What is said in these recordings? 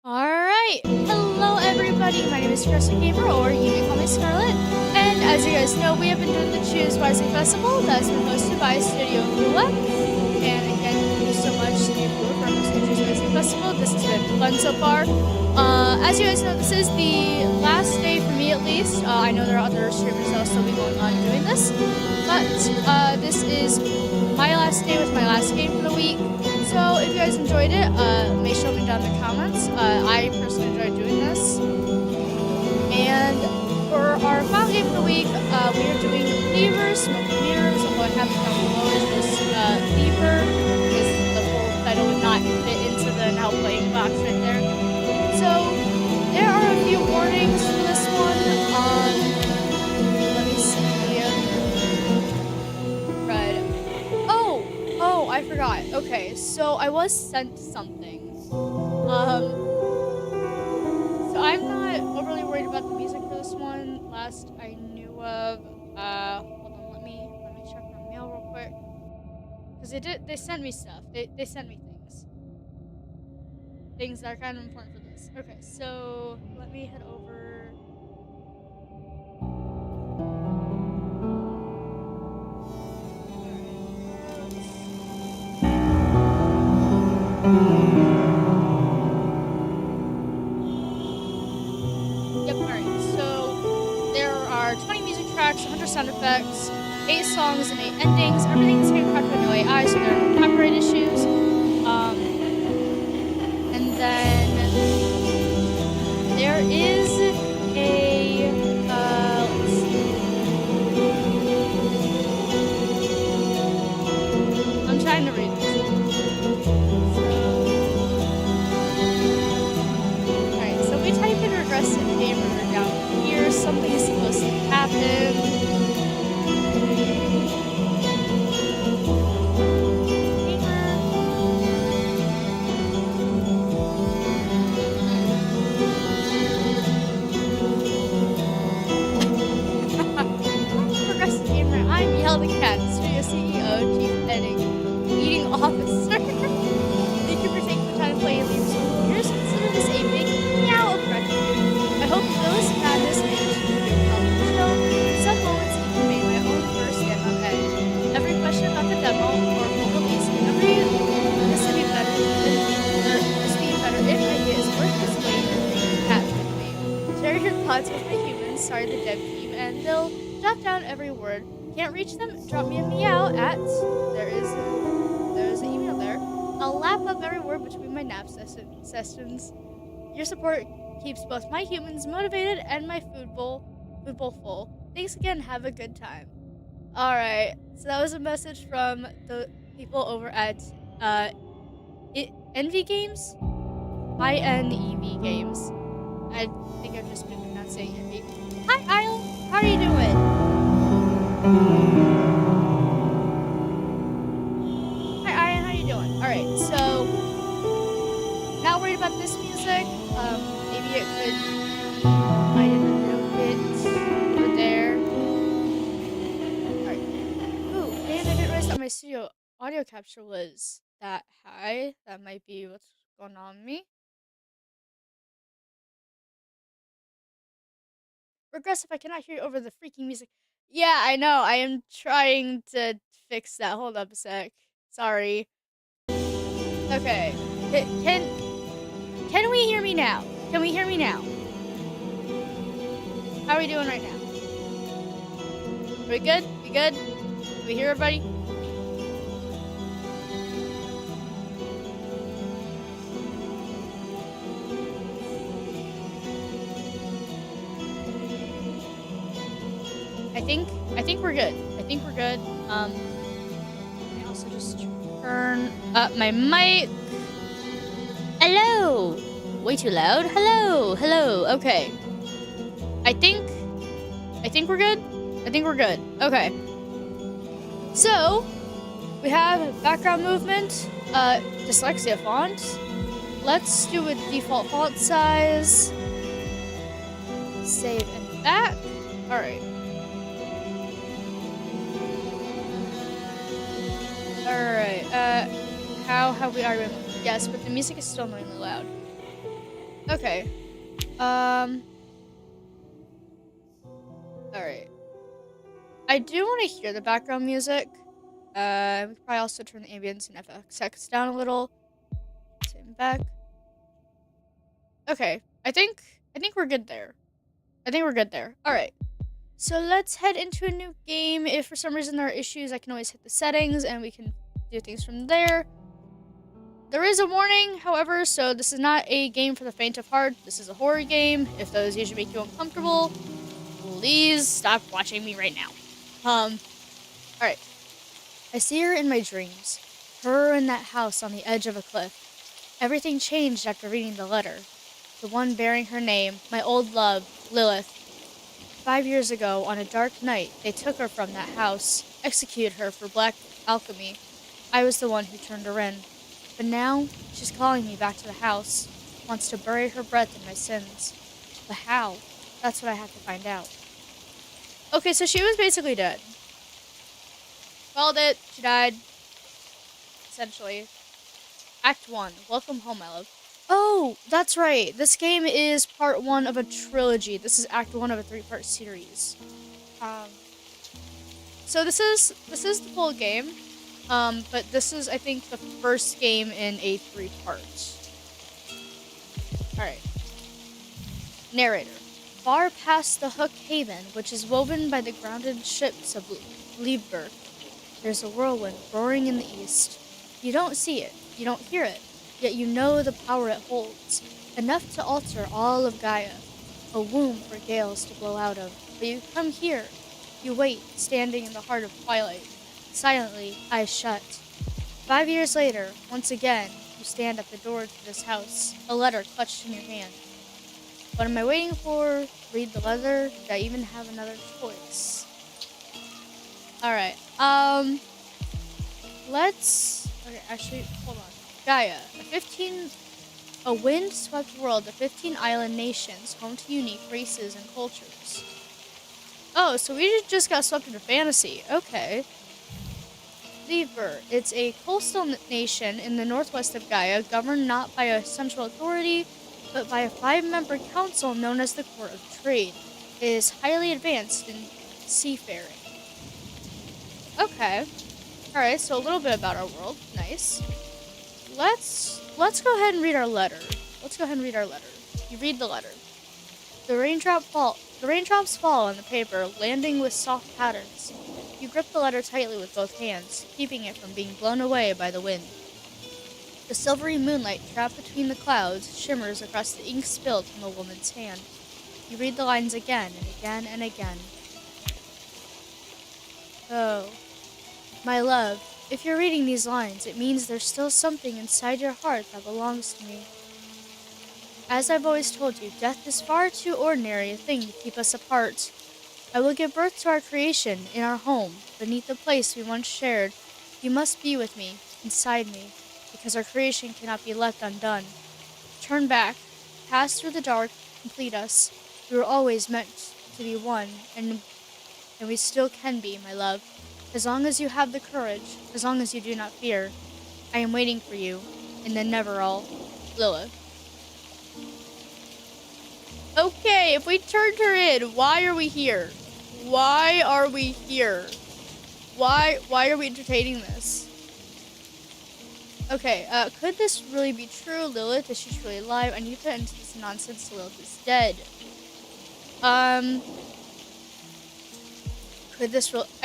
Alright, hello everybody, my name is Kristen Gamer, or you may call me Scarlett, and as you guys know, we have been doing the Choose Wisely Festival that's been hosted by Studio Hula, and again, thank you so much, Studio Hula, for hosting the Choose Wisely Festival. This has been fun so far. As you guys know, this is the last day for me at least. I know there are other streamers that will still be going on doing this, but this is my last day with my last game for the week. So if you guys enjoyed it, make sure to me down in the comments. I personally enjoyed doing this. And for our final game for the week, we are doing LiVber, Smoke and Mirrors. Although I have it down below, it's just LiVber, because the full title would not fit into the now playing box right there. So there are a few warnings for this one. Let me see. Right. Oh, I forgot. Okay, so I was sent something. So I'm not overly worried about the music for this one. Last I knew of, hold on, let me check my mail real quick. Cause they sent me stuff. They sent me things that are kind of important for this. Okay, so let me head over. Yep, alright, so there are 20 music tracks, 100 sound effects, 8 songs, and 8 endings. Everything's handcrafted by no AI, so there are no copyright issues. And then there is a, let's see. I'm trying to read this. So we type in regressive gamer down here. Something is supposed to happen. Progressive gamer, I'm Yelling Cat, Studio CEO, Chief Editing Officer. Thank you for taking the time to play LiVber Smoke Years. Consider this a big meow of gratitude. I hope those madness managed to bring health to the show. Some moments even made my own first stand on edge. Every question about the demo or full release, every this would be better if ideas work this way and make you happy with me. Share your thoughts with my humans, sorry the dev team, and they'll jot down every word. Can't reach them? Drop me a meow at there's an email there. I'll lap up every word between my nap sessions. Your support keeps both my humans motivated and my food bowl full. Thanks again. Have a good time. All right. So that was a message from the people over at Envy Games, INEV Games. I think I've just been pronouncing Envy. Hi, Isle. How are you doing? Hi, Ian. How you doing? All right. So not worried about this music. Maybe it could light it a little bit over there. Alright. Ooh, and I didn't realize that my studio audio capture was that high. That might be what's going on with me. Regressive, I cannot hear you over the freaking music. Yeah, I know. I am trying to fix that. Hold up a sec. Sorry. Okay. Can we hear me now? Can we hear me now? How are we doing right now? Are we good? We good? Can we hear everybody? I think we're good. I think we're good. Let me also just turn up my mic. Hello! Way too loud. Hello. Okay. I think we're good. I think we're good. Okay. So, we have background movement, dyslexia font. Let's do a default font size. Save and back. Alright. Alright, how have we already been? Yes, but the music is still annoyingly loud. Okay. Alright. I do want to hear the background music. We could probably also turn the ambience and FX down a little. Same back. Okay. I think we're good there. I think we're good there. Alright. So let's head into a new game. If for some reason there are issues, I can always hit the settings and we can do things from there. There is a warning, however, so this is not a game for the faint of heart. This is a horror game. If those usually make you uncomfortable, please stop watching me right now. Alright. I see her in my dreams. Her in that house on the edge of a cliff. Everything changed after reading the letter. The one bearing her name, my old love, Lilith. 5 years ago, on a dark night, they took her from that house, executed her for black alchemy. I was the one who turned her in. But now, she's calling me back to the house, wants to bury her breath in my sins. But how? That's what I have to find out. Okay, so she was basically dead. Called it. She died. Essentially. Act 1. Welcome home, my love. Oh, that's right. This game is part 1 of a trilogy. This is Act 1 of a 3-part series. So this is the full game. But this is, I think, the first game in a 3-part. Alright. Narrator. Far past the Hook Haven, which is woven by the grounded ships of LiVber, there's a whirlwind roaring in the east. You don't see it, you don't hear it, yet you know the power it holds, enough to alter all of Gaia, a womb for gales to blow out of. But you come here, you wait, standing in the heart of twilight, silently, eyes shut. 5 years later, once again, you stand at the door to this house, a letter clutched in your hand. What am I waiting for? Read the letter. Did I even have another choice? Alright, let's... Okay, actually, hold on. Gaia, a wind-swept world of 15 island nations, home to unique races and cultures. Oh, so we just got swept into fantasy. Okay. LiVber, it's a coastal nation in the northwest of Gaia, governed not by a central authority, but by a 5-member council known as the Court of Trade. It is highly advanced in seafaring. Okay. Alright, so a little bit about our world. Nice. Let's go ahead and read our letter. You read the letter. The raindrops fall on the paper, landing with soft patterns. You grip the letter tightly with both hands, keeping it from being blown away by the wind. The silvery moonlight trapped between the clouds shimmers across the ink spilled from a woman's hand. You read the lines again and again and again. Oh, my love, if you're reading these lines, it means there's still something inside your heart that belongs to me. As I've always told you, death is far too ordinary a thing to keep us apart. I will give birth to our creation in our home, beneath the place we once shared. You must be with me, inside me, because our creation cannot be left undone. Turn back, pass through the dark, complete us. We were always meant to be one, and we still can be, my love. As long as you have the courage, as long as you do not fear, I am waiting for you, in the Neverall, Lilith. Okay, if we turned her in, why are we here? Why are we here? Why are we entertaining this? Okay, could this really be true? Lilith, is she truly alive? I need to end this nonsense. Lilith is dead. I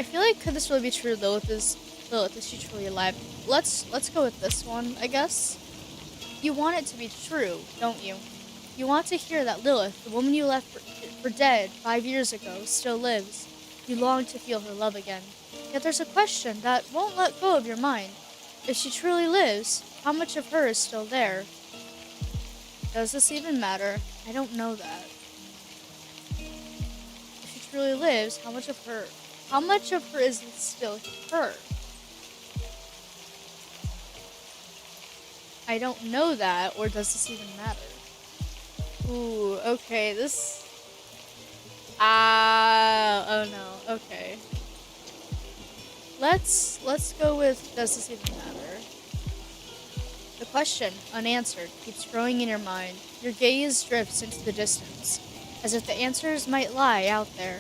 feel like could this really be true? Lilith, is she truly alive? Let's go with this one, I guess. You want it to be true, don't you? You want to hear that Lilith, the woman you left for dead 5 years ago, still lives. You long to feel her love again. Yet there's a question that won't let go of your mind. If she truly lives, how much of her is still there? Does this even matter? I don't know that. If she truly lives, how much of her is still her? I don't know that, or does this even matter? Ooh, okay, this... oh no, okay. Let's go with, does this even matter? The question, unanswered, keeps growing in your mind. Your gaze drifts into the distance, as if the answers might lie out there.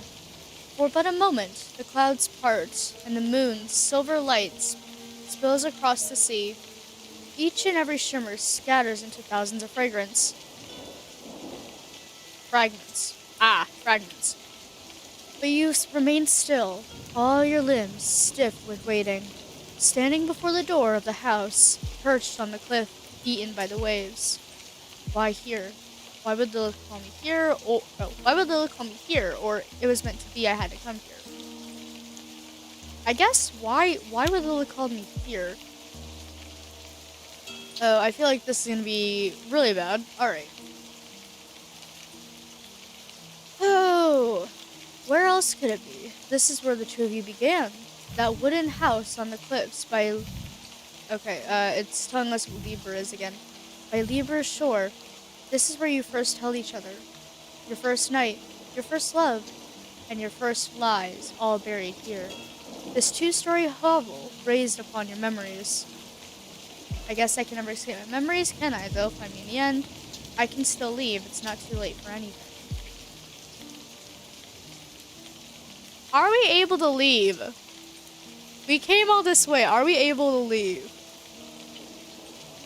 For but a moment, the clouds part, and the moon's silver light spills across the sea. Each and every shimmer scatters into thousands of fragments. Fragments. But you remain still, all your limbs stiff with waiting, standing before the door of the house, perched on the cliff, beaten by the waves. Why here? Why would Lilith call me here? Or why would Lilith call me here? Or it was meant to be I had to come here. I guess why would Lilith call me here? Oh, I feel like this is gonna be really bad. Alright. Oh, where else could it be? This is where the two of you began. That wooden house on the cliffs by... Okay, it's telling us what LiVber is again. By LiVber's shore. This is where you first held each other. Your first night, your first love, and your first lies, all buried here. This two-story hovel raised upon your memories. I guess I can never escape my memories, can I, though? I mean, in the end, I can still leave. It's not too late for anything. Are we able to leave? We came all this way. Are we able to leave?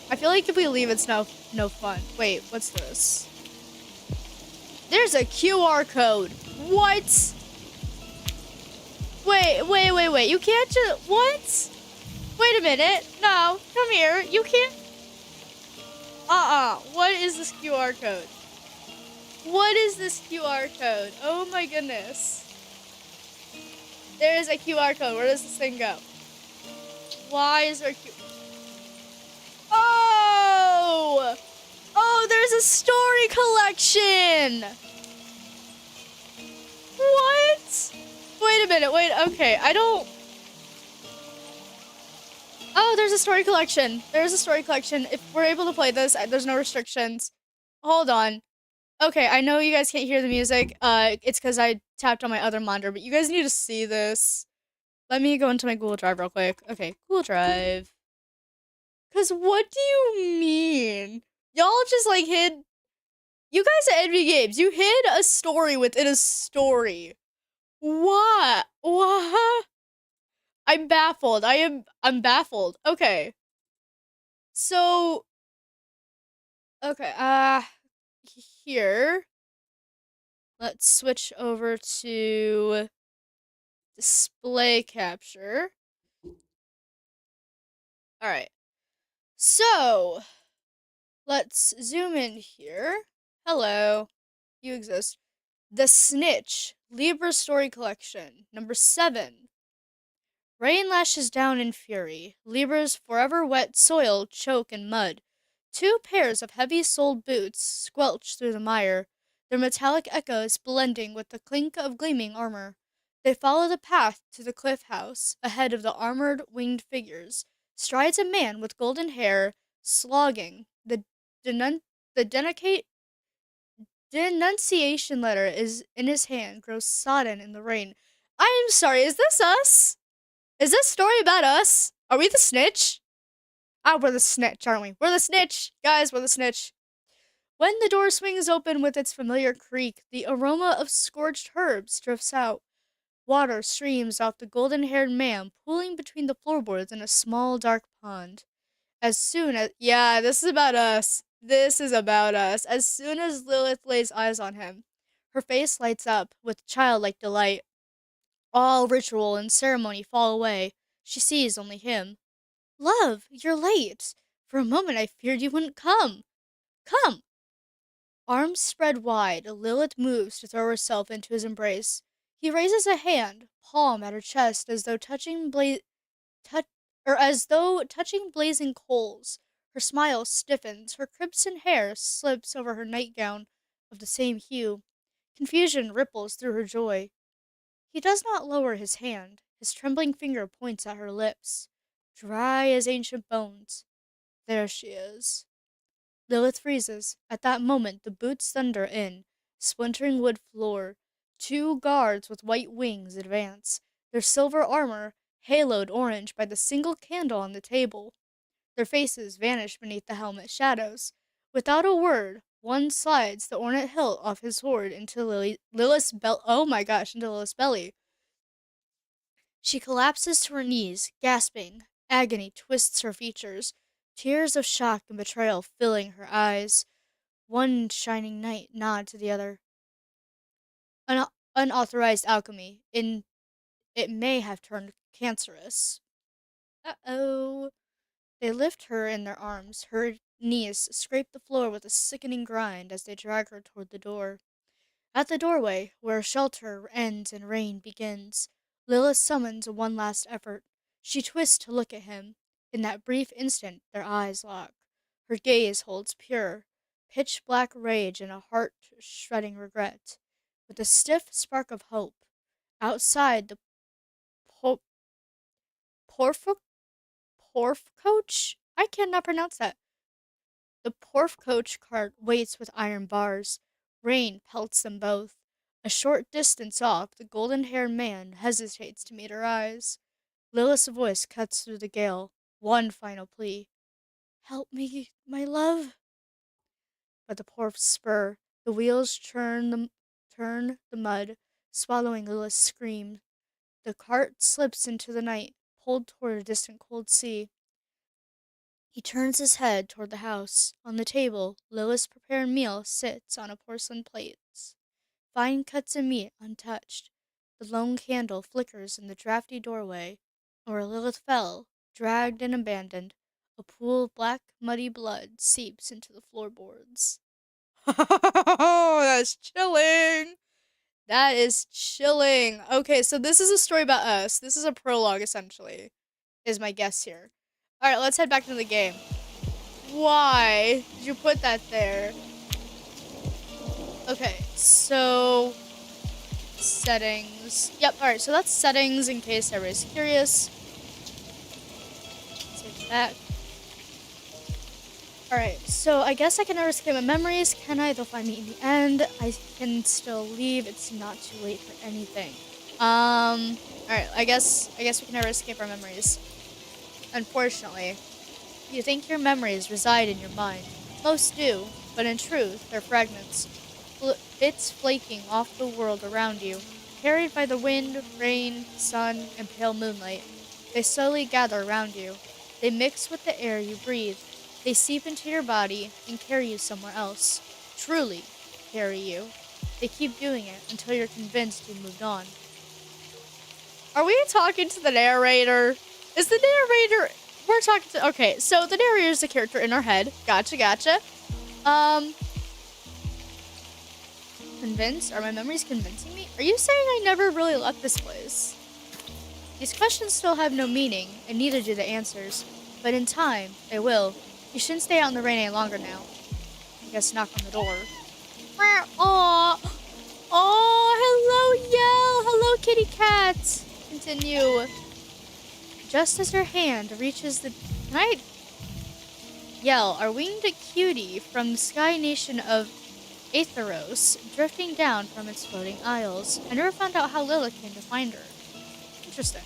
I feel like if we leave, it's no fun. Wait, what's this? There's a QR code. What? Wait. You can't just... What? Wait a minute. No, come here. You can't... What is this QR code? What is this QR code? Oh my goodness. There is a QR code. Where does this thing go? Why is there a QR... Oh! Oh, there's a story collection! What? Wait a minute, okay, I don't... Oh, there's a story collection. There's a story collection. If we're able to play this, there's no restrictions. Hold on. Okay, I know you guys can't hear the music. It's because I tapped on my other monitor, but you guys need to see this. Let me go into my Google Drive real quick. Okay, Google Drive. Because what do you mean? Y'all just, like, hid... You guys at Envy Games, you hid a story within a story. What? What? I'm baffled. I'm baffled. Okay. So... Okay, here. Let's switch over to display capture. Alright. So, let's zoom in here. Hello. You exist. The Snitch, LiVber Story Collection, number 7. Rain lashes down in fury. LiVber's forever wet soil choke in mud. 2 pairs of heavy-soled boots squelch through the mire, their metallic echoes blending with the clink of gleaming armor. They follow the path to the cliff house. Ahead of the armored, winged figures strides a man with golden hair, slogging. The denunciation letter is in his hand, grows sodden in the rain. I am sorry, is this us? Is this story about us? Are we the snitch? We're the snitch, aren't we? We're the snitch! Guys, we're the snitch. When the door swings open with its familiar creak, the aroma of scorched herbs drifts out. Water streams off the golden-haired man, pooling between the floorboards in a small, dark pond. As soon as... Yeah, this is about us. This is about us. As soon as Lilith lays eyes on him, her face lights up with childlike delight. All ritual and ceremony fall away. She sees only him. Love, you're late. For a moment I feared you wouldn't come. Come! Arms spread wide, Lilith moves to throw herself into his embrace. He raises a hand, palm at her chest, as though touching blazing coals. Her smile stiffens, her crimson hair slips over her nightgown of the same hue. Confusion ripples through her joy. He does not lower his hand. His trembling finger points at her lips, dry as ancient bones. There she is. Lilith freezes. At that moment, the boots thunder in, splintering wood floor. 2 guards with white wings advance, their silver armor haloed orange by the single candle on the table. Their faces vanish beneath the helmet shadows. Without a word, one slides the ornate hilt off his sword into Lilith's belt. Oh my gosh, into Lilith's belly. She collapses to her knees, gasping. Agony twists her features, tears of shock and betrayal filling her eyes. One shining knight nod to the other. Unauthorized alchemy. It may have turned cancerous. Uh-oh. They lift her in their arms. Her knees scrape the floor with a sickening grind as they drag her toward the door. At the doorway, where shelter ends and rain begins, Lilith summons one last effort. She twists to look at him. In that brief instant, their eyes lock. Her gaze holds pure, pitch black rage and a heart shredding regret. With a stiff spark of hope, outside the po- porf porf coach? I cannot pronounce that. The porf coach cart waits with iron bars. Rain pelts them both. A short distance off, the golden-haired man hesitates to meet her eyes. Lilith's voice cuts through the gale. One final plea. Help me, my love. But the porfs spur. The wheels turn the mud, swallowing Lilith's scream. The cart slips into the night, pulled toward a distant cold sea. He turns his head toward the house. On the table, Lilith's prepared meal sits on a porcelain plate. Fine cuts of meat untouched. The lone candle flickers in the drafty doorway. Where Lilith fell, dragged and abandoned, a pool of black, muddy blood seeps into the floorboards. Oh, that's chilling! That is chilling. Okay, so this is a story about us. This is a prologue, essentially, is my guess here. Alright, let's head back into the game. Why did you put that there? Okay, so settings. Yep, alright, so that's settings in case everybody's curious. Take that. Alright, so I guess I can never escape my memories. Can I? They'll find me in the end. I can still leave. It's not too late for anything. Alright, I guess we can never escape our memories. Unfortunately. You think your memories reside in your mind. Most do, but in truth, they're fragments. Bits flaking off the world around you, carried by the wind, rain, sun, and pale moonlight. They slowly gather around you. They mix with the air you breathe. They seep into your body and carry you somewhere else. Truly carry you. They keep doing it until you're convinced you moved on. Are we talking to the narrator? Is the narrator... We're talking to... Okay, so the narrator is the character in our head. Gotcha. Convinced? Are my memories convincing me? Are you saying I never really left this place? These questions still have no meaning, and neither do the answers. But in time, they will. You shouldn't stay out in the rain any longer now. I guess knock on the door. Aww. Oh, hello, Yell. Hello, kitty cat. Continue. Just as her hand reaches the... Can I... Yell, our winged cutie from the sky nation of Aetheros, drifting down from its floating isles. I never found out how Lilith came to find her. Interesting.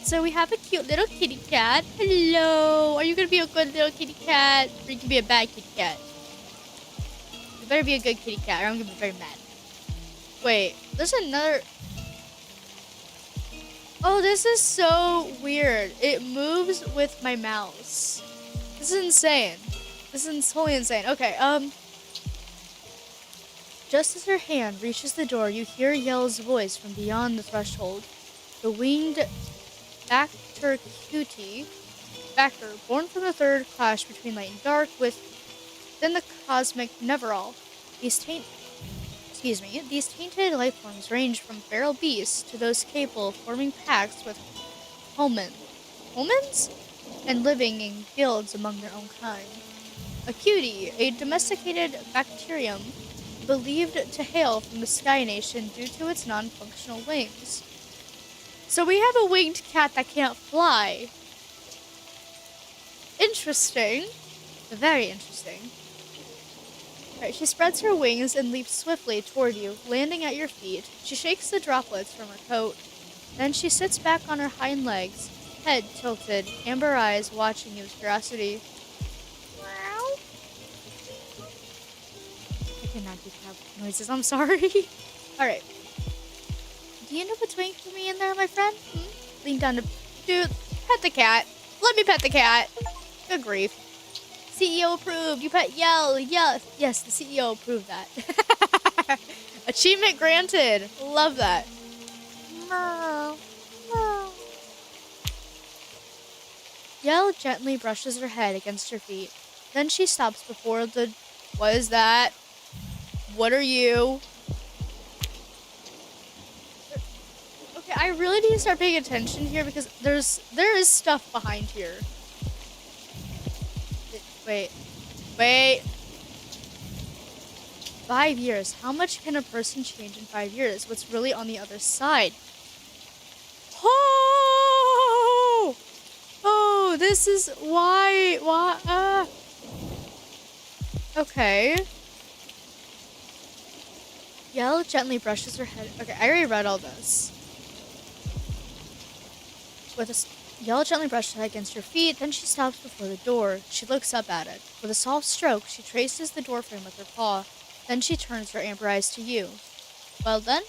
So we have a cute little kitty cat. Hello. Are you going to be a good little kitty cat? Or you can be a bad kitty cat? You better be a good kitty cat or I'm going to be very mad. Wait, there's another... Oh, this is so weird. It moves with my mouse. This is insane. This is totally insane. Okay, Just as her hand reaches the door, you hear Yell's voice from beyond the threshold. The winged Backer, born from the third clash between light and dark, within the cosmic Neverall. These tainted life forms range from feral beasts to those capable of forming pacts with humans, and living in guilds among their own kind. A cutie, a domesticated bacterium, believed to hail from the Sky Nation due to its non-functional wings. So we have a winged cat that can't fly. Interesting. Very interesting. Alright, she spreads her wings and leaps swiftly toward you, landing at your feet. She shakes the droplets from her coat. Then she sits back on her hind legs, head tilted, amber eyes watching you with curiosity. Meow. I cannot do cat noises, I'm sorry. Alright. Do you know what's waiting for me in there, my friend? Lean down to... Dude, pet the cat. Let me pet the cat. Good grief. CEO approved. You pet Yell. Yes. Yes, the CEO approved that. Achievement granted. Love that. Meow. Meow. Yell gently brushes her head against your feet. Then she stops before the... What is that? What are you? Okay, I really need to start paying attention here because there is stuff behind here. Wait. 5 years. How much can a person change in 5 years? What's really on the other side? Oh, this is why. Okay. Yell gently brushes her head. Okay, I already read all this. Yell gently brushes her head against your feet, then she stops before the door. She looks up at it. With a soft stroke, she traces the doorframe with her paw. Then she turns her amber eyes to you. Well then,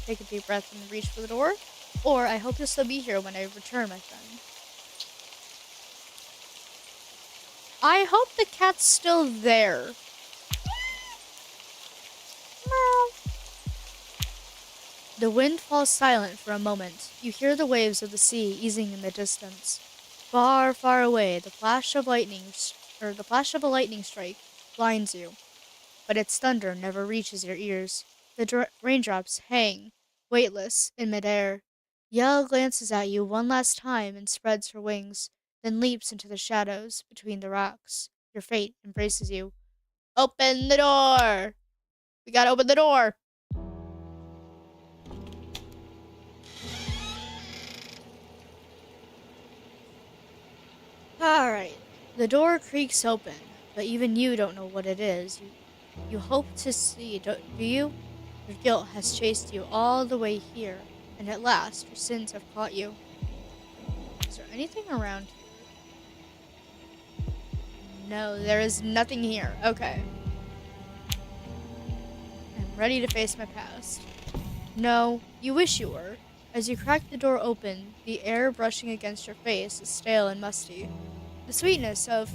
take a deep breath and reach for the door. Or I hope you'll still be here when I return, my friend. I hope the cat's still there. Meow. The wind falls silent for a moment. You hear the waves of the sea easing in the distance. Far, far away, the flash of a lightning strike blinds you, but its thunder never reaches your ears. The raindrops hang, weightless, in midair. Yell glances at you one last time and spreads her wings, then leaps into the shadows between the rocks. Your fate embraces you. Open the door! We gotta open the door! Alright. The door creaks open, but even you don't know what it is. You hope to see, do you? Your guilt has chased you all the way here, and at last your sins have caught you. Is there anything around here? No, there is nothing here. Okay. I'm ready to face my past. No, you wish you were. As you crack the door open, the air brushing against your face is stale and musty. The sweetness of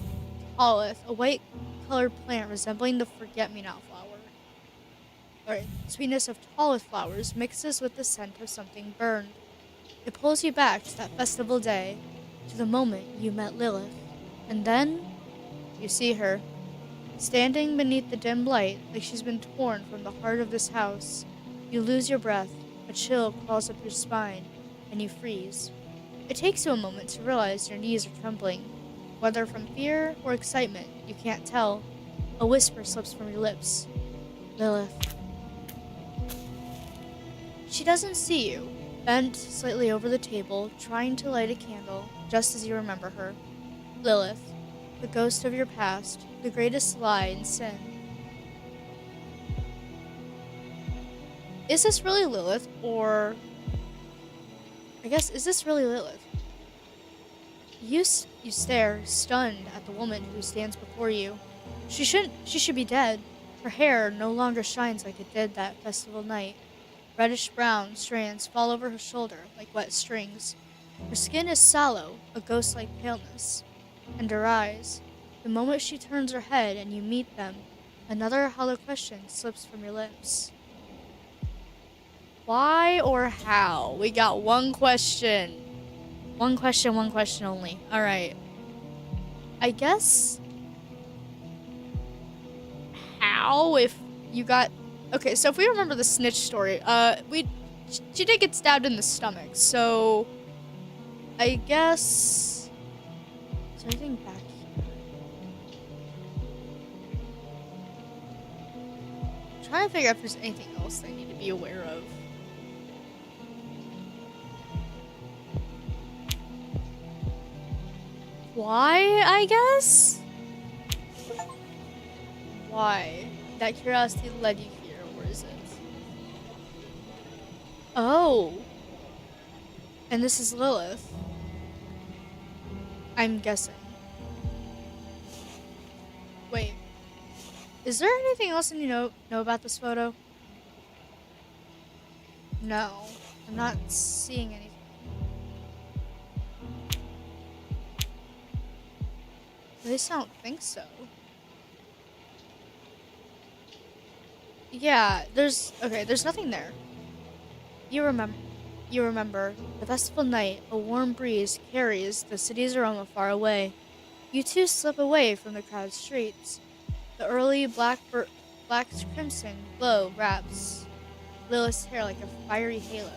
Tolith, a white-colored plant resembling the forget-me-not flower. Sweetness of Tolith flowers mixes with the scent of something burned. It pulls you back to that festival day, to the moment you met Lilith. And then, you see her, standing beneath the dim light like she's been torn from the heart of this house. You lose your breath, a chill crawls up your spine, and you freeze. It takes you a moment to realize your knees are trembling. Whether from fear or excitement, you can't tell. A whisper slips from your lips. Lilith. She doesn't see you, bent slightly over the table, trying to light a candle, just as you remember her. Lilith, the ghost of your past, the greatest lie and sin. Is this really Lilith, or... I guess, is this really Lilith? You stare, stunned, at the woman who stands before you. She should be dead. Her hair no longer shines like it did that festival night. Reddish-brown strands fall over her shoulder like wet strings. Her skin is sallow, a ghost-like paleness. And her eyes, the moment she turns her head and you meet them, another hollow question slips from your lips. Why or how? We got one question. One question only. Alright. I guess... How? If you got... Okay, so if we remember the snitch story, she did get stabbed in the stomach, so... I guess... Is there anything back here? I'm trying to figure out if there's anything else I need to be aware of. Why, I guess? Why? That curiosity led you here, or is it? Oh. And this is Lilith. I'm guessing. Wait, is there anything else you know about this photo? No, I'm not seeing anything. At least I don't think so. Yeah, there's nothing there. You remember, you remember, the festival night, a warm breeze carries the city's aroma far away. You two slip away from the crowded streets. The early black crimson glow wraps Lilith's hair like a fiery halo.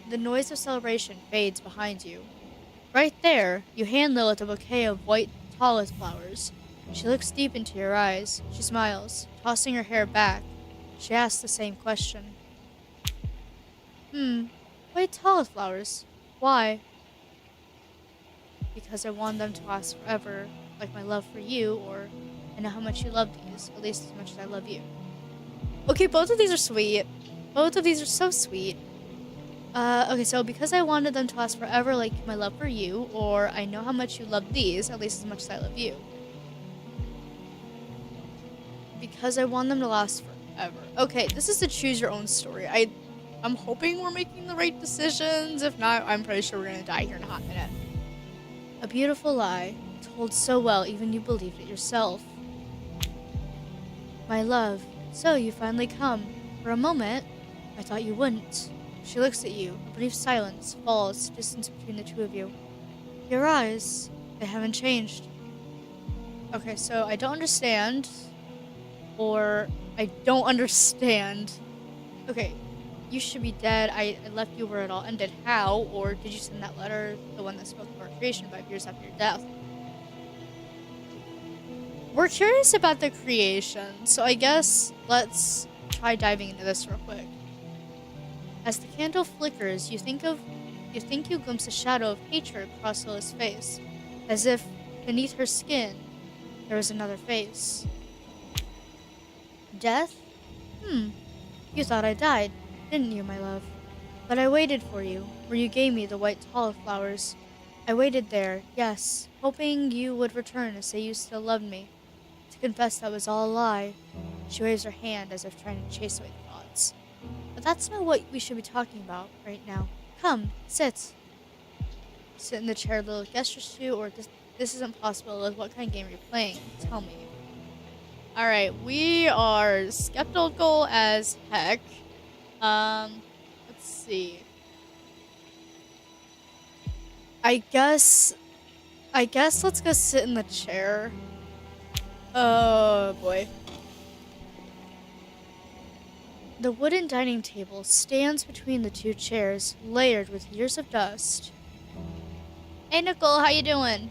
The noise of celebration fades behind you. Right there, you hand Lilith a bouquet of white tallest flowers. She looks deep into your eyes. She smiles, tossing her hair back. She asks the same question. White tallest flowers. Why? Because I want them to last forever, like my love for you, or I know how much you love these, at least as much as I love you. Okay, both of these are sweet. Both of these are so sweet. Okay, so because I wanted them to last forever, like my love for you, or I know how much you love these, at least as much as I love you. Because I want them to last forever. Okay, this is the choose your own story. I'm hoping we're making the right decisions. If not, I'm pretty sure we're gonna die here in a hot minute. A beautiful lie, told so well even you believed it yourself. My love, so you finally come. For a moment, I thought you wouldn't. She looks at you. A brief silence falls, distance between the two of you. Your eyes, they haven't changed. Okay, so I don't understand. Or I don't understand. Okay, you should be dead. I left you where it all ended. How? Or did you send that letter, the one that spoke of our creation 5 years after your death? We're curious about the creation, so I guess let's try diving into this real quick. As the candle flickers, you think you glimpse a shadow of hatred across Lilith's face, as if beneath her skin there was another face. Death? You thought I died, didn't you, my love? But I waited for you, where you gave me the white flowers. I waited there, yes, hoping you would return and say you still loved me. To confess that was all a lie. She waves her hand as if trying to chase away the thoughts. But that's not what we should be talking about right now. Come, sit. Sit in the chair Lilith gestures to, or this isn't possible. Lilith, what kind of game are you playing? Tell me. Alright, we are skeptical as heck. Let's see. I guess let's go sit in the chair. Oh boy. The wooden dining table stands between the two chairs, layered with years of dust. Hey Nicole, how you doing?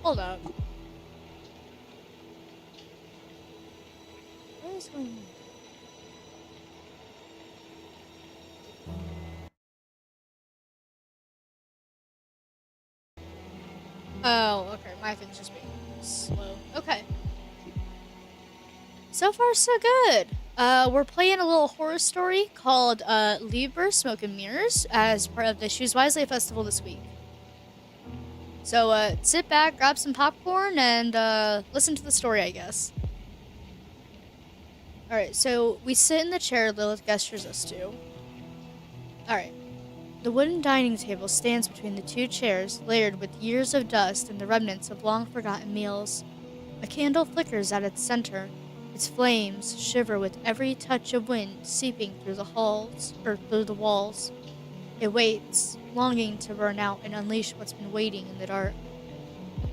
Hold up. What is going on? Oh, okay. My thing's just being slow. Okay. So far, so good. We're playing a little horror story called LiVber Smoke and Mirrors as part of the Choose Wisely Festival this week. So sit back, grab some popcorn, and listen to the story, I guess. Alright, so we sit in the chair Lilith gestures us to. Alright. The wooden dining table stands between the two chairs, layered with years of dust and the remnants of long-forgotten meals. A candle flickers at its center. Its flames shiver with every touch of wind seeping through the walls. It waits, longing to burn out and unleash what's been waiting in the dark.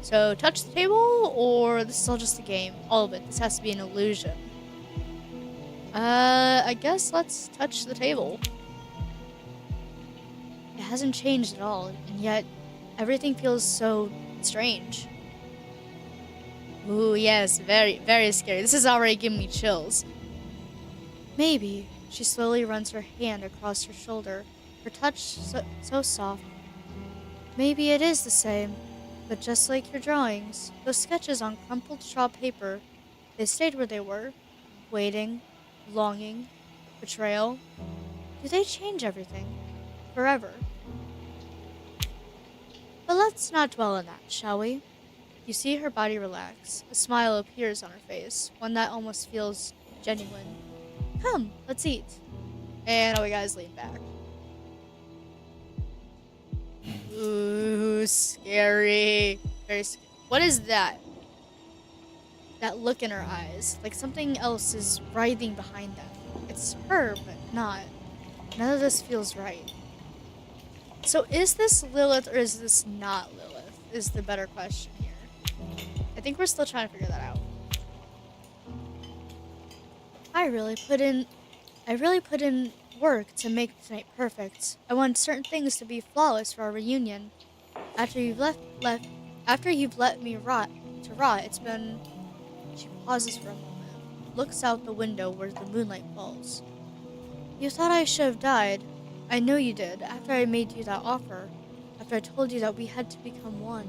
So, touch the table, or this is all just a game? All of it. This has to be an illusion. I guess let's touch the table. It hasn't changed at all, and yet everything feels so strange. Ooh, yes, very, very scary. This is already giving me chills. Maybe. She slowly runs her hand across her shoulder, her touch so soft. Maybe it is the same. But just like your drawings, those sketches on crumpled straw paper, they stayed where they were. Waiting, longing, betrayal. Do they change everything? Forever. But let's not dwell on that, shall we? You see her body relax. A smile appears on her face, one that almost feels genuine. Come, let's eat. And all we guys lean back. Ooh, scary. Very scary. What is that? That look in her eyes. Like something else is writhing behind them. It's her, but not. None of this feels right. So is this Lilith or is this not Lilith? Is the better question here. I think we're still trying to figure that out. I really put in work to make tonight perfect. I want certain things to be flawless for our reunion. After you've let me rot, it's been... She pauses for a moment, looks out the window where the moonlight falls. You thought I should have died. I know you did, after I made you that offer. After I told you that we had to become one.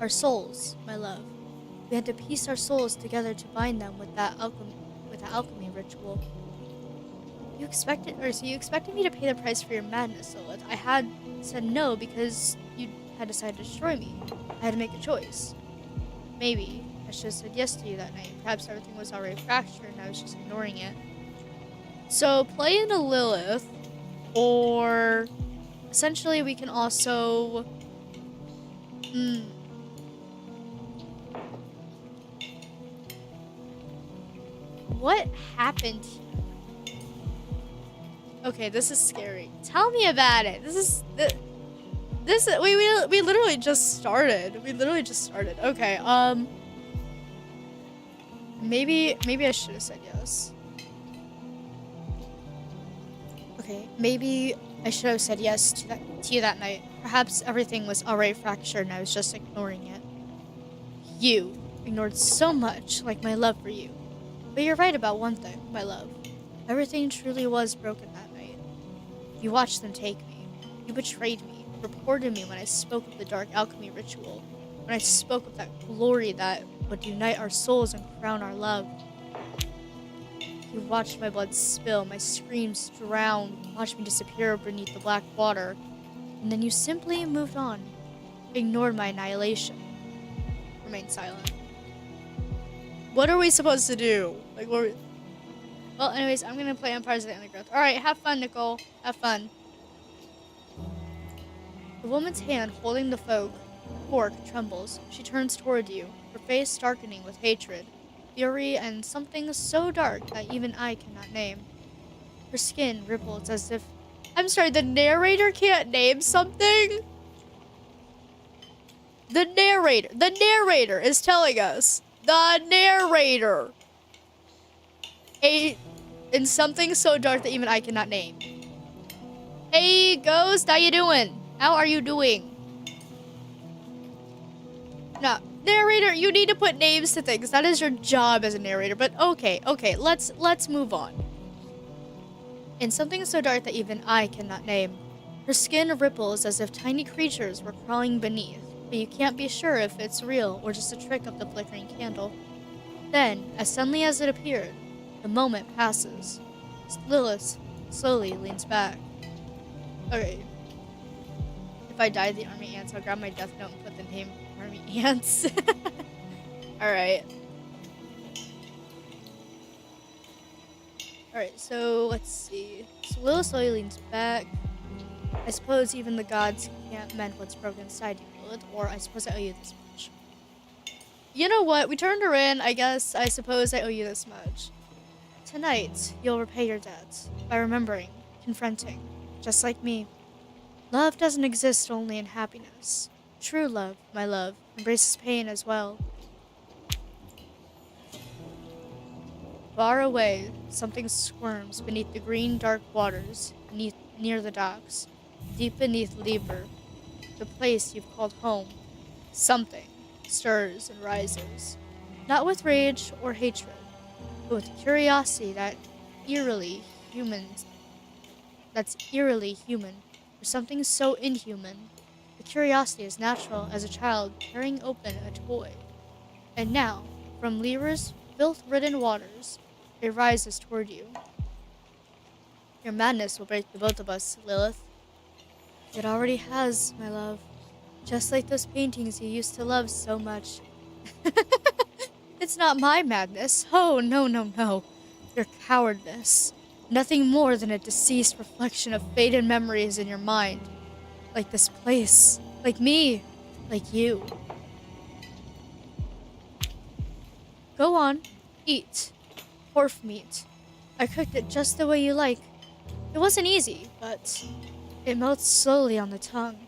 Our souls, my love. We had to piece our souls together to bind them with that alchemy ritual. You expected me to pay the price for your madness, Lilith. I had said no because you had decided to destroy me. I had to make a choice. Maybe I should have said yes to you that night. Perhaps everything was already fractured and I was just ignoring it. So play into Lilith, or essentially we can also... What happened here? Okay, this is scary. Tell me about it. We literally just started. Okay, maybe I should have said yes. Okay, maybe I should have said yes to you that night. Perhaps everything was already fractured and I was just ignoring it. You ignored so much, like my love for you. But you're right about one thing, my love. Everything truly was broken that night. You watched them take me. You betrayed me, reported me when I spoke of the dark alchemy ritual, when I spoke of that glory that would unite our souls and crown our love. You watched my blood spill, my screams drown, watched me disappear beneath the black water, and then you simply moved on, ignored my annihilation. Remained silent. What are we supposed to do? Well, anyways, I'm gonna play Empires of the Undergrowth. Alright, have fun, Nicole. Have fun. The woman's hand holding the fork trembles. She turns toward you, her face darkening with hatred, fury, and something so dark that even I cannot name. Her skin ripples as if... I'm sorry, the narrator can't name something? The narrator is telling us. The narrator. In something so dark that even I cannot name. Hey, Ghost, how you doing? How are you doing? No, narrator, you need to put names to things. That is your job as a narrator. But okay, let's move on. In something so dark that even I cannot name. Her skin ripples as if tiny creatures were crawling beneath, but you can't be sure if it's real or just a trick of the flickering candle. Then, as suddenly as it appeared, the moment passes. Lilith slowly leans back. Okay. If I die the army ants, I'll grab my death note and put the name army ants. Alright. Alright, so let's see. So Lilith slowly leans back. I suppose even the gods can't mend what's broken inside you, Lilith, or I suppose I owe you this much. You know what? We turned her in. I suppose I owe you this much. Tonight, you'll repay your debt by remembering, confronting, just like me. Love doesn't exist only in happiness. True love, my love, embraces pain as well. Far away, something squirms beneath the green, dark waters near the docks, deep beneath LiVber, the place you've called home. Something stirs and rises, not with rage or hatred, but with curiosity that's eerily human, or something so inhuman. The curiosity is natural as a child tearing open a toy. And now, from LiVber's filth-ridden waters, it rises toward you. Your madness will break the both of us, Lilith. It already has, my love. Just like those paintings you used to love so much. It's not my madness. Oh, no, no, no. Your cowardness. Nothing more than a deceased reflection of faded memories in your mind. Like this place. Like me. Like you. Go on. Eat. Porf meat. I cooked it just the way you like. It wasn't easy, but it melts slowly on the tongue.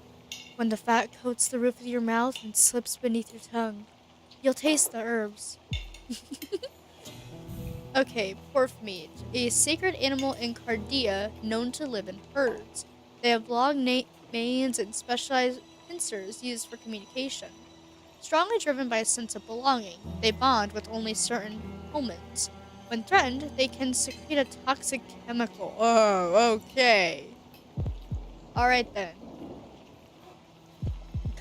When the fat coats the roof of your mouth and slips beneath your tongue, you'll taste the herbs. Okay, porf meat. A sacred animal in Cardia known to live in herds. They have long manes and specialized pincers used for communication. Strongly driven by a sense of belonging, they bond with only certain humans. When threatened, they can secrete a toxic chemical. Oh, okay. Alright then.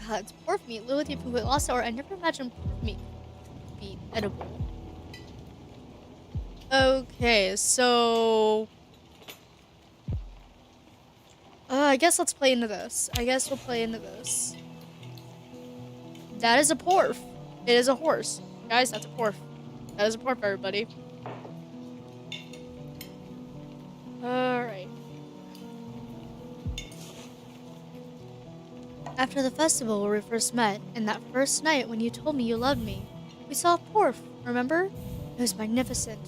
God, it's pork meat. Lilith, you completely lost it, or I never imagined pork meat to be edible. Okay, so... I guess let's play into this. I guess we'll play into this. That is a porf. It is a horse. Guys, that's a porf. That is a porf, everybody. Alright. After the festival where we first met, and that first night when you told me you loved me, we saw a porf, remember? It was magnificent.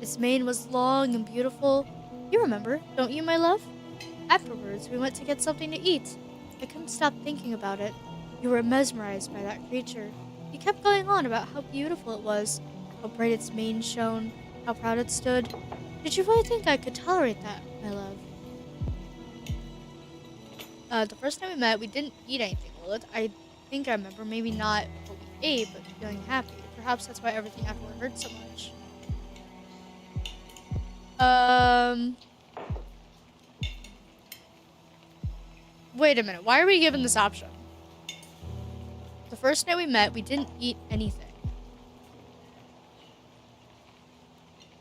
Its mane was long and beautiful. You remember, don't you, my love? Afterwards, we went to get something to eat. I couldn't stop thinking about it. You were mesmerized by that creature. You kept going on about how beautiful it was, how bright its mane shone, how proud it stood. Did you really think I could tolerate that, my love? The first time we met, we didn't eat anything, Lilith. I think I remember, maybe not what we ate, but feeling happy. Perhaps that's why everything afterward hurt so much. Wait a minute. Why are we given this option? The first night we met, we didn't eat anything.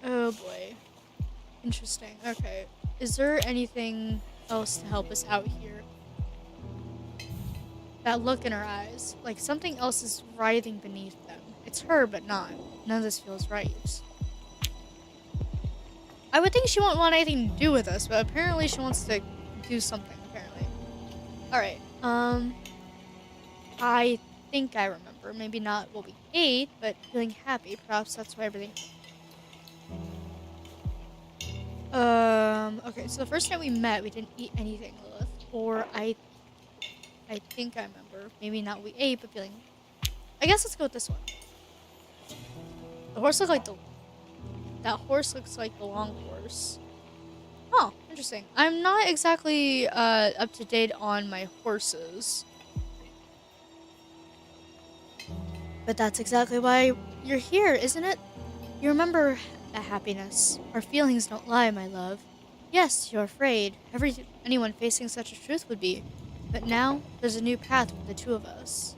Oh boy. Interesting. Okay. Is there anything else to help us out here? That look in her eyes. Like something else is writhing beneath them. It's her, but not. None of this feels right. I would think she won't want anything to do with us, but apparently she wants to do something, apparently. Alright, I think I remember. Maybe not what we ate, but feeling happy. Perhaps that's why everything... Okay, so the first time we met, we didn't eat anything, Lilith. Or I think I remember. Maybe not what we ate, but feeling... I guess let's go with this one. The horse looked like the... That horse looks like the long horse. Oh, interesting. I'm not exactly up to date on my horses. But that's exactly why you're here, isn't it? You remember that happiness. Our feelings don't lie, my love. Yes, you're afraid. Anyone facing such a truth would be. But now, there's a new path for the two of us.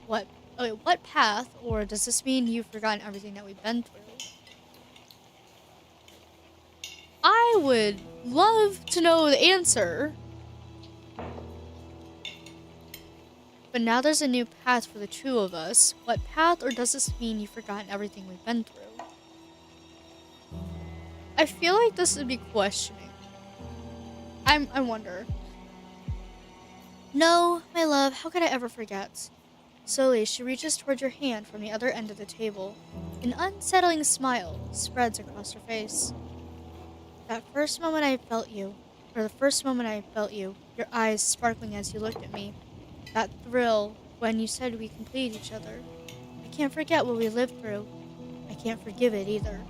What? Okay, what path, or does this mean you've forgotten everything that we've been through? I would love to know the answer. But now there's a new path for the two of us. What path, or does this mean you've forgotten everything we've been through? I feel like this would be questioning. I wonder. No, my love, how could I ever forget? Slowly, she reaches toward your hand from the other end of the table. An unsettling smile spreads across her face. That first moment I felt you, or the first moment I felt you, your eyes sparkling as you looked at me. That thrill when you said we completed each other. I can't forget what we lived through. I can't forgive it either.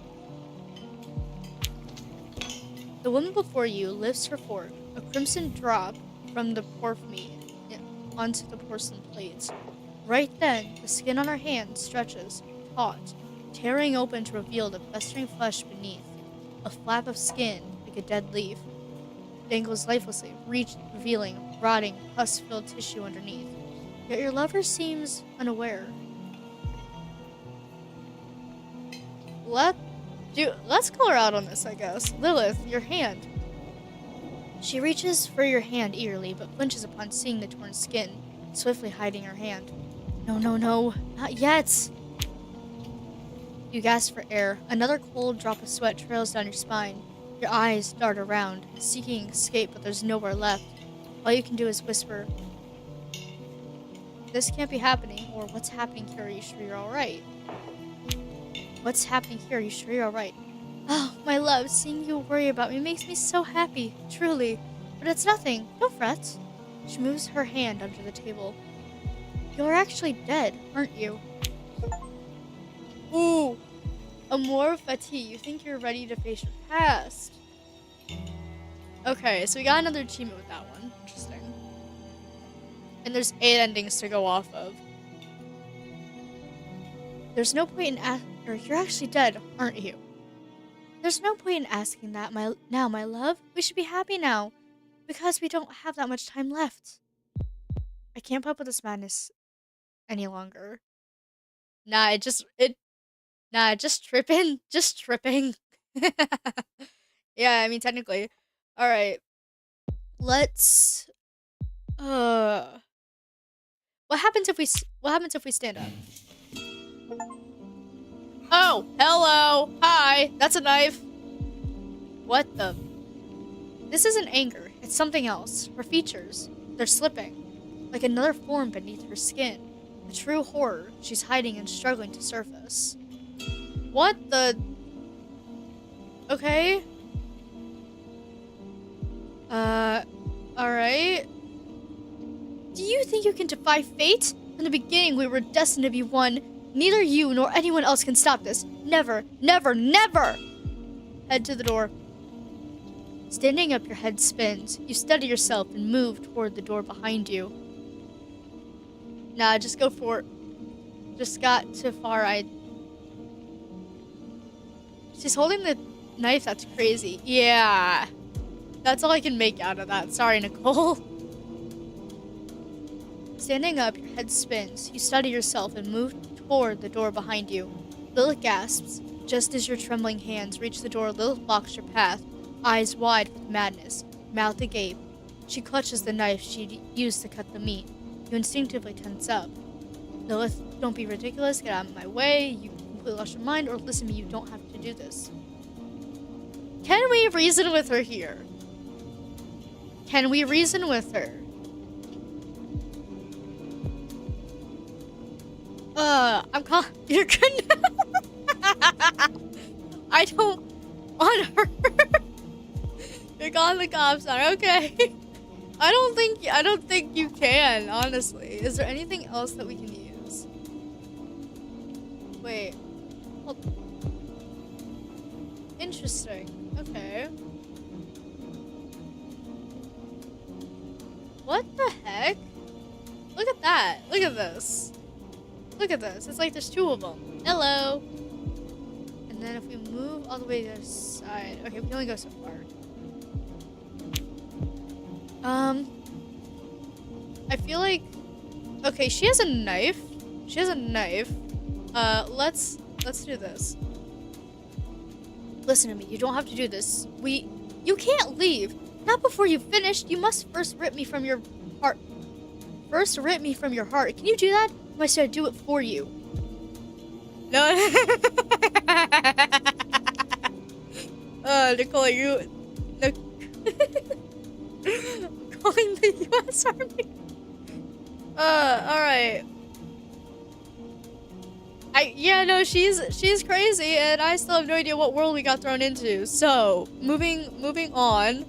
The woman before you lifts her fork, a crimson drop from the pork meat onto the porcelain plates. Right then, the skin on her hand stretches, taut, tearing open to reveal the festering flesh beneath. A flap of skin, like a dead leaf. dangles lifelessly, revealing rotting, pus-filled tissue underneath. Yet your lover seems unaware. Let's call her out on this, I guess. Lilith, your hand. She reaches for your hand eagerly, but flinches upon seeing the torn skin, swiftly hiding her hand. No, no, no, not yet. You gasp for air. Another cold drop of sweat trails down your spine. Your eyes dart around, seeking escape, but there's nowhere left. All you can do is whisper, "This can't be happening," or "What's happening here? Are you sure you're alright?" "What's happening here? Are you sure you're alright?" "Oh, my love, seeing you worry about me makes me so happy, truly. But it's nothing. Don't fret." She moves her hand under the table. "You're actually dead, aren't you?" Ooh. Amour fatigue. You think you're ready to face your past. Okay, so we got another achievement with that one. Interesting. And there's 8 endings to go off of. There's no point in asking. You're actually dead, aren't you? There's no point in asking that, my love. We should be happy now, because we don't have that much time left. I can't put up with this madness any longer. Just tripping. Just tripping. Yeah, I mean, technically. Alright. Let's... What happens if we stand up? Oh, hello. Hi. That's a knife. What the... This isn't anger. It's something else. Her features. They're slipping. Like another form beneath her skin. A true horror she's hiding and struggling to surface. What the... Okay. Alright. Do you think you can defy fate? From the beginning, we were destined to be one. Neither you nor anyone else can stop this. Never, never, never! Head to the door. Standing up, your head spins. You steady yourself and move toward the door behind you. Nah, just go for it. Just got too far. She's holding the knife. That's crazy. Yeah. That's all I can make out of that. Sorry, Nicole. Standing up, your head spins. You steady yourself and move toward the door behind you. Lilith gasps. Just as your trembling hands reach the door, Lilith blocks your path, eyes wide with madness, mouth agape. She clutches the knife she'd used to cut the meat. You instinctively tense up. Lilith, don't be ridiculous. Get out of my way. You completely lost your mind, or listen to me. You don't have to do this. Can we reason with her here? Can we reason with her? You're good. I don't want her. You're calling the cops on her. Okay. I don't think you can, honestly. Is there anything else that we can use? Wait. Hold. Interesting. Okay. What the heck? Look at that. Look at this. Look at this. It's like there's 2 of them. Hello. And then if we move all the way to the side. Okay, we can only go so far. I feel like... Okay, she has a knife. She has a knife. Let's do this. Listen to me. You don't have to do this. You can't leave. Not before you've finished. You must first rip me from your heart. First rip me from your heart. Can you do that? Or should I do it for you? No. Nicole, you... calling the U.S. Army. Alright. Yeah, no, she's crazy, and I still have no idea what world we got thrown into. So, moving on.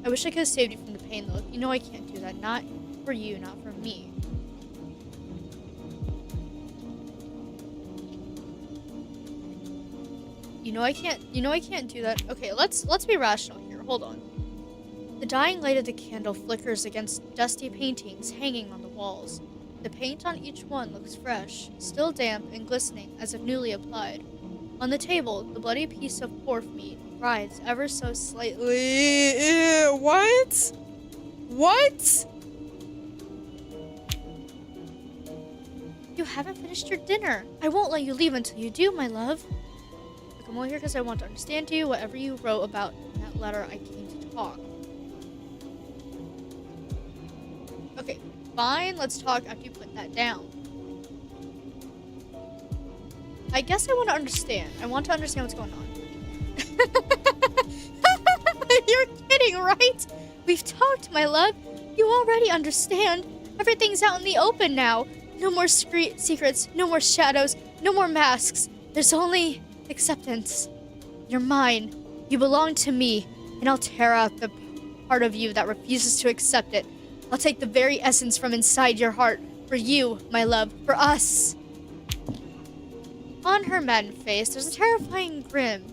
I wish I could have saved you from the pain, though. You know I can't do that. Not for you, not for me. You know I can't do that. Okay, let's be rational here. Hold on. The dying light of the candle flickers against dusty paintings hanging on the walls. The paint on each one looks fresh, still damp and glistening as if newly applied. On the table, the bloody piece of pork meat rides ever so slightly. What? What? You haven't finished your dinner. I won't let you leave until you do, my love. I come over here because I want to understand you. Whatever you wrote about in that letter, I came to talk. Okay, fine. Let's talk after you put that down. I guess I want to understand. I want to understand what's going on. You're kidding, right? We've talked, my love. You already understand. Everything's out in the open now. No more secrets, no more shadows, no more masks. There's only acceptance. You're mine. You belong to me, and I'll tear out the part of you that refuses to accept it. I'll take the very essence from inside your heart. For you, my love. For us. On her maddened face, there's a terrifying grin,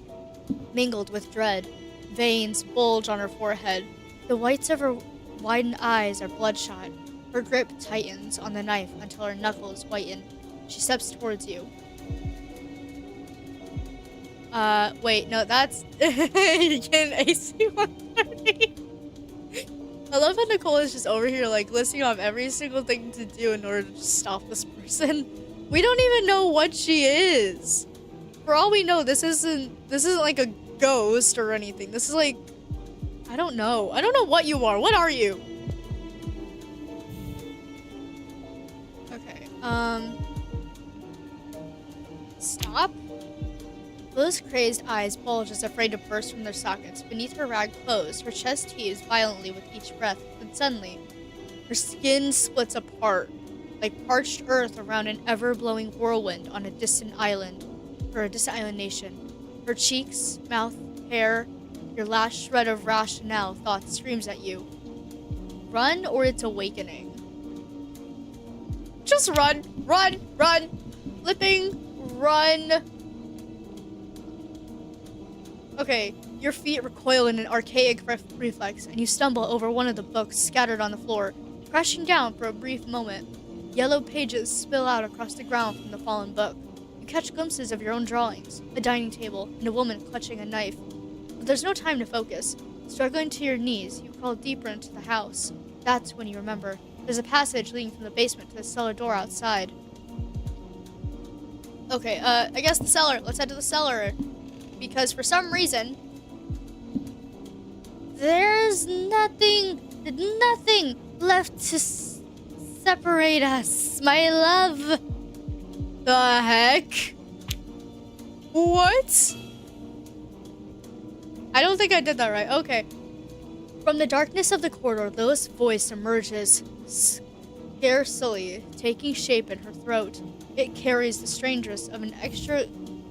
mingled with dread. Veins bulge on her forehead. The whites of her widened eyes are bloodshot. Her grip tightens on the knife until her knuckles whiten. She steps towards you. Wait, no, that's... You get an AC 130. I love how Nicole is just over here, like, listing off every single thing to do in order to just stop this person. We don't even know what she is. For all we know, this isn't like a ghost or anything. This is like... I don't know. I don't know what you are. What are you? Okay, stop. Those crazed eyes bulge as afraid to burst from their sockets. Beneath her rag clothes, her chest heaves violently with each breath. Then suddenly, her skin splits apart, like parched earth around an ever-blowing whirlwind on a distant island, or a distant island nation. Her cheeks, mouth, hair, your last shred of rationale thought screams at you. Run or it's awakening. Just run, run, run. Flipping, run. Okay, your feet recoil in an archaic reflex, and you stumble over one of the books scattered on the floor, crashing down for a brief moment. Yellow pages spill out across the ground from the fallen book. You catch glimpses of your own drawings, a dining table, and a woman clutching a knife. But there's no time to focus. Struggling to your knees, you crawl deeper into the house. That's when you remember. There's a passage leading from the basement to the cellar door outside. Okay, I guess the cellar. Let's head to the cellar. Because for some reason, there's nothing left to separate us, my love. The heck? What? I don't think I did that right. Okay. From the darkness of the corridor, Lilith's voice emerges, scarcely taking shape in her throat. It carries the strangeness of an extra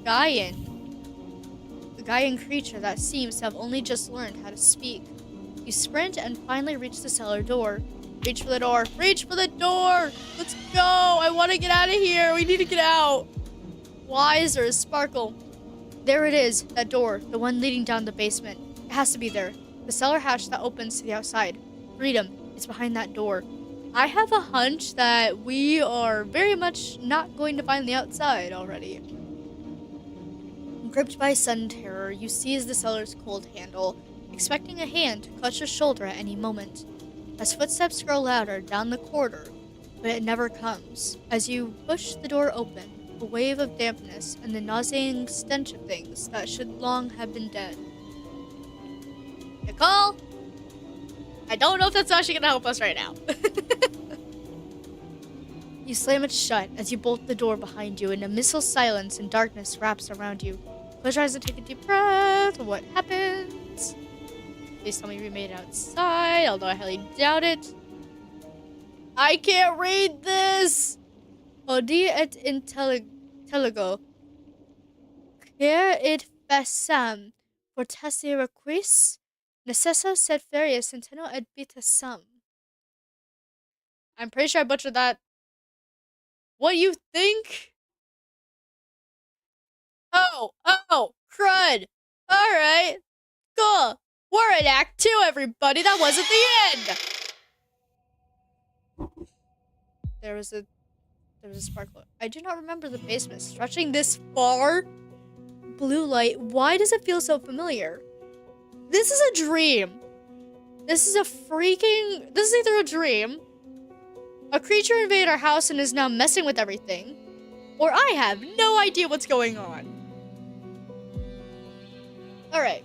Gaian creature that seems to have only just learned how to speak. You sprint and finally reach the cellar door. Reach for the door. Reach for the door! Let's go! I want to get out of here! We need to get out! Why is there a sparkle? There it is, that door, the one leading down the basement. It has to be there. The cellar hatch that opens to the outside. Freedom is behind that door. I have a hunch that we are very much not going to find the outside already. Gripped by sudden terror, you seize the cellar's cold handle, expecting a hand to clutch your shoulder at any moment. As footsteps grow louder down the corridor, but it never comes. As you push the door open, a wave of dampness and the nauseating stench of things that should long have been dead. Nicole? I don't know if that's actually gonna help us right now. You slam it shut as you bolt the door behind you, and a missile silence and darkness wraps around you. Close your eyes and take a deep breath. What happens? Please tell me we made it outside, although I highly doubt it. I can't read this! Audi et intelligo. Quer it facam, fortasse requis, necessa sed feria centeno et bita sum. I'm pretty sure I butchered that. What do you think? Oh, crud. Alright, cool. We're in Act 2, everybody. That wasn't the end. There was a sparkle. I do not remember the basement stretching this far. Blue light, why does it feel so familiar? This is a dream. This is either a dream, a creature invaded our house and is now messing with everything, or I have no idea what's going on. Alright.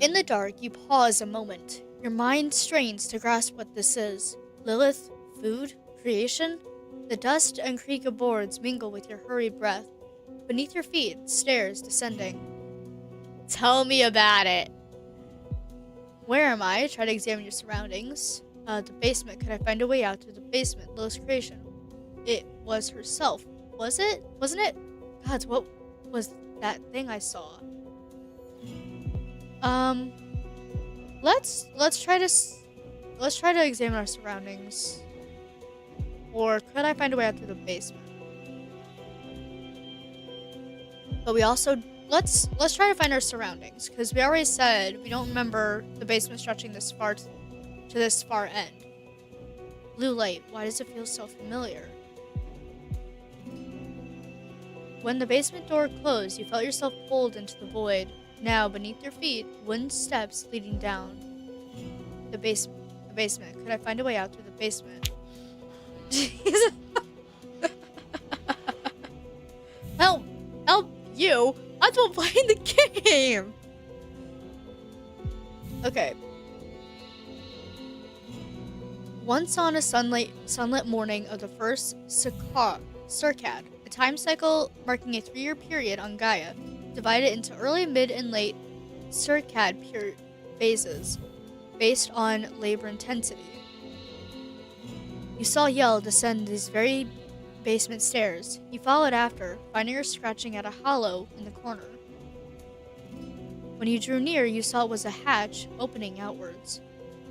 In the dark, you pause a moment. Your mind strains to grasp what this is. Lilith, food, creation? The dust and creak of boards mingle with your hurried breath. Beneath your feet, stairs descending. Tell me about it. Where am I? Try to examine your surroundings. The basement. Could I find a way out through the basement? Lilith's creation. It was herself. Was it? Wasn't it? Gods, what was that thing I saw? Let's try to examine our surroundings. Or could I find a way out through the basement? But we also let's try to find our surroundings, because we already said we don't remember the basement stretching this far to this far end. Blue light, why does it feel so familiar? When the basement door closed, you felt yourself pulled into the void. Now, beneath your feet, wooden steps leading down. The basement. Could I find a way out through the basement? Jeez. Help you. I'm still playing the game. Okay. Once on a sunlit morning of the first Circad, a time cycle marking a 3-year period on Gaia, divided into early, mid, and late Circad phases, based on labor intensity. You saw Yell descend these very basement stairs. You followed after, finding her scratching at a hollow in the corner. When you drew near, you saw it was a hatch opening outwards.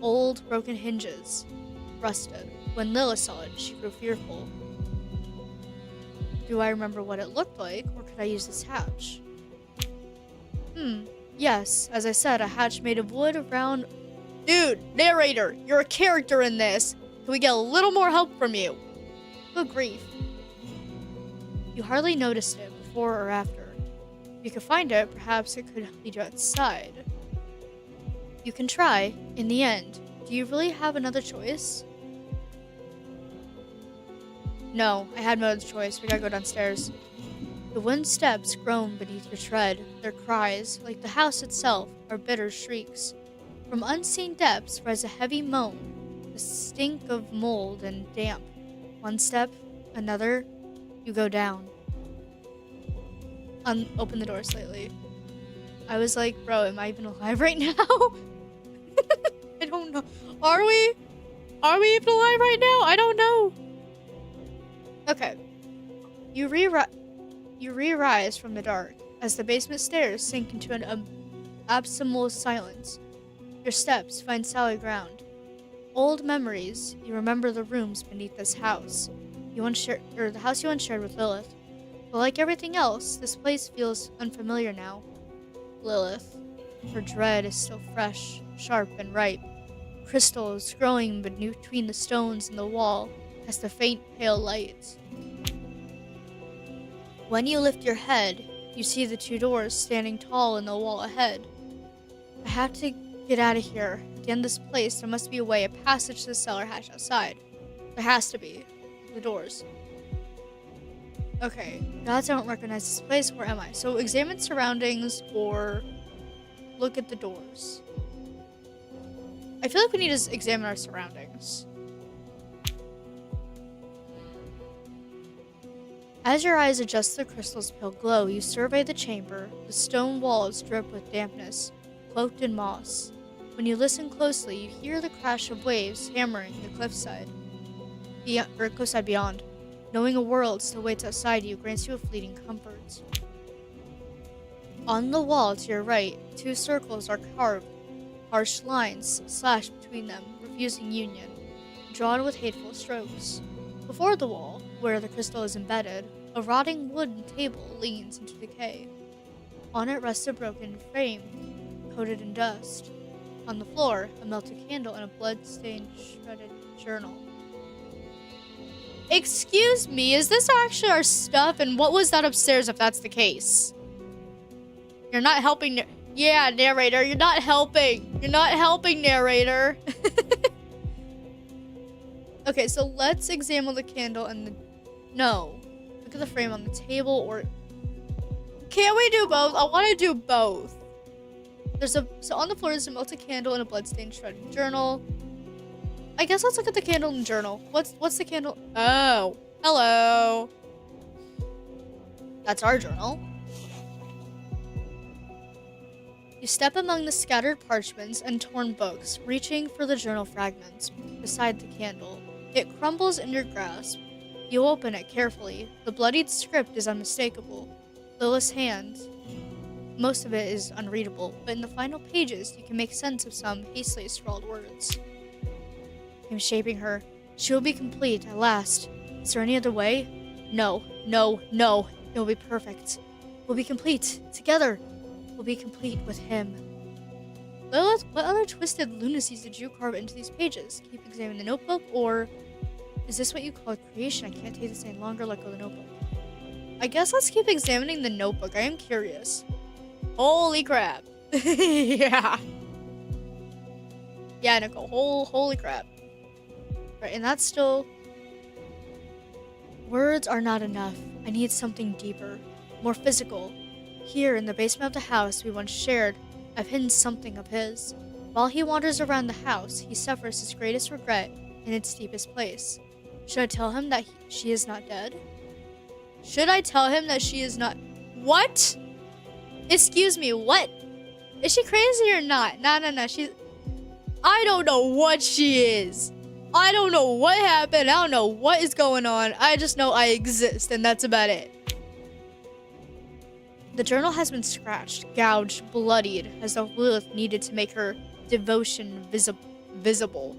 Old, broken hinges, rusted. When Lilith saw it, she grew fearful. Do I remember what it looked like, or could I use this hatch? Yes, as I said, a hatch made of wood around... Dude, narrator, you're a character in this. Can we get a little more help from you? Good grief. You hardly noticed it before or after. If you could find it, perhaps it could lead you outside. You can try. In the end, do you really have another choice? No, I had no other choice. We gotta go downstairs. The wooden steps groan beneath your tread. Their cries, like the house itself, are bitter shrieks. From unseen depths rise a heavy moan, the stink of mold and damp. One step, another, you go down. Open the door slightly. I was like, bro, am I even alive right now? I don't know. Are we? Are we even alive right now? I don't know. Okay. You re-rise from the dark as the basement stairs sink into an abysmal silence. Your steps find solid ground. Old memories. You remember the rooms beneath this house. The house you once shared with Lilith. But like everything else, this place feels unfamiliar now. Lilith. Her dread is still fresh, sharp, and ripe. Crystals growing between the stones and the wall as the faint pale light. When you lift your head, you see the 2 doors standing tall in the wall ahead. I have to get out of here. At the end of this place, there must be a way, a passage to the cellar hatch outside. There has to be. The doors. Okay, gods, I don't recognize this place. Where am I? So examine surroundings or look at the doors. I feel like we need to examine our surroundings. As your eyes adjust to the crystal's pale glow, you survey the chamber. The stone walls drip with dampness, cloaked in moss. When you listen closely, you hear the crash of waves hammering the cliffside beyond. Knowing a world still waits outside you grants you a fleeting comfort. On the wall to your right, 2 circles are carved, harsh lines slashed between them, refusing union, drawn with hateful strokes. Before the wall, where the crystal is embedded, a rotting wooden table leans into decay. On it rests a broken frame, coated in dust. On the floor, a melted candle and a blood-stained, shredded journal. Excuse me, is this actually our stuff? And what was that upstairs if that's the case? You're not helping. Yeah, narrator, you're not helping. You're not helping, narrator. Okay, so let's examine the candle and the... No. Look at the frame on the table, or... Can't we do both? I want to do both. So on the floor is a melted candle and a bloodstained shredded journal. I guess let's look at the candle and journal. What's the candle? Oh, hello. That's our journal. You step among the scattered parchments and torn books, reaching for the journal fragments beside the candle. It crumbles in your grasp. You open it carefully. The bloodied script is unmistakable. Lilith's hand. Most of it is unreadable, but in the final pages, you can make sense of some hastily scrawled words. I'm shaping her. She will be complete at last. Is there any other way? No, no, no. It will be perfect. We'll be complete. Together. We'll be complete with him. Lilith, what other twisted lunacies did you carve into these pages? Keep examining the notebook, or is this what you call creation? I can't take this any longer. Let go of the notebook. I guess let's keep examining the notebook. I am curious. Holy crap. Yeah. Yeah, Nicole. Holy crap. Right, and that's still... Words are not enough. I need something deeper. More physical. Here, in the basement of the house we once shared, I've hidden something of his. While he wanders around the house, he suffers his greatest regret in its deepest place. Should I tell him that she is not dead? Should I tell him that she is not... What? Excuse me, what? Is she crazy or not? No, she's... I don't know what she is. I don't know what happened. I don't know what is going on. I just know I exist, and that's about it. The journal has been scratched, gouged, bloodied, as though Lilith needed to make her devotion visible.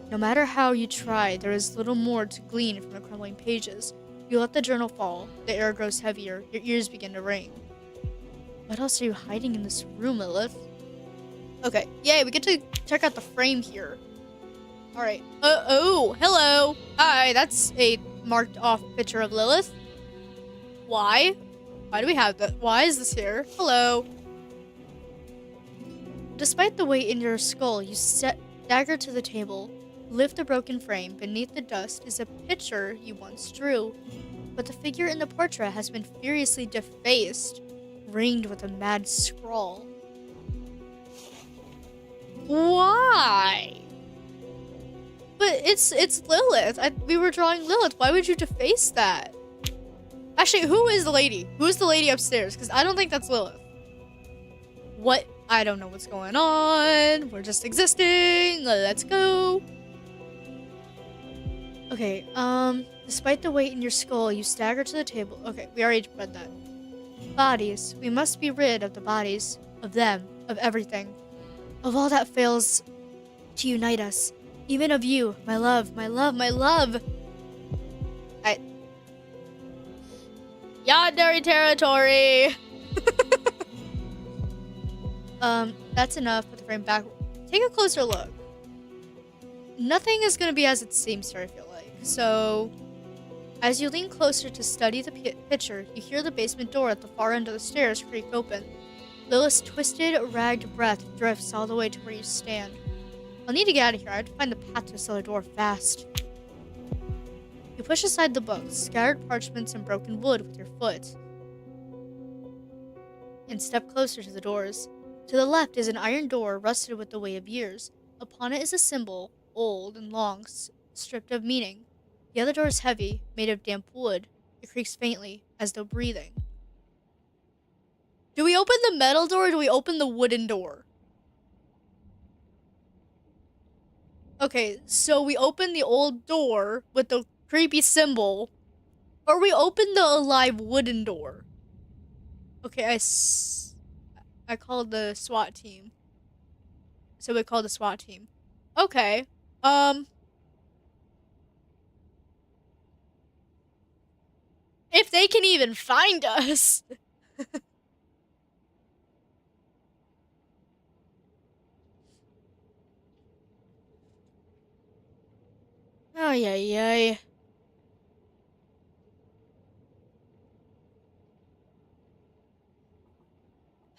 No matter how you try, there is little more to glean from the crumbling pages. You let the journal fall. The air grows heavier. Your ears begin to ring. What else are you hiding in this room, Lilith? Okay, yay, we get to check out the frame here. Alright. Oh, hello. Hi, that's a marked off picture of Lilith. Why? Why do we have that? Why is this here? Hello. Despite the weight in your skull, you dagger to the table. Lift the broken frame. Beneath the dust is a picture you once drew. But the figure in the portrait has been furiously defaced, ringed with a mad scrawl. Why? But it's Lilith. We were drawing Lilith. Why would you deface that? Actually, who is the lady? Who's the lady upstairs? Because I don't think that's Lilith. What? I don't know what's going on. We're just existing. Let's go. Okay, despite the weight in your skull, you stagger to the table. Okay, we already read that. Bodies. We must be rid of the bodies. Of them. Of everything. Of all that fails to unite us. Even of you, my love, my love, my love. Yandere territory. That's enough. Put the frame back. Take a closer look. Nothing is gonna be as it seems here, I feel like. So, as you lean closer to study the picture, you hear the basement door at the far end of the stairs creak open. Lilith's twisted, ragged breath drifts all the way to where you stand. I'll need to get out of here. I have to find the path to the cellar door fast. You push aside the books, scattered parchments, and broken wood with your foot, and step closer to the doors. To the left is an iron door rusted with the weight of years. Upon it is a symbol, old and long, stripped of meaning. The other door is heavy, made of damp wood. It creaks faintly, as though breathing. Do we open the metal door, or do we open the wooden door? Okay, so we open the old door with the creepy symbol, or we open the alive wooden door. Okay, I called the SWAT team. So we called the SWAT team. Okay, if they can even find us. Ay, ay, ay.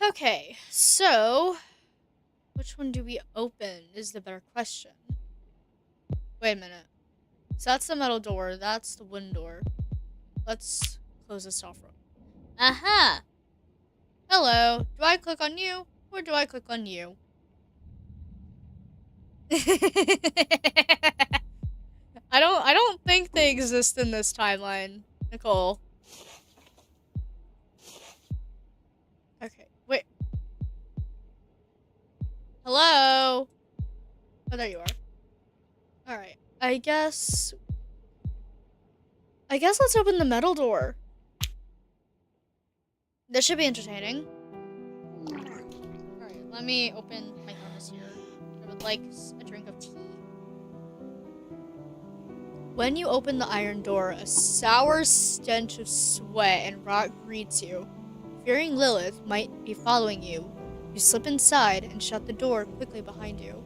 Okay, so which one do we open is the better question. Wait a minute. So that's the metal door, that's the wooden door. Let's close this off. Aha! Hello. Do I click on you or do I click on you? I don't think they exist in this timeline, Nicole. Okay, wait. Hello? Oh, there you are. Alright. I guess let's open the metal door. This should be entertaining. Alright, let me open my thermos here. I would like a drink of tea. When you open the iron door, a sour stench of sweat and rot greets you. Fearing Lilith might be following you, you slip inside and shut the door quickly behind you.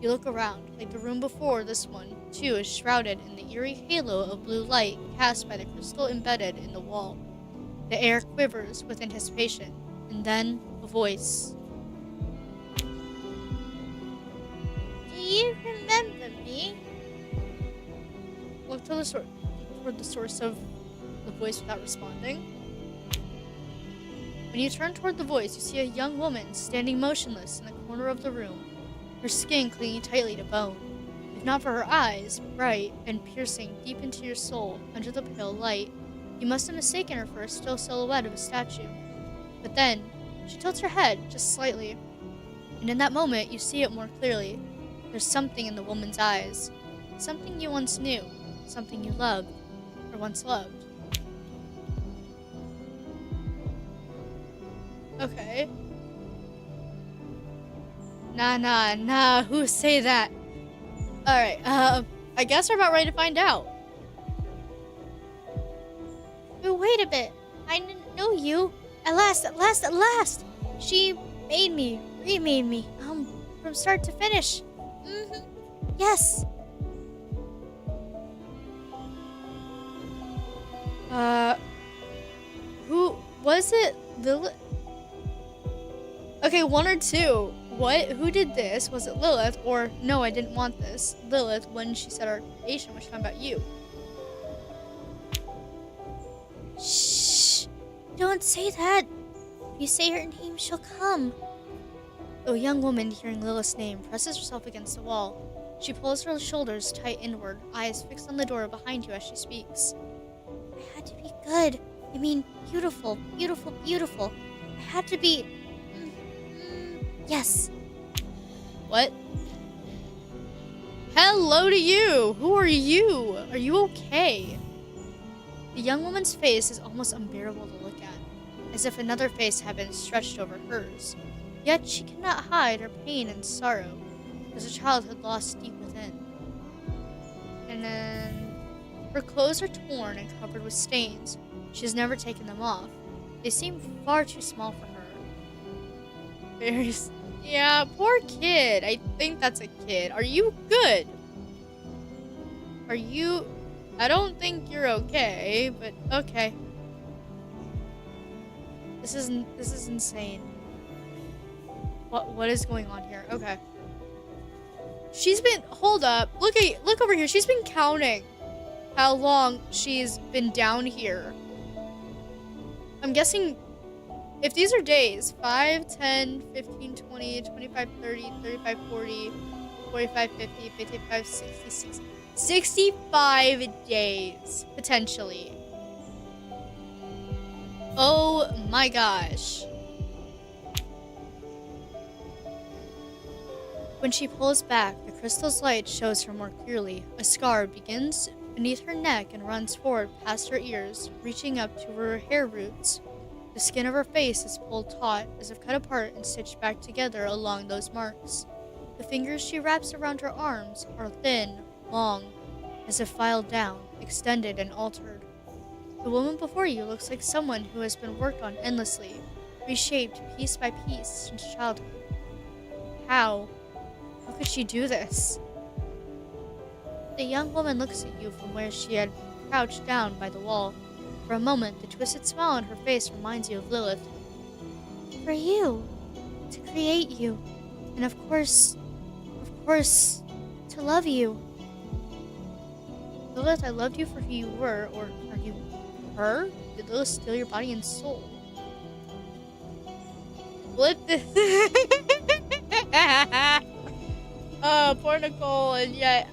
You look around, like the room before this one, too, is shrouded in the eerie halo of blue light cast by the crystal embedded in the wall. The air quivers with anticipation, and then a voice. Do you remember me? Look to toward the source of the voice without responding. When you turn toward the voice, you see a young woman standing motionless in the corner of the room, her skin clinging tightly to bone. If not for her eyes, bright and piercing deep into your soul under the pale light, you must have mistaken her for a still silhouette of a statue. But then, she tilts her head just slightly, and in that moment you see it more clearly. There's something in the woman's eyes, something you once knew, something you loved, or once loved. Okay. Nah, who say that? Alright, I guess we're about ready to find out. Oh, wait a bit. I know you. At last. She remade me, from start to finish. Yes. Who was it? Lilith? Okay, one or two. What? Who did this? Was it Lilith? Or, no, I didn't want this. Lilith, when she said our creation, was talking about you. Shh! Don't say that. If you say her name, she'll come. The young woman, hearing Lilith's name, presses herself against the wall. She pulls her shoulders tight inward, eyes fixed on the door behind you as she speaks. I had to be good. I mean, beautiful. I had to be... Yes. What? Hello to you! Who are you? Are you okay? The young woman's face is almost unbearable to look at, as if another face had been stretched over hers. Yet she cannot hide her pain and sorrow, as a childhood lost deep within. And then... her clothes are torn and covered with stains. She has never taken them off. They seem far too small for her. Yeah, poor kid. I think that's a kid. Are you good? Are you... I don't think you're okay, but okay. This is insane. What is going on here? Okay. She's been... Hold up. Look over here. She's been counting how long she's been down here. I'm guessing... If these are days, 5, 10, 15, 20, 25, 30, 35, 40, 45, 50, 55, 60, 60. 65 days, potentially. Oh my gosh. When she pulls back, the crystal's light shows her more clearly. A scar begins beneath her neck and runs forward past her ears, reaching up to her hair roots. The skin of her face is pulled taut, as if cut apart and stitched back together along those marks. The fingers she wraps around her arms are thin, long, as if filed down, extended and altered. The woman before you looks like someone who has been worked on endlessly, reshaped piece by piece since childhood. How? How could she do this? The young woman looks at you from where she had crouched down by the wall. For a moment, the twisted smile on her face reminds you of Lilith. for you, to create you, and of course, to love you. Lilith, I loved you for who you were, or are you her? Did Lilith steal your body and soul? Flip this. Oh, poor Nicole, and yet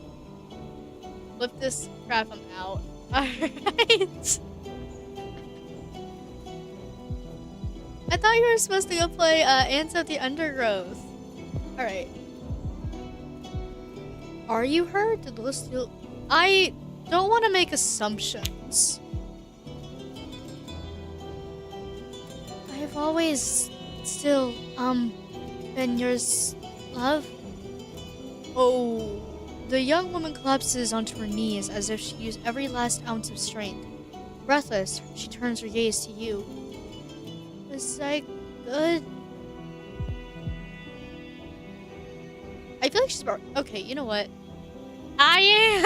flip this crap, I'm out. Alright. I thought you were supposed to go play Ants of the Undergrowth. Alright. Are you her? Did Lilith steal? I don't want to make assumptions. I've always still, been yours, love. Oh. The young woman collapses onto her knees as if she used every last ounce of strength. Breathless, she turns her gaze to you. Was I good? I feel like she's about. Okay, you know what? I am.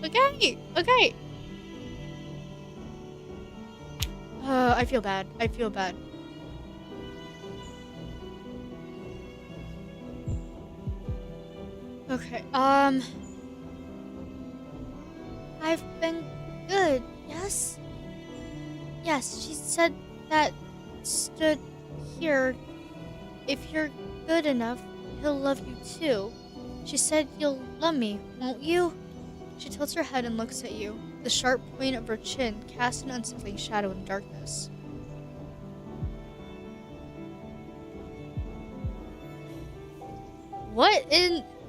Okay. I feel bad. Okay, I've been good, yes? Yes, she said that stood here. If you're good enough, he'll love you too. She said you'll love me, won't you? She tilts her head and looks at you. The sharp point of her chin casts an unsettling shadow in the darkness.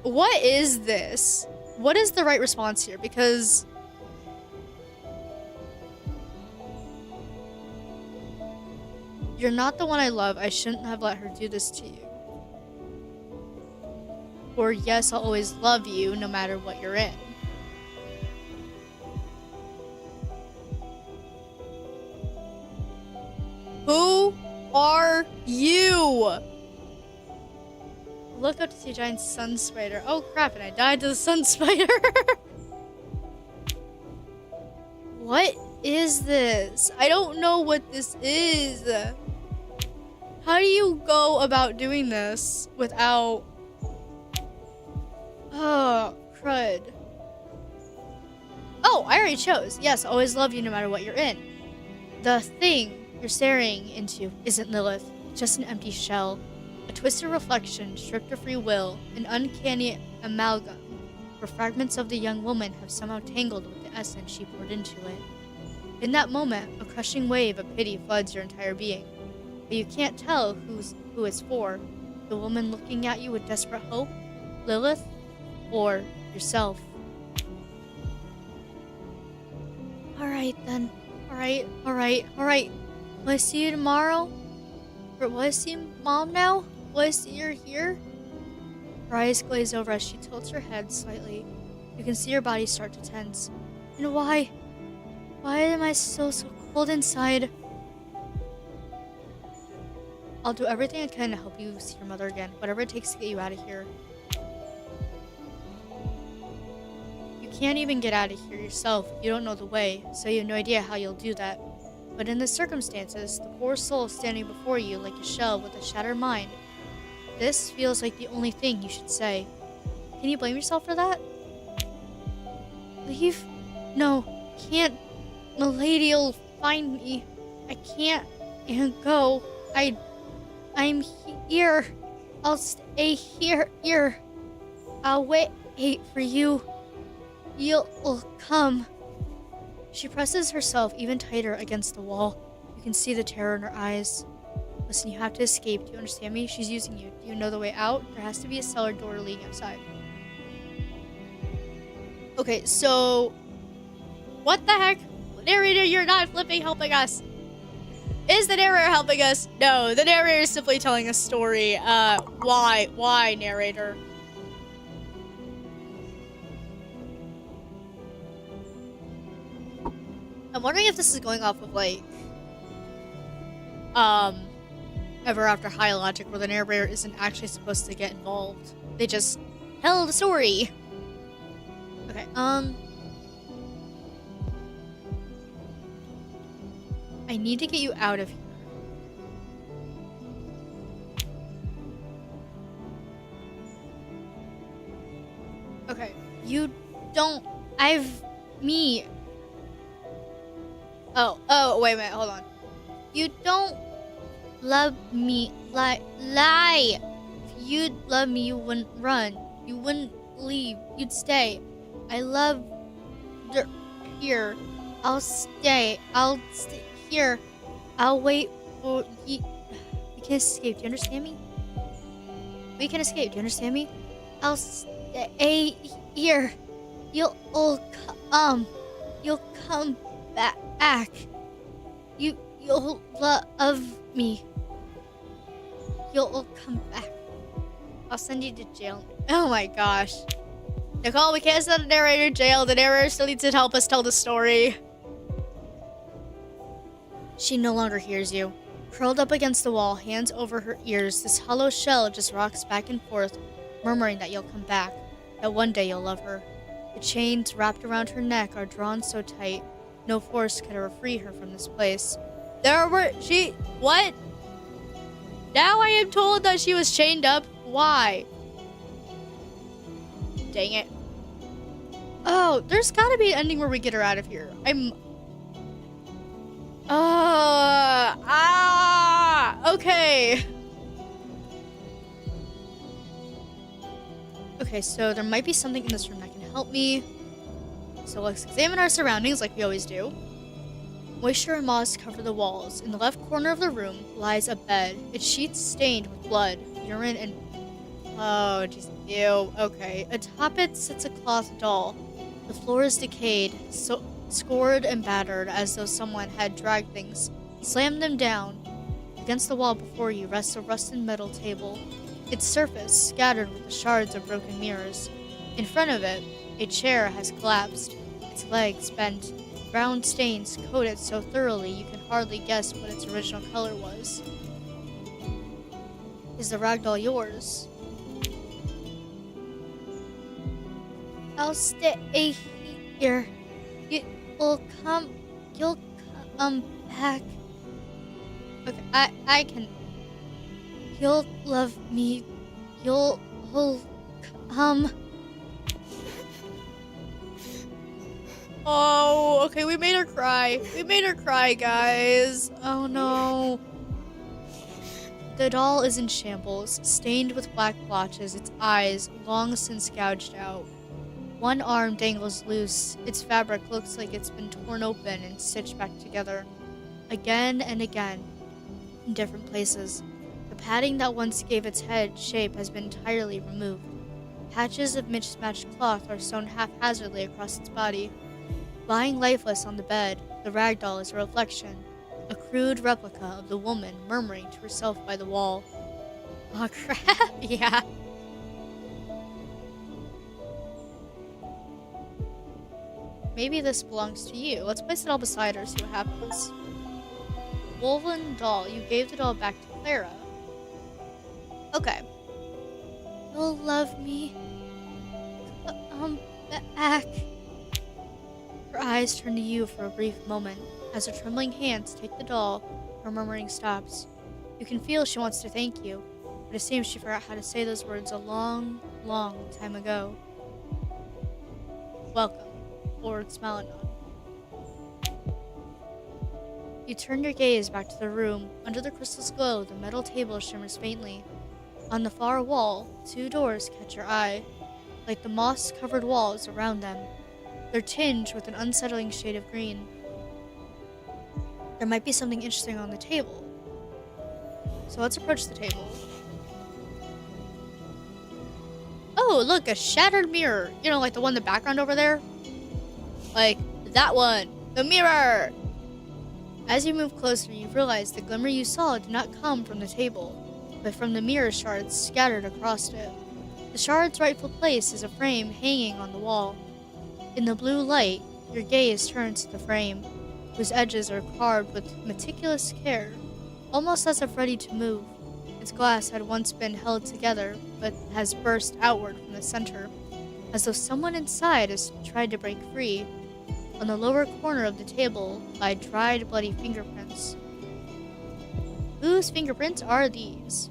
What is this? What is the right response here? Because you're not the one I love. I shouldn't have let her do this to you. Or yes, I'll always love you no matter what you're in. Who are you? Look up to see a giant sun spider. Oh crap, and I died to the sun spider. What is this? I don't know what this is. How do you go about doing this without... Oh, crud. Oh, I already chose. Yes, always love you no matter what you're in. The thing you're staring into isn't Lilith, just an empty shell. A twisted reflection, stripped of free will, an uncanny amalgam, where fragments of the young woman have somehow tangled with the essence she poured into it. In that moment, a crushing wave of pity floods your entire being, but you can't tell who it's for. The woman looking at you with desperate hope, Lilith, or yourself. Alright then. Alright. Will I see you tomorrow? Or will I see Mom now? Will I see her here? Her eyes glaze over as she tilts her head slightly. You can see her body start to tense. And why? Why am I still so cold inside? I'll do everything I can to help you see your mother again. Whatever it takes to get you out of here. You can't even get out of here yourself. You don't know the way, so you have no idea how you'll do that. But in the circumstances, the poor soul standing before you like a shell with a shattered mind, this feels like the only thing you should say. Can you blame yourself for that? Leave? No, can't. Milady'll find me. I can't go. I'm here. I'll stay here. I'll wait for you. You'll come. She presses herself even tighter against the wall. You can see the terror in her eyes. Listen, you have to escape. Do you understand me? She's using you. Do you know the way out? There has to be a cellar door leading outside. Okay, so... What the heck? Narrator, you're not flipping helping us. Is the narrator helping us? No, the narrator is simply telling a story. Why, narrator? I'm wondering if this is going off of, like, Ever After High logic, where the narrator isn't actually supposed to get involved. They just tell the story. Okay, I need to get you out of here. You don't. Me. Oh, wait a minute, hold on. You don't love me. Lie. If you'd love me, you wouldn't run. You wouldn't leave. You'd stay. I love here. I'll stay. I'll stay here. I'll wait for you. We can escape. Do you understand me? We can escape. Do you understand me? I'll stay here. You'll come. You'll come back. You'll love me. You'll come back. I'll send you to jail. Oh my gosh. Nicole, we can't send the narrator to jail. The narrator still needs to help us tell the story. She no longer hears you. Curled up against the wall, hands over her ears, this hollow shell just rocks back and forth, murmuring that you'll come back, that one day you'll love her. The chains wrapped around her neck are drawn so tight, no force could ever free her from this place. What? Now I am told that she was chained up. Why? Dang it. Oh, there's gotta be an ending where we get her out of here. Okay. Okay, so there might be something in this room that can help me. So let's examine our surroundings like we always do. Moisture and moss cover the walls. In the left corner of the room lies a bed, its sheets stained with blood, urine, and... Oh, jeez. Ew. Okay. Atop it sits a cloth doll. The floor is decayed, scored and battered, as though someone had dragged things, slammed them down. Against the wall before you rests a rusted metal table, its surface scattered with the shards of broken mirrors. In front of it, a chair has collapsed, its legs bent, brown stains coat it so thoroughly you can hardly guess what its original color was. Is the ragdoll yours? I'll stay here. You'll come back. Okay, I can. You'll love me. You'll come. Oh, okay, we made her cry. We made her cry, guys. Oh no. The doll is in shambles, stained with black blotches, its eyes long since gouged out. One arm dangles loose. Its fabric looks like it's been torn open and stitched back together. Again and again, in different places. The padding that once gave its head shape has been entirely removed. Patches of mismatched cloth are sewn haphazardly across its body. Lying lifeless on the bed, the ragdoll is a reflection, a crude replica of the woman murmuring to herself by the wall. Oh crap, yeah. Maybe this belongs to you. Let's place it all beside her, see what happens. Woven doll. You gave the doll back to Clara. Okay. You'll love me. Come back. Her eyes turn to you for a brief moment. As her trembling hands take the doll, her murmuring stops. You can feel she wants to thank you, but it seems she forgot how to say those words a long, long time ago. Welcome. Lord Smalanon. You turn your gaze back to the room. Under the crystal's glow, the metal table shimmers faintly. On the far wall, two doors catch your eye, like the moss-covered walls around them. They're tinged with an unsettling shade of green. There might be something interesting on the table. So let's approach the table. Oh, look, a shattered mirror. You know, like the one in the background over there? Like, that one. The mirror! As you move closer, you realize the glimmer you saw did not come from the table, but from the mirror shards scattered across it. The shard's rightful place is a frame hanging on the wall. In the blue light, your gaze turns to the frame, whose edges are carved with meticulous care, almost as if ready to move. Its glass had once been held together, but has burst outward from the center, as though someone inside has tried to break free. On the lower corner of the table lie dried, bloody fingerprints. Whose fingerprints are these?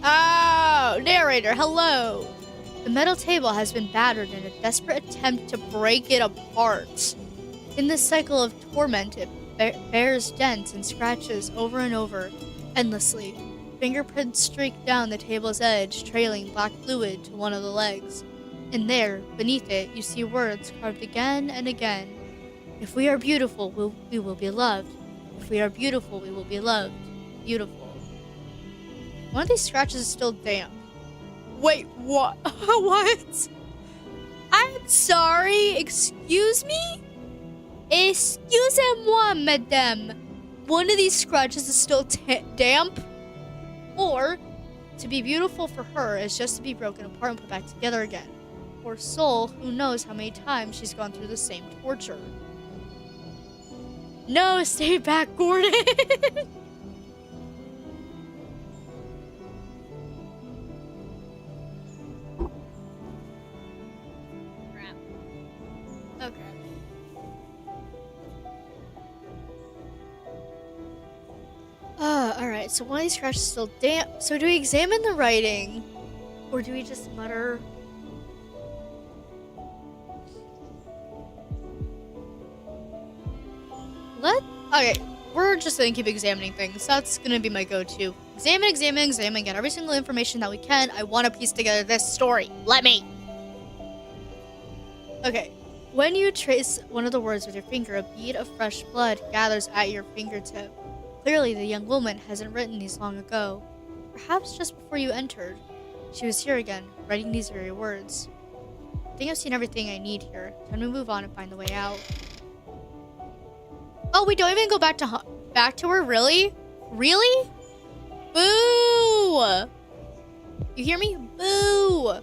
Oh, narrator, hello! The metal table has been battered in a desperate attempt to break it apart. In this cycle of torment, it bears dents and scratches over and over, endlessly. Fingerprints streak down the table's edge, trailing black fluid to one of the legs. And there, beneath it, you see words carved again and again. If we are beautiful, we will be loved. If we are beautiful, we will be loved. Beautiful. One of these scratches is still damp. Wait, what? What? I'm sorry, excuse me? Excusez-moi, madame. One of these scratches is still damp? Or, to be beautiful for her is just to be broken apart and put back together again. Poor soul, who knows how many times she's gone through the same torture. No, stay back, Gordon! Okay. Alright, so one of these scratches is still damp. So do we examine the writing? Or do we just mutter? Okay, we're just gonna keep examining things. That's gonna be my go-to. Examine, get every single information that we can. I want to piece together this story. Let me! Okay. When you trace one of the words with your finger, a bead of fresh blood gathers at your fingertip. Clearly, the young woman hasn't written these long ago. Perhaps just before you entered. She was here again, writing these very words. I think I've seen everything I need here. Time to move on and find the way out. Oh, we don't even go back to her? Really? Really? Boo! You hear me? Boo!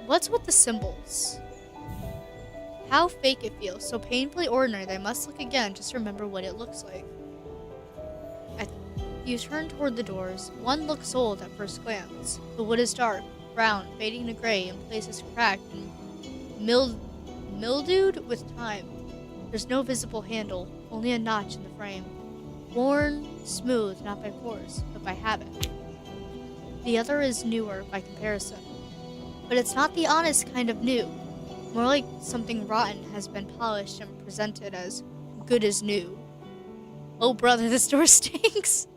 What's with the symbols? How fake it feels. So painfully ordinary that I must look again just to remember what it looks like. You turn toward the doors. One looks old at first glance. The wood is dark, brown, fading to gray, in places cracked and mildewed with time. There's no visible handle, only a notch in the frame. Worn, smooth, not by force, but by habit. The other is newer by comparison. But it's not the honest kind of new. More like something rotten has been polished and presented as good as new. Oh brother, this door stinks.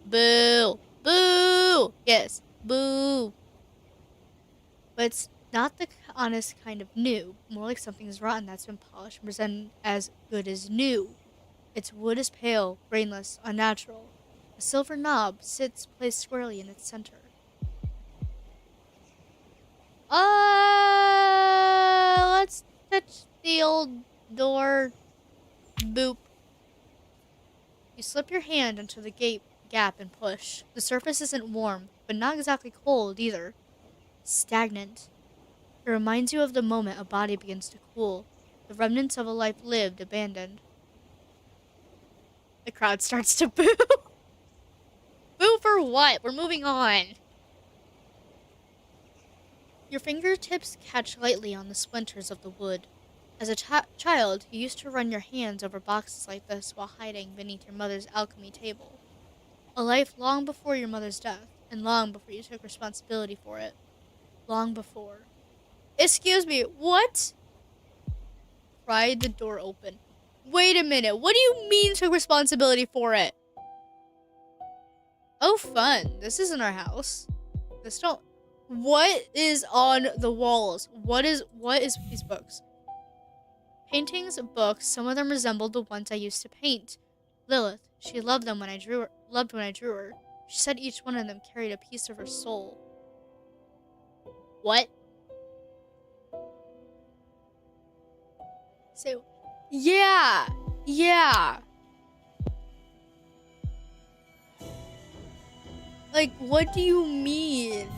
Boo! Boo! Yes, boo! But it's not the honest kind of new. More like something is rotten that's been polished and presented as good as new. Its wood is pale, grainless, unnatural. A silver knob sits placed squarely in its center. Let's touch the old door. Boop. You slip your hand into the gap and push. The surface isn't warm, but not exactly cold either. Stagnant. It reminds you of the moment a body begins to cool, the remnants of a life lived, abandoned. The crowd starts to boo. Boo for what? We're moving on. Your fingertips catch lightly on the splinters of the wood. As a child, you used to run your hands over boxes like this while hiding beneath your mother's alchemy table. A life long before your mother's death, and long before you took responsibility for it. Long before. Excuse me, what? Pried the door open. Wait a minute, what do you mean took responsibility for it? Oh, fun. This isn't our house. What is on the walls? What is these books? Paintings, books, some of them resembled the ones I used to paint. Lilith, she loved them when I drew her. She said each one of them carried a piece of her soul. What? So, yeah. Like, what do you mean?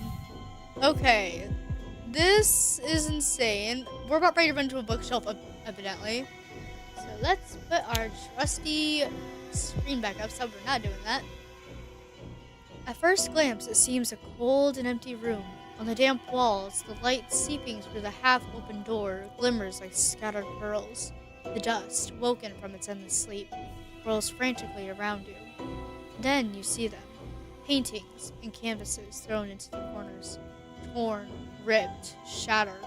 Okay, this is insane. We're about ready to run to a bookshelf, evidently. So let's put our trusty screen back up, so we're not doing that. At first glance, it seems a cold and empty room. On the damp walls, the light seeping through the half-open door glimmers like scattered pearls. The dust, woken from its endless sleep, whirls frantically around you. Then you see them. Paintings and canvases thrown into the corners, torn, ripped, shattered.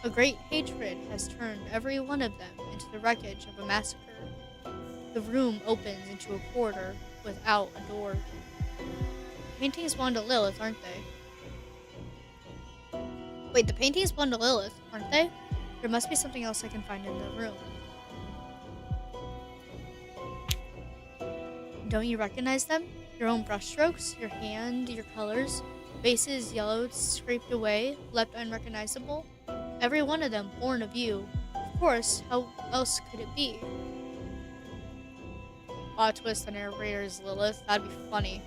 A great hatred has turned every one of them into the wreckage of a massacre. The room opens into a corridor without a door. Paintings belong to Lilith, aren't they? Wait, the paintings belong to Lilith, aren't they? There must be something else I can find in the room. Don't you recognize them? Your own brushstrokes, your hand, your colors, faces yellowed, scraped away, left unrecognizable. Every one of them born of you. Of course, how else could it be? Plot twist, the narrator is Lilith. That'd be funny.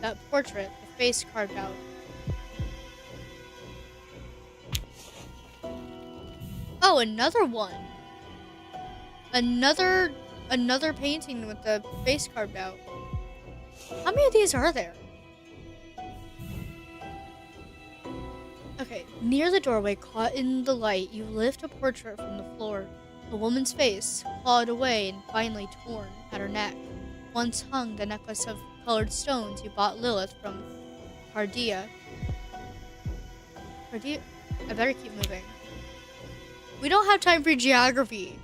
That portrait, the face carved out. Oh, another one. Another painting with the face carved out. How many of these are there? Okay, near the doorway, caught in the light, you lift a portrait from the floor. A woman's face, clawed away and finally torn at her neck. Once hung the necklace of colored stones you bought Lilith from Cardia. Cardia? I better keep moving. We don't have time for geography.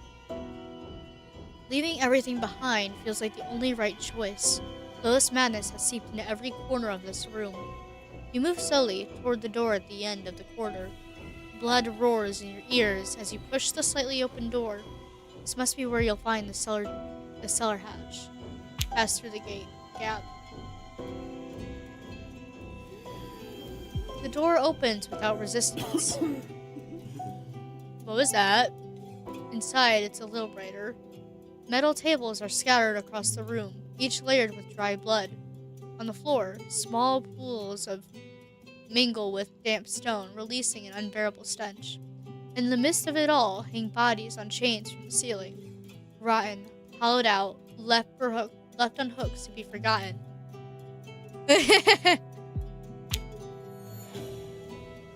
Leaving everything behind feels like the only right choice. Lilith's madness has seeped into every corner of this room. You move slowly toward the door at the end of the corridor. Blood roars in your ears as you push the slightly open door. This must be where you'll find the cellar hatch. Pass through the gap. The door opens without resistance. What was that? Inside, it's a little brighter. Metal tables are scattered across the room, each layered with dry blood. On the floor, small pools of mingle with damp stone, releasing an unbearable stench. In the midst of it all, hang bodies on chains from the ceiling. Rotten, hollowed out, left on hooks to be forgotten.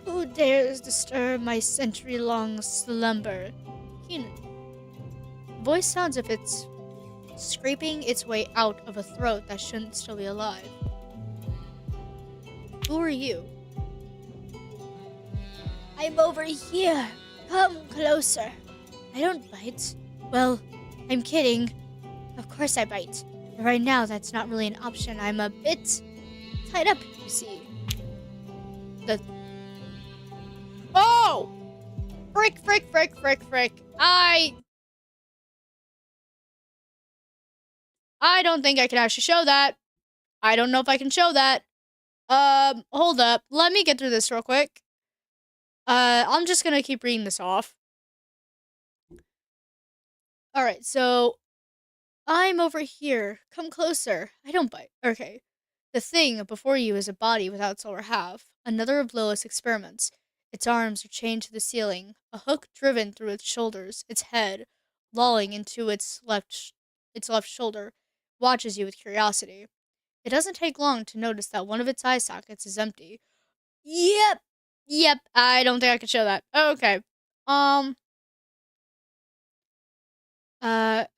Who dares disturb my century-long slumber? Keenan. The voice sounds as if it's scraping its way out of a throat that shouldn't still be alive. Who are you? I'm over here. Come closer. I don't bite. Well, I'm kidding. Of course I bite. But right now, that's not really an option. I'm a bit tied up, you see. Oh! Frick. I don't think I can actually show that. I don't know if I can show that. Hold up. Let me get through this real quick. I'm just gonna keep reading this off. Alright, so I'm over here. Come closer. I don't bite. Okay. The thing before you is a body without soul or half. Another of Lilith's experiments. Its arms are chained to the ceiling, a hook driven through its shoulders, its head, lolling into its left shoulder, watches you with curiosity. It doesn't take long to notice that one of its eye sockets is empty. Yep. I don't think I can show that. Okay.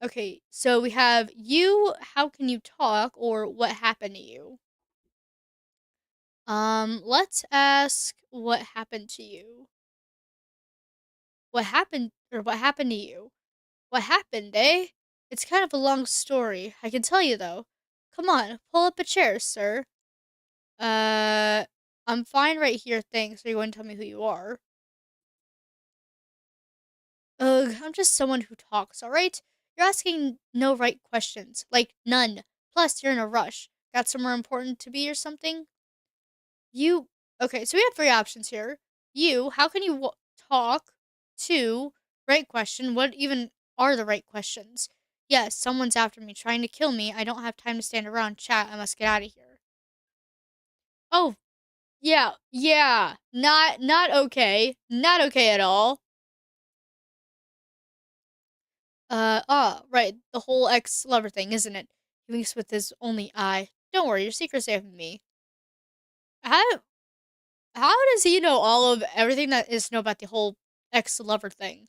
Okay. So we have you. How can you talk, or what happened to you? Let's ask what happened to you. What happened to you? What happened, eh? It's kind of a long story. I can tell you though. Come on, pull up a chair, sir. Uh, I'm fine right here, thanks. Are you going to tell me who you are? Ugh, I'm just someone who talks, alright? You're asking no right questions. Like, none. Plus, you're in a rush. Got somewhere important to be or something? You. Okay, so we have three options here. You, how can you talk? Two, right question. What even are the right questions? Yes, someone's after me, trying to kill me. I don't have time to stand around and chat. I must get out of here. Oh, yeah. Not okay. Not okay at all. Right. The whole ex-lover thing, isn't it? He winks with his only eye. Don't worry, your secret's safe with me. How does he know all of everything that is know about the whole ex-lover thing?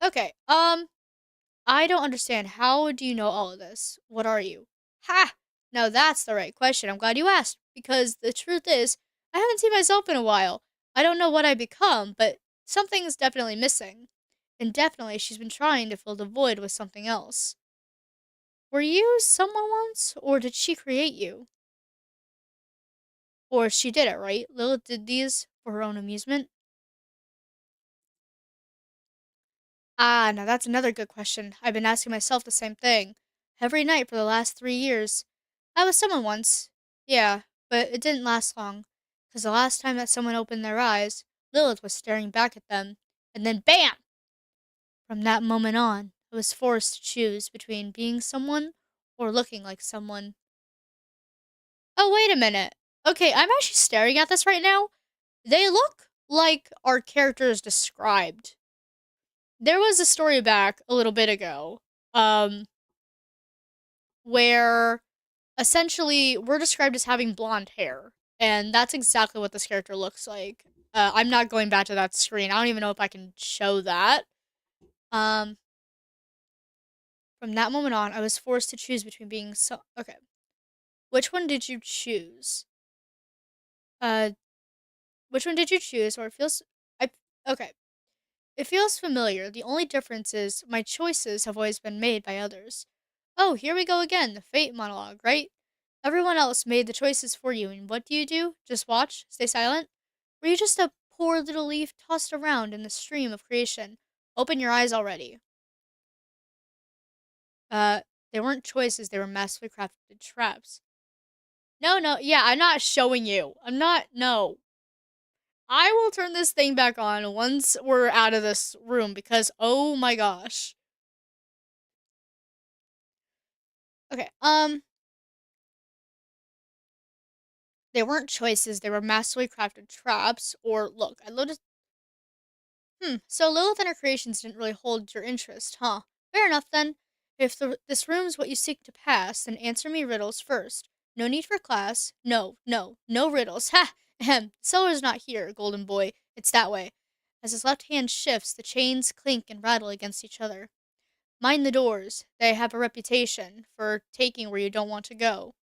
Okay, I don't understand. How do you know all of this? What are you? Ha! Now that's the right question. I'm glad you asked, because the truth is, I haven't seen myself in a while. I don't know what I become, but something's definitely missing. And definitely she's been trying to fill the void with something else. Were you someone once, or did she create you? Or she did it, right? Lilith did these for her own amusement? Ah, now that's another good question. I've been asking myself the same thing. Every night for the last 3 years. I was someone once. Yeah, but it didn't last long. Because the last time that someone opened their eyes, Lilith was staring back at them. And then BAM! From that moment on, I was forced to choose between being someone or looking like someone. Oh, wait a minute. Okay, I'm actually staring at this right now. They look like our characters described. There was a story back a little bit ago, um, where essentially we're described as having blonde hair, and that's exactly what this character looks like. I'm not going back to that screen. I don't even know if I can show that. Um, from that moment on, I was forced to choose between being so. Okay, which one did you choose? Uh, which one did you choose? Or it feels. I okay. It feels familiar. The only difference is my choices have always been made by others. Oh, here we go again, the fate monologue, right? Everyone else made the choices for you, and what do? Just watch? Stay silent? Were you just a poor little leaf tossed around in the stream of creation? Open your eyes already. Uh, they weren't choices, they were masterfully crafted traps. No, no, yeah, I'm not showing you. I'm not, no. I will turn this thing back on once we're out of this room because, oh my gosh. Okay, they weren't choices, they were masterfully crafted traps, or look, I loaded. So Lilith and her creations didn't really hold your interest, huh? Fair enough then. If this room's what you seek to pass, then answer me riddles first. No need for class. No, no, no riddles. Ha! Ahem. The cellar's not here, golden boy. It's that way. As his left hand shifts, the chains clink and rattle against each other. Mind the doors. They have a reputation for taking where you don't want to go.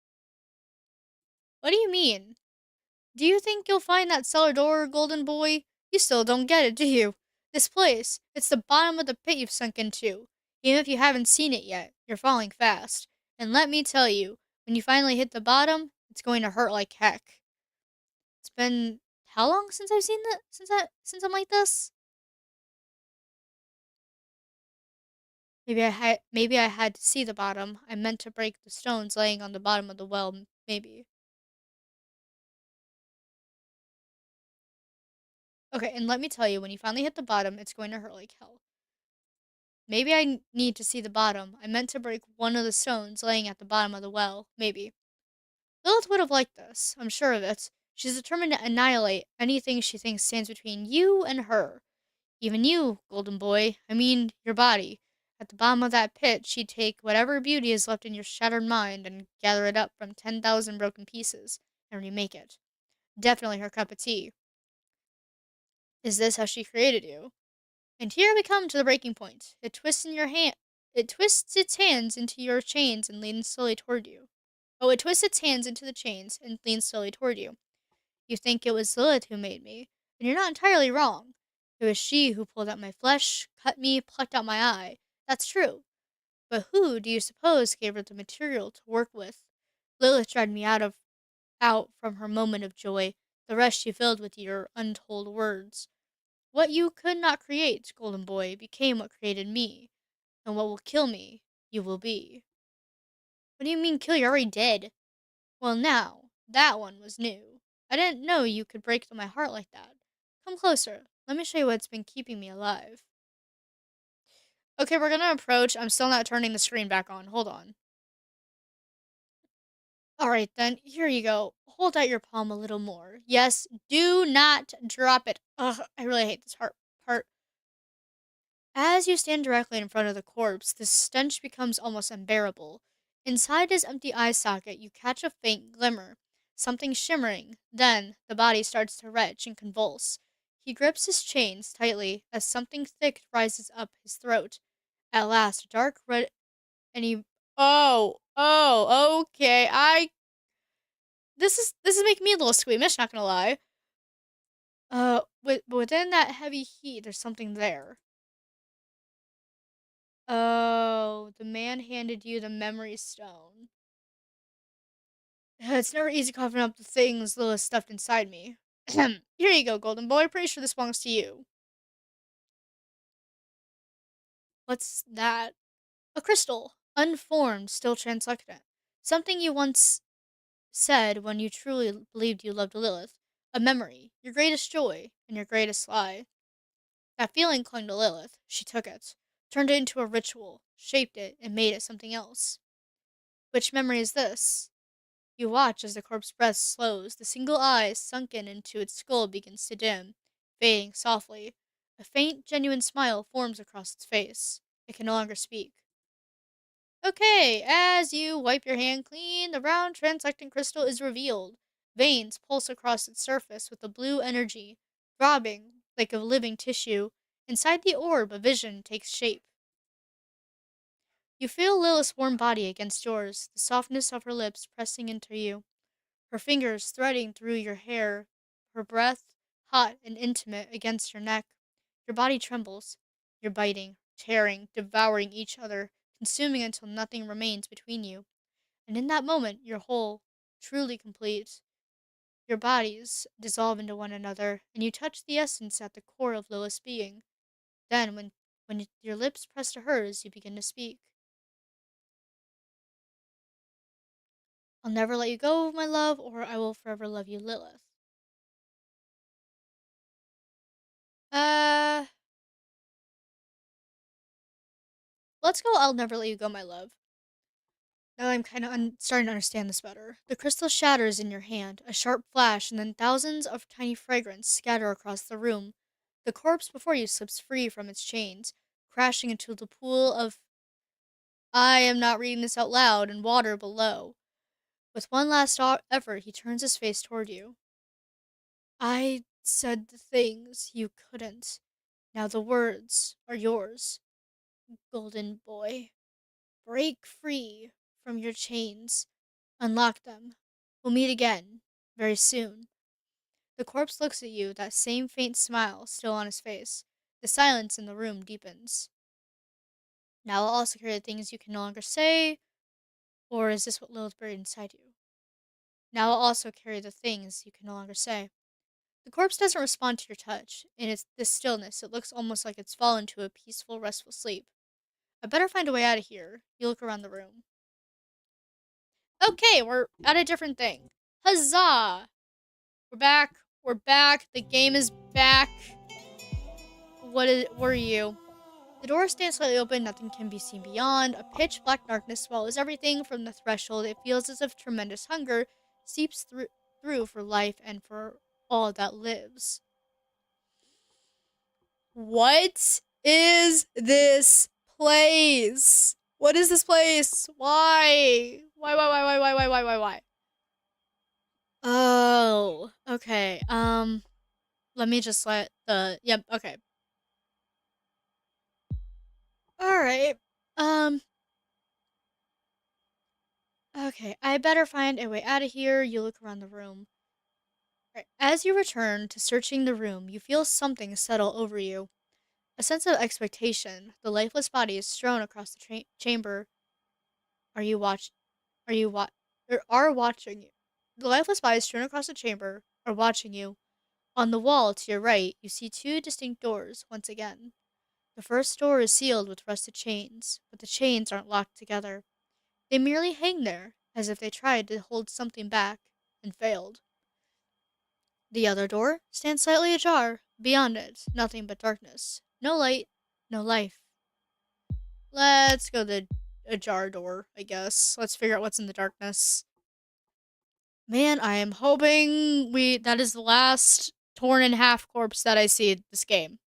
What do you mean? Do you think you'll find that cellar door, golden boy? You still don't get it, do you? This place, it's the bottom of the pit you've sunk into. Even if you haven't seen it yet, you're falling fast. And let me tell you, when you finally hit the bottom, it's going to hurt like heck. It's been how long since I've seen that? Since I'm like this? Maybe I had to see the bottom. I meant to break the stones laying on the bottom of the well, maybe. Okay, and let me tell you, when you finally hit the bottom, it's going to hurt like hell. Maybe I need to see the bottom. I meant to break one of the stones laying at the bottom of the well. Maybe. Lilith would have liked this. I'm sure of it. She's determined to annihilate anything she thinks stands between you and her. Even you, golden boy. I mean, your body. At the bottom of that pit, she'd take whatever beauty is left in your shattered mind and gather it up from 10,000 broken pieces and remake it. Definitely her cup of tea. Is this how she created you? And here we come to the breaking point. It twists its hands into your chains and leans slowly toward you. Oh, it twists its hands into the chains and leans slowly toward you. You think it was Lilith who made me, and you're not entirely wrong. It was she who pulled out my flesh, cut me, plucked out my eye. That's true. But who do you suppose gave her the material to work with? Lilith dragged me out from her moment of joy. The rest she filled with your untold words. What you could not create, golden boy, became what created me, and what will kill me, you will be. What do you mean kill? You're already dead. Well, now, that one was new. I didn't know you could break through my heart like that. Come closer. Let me show you what's been keeping me alive. Okay, we're gonna approach. I'm still not turning the screen back on. Hold on. Alright then, here you go. Hold out your palm a little more. Yes, do not drop it. Ugh, I really hate this part. As you stand directly in front of the corpse, the stench becomes almost unbearable. Inside his empty eye socket, you catch a faint glimmer, something shimmering. Then, the body starts to retch and convulse. He grips his chains tightly as something thick rises up his throat. At last, a dark red, and he Okay. This is making me a little squeamish, not gonna lie. Within that heavy heat, there's something there. Oh, the man handed you the memory stone. It's never easy coughing up the things Lilith stuffed inside me. Here you go, Golden Boy. Pretty sure this belongs to you. What's that? A crystal, unformed, still translucent. Something you once said when you truly believed you loved Lilith. A memory, your greatest joy, and your greatest lie. That feeling clung to Lilith. She took it, turned it into a ritual, shaped it, and made it something else. Which memory is this? You watch as the corpse's breath slows, the single eye sunken into its skull begins to dim, fading softly. A faint, genuine smile forms across its face. It can no longer speak. Okay, as you wipe your hand clean, the round, translucent crystal is revealed. Veins pulse across its surface with a blue energy, throbbing like a living tissue. Inside the orb, a vision takes shape. You feel Lilith's warm body against yours, the softness of her lips pressing into you, her fingers threading through your hair, her breath, hot and intimate, against your neck. Your body trembles. You're biting, tearing, devouring each other, consuming until nothing remains between you. And in that moment, you're whole, truly complete. Your bodies dissolve into one another, and you touch the essence at the core of Lilith's being. Then, when your lips press to hers, you begin to speak. I'll never let you go, my love, or I will forever love you, Lilith. Uh, let's go. I'll never let you go, my love. Now I'm kind of starting to understand this better. The crystal shatters in your hand, a sharp flash, and then thousands of tiny fragments scatter across the room. The corpse before you slips free from its chains, crashing into the pool of I am not reading this out loud and water below. With one last effort, he turns his face toward you. I said the things you couldn't. Now the words are yours, Golden Boy. Break free from your chains. Unlock them. We'll meet again, very soon. The corpse looks at you, that same faint smile still on his face. The silence in the room deepens. Now I'll also hear the things you can no longer say, or is this what Lilith buried inside you? Now I'll also carry the things you can no longer say. The corpse doesn't respond to your touch. In this stillness, it looks almost like it's fallen to a peaceful, restful sleep. I better find a way out of here. You look around the room. Okay, we're at a different thing. Huzzah! We're back. We're back. The game is back. Were you? The door stands slightly open, nothing can be seen beyond. A pitch black darkness swallows everything from the threshold. It feels as if tremendous hunger seeps through for life and for all that lives. What is this place? What is this place? Why? Why? Oh, okay. Let me just let the. Yep, okay. Alright. Um, okay. I better find a way out of here. You look around the room. Right. As you return to searching the room, you feel something settle over you. A sense of expectation. The lifeless body is strewn across the chamber. Are you watch? Are you are watching you? The lifeless body is strewn across the chamber. Are watching you. On the wall to your right, you see two distinct doors. Once again, the first door is sealed with rusted chains, but the chains aren't locked together. They merely hang there, as if they tried to hold something back and failed. The other door stands slightly ajar. Beyond it, nothing but darkness. No light, no life. Let's go the ajar door, I guess. Let's figure out what's in the darkness. Man, I am hoping that is the last torn in half corpse that I see this game.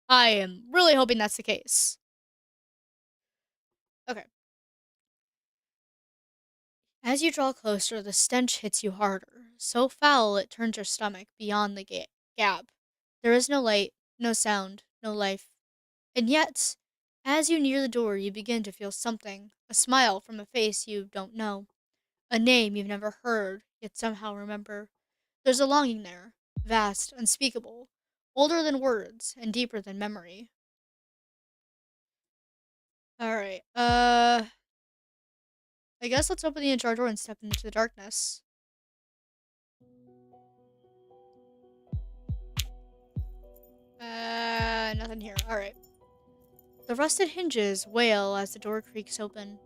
I am really hoping that's the case. Okay. As you draw closer, the stench hits you harder, so foul it turns your stomach beyond the gap. There is no light, no sound, no life. And yet, As you near the door, you begin to feel something, a smile from a face you don't know, a name you've never heard, yet somehow remember. There's a longing there, vast, unspeakable, older than words, and deeper than memory. Alright, I guess let's open the ajar door and step into the darkness. Nothing here. Alright. The rusted hinges wail as the door creaks open.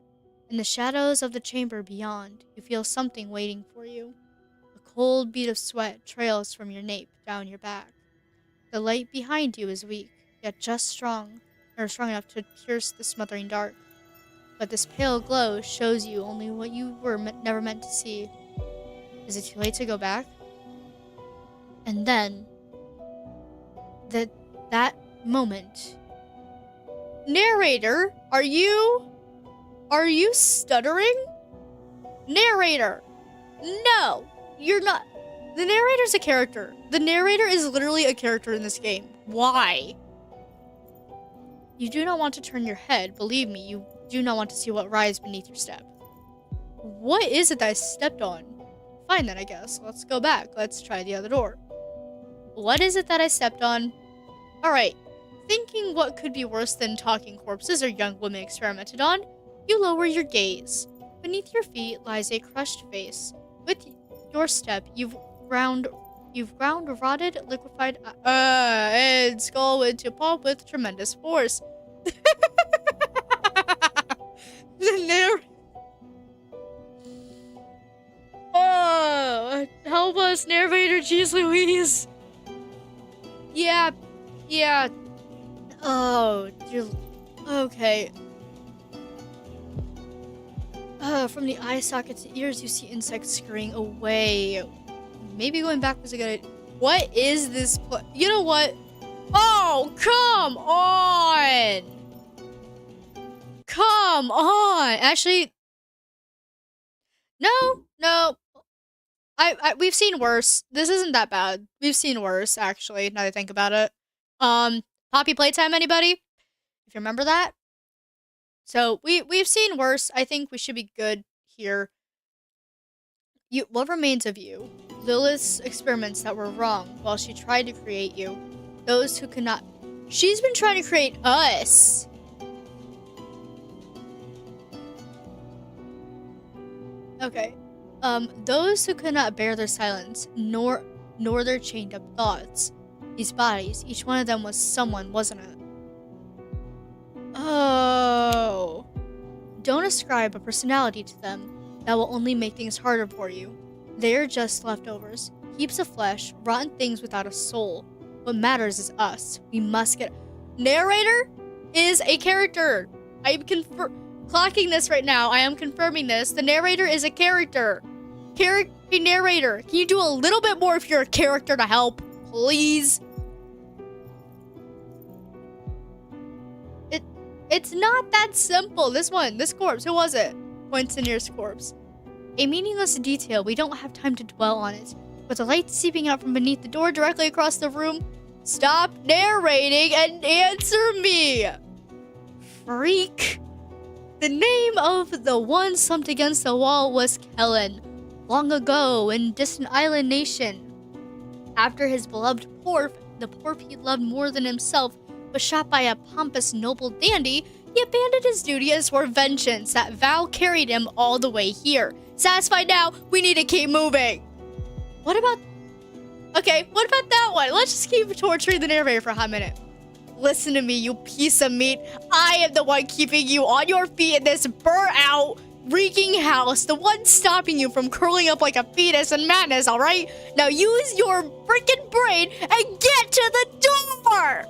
In the shadows of the chamber beyond, you feel something waiting for you. A cold bead of sweat trails from your nape down your back. The light behind you is weak, yet just strong enough to pierce the smothering dark. But this pale glow shows you only what you were never meant to see. Is it too late to go back? And then, that moment. Narrator, are you stuttering? Narrator, no, you're not. The narrator's a character. The narrator is literally a character in this game. Why? You do not want to turn your head. Believe me, you do not want to see what lies beneath your step. What is it that I stepped on? Fine then, I guess. Let's go back. Let's try the other door. What is it that I stepped on? Alright. Thinking what could be worse than talking corpses or young women experimented on, you lower your gaze. Beneath your feet lies a crushed face. With your step, you've ground rotted, liquefied and skull into pulp with tremendous force. Oh, help us, narrator, jeez Louise. Yeah. Oh, dear. Okay. From the eye sockets to ears, you see insects scurrying away. Maybe going back was a good idea. What is this? You know what? Oh, come on! Come on! Actually, no. We've seen worse. This isn't that bad. We've seen worse, actually, now that I think about it. Poppy Playtime, anybody? If you remember that? So, we've seen worse. I think we should be good here. What remains of you? Lilith's experiments that were wrong while she tried to create you. Those who cannot... She's been trying to create us! Okay. Those who could not bear their silence, nor their chained up thoughts. These bodies, each one of them was someone, wasn't it? Oh. Don't ascribe a personality to them. That will only make things harder for you. They're just leftovers. Heaps of flesh, rotten things without a soul. What matters is us. We must get... Narrator is a character. I'm clocking this right now. I am confirming this. The narrator is a character. Narrator. Can you do a little bit more if you're a character to help? Please? It's not that simple. This corpse, who was it? Points to nearest corpse. A meaningless detail, we don't have time to dwell on it. But the light seeping out from beneath the door directly across the room. Stop narrating and answer me! Freak. The name of the one slumped against the wall was Kellen. Long ago in distant island nation. After his beloved Porf, the Porf he loved more than himself, was shot by a pompous noble dandy, he abandoned his duty and swore vengeance. That vow carried him all the way here. Satisfied now, we need to keep moving. What about that one? Let's just keep torturing the narrator for a hot minute. Listen to me, you piece of meat. I am the one keeping you on your feet in this burnt-out, reeking house. The one stopping you from curling up like a fetus in madness, alright? Now use your freaking brain and get to the door!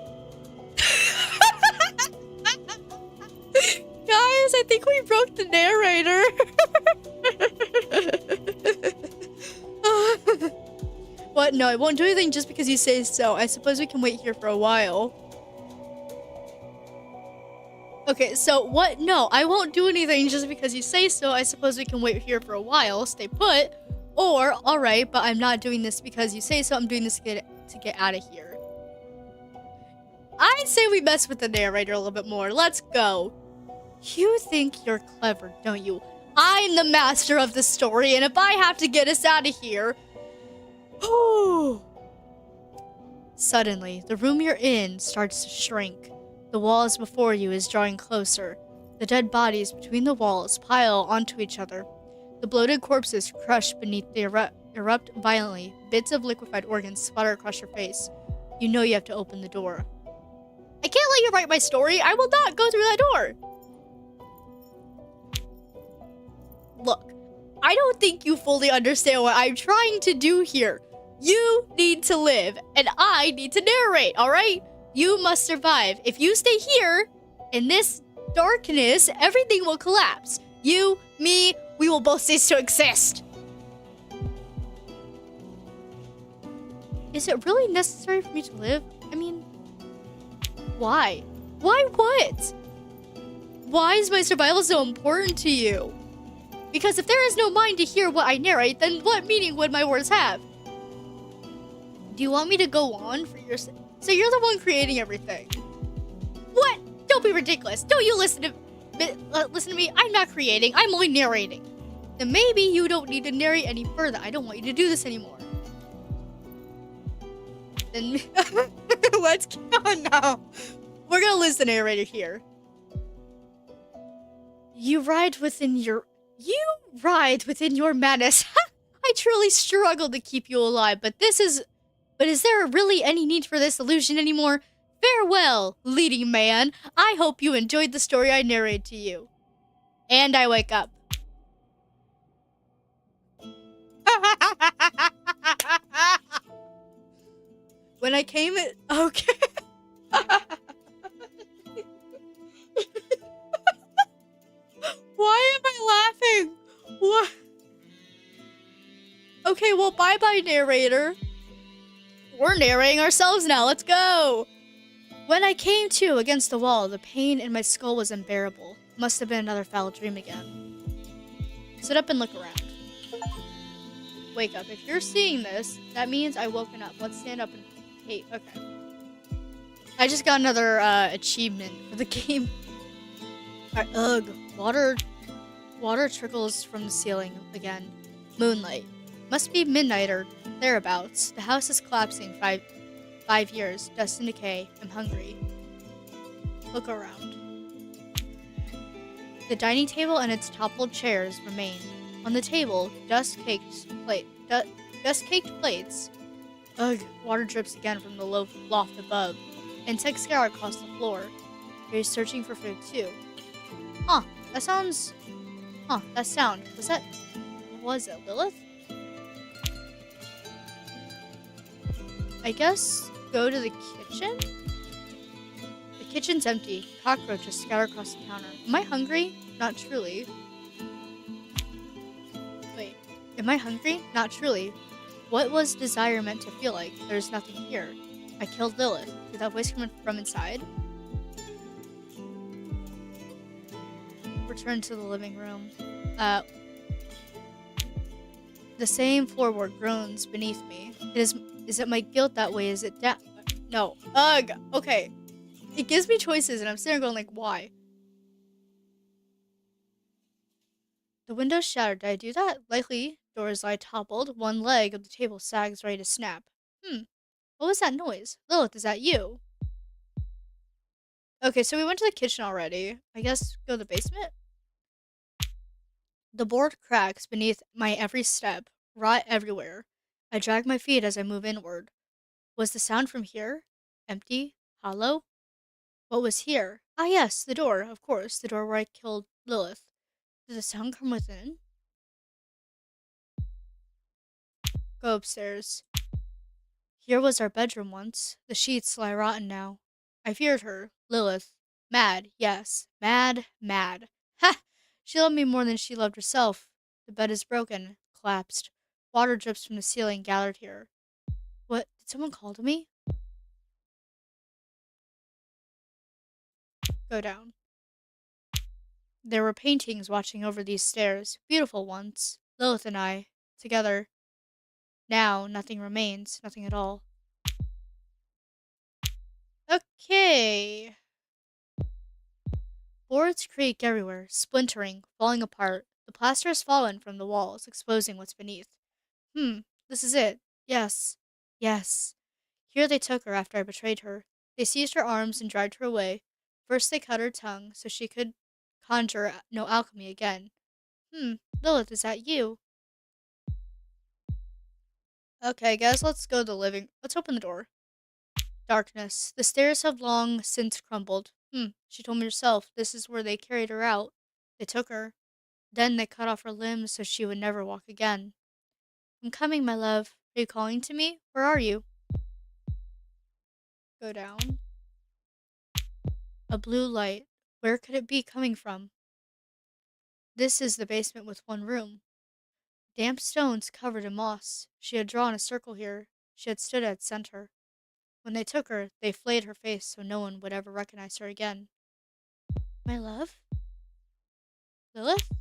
Guys, I think we broke the narrator. What? No, I won't do anything just because you say so. I suppose we can wait here for a while. Okay, so what? No, I won't do anything just because you say so. I suppose we can wait here for a while. Stay put. Or, alright, but I'm not doing this because you say so. I'm doing this to get out of here. I'd say we mess with the narrator a little bit more. Let's go. You think you're clever, don't you? I'm the master of the story, and if I have to get us out of here... Suddenly, the room you're in starts to shrink. The walls before you is drawing closer. The dead bodies between the walls pile onto each other. The bloated corpses crush beneath the erupt violently. Bits of liquefied organs sputter across your face. You know you have to open the door. I can't let you write my story. I will not go through that door. Look, I don't think you fully understand what I'm trying to do here. You need to live, and I need to narrate, alright? You must survive. If you stay here, in this darkness, everything will collapse. You, me, we will both cease to exist. Is it really necessary for me to live? I mean, why? Why what? Why is my survival so important to you? Because if there is no mind to hear what I narrate, then what meaning would my words have? Do you want me to go on for your... So you're the one creating everything. What? Don't be ridiculous. Don't you listen to me. I'm not creating. I'm only narrating. Then maybe you don't need to narrate any further. I don't want you to do this anymore. Then let's get on now. We're gonna lose the narrator here. You ride within your madness. I truly struggle to keep you alive, but is there really any need for this illusion anymore? Farewell, leading man. I hope you enjoyed the story I narrated to you. And I wake up. When I came in... Okay. Why am I laughing? What? Okay, well, bye-bye, narrator. We're narrating ourselves now. Let's go. When I came to against the wall, the pain in my skull was unbearable. Must have been another foul dream again. Sit up and look around. Wake up. If you're seeing this, that means I've woken up. Let's stand up and... Hey, okay. I just got another achievement for the game. Alright, ugh. Water trickles from the ceiling again. Moonlight. Must be midnight or thereabouts. The house is collapsing. Five years. Dust and decay. I'm hungry. Look around. The dining table and its toppled chairs remain. On the table, dust-caked plates. Ugh, water drips again from the loft above. Insects scour across the floor. You're searching for food too. Huh, that sound. Was it Lilith? I guess go to the kitchen? The kitchen's empty. Cockroaches scatter across the counter. Am I hungry? Not truly. Wait, am I hungry? Not truly. What was desire meant to feel like? There's nothing here. I killed Lilith. Did that voice come from inside? Return to the living room. The same floorboard groans beneath me. Is it my guilt that way? Is it No. Ugh. Okay. It gives me choices and I'm sitting there going like, why? The window's shattered. Did I do that? Likely. Doors lie toppled. One leg of the table sags ready to snap. What was that noise? Lilith, is that you? Okay, so we went to the kitchen already. I guess go to the basement? The board cracks beneath my every step. Rot everywhere. I drag my feet as I move inward. Was the sound from here? Empty? Hollow? What was here? Ah yes, the door, of course. The door where I killed Lilith. Did the sound come within? Go upstairs. Here was our bedroom once. The sheets lie rotten now. I feared her. Lilith. Mad, yes. Mad, mad. Ha! She loved me more than she loved herself. The bed is broken. Collapsed. Water drips from the ceiling gathered here. What? Did someone call to me? Go down. There were paintings watching over these stairs. Beautiful ones. Lilith and I. Together. Now, nothing remains. Nothing at all. Boards creak everywhere, splintering, falling apart. The plaster has fallen from the walls, exposing what's beneath. Hmm, this is it. Yes. Yes. Here they took her after I betrayed her. They seized her arms and dragged her away. First they cut her tongue so she could conjure no alchemy again. Lilith, is that you? Okay, guys, let's go to the living. Let's open the door. Darkness. The stairs have long since crumbled. She told me herself this is where they carried her out. They took her. Then they cut off her limbs so she would never walk again. I'm coming, my love. Are you calling to me? Where are you? Go down. A blue light. Where could it be coming from? This is the basement with one room. Damp stones covered in moss. She had drawn a circle here. She had stood at its center. When they took her, they flayed her face so no one would ever recognize her again. My love? Lilith?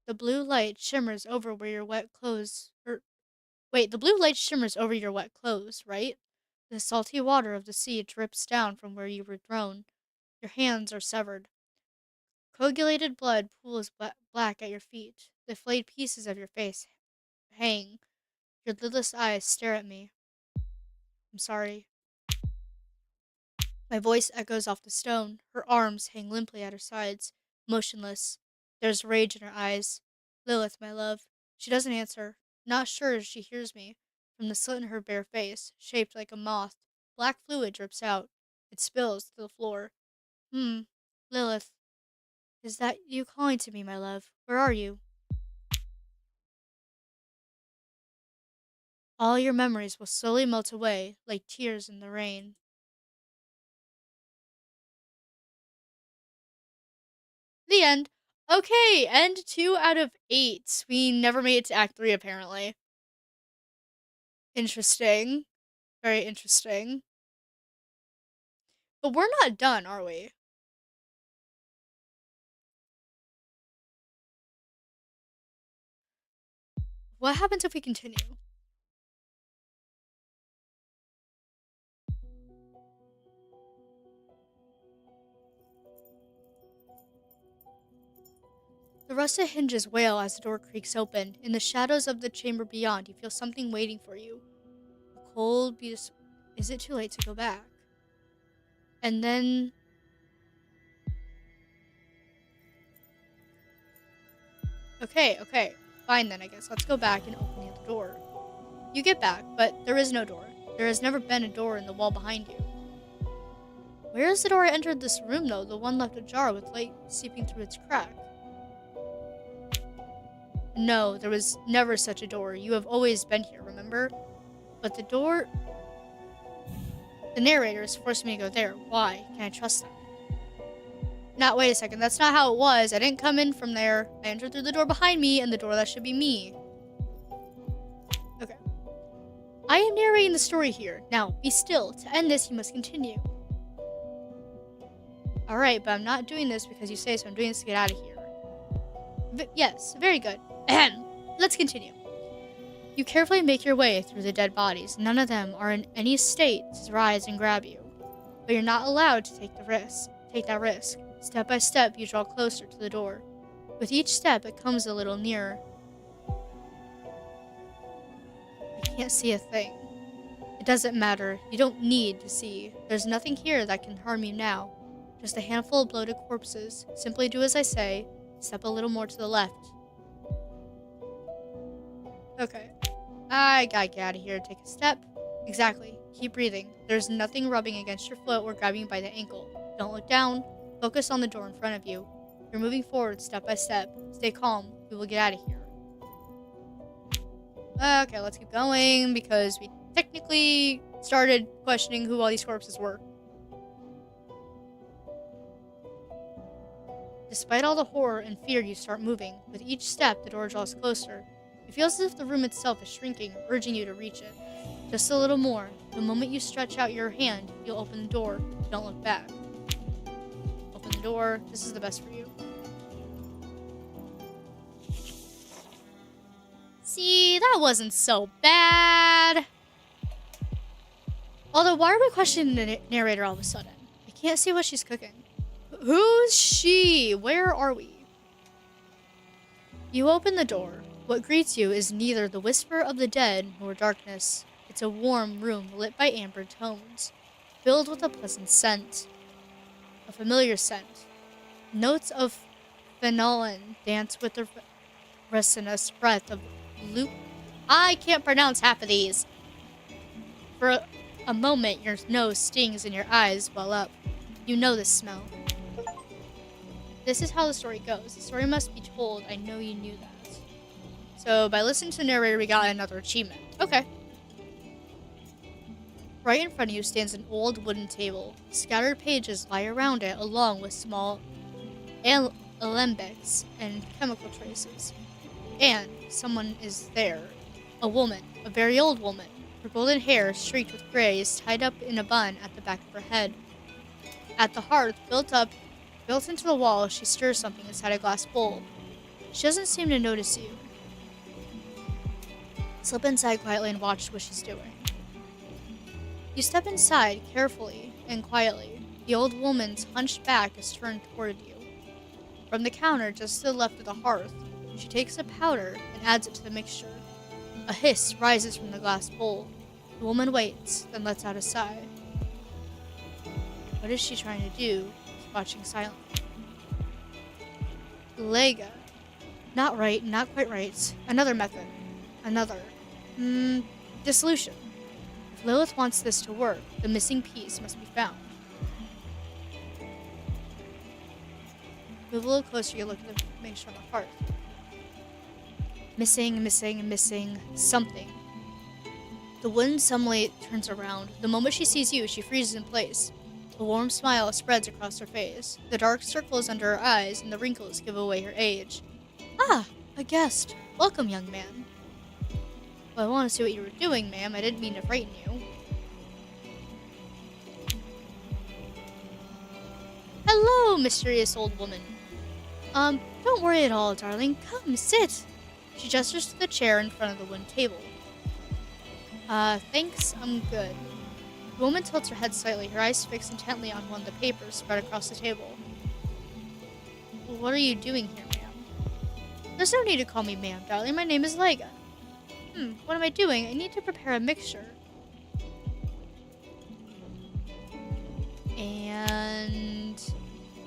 The blue light shimmers over where your wet clothes. Wait, the blue light shimmers over your wet clothes, right? The salty water of the sea drips down from where you were thrown. Your hands are severed. Coagulated blood pools black at your feet. The flayed pieces of your face hang. Your lidless eyes stare at me. I'm sorry. My voice echoes off the stone. Her arms hang limply at her sides, motionless. There's rage in her eyes. Lilith, my love. She doesn't answer. Not sure if she hears me. From the slit in her bare face, shaped like a moth, black fluid drips out. It spills to the floor. Lilith. Is that you calling to me, my love? Where are you? All your memories will slowly melt away like tears in the rain. The end. Okay, end 2 out of 8. We never made it to Act 3, apparently. Interesting. Very interesting. But we're not done, are we? What happens if we continue? The rusted hinges wail as the door creaks open. In the shadows of the chamber beyond, you feel something waiting for you. A cold, beautiful. Is it too late to go back? And then. Okay. Fine then, I guess. Let's go back and open the other door. You get back, but there is no door. There has never been a door in the wall behind you. Where is the door I entered this room, though? The one left ajar with light seeping through its crack. No, there was never such a door. You have always been here, remember? But the door. The narrators forced me to go there. Why? Can I trust them? Wait a second. That's not how it was. I didn't come in from there. I entered through the door behind me, and the door that should be me. Okay. I am narrating the story here. Now, be still. To end this, you must continue. Alright, but I'm not doing this because you say so. I'm doing this to get out of here. Yes, very good. Ahem. Let's continue. You carefully make your way through the dead bodies. None of them are in any state to rise and grab you. But you're not allowed to take that risk. Step by step, you draw closer to the door. With each step, it comes a little nearer. I can't see a thing. It doesn't matter. You don't need to see. There's nothing here that can harm you now. Just a handful of bloated corpses. Simply do as I say. Step a little more to the left. Okay. I gotta get out of here. Take a step. Exactly. Keep breathing. There's nothing rubbing against your foot or grabbing you by the ankle. Don't look down. Focus on the door in front of you. You're moving forward step by step. Stay calm. We will get out of here. Okay, let's keep going because we technically started questioning who all these corpses were. Despite all the horror and fear, you start moving. With each step, the door draws closer. It feels as if the room itself is shrinking, urging you to reach it. Just a little more. The moment you stretch out your hand, you'll open the door. Don't look back. Open the door. This is the best for you. See, that wasn't so bad. Although, why are we questioning the narrator all of a sudden? I can't see what she's cooking. Who's she? Where are we? You open the door. What greets you is neither the whisper of the dead nor darkness. It's a warm room lit by amber tones, filled with a pleasant scent. A familiar scent. Notes of phenolin dance with the resinous breath of loop. I can't pronounce half of these. For a moment, your nose stings and your eyes well up. You know this smell. This is how the story goes. The story must be told. I know you knew that. So, by listening to the narrator, we got another achievement. Okay. Right in front of you stands an old wooden table. Scattered pages lie around it, along with small alembics and chemical traces. And someone is there. A woman. A very old woman. Her golden hair, streaked with gray, is tied up in a bun at the back of her head. At the hearth, built into the wall, she stirs something inside a glass bowl. She doesn't seem to notice you. Slip inside quietly and watch what she's doing. You step inside carefully and quietly. The old woman's hunched back is turned toward you. From the counter just to the left of the hearth, she takes a powder and adds it to the mixture. A hiss rises from the glass bowl. The woman waits, then lets out a sigh. What is she trying to do? Watching silently. Lega. Not right, not quite right. Another method. Another. Dissolution. If Lilith wants this to work, the missing piece must be found. Move a little closer, you look at the mixture on the hearth. Missing something. The woman suddenly turns around. The moment she sees you, she freezes in place. A warm smile spreads across her face. The dark circles under her eyes and the wrinkles give away her age. Ah, a guest. Welcome, young man. Well, I want to see what you were doing, ma'am. I didn't mean to frighten you. Hello, mysterious old woman. Don't worry at all, darling. Come, sit. She gestures to the chair in front of the wooden table. Thanks, I'm good. The woman tilts her head slightly, her eyes fixed intently on one of the papers spread across the table. What are you doing here, ma'am? There's no need to call me ma'am, darling. My name is Lega. What am I doing? I need to prepare a mixture. And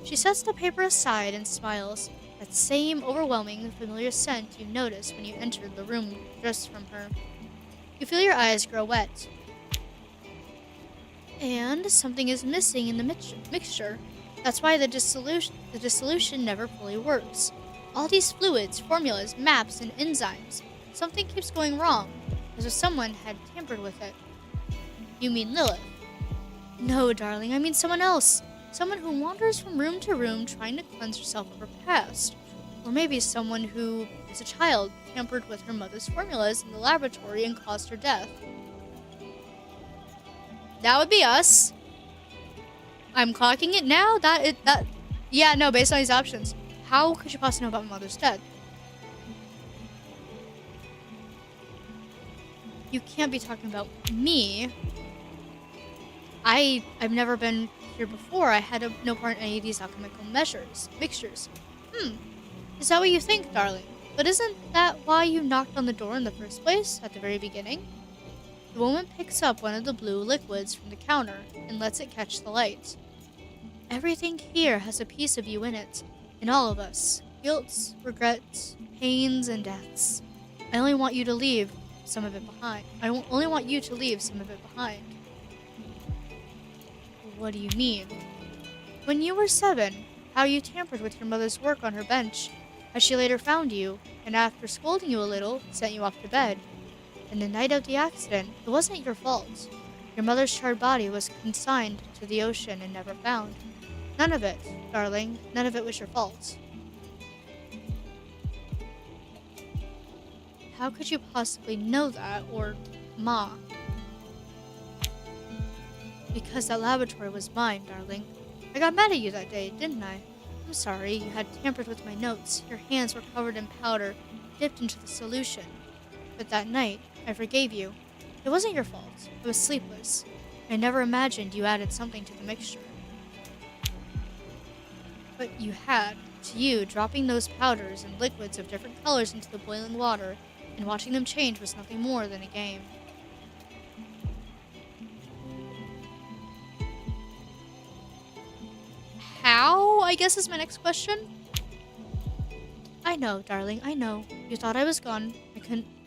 she sets the paper aside and smiles. That same overwhelming, familiar scent you noticed when you entered the room just from her. You feel your eyes grow wet. And something is missing in the mixture. That's why the dissolution never fully works. All these fluids, formulas, maps, and enzymes. Something keeps going wrong, as if someone had tampered with it. You mean Lilith? No, darling, I mean someone else. Someone who wanders from room to room trying to cleanse herself of her past. Or maybe someone who, as a child, tampered with her mother's formulas in the laboratory and caused her death. That would be us. I'm clocking it now. Yeah, no, based on these options. How could you possibly know about my mother's death? You can't be talking about me. I've never been here before. I had no part in any of these alchemical mixtures. Is that what you think, darling? But isn't that why you knocked on the door in the first place, at the very beginning? The woman picks up one of the blue liquids from the counter and lets it catch the light. Everything here has a piece of you in it, in all of us. Guilt, regrets, pains, and deaths. I only want you to leave some of it behind. What do you mean? When you were 7, how you tampered with your mother's work on her bench, how she later found you, and after scolding you a little, sent you off to bed. And the night of the accident, it wasn't your fault. Your mother's charred body was consigned to the ocean and never found. None of it, darling, none of it was your fault. How could you possibly know that, or Ma? Because that laboratory was mine, darling. I got mad at you that day, didn't I? I'm sorry, you had tampered with my notes. Your hands were covered in powder, dipped into the solution. But that night, I forgave you. It wasn't your fault. I was sleepless. I never imagined you added something to the mixture. But you had. To you, dropping those powders and liquids of different colors into the boiling water and watching them change was nothing more than a game. How, I guess, is my next question? I know, darling, I know. You thought I was gone. I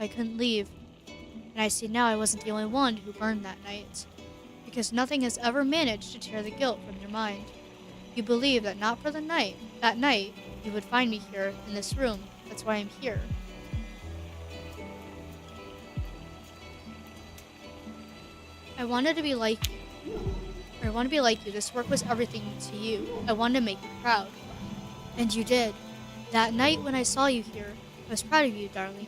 couldn't leave. And I see now I wasn't the only one who burned that night. Because nothing has ever managed to tear the guilt from your mind. You believe that not for that night, you would find me here, in this room. That's why I'm here. I wanted to be like you. I want to be like you. This work was everything to you. I wanted to make you proud. And you did. That night when I saw you here, I was proud of you, darling.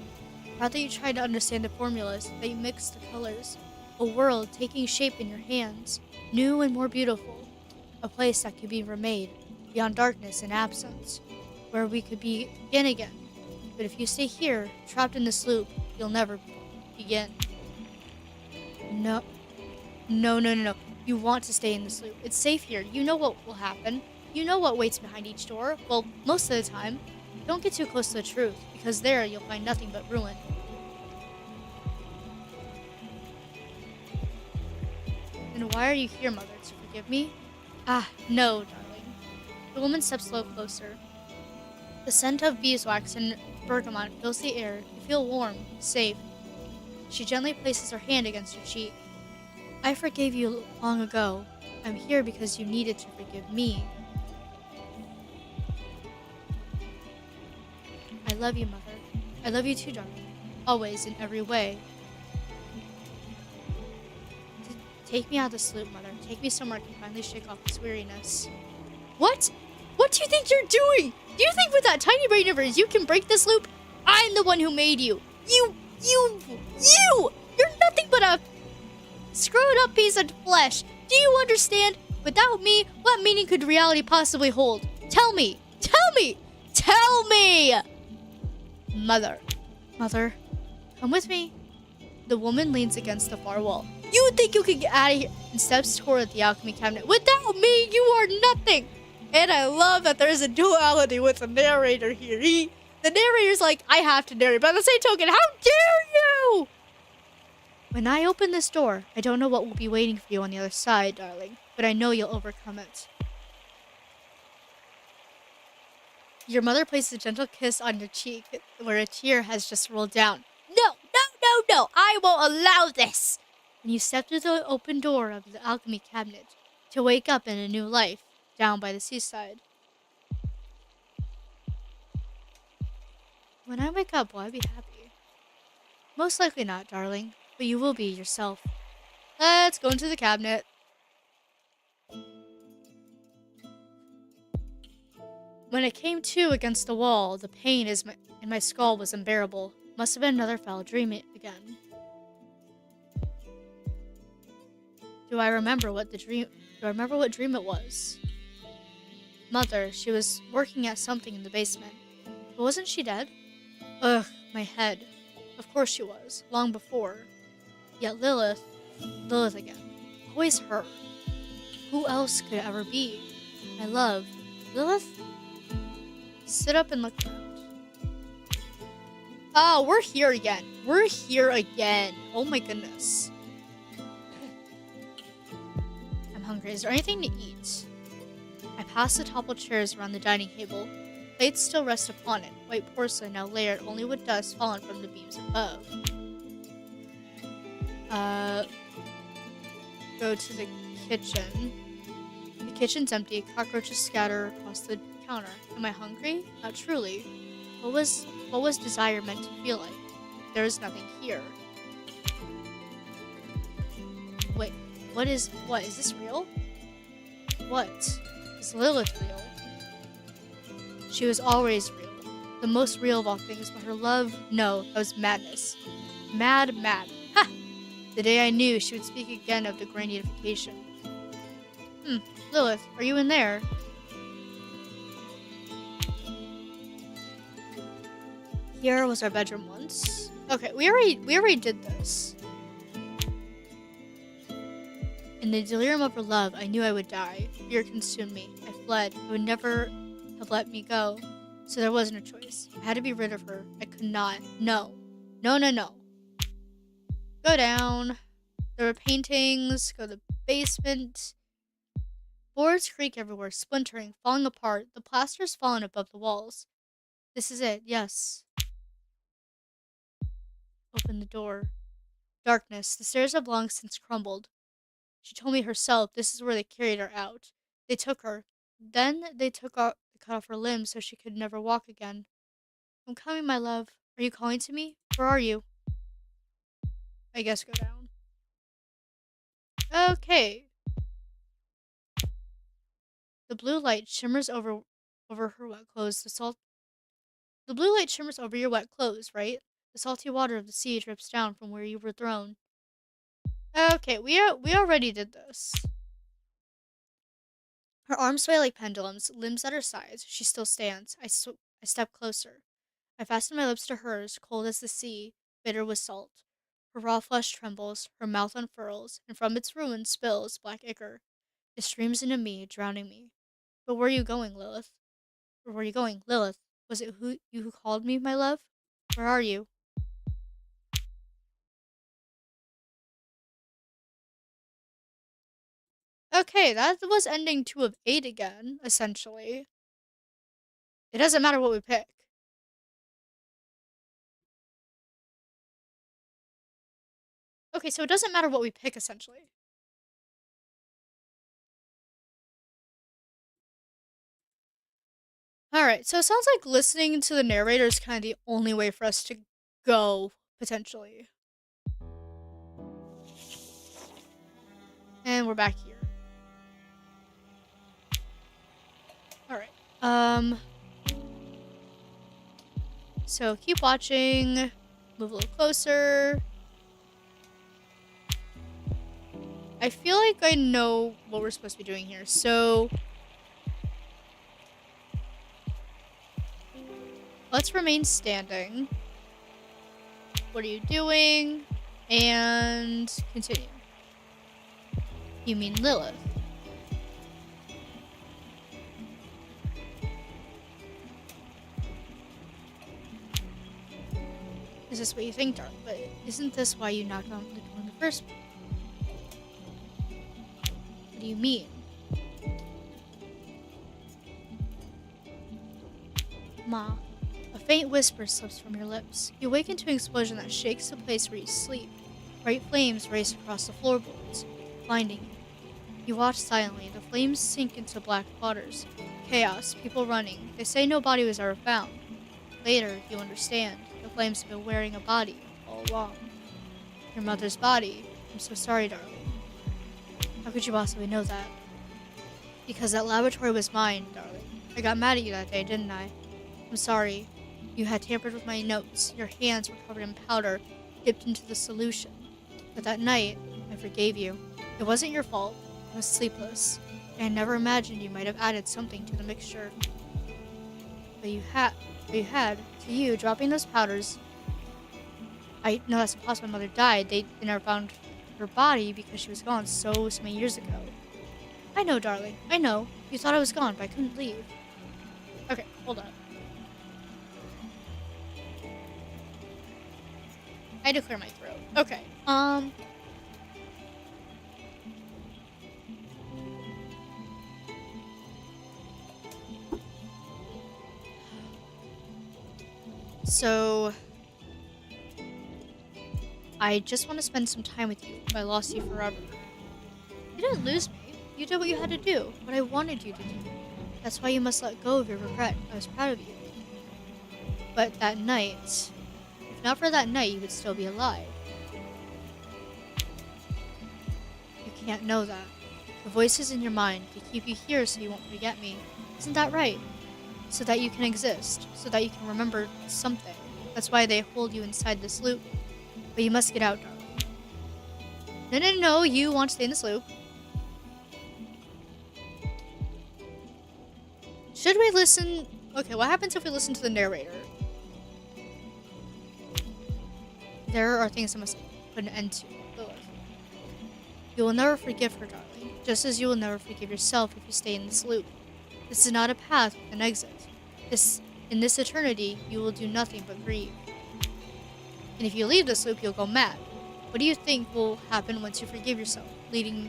Proud that you tried to understand the formulas, that you mixed the colors. A world taking shape in your hands, new and more beautiful. A place that could be remade, beyond darkness and absence, where we could begin again. But if you stay here, trapped in this loop, you'll never begin. No. You want to stay in this loop. It's safe here. You know what will happen. You know what waits behind each door. Well, most of the time. Don't get too close to the truth, because there you'll find nothing but ruin. Then why are you here, Mother? To forgive me? Ah, no, darling. The woman steps a little closer. The scent of beeswax and bergamot fills the air. You feel warm, safe. She gently places her hand against your cheek. I forgave you long ago. I'm here because you needed to forgive me. I love you, Mother. I love you too, darling. Always, in every way. Take me out of this loop, Mother. Take me somewhere I can finally shake off this weariness. What? What do you think you're doing? Do you think with that tiny brain of yours you can break this loop? I'm the one who made you. You! You're nothing but a screwed up piece of flesh. Do you understand? Without me, what meaning could reality possibly hold? Tell me! Mother, come with me. The woman leans against the far wall. You think you can get out of here? And steps toward the alchemy cabinet. Without me, you are nothing. And I love that there's a duality with the narrator here. The narrator's like, I have to narrate, but on the same token, how dare you? When I open this door, I don't know what will be waiting for you on the other side, darling, but I know you'll overcome it. Your mother places a gentle kiss on your cheek, where a tear has just rolled down. No, I won't allow this! And you step through the open door of the alchemy cabinet to wake up in a new life, down by the seaside. When I wake up, will I be happy? Most likely not, darling, but you will be yourself. Let's go into the cabinet. When I came to against the wall, the pain in my skull was unbearable. Must have been another foul dream again. Do I remember what dream it was? Mother, she was working at something in the basement. But wasn't she dead? Ugh, my head. Of course she was, long before. Yet Lilith again. Always her. Who else could it ever be? My love. Lilith? Sit up and look around. Oh, we're here again. Oh my goodness. I'm hungry. Is there anything to eat? I pass the toppled chairs around the dining table. Plates still rest upon it. White porcelain now layered only with dust fallen from the beams above. Go to the kitchen. The kitchen's empty. Cockroaches scatter across the counter. Am I hungry? Not truly. What was desire meant to feel like? There is nothing here. Wait, is this real? What? Is Lilith real? She was always real. The most real of all things, but her love, no, that was madness. Mad. Ha! The day I knew she would speak again of the grand unification. Lilith, are you in there? Here was our bedroom once. Okay, we already did this. In the delirium of her love, I knew I would die. Fear consumed me. I fled. have let me go. So there wasn't a choice. I had to be rid of her. I could not. No. No, no, no. Go down. There were paintings. Go to the basement. Boards creak everywhere, splintering, falling apart. The plaster's fallen above the walls. This is it, yes. Open the door. Darkness. The stairs have long since crumbled. She told me herself this is where they carried her out. They took her. Then they cut off her limbs so she could never walk again. I'm coming, my love. Are you calling to me? Where are you? I guess go down. Okay. The blue light shimmers over her wet clothes. The blue light shimmers over your wet clothes, right? The salty water of the sea drips down from where you were thrown. Okay, we already did this. Her arms sway like pendulums, limbs at her sides. She still stands. I step closer. I fasten my lips to hers, cold as the sea, bitter with salt. Her raw flesh trembles, her mouth unfurls, and from its ruins spills black ichor. It streams into me, drowning me. But where are you going, Lilith? Where are you going, Lilith? Was it you who called me, my love? Where are you? Okay, that was ending 2 of 8 again, essentially. It doesn't matter what we pick. Okay, so it doesn't matter what we pick, essentially. Alright, so it sounds like listening to the narrator is kind of the only way for us to go, potentially. And we're back here. Alright. So keep watching. Move a little closer. I feel like I know what we're supposed to be doing here. So let's remain standing. What are you doing? And continue. You mean Lilith? Is this what you think, darling? But isn't this why you knocked on the door in the first place? What do you mean? Ma. A faint whisper slips from your lips. You awaken to an explosion that shakes the place where you sleep. Bright flames race across the floorboards, blinding you. You watch silently. The flames sink into black waters. Chaos, people running. They say no body was ever found. Later, you understand. The flames have been wearing a body all along. Your mother's body. I'm so sorry, darling. How could you possibly know that? Because that laboratory was mine, darling. I got mad at you that day, didn't I? I'm sorry. You had tampered with my notes. Your hands were covered in powder, dipped into the solution. But that night, I forgave you. It wasn't your fault. I was sleepless. I had never imagined you might have added something to the mixture. But you had. To you, dropping those powders. I know that's impossible. My mother died. They never found her body because she was gone so many years ago. I know, darling. I know. You thought I was gone, but I couldn't leave. Okay, hold on. I had to clear my throat. Okay. So I just want to spend some time with you. If I lost you forever. You didn't lose me. You did what you had to do. What I wanted you to do. That's why you must let go of your regret. I was proud of you. But that night, if not for that night, you would still be alive. You can't know that. The voices in your mind, they keep you here so you won't forget me. Isn't that right? So that you can exist. So that you can remember something. That's why they hold you inside this loop. But you must get out, darling. No, you want to stay in this loop. Should we listen? Okay, what happens if we listen to the narrator? There are things I must put an end to. Lilith. You will never forgive her, darling. Just as you will never forgive yourself if you stay in this loop. This is not a path with an exit. In this eternity, you will do nothing but grieve. And if you leave this loop, you'll go mad. What do you think will happen once you forgive yourself, leading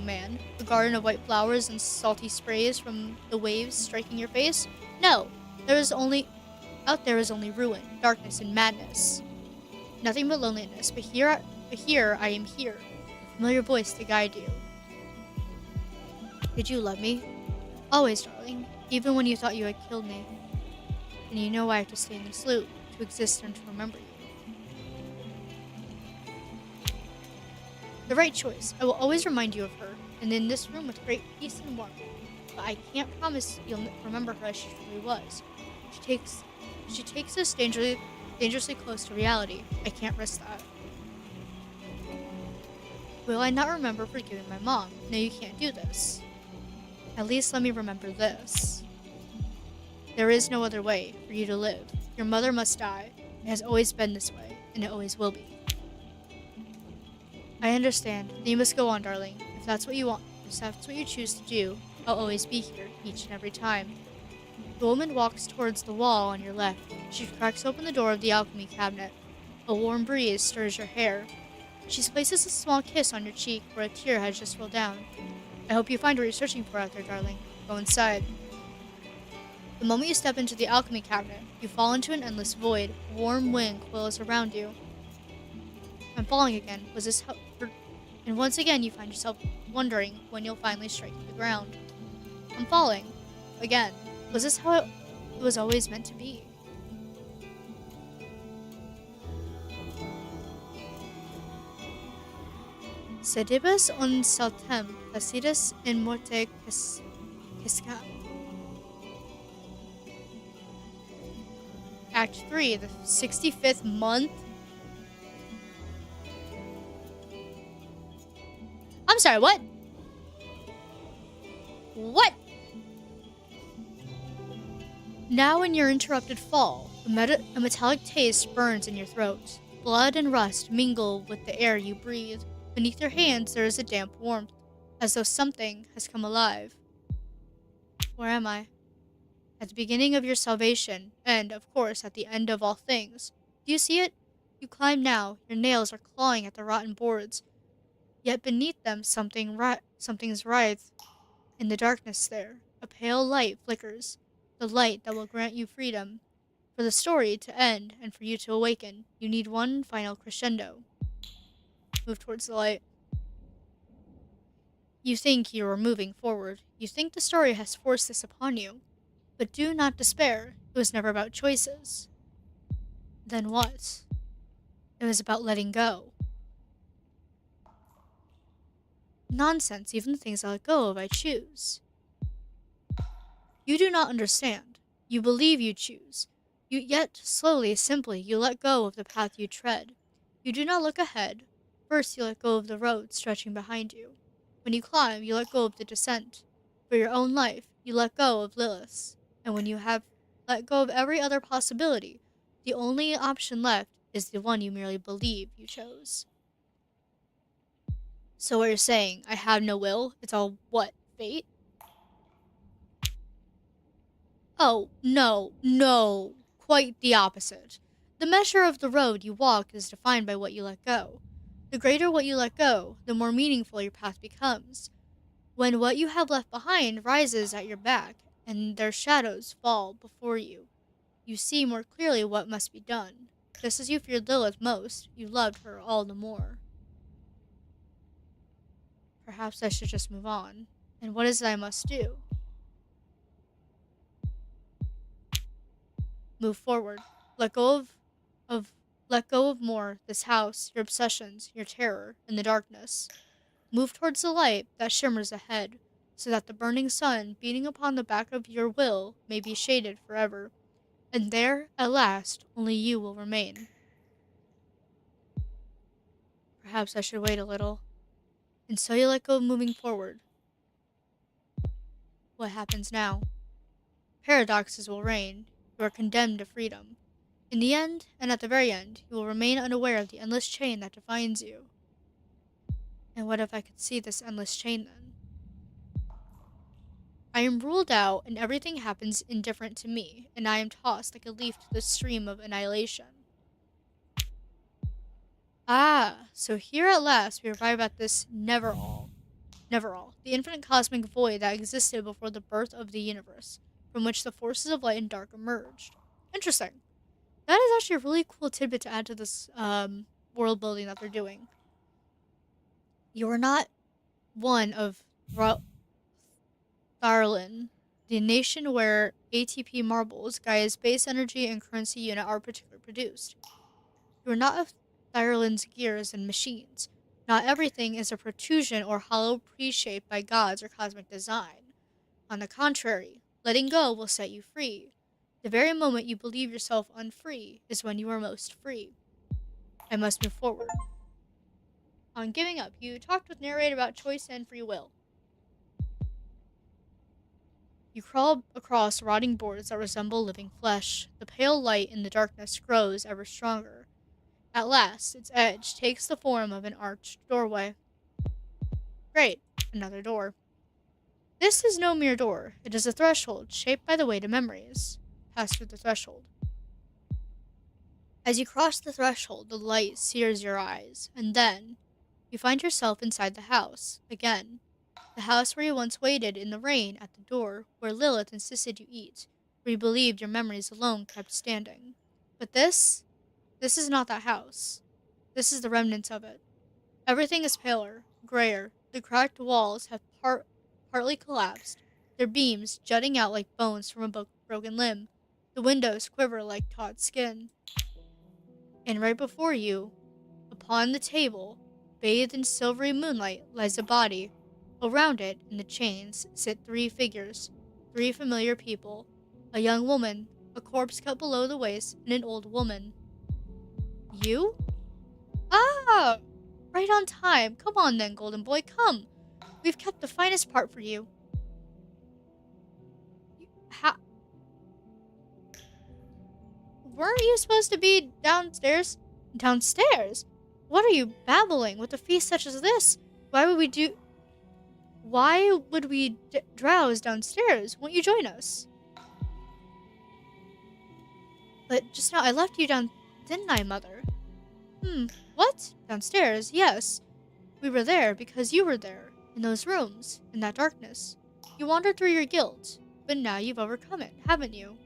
man? A garden of white flowers and salty sprays from the waves striking your face? No, out there is only ruin, darkness, and madness. Nothing but loneliness. But here I am here, a familiar voice to guide you. Did you love me? Always, darling, even when you thought you had killed me. And you know I have to stay in this loop, to exist and to remember you. The right choice. I will always remind you of her, and in this room with great peace and warmth. But I can't promise you'll remember her as she truly was. She takes us dangerously close to reality. I can't risk that. Will I not remember forgiving my mom? No, you can't do this. At least let me remember this. There is no other way for you to live. Your mother must die. It has always been this way, and it always will be. I understand. Then you must go on, darling. If that's what you want, if that's what you choose to do, I'll always be here, each and every time. The woman walks towards the wall on your left. She cracks open the door of the alchemy cabinet. A warm breeze stirs your hair. She places a small kiss on your cheek where a tear has just rolled down. I hope you find what you're searching for out there, darling. Go inside. The moment you step into the alchemy cabinet, you fall into an endless void. A warm wind coils around you. I'm falling again. Was this how... And once again, you find yourself wondering when you'll finally strike the ground. I'm falling. Again. Was this how it was always meant to be? Sedibus on saltem, placidus in morte quisca. Act 3, the 65th month. I'm sorry, what? What? Now in your interrupted fall, a metallic taste burns in your throat. Blood and rust mingle with the air you breathe. Beneath your hands there is a damp warmth, as though something has come alive. Where am I? At the beginning of your salvation, and, of course, at the end of all things. Do you see it? You climb now, your nails are clawing at the rotten boards. Yet beneath them something's writhed. In the darkness there, a pale light flickers. The light that will grant you freedom. For the story to end and for you to awaken, you need one final crescendo. Move towards the light. You think you are moving forward. You think the story has forced this upon you. But do not despair. It was never about choices. Then what? It was about letting go. Nonsense, even the things I let go of I choose. You do not understand. You believe you choose. Yet slowly, simply, you let go of the path you tread. You do not look ahead. First you let go of the road stretching behind you. When you climb, you let go of the descent. For your own life, you let go of Lilith's. And when you have let go of every other possibility, the only option left is the one you merely believe you chose. So what you're saying, I have no will? It's all, what, fate? Oh, no, no. Quite the opposite. The measure of the road you walk is defined by what you let go. The greater what you let go, the more meaningful your path becomes. When what you have left behind rises at your back, and their shadows fall before you, you see more clearly what must be done. Just as you feared Lilith most, you loved her all the more. Perhaps I should just move on. And what is it I must do? Move forward. Let go of more, this house, your obsessions, your terror, and the darkness. Move towards the light that shimmers ahead, so that the burning sun beating upon the back of your will may be shaded forever. And there, at last, only you will remain. Perhaps I should wait a little. And so you let go of moving forward. What happens now? Paradoxes will reign. You are condemned to freedom. In the end, and at the very end, you will remain unaware of the endless chain that defines you. And what if I could see this endless chain then? I am ruled out, and everything happens indifferent to me, and I am tossed like a leaf to the stream of annihilation. Ah, so here at last we arrive at this never all, the infinite cosmic void that existed before the birth of the universe, from which the forces of light and dark emerged. Interesting. That is actually a really cool tidbit to add to this world building that they're doing. You are not one of Tharlan, the nation where ATP marbles, Gaia's base energy and currency unit, are particularly produced. You are not of Tharlan's gears and machines. Not everything is a protrusion or hollow pre-shaped by gods or cosmic design. On the contrary, letting go will set you free. The very moment you believe yourself unfree is when you are most free. I must move forward. On giving up, you talked with narrator about choice and free will. You crawl across rotting boards that resemble living flesh. The pale light in the darkness grows ever stronger. At last, its edge takes the form of an arched doorway. Great, another door. This is no mere door. It is a threshold shaped by the weight of memories. Pass through the threshold. As you cross the threshold, the light sears your eyes, and then you find yourself inside the house again. The house where you once waited in the rain at the door, where Lilith insisted you eat, where you believed your memories alone kept standing. But this is not that house. This is the remnants of it. Everything is paler, grayer. The cracked walls have partly collapsed, their beams jutting out like bones from a broken limb. The windows quiver like taut skin. And right before you, upon the table, bathed in silvery moonlight, lies a body. Around it, in the chains, sit three figures, three familiar people: a young woman, a corpse cut below the waist, and an old woman. You? Ah! Right on time. Come on then, golden boy, come. We've kept the finest part for you. How? Weren't you supposed to be downstairs? Downstairs? What are you babbling? With a feast such as this, why would we drowse downstairs? Won't you join us? But just now I left you down, didn't I, Mother? What? Downstairs? Yes. We were there because you were there. In those rooms. In that darkness. You wandered through your guilt. But now you've overcome it, haven't you?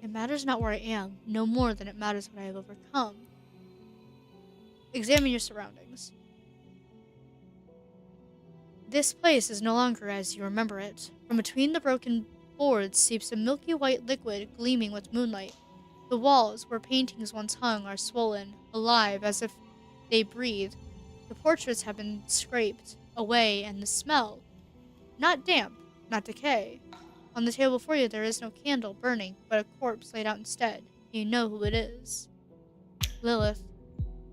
It matters not where I am, no more than it matters what I have overcome. Examine your surroundings. This place is no longer as you remember it. From between the broken boards seeps a milky white liquid gleaming with moonlight. The walls, where paintings once hung, are swollen, alive, as if they breathe. The portraits have been scraped away, and the smell, not damp, not decay. On the table before you there is no candle burning, but a corpse laid out instead. You know who it is. Lilith.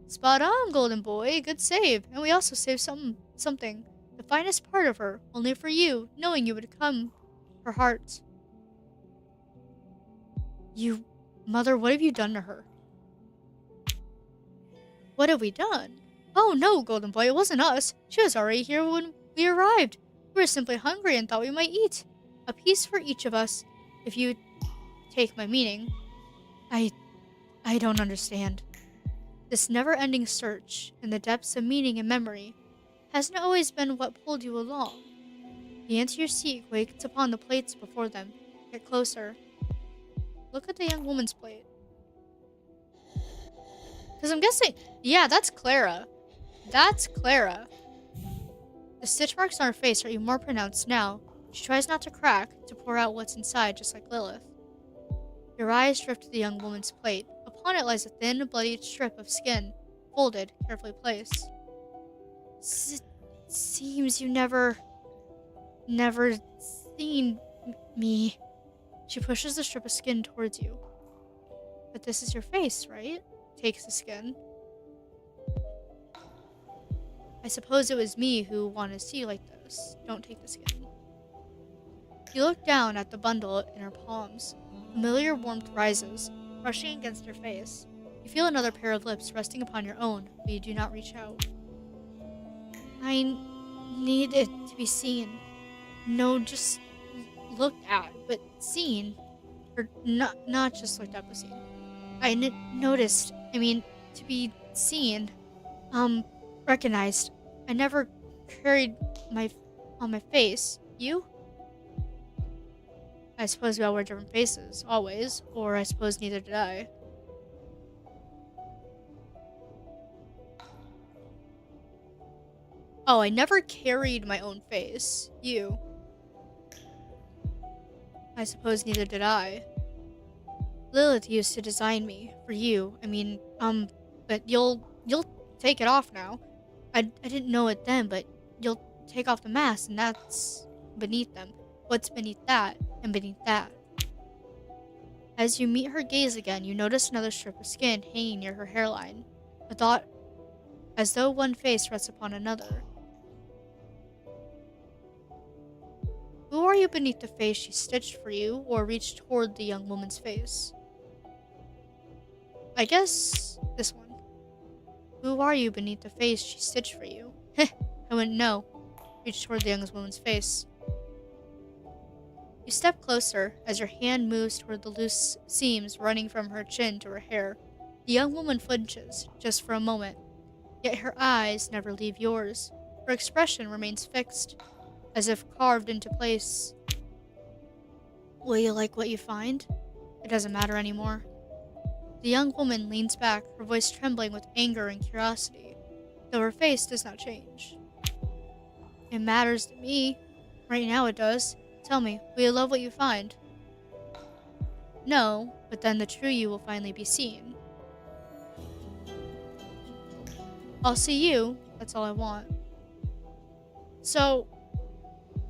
Spot on, golden boy. Good save. And we also saved something. The finest part of her, only for you, knowing you would come. Her heart. Mother, what have you done to her? What have we done? Oh no, golden boy, it wasn't us. She was already here when we arrived. We were simply hungry and thought we might eat. A piece for each of us, if you take my meaning. I don't understand. This never-ending search in the depths of meaning and memory hasn't it always been what pulled you along? The anteater seat waits upon the plates before them. Get closer. Look at the young woman's plate. Because I'm guessing, yeah, that's Clara. That's Clara. The stitch marks on her face are even more pronounced now. She tries not to crack, to pour out what's inside, just like Lilith. Your eyes drift to the young woman's plate. Upon it lies a thin, bloodied strip of skin, folded, carefully placed. Seems you never seen me. She pushes the strip of skin towards you. But this is your face, right? Takes the skin. I suppose it was me who wanted to see you like this. Don't take the skin. You look down at the bundle in her palms. Familiar warmth rises, brushing against her face. You feel another pair of lips resting upon your own, but you do not reach out. I need it to be seen. No, just looked at, but seen. Or not just looked at, but seen. I noticed, to be seen, recognized. I never carried my on my face. You? I suppose we all wear different faces, always. Or I suppose neither did I. Oh, I never carried my own face. You. I suppose neither did I. Lilith used to design me for you. But you'll take it off now. I didn't know it then, but you'll take off the mask, and that's beneath them. What's beneath that, and beneath that? As you meet her gaze again, you notice another strip of skin hanging near her hairline. A thought, as though one face rests upon another. Who are you beneath the face she stitched for you, or reached toward the young woman's face? I guess this one. Who are you beneath the face she stitched for you? Heh, I wouldn't know. Reach toward the young woman's face. You step closer as your hand moves toward the loose seams running from her chin to her hair. The young woman flinches, just for a moment, yet her eyes never leave yours. Her expression remains fixed, as if carved into place. Will you like what you find? It doesn't matter anymore. The young woman leans back, her voice trembling with anger and curiosity, though her face does not change. It matters to me. Right now it does. Tell me, will you love what you find? No, but then the true you will finally be seen. I'll see you, that's all I want. So,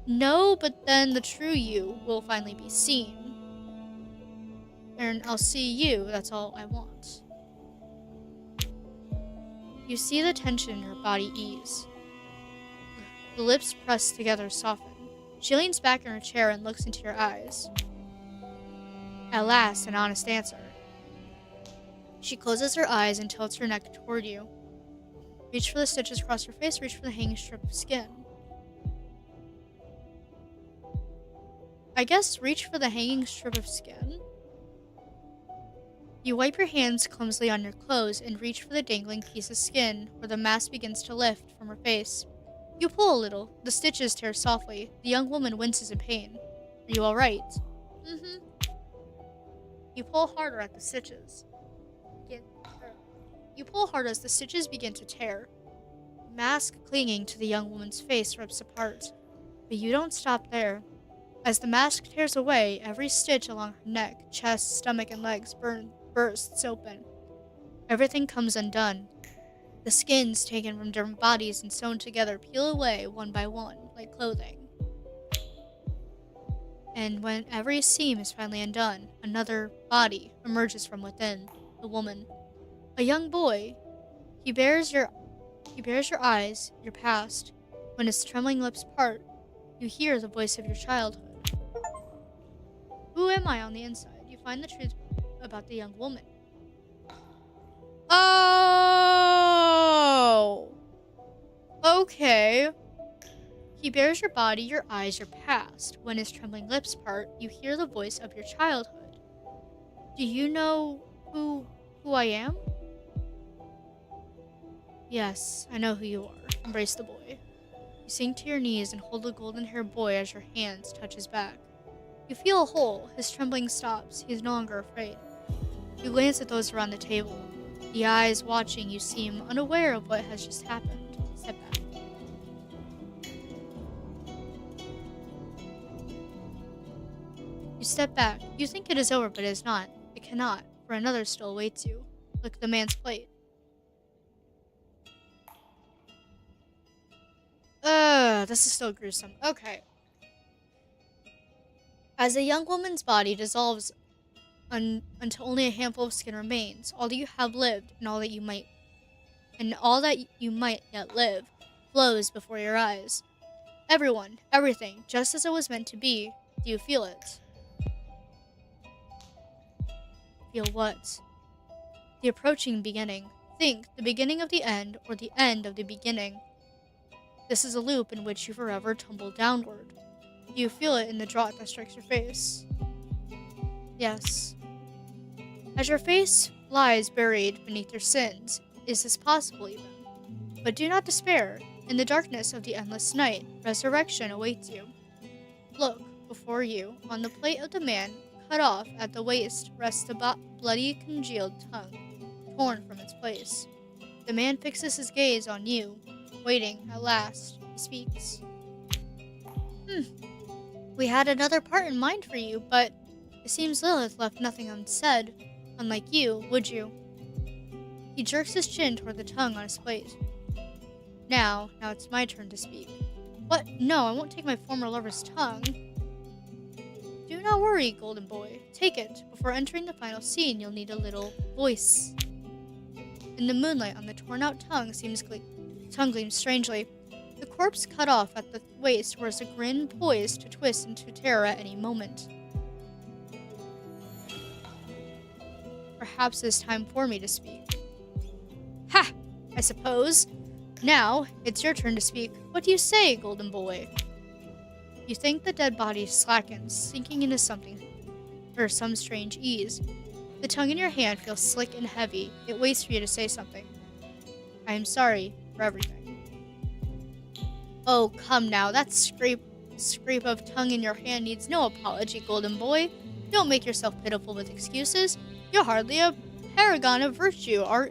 no, but then the true you will finally be seen. And I'll see you, that's all I want. You see the tension in her body ease. The lips pressed together soften. She leans back in her chair and looks into your eyes. At last, an honest answer. She closes her eyes and tilts her neck toward you. Reach for the stitches across her face, reach for the hanging strip of skin. I guess reach for the hanging strip of skin? You wipe your hands clumsily on your clothes and reach for the dangling piece of skin where the mask begins to lift from her face. You pull a little. The stitches tear softly. The young woman winces in pain. Are you alright? Mm-hmm. You pull harder at the stitches. You pull hard as the stitches begin to tear. The mask clinging to the young woman's face rips apart. But you don't stop there. As the mask tears away, every stitch along her neck, chest, stomach, and legs bursts open. Everything comes undone. The skins taken from different bodies and sewn together peel away one by one, like clothing. And when every seam is finally undone, another body emerges from within, the woman. A young boy. He bears your eyes, your past. When his trembling lips part, you hear the voice of your childhood. Who am I on the inside? You find the truth about the young woman. Oh! Okay. He bears your body, your eyes, your past. When his trembling lips part, you hear the voice of your childhood. Do you know who I am? Yes, I know who you are. Embrace the boy. You sink to your knees and hold the golden-haired boy as your hands touch his back. You feel whole. His trembling stops. He is no longer afraid. You glance at those around the table. The eyes watching you seem unaware of what has just happened. Step back. You step back. You think it is over, but it is not. It cannot, for another still awaits you. Look at the man's plate. This is still gruesome. Okay. As a young woman's body dissolves until only a handful of skin remains, all that you have lived and all that you might yet live flows before your eyes. Everyone, everything, just as it was meant to be. Do you feel it? Feel what? The approaching beginning. Think the beginning of the end or the end of the beginning. This is a loop in which you forever tumble downward. Do you feel it in the draught that strikes your face? Yes. As your face lies buried beneath your sins, is this possible even? But do not despair. In the darkness of the endless night, resurrection awaits you. Look, before you, on the plate of the man, cut off at the waist, rests the bloody congealed tongue, torn from its place. The man fixes his gaze on you, waiting. At last, he speaks. We had another part in mind for you, but it seems Lilith left nothing unsaid. Unlike you, would you? He jerks his chin toward the tongue on his plate. Now it's my turn to speak. What? No, I won't take my former lover's tongue. Do not worry, golden boy. Take it. Before entering the final scene, you'll need a little voice. In the moonlight, on the torn-out tongue gleams strangely. The corpse cut off at the waist wears a grin poised to twist into terror at any moment. Perhaps it's time for me to speak. Ha! I suppose. Now, it's your turn to speak. What do you say, golden boy? You think the dead body slackens, sinking into some strange ease. The tongue in your hand feels slick and heavy. It waits for you to say something. I am sorry for everything. Oh, come now. That scrape of tongue in your hand needs no apology, golden boy. Don't make yourself pitiful with excuses. You're hardly a paragon of virtue, are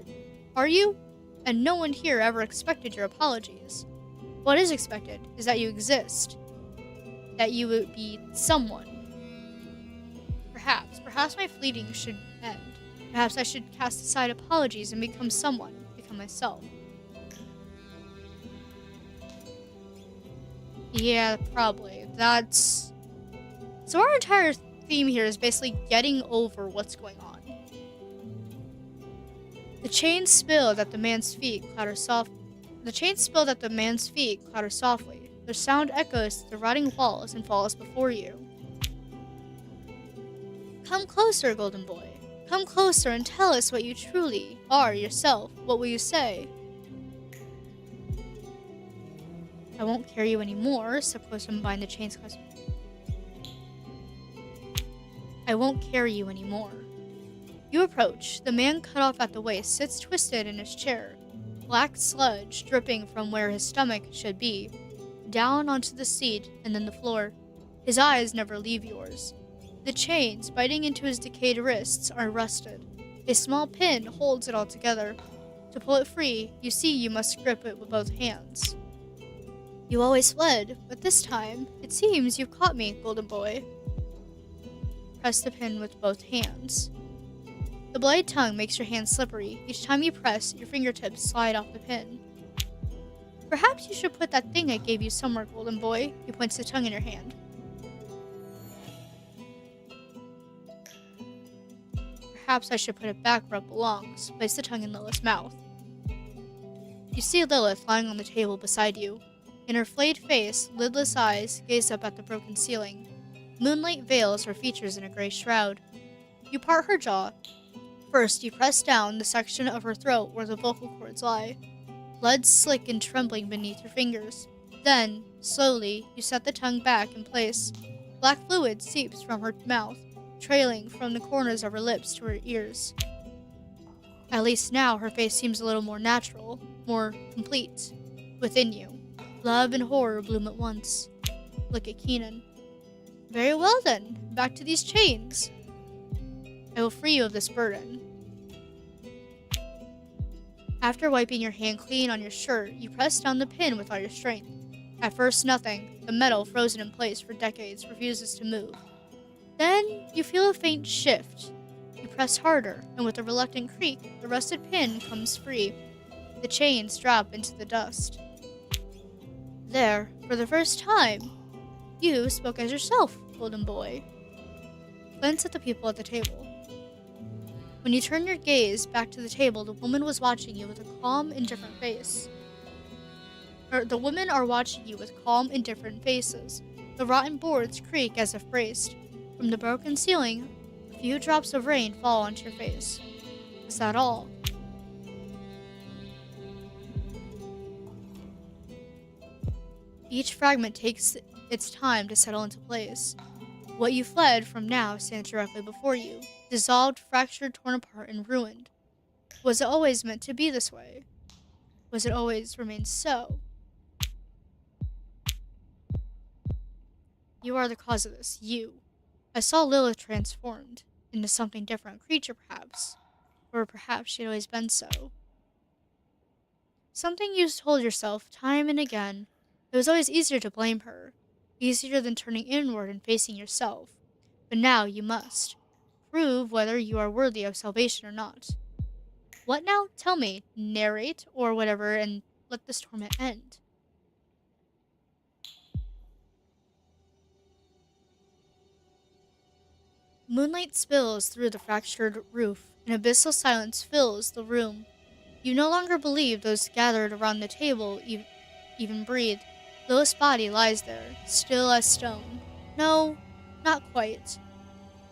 you? And no one here ever expected your apologies. What is expected is that you exist. That you would be someone. Perhaps my fleeting should end. Perhaps I should cast aside apologies and become someone, become myself. Yeah, probably. So our entire theme here is basically getting over what's going on. The chain spilled at the man's feet clatter softly. Their sound echoes through the rotting walls and falls before you. Come closer, golden boy. Come closer and tell us what you truly are yourself. What will you say? I won't carry you anymore. Step closer and bind the chains close. I won't carry you anymore. You approach. The man cut off at the waist sits twisted in his chair, black sludge dripping from where his stomach should be, down onto the seat and then the floor. His eyes never leave yours. The chains, biting into his decayed wrists, are rusted. A small pin holds it all together. To pull it free, you must grip it with both hands. You always fled, but this time, it seems you've caught me, golden boy. Press the pin with both hands. The bloody tongue makes your hand slippery. Each time you press, your fingertips slide off the pin. Perhaps you should put that thing I gave you somewhere, golden boy. He points the tongue in your hand. Perhaps I should put it back where it belongs. Place the tongue in Lilith's mouth. You see Lilith lying on the table beside you. In her flayed face, lidless eyes gaze up at the broken ceiling. Moonlight veils her features in a gray shroud. You part her jaw. First, you press down the section of her throat where the vocal cords lie. Blood slick and trembling beneath your fingers. Then, slowly, you set the tongue back in place. Black fluid seeps from her mouth, trailing from the corners of her lips to her ears. At least now her face seems a little more natural, more complete. Within you, love and horror bloom at once. Look at Keenan. Very well then, back to these chains. I will free you of this burden. After wiping your hand clean on your shirt, you press down the pin with all your strength. At first nothing, the metal frozen in place for decades refuses to move. Then you feel a faint shift. You press harder, and with a reluctant creak, the rusted pin comes free. The chains drop into the dust. There, for the first time, you spoke as yourself, golden boy. Glance at the people at the table. When you turn your gaze back to the table, the woman was watching you with a calm, indifferent face. The women are watching you with calm, indifferent faces. The rotten boards creak as if braced. From the broken ceiling, a few drops of rain fall onto your face. Is that all? Each fragment takes its time to settle into place. What you fled from now stands directly before you, dissolved, fractured, torn apart, and ruined. Was it always meant to be this way? Was it always remain so? You are the cause of this, you. I saw Lilith transformed into something different, creature perhaps, or perhaps she had always been so. Something you told yourself time and again. It was always easier to blame her, easier than turning inward and facing yourself. But now you must. Prove whether you are worthy of salvation or not. What now? Tell me. Narrate, or whatever, and let this torment end. Moonlight spills through the fractured roof, and abyssal silence fills the room. You no longer believe those gathered around the table even breathe. Lilith's body lies there, still as stone. No, not quite.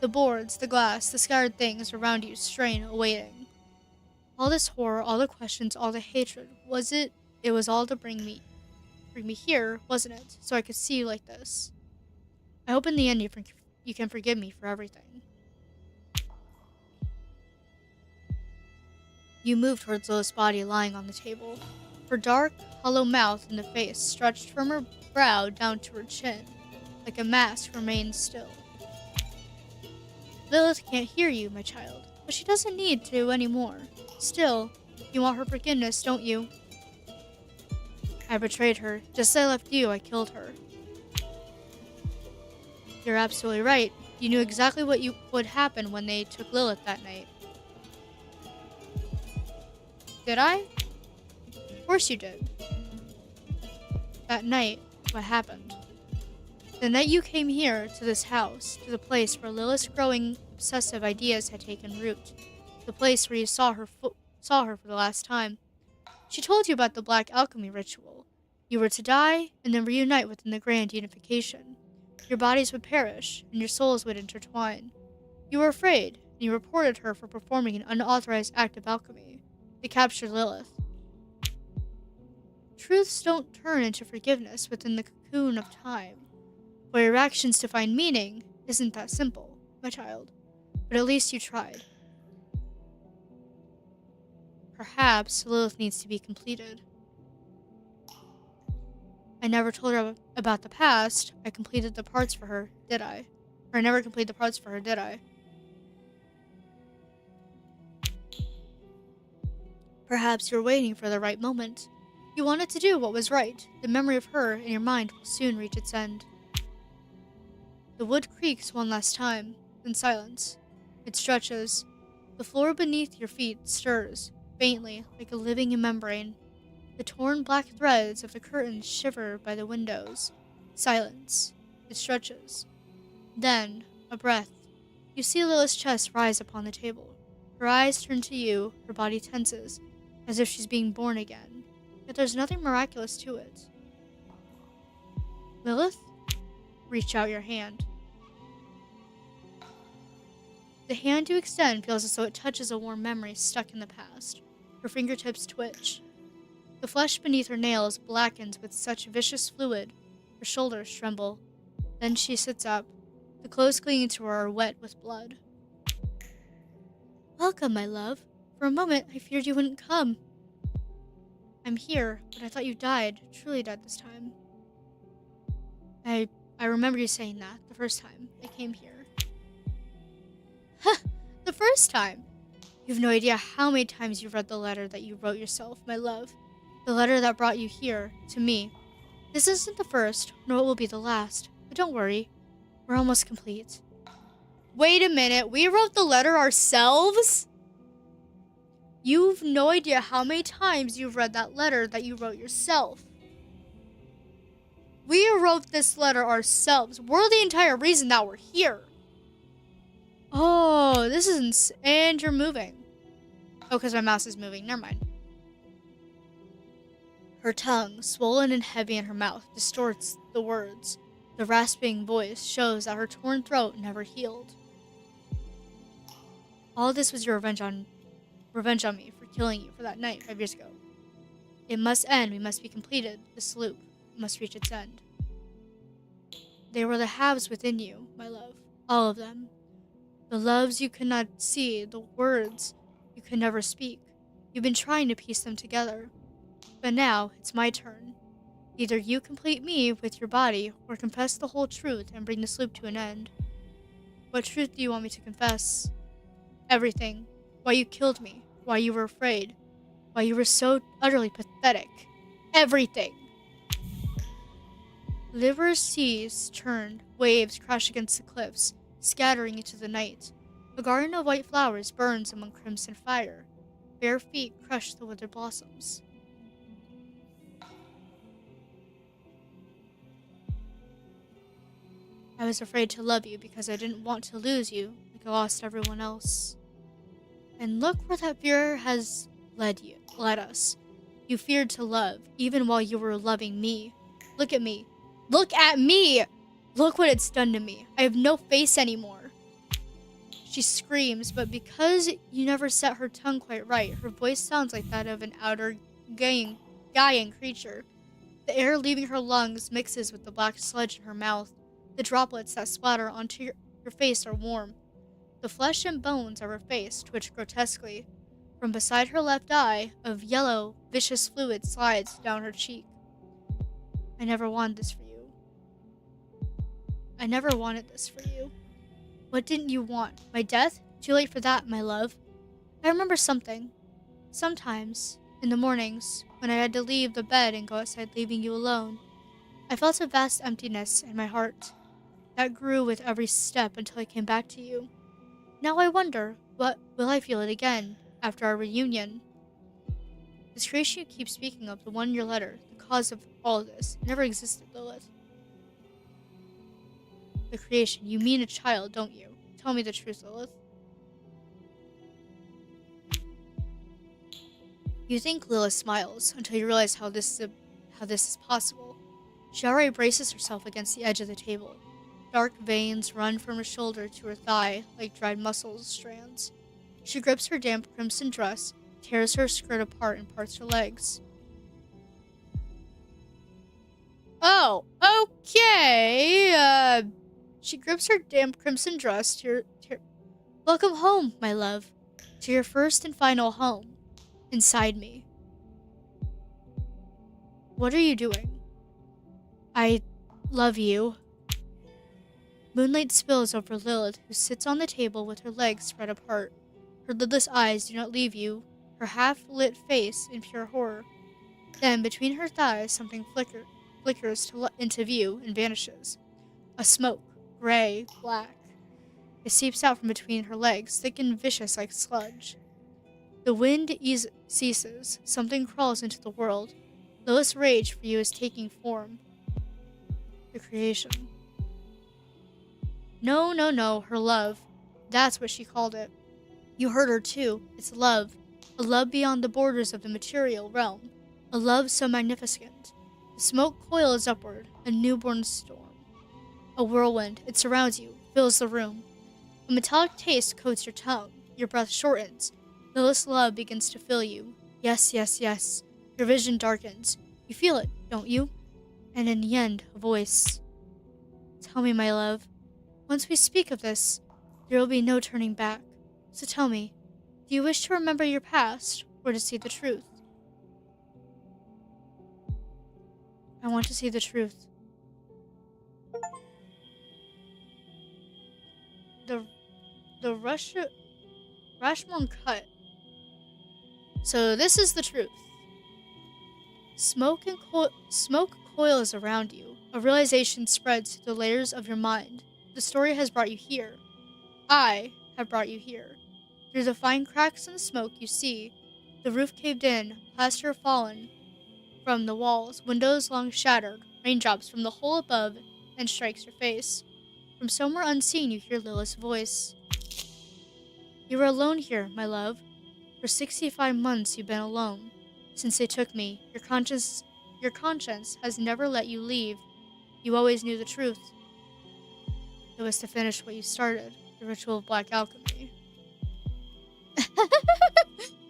The boards, the glass, the scattered things around you strain, awaiting. All this horror, all the questions, all the hatred, was it? It was all to bring me here, wasn't it? So I could see you like this. I hope in the end you can forgive me for everything. You move towards Lilith's body lying on the table. Her dark, hollow mouth and the face stretched from her brow down to her chin, like a mask remained still. Lilith can't hear you, my child, but she doesn't need to anymore. Still, you want her forgiveness, don't you? I betrayed her. Just as I left you, I killed her. You're absolutely right. You knew exactly what would happen when they took Lilith that night. Did I? Of course you did. That night, what happened? The night you came here, to this house, to the place where Lilith's growing obsessive ideas had taken root, the place where you saw her for the last time. She told you about the black alchemy ritual. You were to die, and then reunite within the grand unification. Your bodies would perish, and your souls would intertwine. You were afraid, and you reported her for performing an unauthorized act of alchemy. They captured Lilith. Truths don't turn into forgiveness within the cocoon of time. For your actions to find meaning isn't that simple, my child. But at least you tried. Perhaps Lilith needs to be completed. I never told her about the past. I completed the parts for her, did I? Or I never completed the parts for her, did I? Perhaps you're waiting for the right moment. You wanted to do what was right. The memory of her in your mind will soon reach its end. The wood creaks one last time, then silence. It stretches. The floor beneath your feet stirs, faintly, like a living membrane. The torn black threads of the curtains shiver by the windows. Silence. It stretches. Then, a breath. You see Lilith's chest rise upon the table. Her eyes turn to you, her body tenses, as if she's being born again. Yet there's nothing miraculous to it. Lilith? Reach out your hand. The hand you extend feels as though it touches a warm memory stuck in the past. Her fingertips twitch. The flesh beneath her nails blackens with such vicious fluid. Her shoulders tremble. Then she sits up. The clothes clinging to her are wet with blood. Welcome, my love. For a moment, I feared you wouldn't come. I'm here, but I thought you died, truly died this time. I remember you saying that the first time I came here. Huh, the first time! You've no idea how many times you've read the letter that you wrote yourself, my love. The letter that brought you here, to me. This isn't the first, nor it will be the last. But don't worry, we're almost complete. Wait a minute, we wrote the letter ourselves? You've no idea how many times you've read that letter that you wrote yourself. We wrote this letter ourselves. We're the entire reason that we're here. Oh, this is and you're moving. Oh, because my mouse is moving. Never mind. Her tongue, swollen and heavy in her mouth, distorts the words. The rasping voice shows that her torn throat never healed. All this was your revenge on me for killing you for that night 5 years ago. It must end. We must be completed. This loop. must reach its end. They were the halves within you, my love. All of them. The loves you could not see, the words you could never speak. You've been trying to piece them together. But now, it's my turn. Either you complete me with your body, or confess the whole truth and bring this loop to an end. What truth do you want me to confess? Everything. Why you killed me. Why you were afraid. Why you were so utterly pathetic. Everything. LiVber's seas churned, waves crash against the cliffs, scattering into the night. A garden of white flowers burns among crimson fire. Bare feet crush the withered blossoms. I was afraid to love you because I didn't want to lose you like I lost everyone else. And look where that fear has led us. You feared to love, even while you were loving me. Look at me. Look at me! Look what it's done to me. I have no face anymore. She screams, but because you never set her tongue quite right, her voice sounds like that of an outer gaian creature. The air leaving her lungs mixes with the black sludge in her mouth. The droplets that splatter onto your face are warm. The flesh and bones of her face twitch grotesquely. From beside her left eye, of yellow, vicious fluid slides down her cheek. I never wanted this for you. I never wanted this for you. What didn't you want? My death? Too late for that, my love. I remember something. Sometimes, in the mornings, when I had to leave the bed and go outside leaving you alone, I felt a vast emptiness in my heart. That grew with every step until I came back to you. Now I wonder, what will I feel it again, after our reunion? This creation you keep speaking of, the one in your letter, the cause of all of this, never existed, Lilith. The creation, you mean a child, don't you? Tell me the truth, Lilith. You think Lilith smiles, until you realize how this is possible. She already braces herself against the edge of the table. Dark veins run from her shoulder to her thigh like dried mussel strands. She grips her damp crimson dress, tears her skirt apart and parts her legs. Oh, okay. She grips her damp crimson dress Welcome home, my love. To your first and final home. Inside me. What are you doing? I love you. Moonlight spills over Lilith, who sits on the table with her legs spread apart. Her lidless eyes do not leave you, her half-lit face in pure horror. Then, between her thighs, something flickers into view and vanishes. A smoke, gray, black. It seeps out from between her legs, thick and vicious like sludge. The wind ceases. Something crawls into the world. Lilith's rage for you is taking form. The creation. No, her love. That's what she called it. You heard her too. It's love. A love beyond the borders of the material realm. A love so magnificent. The smoke coils upward, a newborn storm. A whirlwind, it surrounds you, fills the room. A metallic taste coats your tongue. Your breath shortens. Lilith's love begins to fill you. Yes. Your vision darkens. You feel it, don't you? And in the end, a voice. Tell me, my love. Once we speak of this, there will be no turning back. So tell me, do you wish to remember your past, or to see the truth? I want to see the truth. The Rashomon cut. So this is the truth. Smoke coils around you. A realization spreads through the layers of your mind. The story has brought you here. I have brought you here. Through the fine cracks in the smoke you see, the roof caved in, plaster fallen from the walls, windows long shattered, raindrops from the hole above, and strikes your face. From somewhere unseen you hear Lilith's voice. You are alone here, my love. For 65 months you've been alone. Since they took me, your conscience has never let you leave. You always knew the truth. It was to finish what you started, the ritual of black alchemy.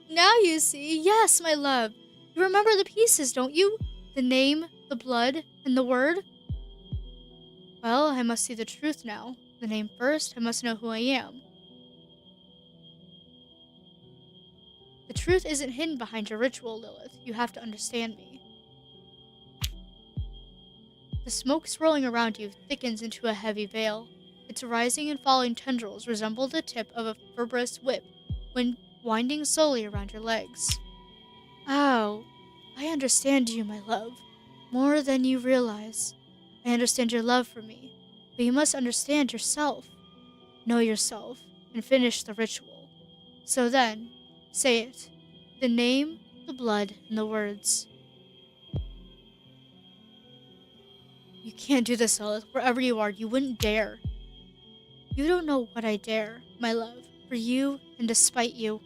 Now you see. Yes, my love. You remember the pieces, don't you? The name, the blood, and the word? Well, I must see the truth now. The name first, I must know who I am. The truth isn't hidden behind your ritual, Lilith. You have to understand me. The smoke swirling around you thickens into a heavy veil. Its rising and falling tendrils resemble the tip of a fibrous whip when winding slowly around your legs. Oh, I understand you, my love, more than you realize. I understand your love for me, but you must understand yourself. Know yourself, and finish the ritual. So then, say it. The name, the blood, and the words. You can't do this, Lilith. Wherever you are, you wouldn't dare. You don't know what I dare, my love, for you and despite you.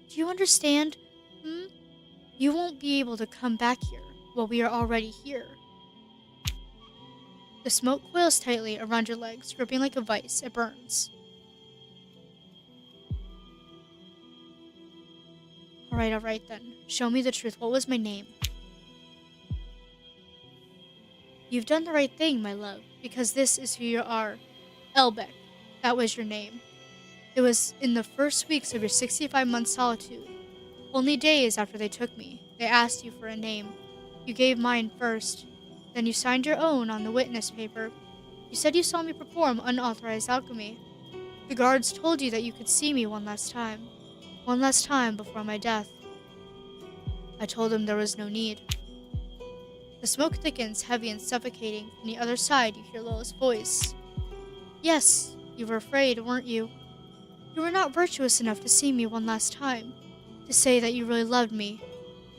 Do you understand? You won't be able to come back here while we are already here. The smoke coils tightly around your legs, gripping like a vice. It burns. Alright then. Show me the truth. What was my name? You've done the right thing, my love, because this is who you are. Elbeck. That was your name. It was in the first weeks of your 65-month solitude. Only days after they took me, they asked you for a name. You gave mine first. Then you signed your own on the witness paper. You said you saw me perform unauthorized alchemy. The guards told you that you could see me one last time. One last time before my death. I told them there was no need. The smoke thickens, heavy and suffocating. From the other side, you hear Lola's voice. Yes, you were afraid, weren't you? You were not virtuous enough to see me one last time. To say that you really loved me.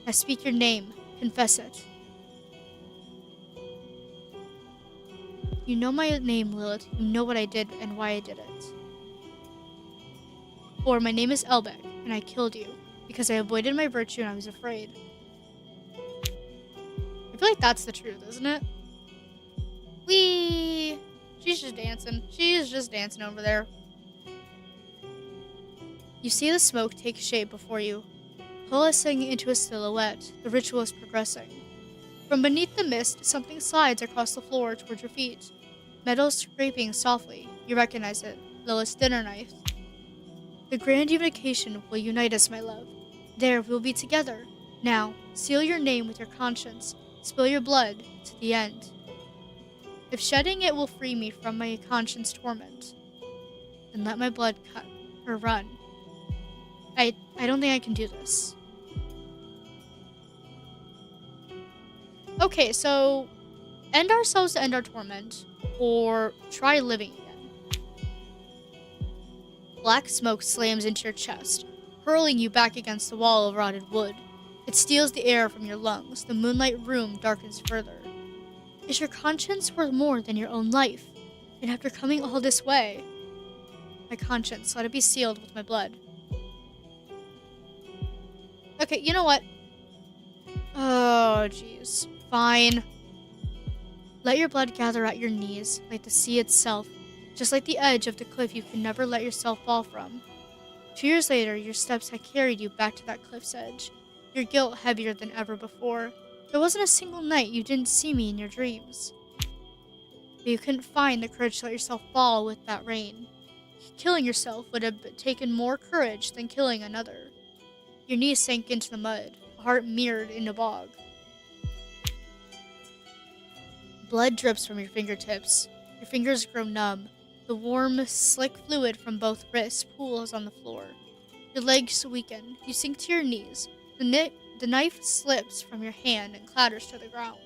Now speak your name. Confess it. You know my name, Lilith. You know what I did and why I did it. Or my name is Elbeck, and I killed you, because I avoided my virtue and I was afraid. I feel like that's the truth, isn't it? Whee! She's just dancing. She's just dancing over there. You see the smoke take shape before you, coalescing into a silhouette. The ritual is progressing. From beneath the mist, something slides across the floor toward your feet. Metal scraping softly. You recognize it. Lilith's dinner knife. The grand unification will unite us, my love. There, we'll be together. Now, seal your name with your conscience. Spill your blood to the end. If shedding it will free me from my conscience torment, then let my blood cut or run. I don't think I can do this. Okay, so end ourselves to end our torment, or try living again. Black smoke slams into your chest, hurling you back against the wall of rotted wood. It steals the air from your lungs. The moonlight room darkens further. Is your conscience worth more than your own life? And after coming all this way, my conscience, let it be sealed with my blood. Okay, you know what? Oh, jeez. Fine. Let your blood gather at your knees, like the sea itself, just like the edge of the cliff you can never let yourself fall from. 2 years later, your steps had carried you back to that cliff's edge, your guilt heavier than ever before. There wasn't a single night you didn't see me in your dreams. But you couldn't find the courage to let yourself fall with that rain. Killing yourself would have taken more courage than killing another. Your knees sank into the mud, a heart mirrored in a bog. Blood drips from your fingertips. Your fingers grow numb. The warm, slick fluid from both wrists pools on the floor. Your legs weaken. You sink to your knees. The knife slips from your hand and clatters to the ground.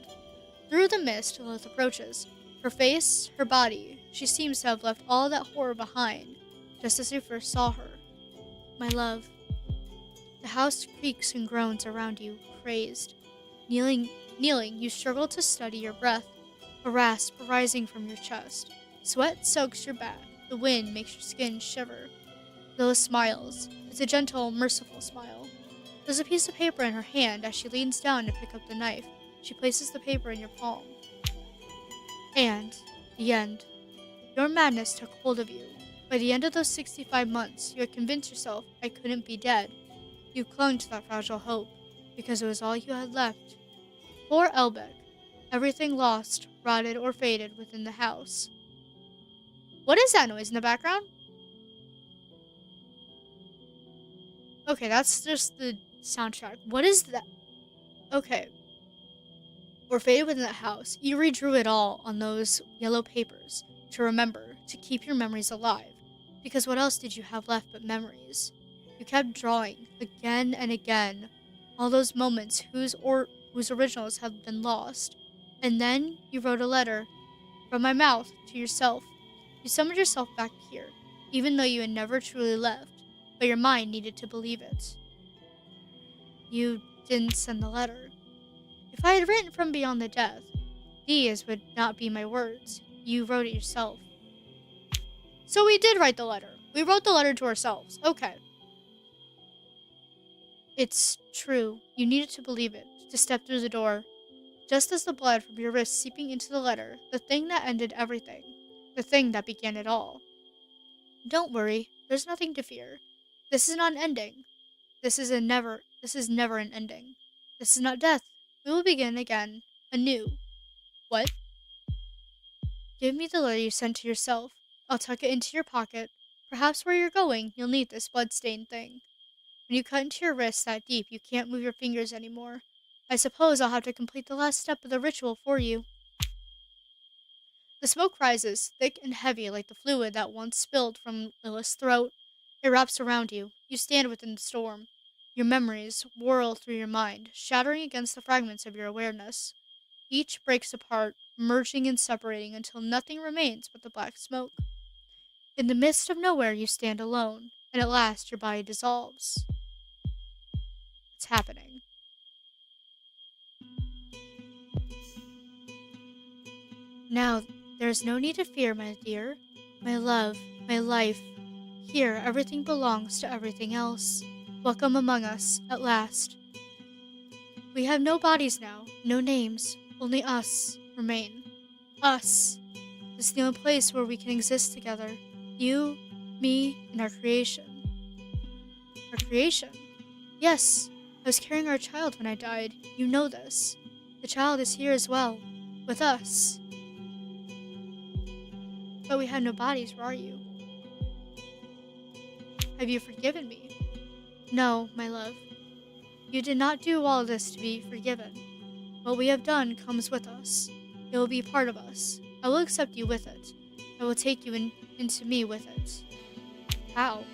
Through the mist, Lilith approaches. Her face, her body, she seems to have left all that horror behind, just as you first saw her. My love. The house creaks and groans around you, crazed. Kneeling, you struggle to steady your breath, a rasp rising from your chest. Sweat soaks your back. The wind makes your skin shiver. Lilith smiles. It's a gentle, merciful smile. There's a piece of paper in her hand. As she leans down to pick up the knife, she places the paper in your palm. And the end. Your madness took hold of you. By the end of those 65 months, you had convinced yourself I couldn't be dead. You clung to that fragile hope, because it was all you had left. Poor Elbeck. Everything lost, rotted, or faded within the house. What is that noise in the background? Okay, that's just the soundtrack. What is that? Okay. Or faded within the house. You redrew it all on those yellow papers to remember, to keep your memories alive. Because what else did you have left but memories? You kept drawing, again and again, all those moments whose originals have been lost. And then you wrote a letter, from my mouth to yourself. You summoned yourself back here, even though you had never truly left, but your mind needed to believe it. You didn't send the letter. If I had written from beyond the death, these would not be my words. You wrote it yourself. So we did write the letter. We wrote the letter to ourselves. Okay. It's true. You needed to believe it, to step through the door. Just as the blood from your wrist seeping into the letter, the thing that ended everything, the thing that began it all. Don't worry, there's nothing to fear. This is not an ending. This is never an ending. This is not death. We will begin again, anew. What? Give me the letter you sent to yourself. I'll tuck it into your pocket. Perhaps where you're going, you'll need this blood-stained thing. When you cut into your wrist that deep, you can't move your fingers anymore. I suppose I'll have to complete the last step of the ritual for you. The smoke rises, thick and heavy like the fluid that once spilled from Lilith's throat. It wraps around you. You stand within the storm. Your memories whirl through your mind, shattering against the fragments of your awareness. Each breaks apart, merging and separating until nothing remains but the black smoke. In the midst of nowhere, you stand alone, and at last your body dissolves. It's happening. Now, there is no need to fear, my dear. My love, my life. Here, everything belongs to everything else. Welcome among us, at last. We have no bodies now, no names, only us remain. Us. This is the only place where we can exist together. You, me, and our creation. Our creation? Yes, I was carrying our child when I died. You know this. The child is here as well, with us. But we had no bodies, where are you? Have you forgiven me? No, my love. You did not do all this to be forgiven. What we have done comes with us. It will be part of us. I will accept you with it. I will take you into me with it. How?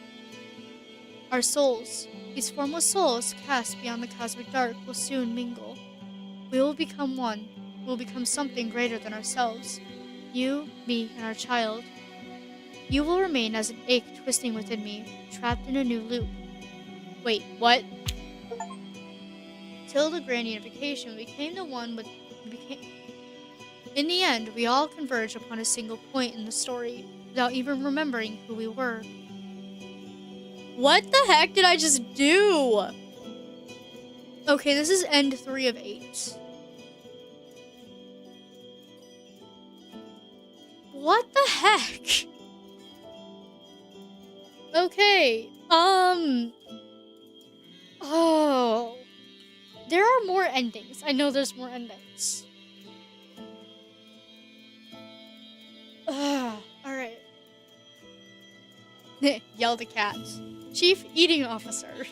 Our souls, these formless souls cast beyond the cosmic dark, will soon mingle. We will become one. We will become something greater than ourselves. You, me, and our child. You will remain as an ache twisting within me, trapped in a new loop. Wait, what? Till the grand unification became the one with... In the end, we all converge upon a single point in the story, without even remembering who we were. What the heck did I just do? Okay, this is end 3 of 8. What the heck? Okay, oh. There are more endings. I know there's more endings. Alright. Yell the cat. Chief Eating Officer.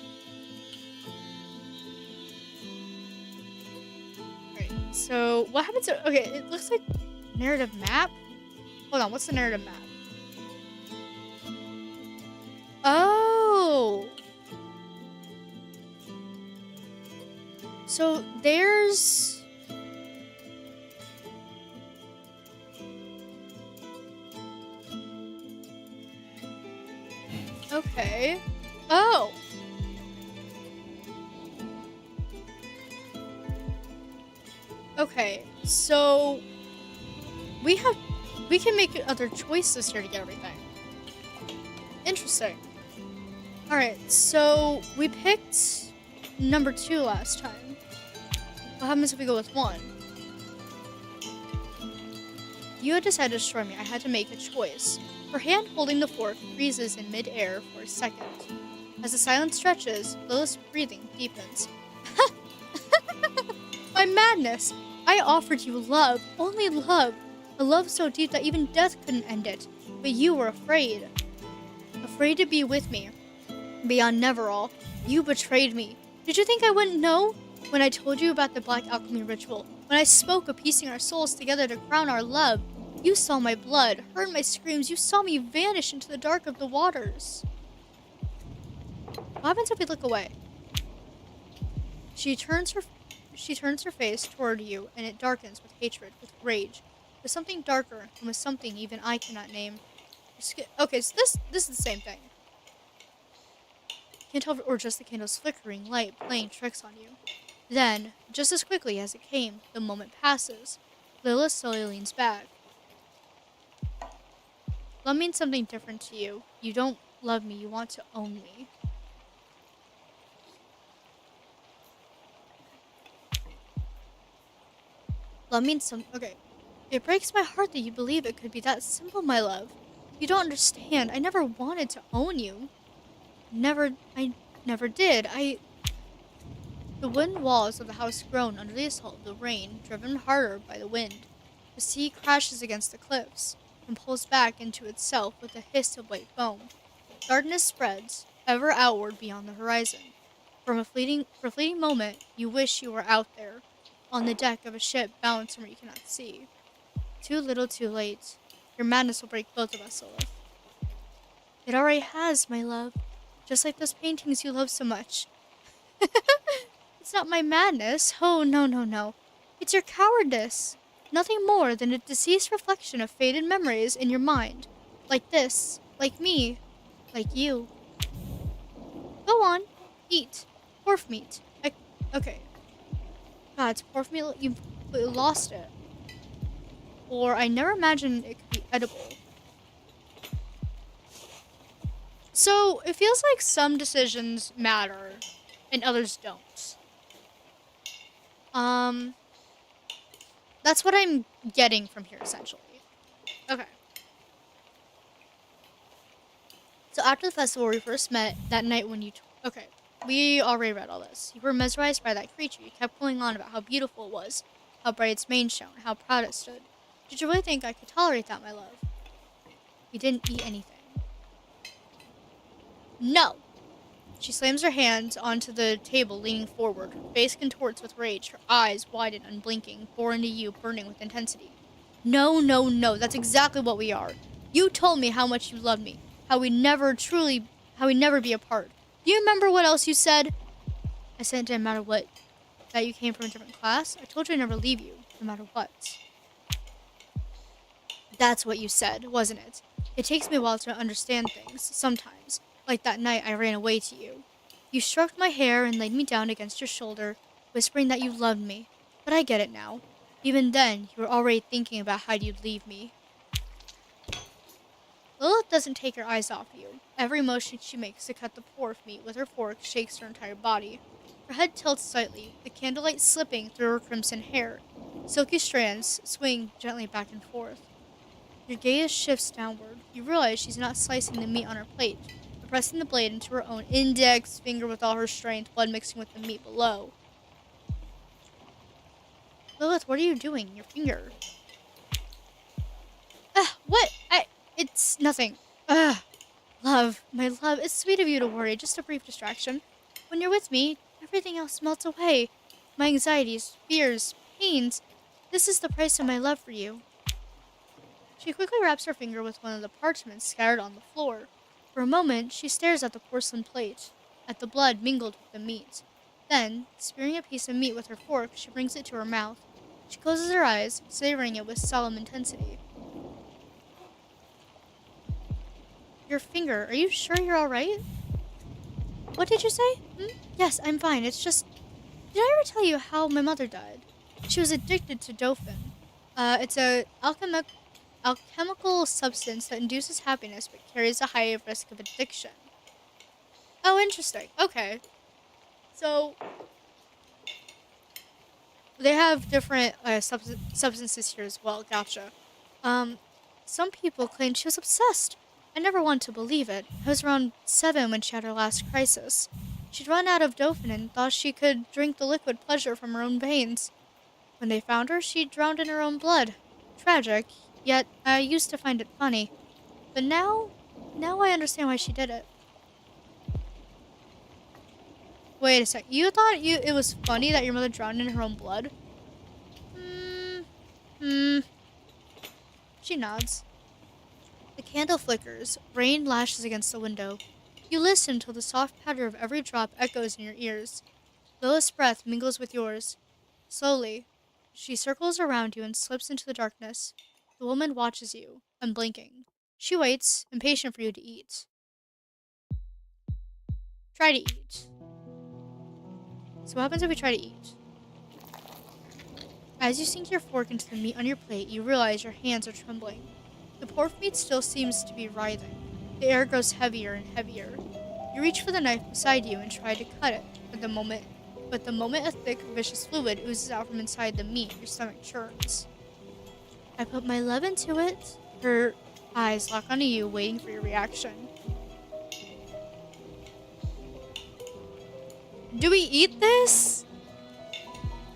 Alright, so what happens to... Okay, it looks like narrative map? Hold on, what's the narrative map? Oh! So there's... Okay. Oh! Okay, so... We can make other choices here to get everything. Interesting. Alright, so we picked number 2 last time. What happens if we go with 1? You had decided to destroy me. I had to make a choice. Her hand holding the fork freezes in mid-air for a second. As the silence stretches, Lilith's breathing deepens. My madness! I offered you love, only love. A love so deep that even death couldn't end it. But you were afraid. Afraid to be with me. Beyond Neverall, you betrayed me. Did you think I wouldn't know? When I told you about the Black Alchemy ritual, when I spoke of piecing our souls together to crown our love, you saw my blood, heard my screams, you saw me vanish into the dark of the waters. What happens if we look away? She turns her face toward you, and it darkens with hatred, with rage, with something darker, and with something even I cannot name. Okay, so this is the same thing. Can't tell, or just the candle's flickering light playing tricks on you. Then, just as quickly as it came, the moment passes. Lilith slowly leans back. Love means something different to you. You don't love me, you want to own me. Love means okay. It breaks my heart that you believe it could be that simple, my love. You don't understand. I never wanted to own you. I never did. The wooden walls of the house groan under the assault of the rain, driven harder by the wind. The sea crashes against the cliffs and pulls back into itself with a hiss of white foam. Darkness spreads, ever outward beyond the horizon. For a fleeting moment, you wish you were out there, on the deck of a ship bound somewhere you cannot see. Too little, too late. Your madness will break both of us, Lilith. It already has, my love. Just like those paintings you love so much. It's not my madness. Oh, no, no, no. It's your cowardice. Nothing more than a deceased reflection of faded memories in your mind. Like this. Like me. Like you. Go on. Eat. Porf meat. Okay. God, it's porf meat. You lost it. Or I never imagined it could be edible. So, it feels like some decisions matter and others don't. That's what I'm getting from here, essentially. Okay. So after the festival, we first met that night when you... Okay, we already read all this. You were mesmerized by that creature. You kept going on about how beautiful it was, how bright its mane shone, how proud it stood. Did you really think I could tolerate that, my love? We didn't eat anything. No! She slams her hands onto the table, leaning forward. Her face contorts with rage, her eyes widen, unblinking, bore into you, burning with intensity. No, no, no, that's exactly what we are. You told me how much you love me, how we'd never be apart. Do you remember what else you said? I said it didn't matter what, that you came from a different class. I told you I'd never leave you, no matter what. That's what you said, wasn't it? It takes me a while to understand things, sometimes. Like that night I ran away to you. You stroked my hair and laid me down against your shoulder, whispering that you loved me. But I get it now. Even then, you were already thinking about how you'd leave me. Lilith doesn't take her eyes off you. Every motion she makes to cut the pork meat with her fork shakes her entire body. Her head tilts slightly, the candlelight slipping through her crimson hair. Silky strands swing gently back and forth. Your gaze shifts downward. You realize she's not slicing the meat on her plate, but pressing the blade into her own index finger with all her strength, blood mixing with the meat below. Lilith, what are you doing? Your finger. What? It's nothing. Love, my love, it's sweet of you to worry, just a brief distraction. When you're with me, everything else melts away. My anxieties, fears, pains. This is the price of my love for you. She quickly wraps her finger with one of the parchments scattered on the floor. For a moment, she stares at the porcelain plate, at the blood mingled with the meat. Then, spearing a piece of meat with her fork, she brings it to her mouth. She closes her eyes, savoring it with solemn intensity. Your finger, are you sure you're alright? What did you say? Yes, I'm fine. It's just... Did I ever tell you how my mother died? She was addicted to Dauphin. It's a alchemical substance that induces happiness but carries a high risk of addiction. Oh, interesting. Okay. So, they have different substances here as well. Gotcha. Some people claim she was obsessed. I never wanted to believe it. I was around 7 when she had her last crisis. She'd run out of Dauphin and thought she could drink the liquid pleasure from her own veins. When they found her, she drowned in her own blood. Tragic, yet I used to find it funny. But now I understand why she did it. Wait a sec. You thought it was funny that your mother drowned in her own blood? Hmm. Hmm. She nods. The candle flickers. Rain lashes against the window. You listen until the soft patter of every drop echoes in your ears. Lilith's breath mingles with yours. Slowly, she circles around you and slips into the darkness. The woman watches you, unblinking. She waits, impatient for you to eat. Try to eat. So what happens if we try to eat? As you sink your fork into the meat on your plate, you realize your hands are trembling. The pork meat still seems to be writhing. The air grows heavier and heavier. You reach for the knife beside you and try to cut it, but the moment a thick, vicious fluid oozes out from inside the meat, your stomach churns. I put my love into it. Her eyes lock onto you, waiting for your reaction. Do we eat this?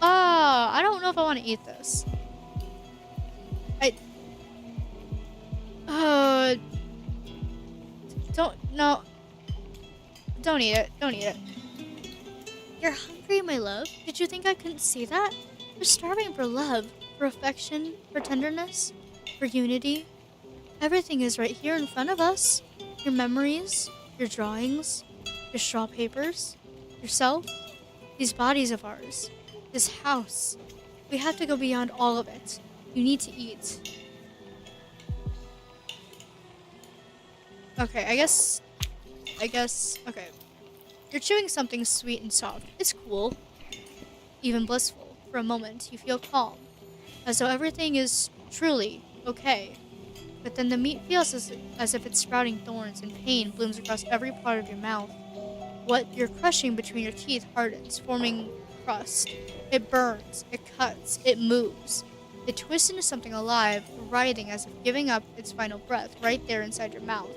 I don't know if I want to eat this. Don't eat it. Don't eat it. You're hungry, my love. Did you think I couldn't see that? You're starving for love, for affection, for tenderness, for unity. Everything is right here in front of us. Your memories, your drawings, your straw papers, yourself, these bodies of ours, this house. We have to go beyond all of it. You need to eat. Okay, I guess, okay. You're chewing something sweet and soft. It's cool, even blissful. For a moment, you feel calm, as though everything is truly okay. But then the meat feels as if it's sprouting thorns, and pain blooms across every part of your mouth. What you're crushing between your teeth hardens, forming crust. It burns, it cuts, it moves. It twists into something alive, writhing as if giving up its final breath right there inside your mouth.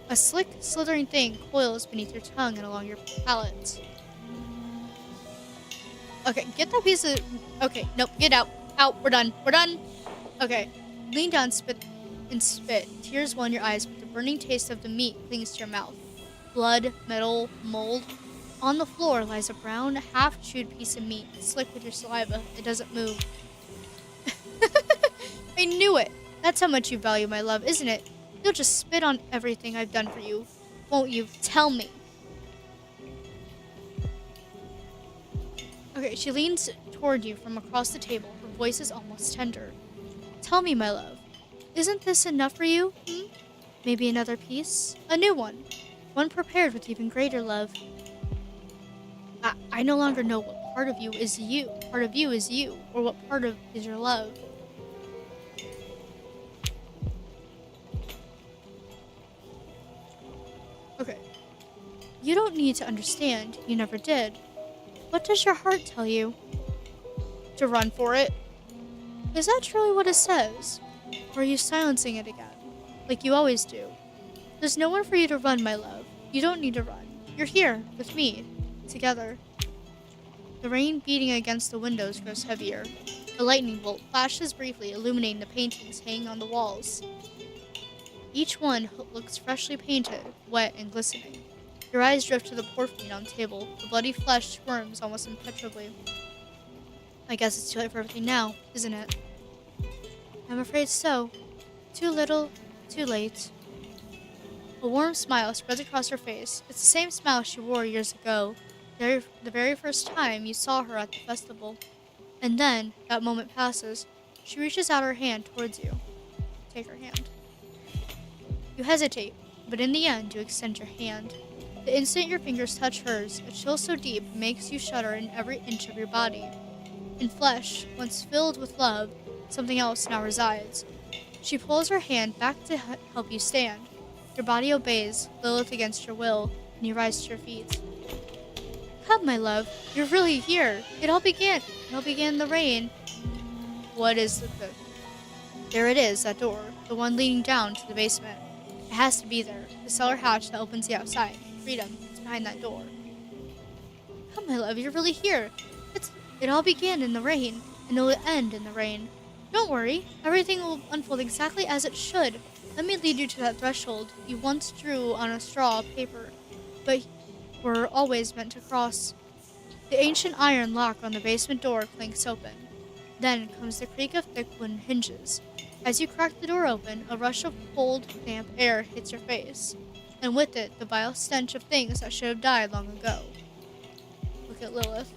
A slick, slithering thing coils beneath your tongue and along your palate. Okay, get that piece of... Okay, nope, get out. Out, we're done. We're done. Okay, lean down, spit. Tears well in your eyes, but the burning taste of the meat clings to your mouth. Blood, metal, mold. On the floor lies a brown, half-chewed piece of meat, slick with your saliva. It doesn't move. I knew it! That's how much you value my love, isn't it? You'll just spit on everything I've done for you, won't you? Tell me. Okay, she leans toward you from across the table. Her voice is almost tender. Tell me, my love. Isn't this enough for you? Maybe another piece? A new one. One prepared with even greater love. I no longer know what part of you is you. Part of you is you, or what part of is your love. Okay. You don't need to understand. You never did. What does your heart tell you? To run for it. Is that truly what it says? Or are you silencing it again? Like you always do. There's no one for you to run, my love. You don't need to run. You're here, with me. Together. The rain beating against the windows grows heavier. A lightning bolt flashes briefly, illuminating the paintings hanging on the walls. Each one looks freshly painted, wet and glistening. Your eyes drift to the pork meat on the table. The bloody flesh squirms almost impenetrably. I guess it's too late for everything now, isn't it? I'm afraid so. Too little, too late. A warm smile spreads across her face. It's the same smile she wore years ago, the very first time you saw her at the festival. And then, that moment passes. She reaches out her hand towards you. Take her hand. You hesitate, but in the end, you extend your hand. The instant your fingers touch hers, a chill so deep it makes you shudder in every inch of your body. In flesh, once filled with love, something else now resides. She pulls her hand back to help you stand. Your body obeys, Lilith against your will, and you rise to your feet. Come, my love, you're really here. It all began in the rain. What is the... There it is, that door, the one leading down to the basement. It has to be there, the cellar hatch that opens the outside. Freedom is behind that door. Come, my love, you're really here. It all began in the rain. and it will end in the rain. Don't worry, everything will unfold exactly as it should. Let me lead you to that threshold you once drew on a straw of paper, but were always meant to cross. The ancient iron lock on the basement door clinks open. Then comes the creak of thick wooden hinges. As you crack the door open, a rush of cold, damp air hits your face, and with it, the vile stench of things that should have died long ago. Look at Lilith.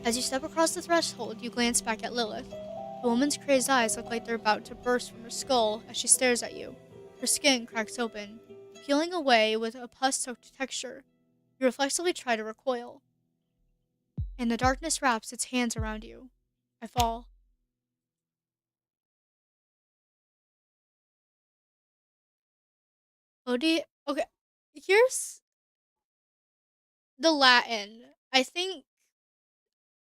As you step across the threshold, you glance back at Lilith. The woman's crazed eyes look like they're about to burst from her skull as she stares at you. Her skin cracks open, peeling away with a pus-soaked texture. You reflexively try to recoil, and the darkness wraps its hands around you. I fall. Odie, okay, here's the Latin. I think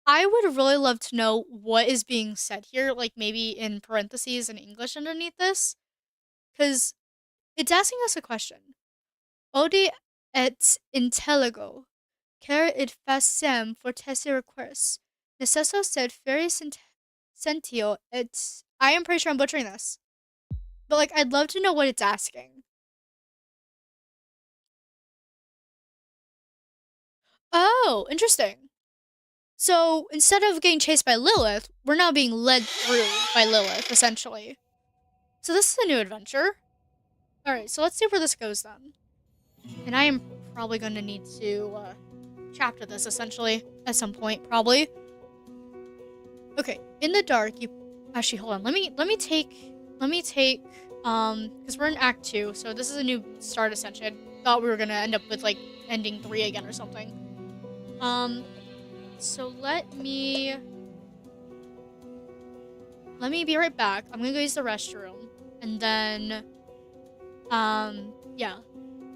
I would really love to know what is being said here, like maybe in parentheses in English underneath this, because it's asking us a question. Odi et intelligo, cer id facem fortesse requis, necesso sed feri sentio et. I am pretty sure I'm butchering this, but like I'd love to know what it's asking. Oh, interesting. So instead of getting chased by Lilith, we're now being led through by Lilith, essentially. So this is a new adventure. Alright, so let's see where this goes then. And I am probably going to need to chapter this, essentially, at some point, probably. Okay, in the dark, you... Actually, hold on. Let me take, because we're in Act 2, so this is a new start, essentially. I thought we were going to end up with, like, ending 3 again or something. So let me be right back. I'm gonna go use the restroom, and then, yeah.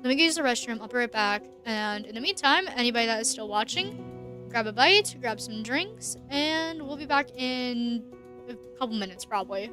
Let me go use the restroom. I'll be right back. And in the meantime, anybody that is still watching, grab a bite, grab some drinks, and we'll be back in a couple minutes, probably.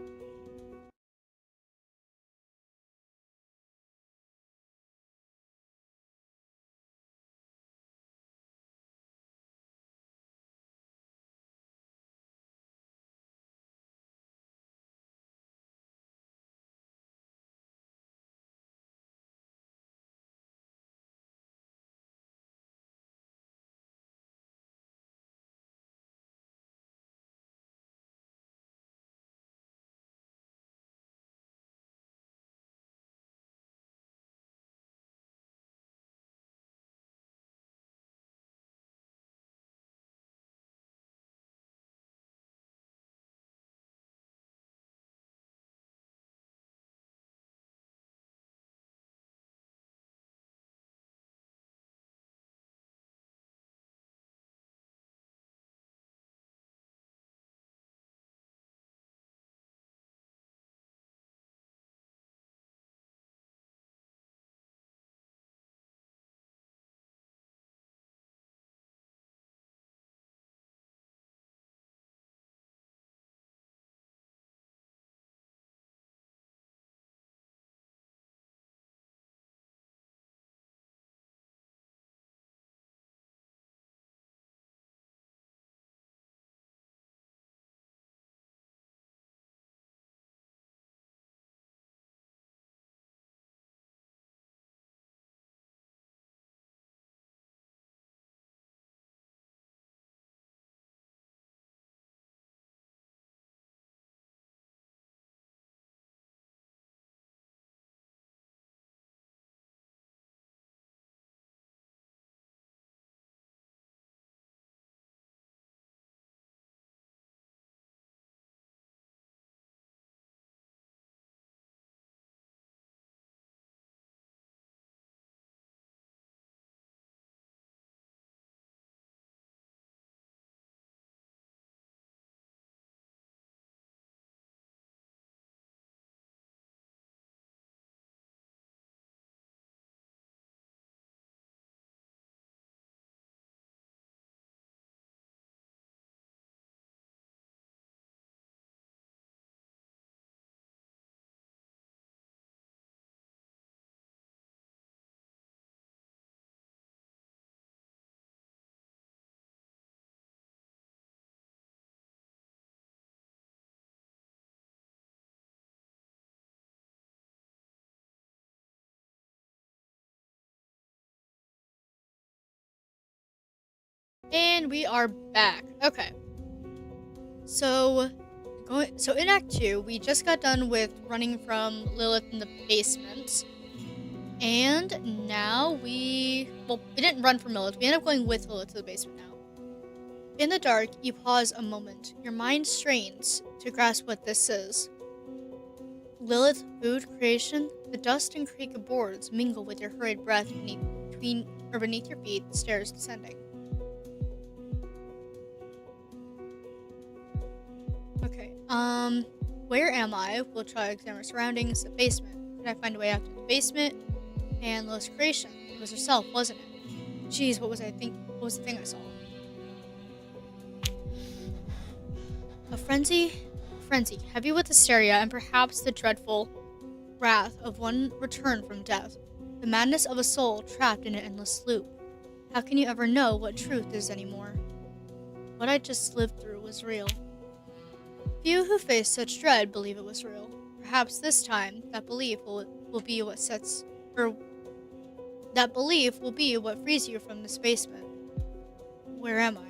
And we are back. Okay. So in Act 2, we just got done with running from Lilith in the basement. And now we didn't run from Lilith. We ended up going with Lilith to the basement now. In the dark, you pause a moment. Your mind strains to grasp what this is. Lilith food creation, the dust and creak of boards mingle with your hurried breath beneath your feet, stairs descending. Okay, where am I? We'll try to examine our surroundings. The basement. Did I find a way out to the basement? And Lilith's creation. It was herself, wasn't it? Jeez, what was the thing I saw? A frenzy, heavy with hysteria and perhaps the dreadful wrath of one returned from death. The madness of a soul trapped in an endless loop. How can you ever know what truth is anymore? What I just lived through was real. Few who face such dread believe it was real. Perhaps this time, that belief will be what frees you from this basement. Where am I?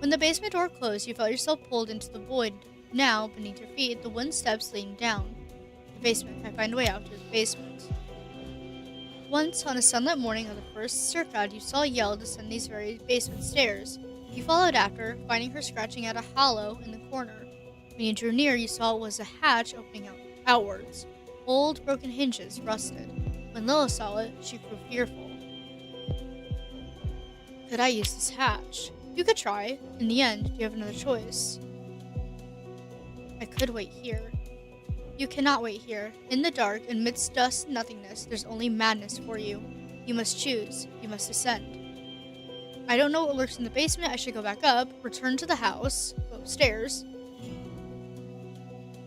When the basement door closed, you felt yourself pulled into the void. Now, beneath your feet, the wooden steps leading down. The basement. I find a way out to the basement. Once, on a sunlit morning of the first circuit, you saw Yell descend these very basement stairs. You followed after, finding her scratching at a hollow in the corner. When you drew near, you saw it was a hatch opening outwards. Old, broken hinges, rusted. When Lilith saw it, she grew fearful. Could I use this hatch? You could try. In the end, do you have another choice? I could wait here. You cannot wait here. In the dark, amidst dust and nothingness, there's only madness for you. You must choose. You must descend. I don't know what lurks in the basement. I should go back up, return to the house, go upstairs.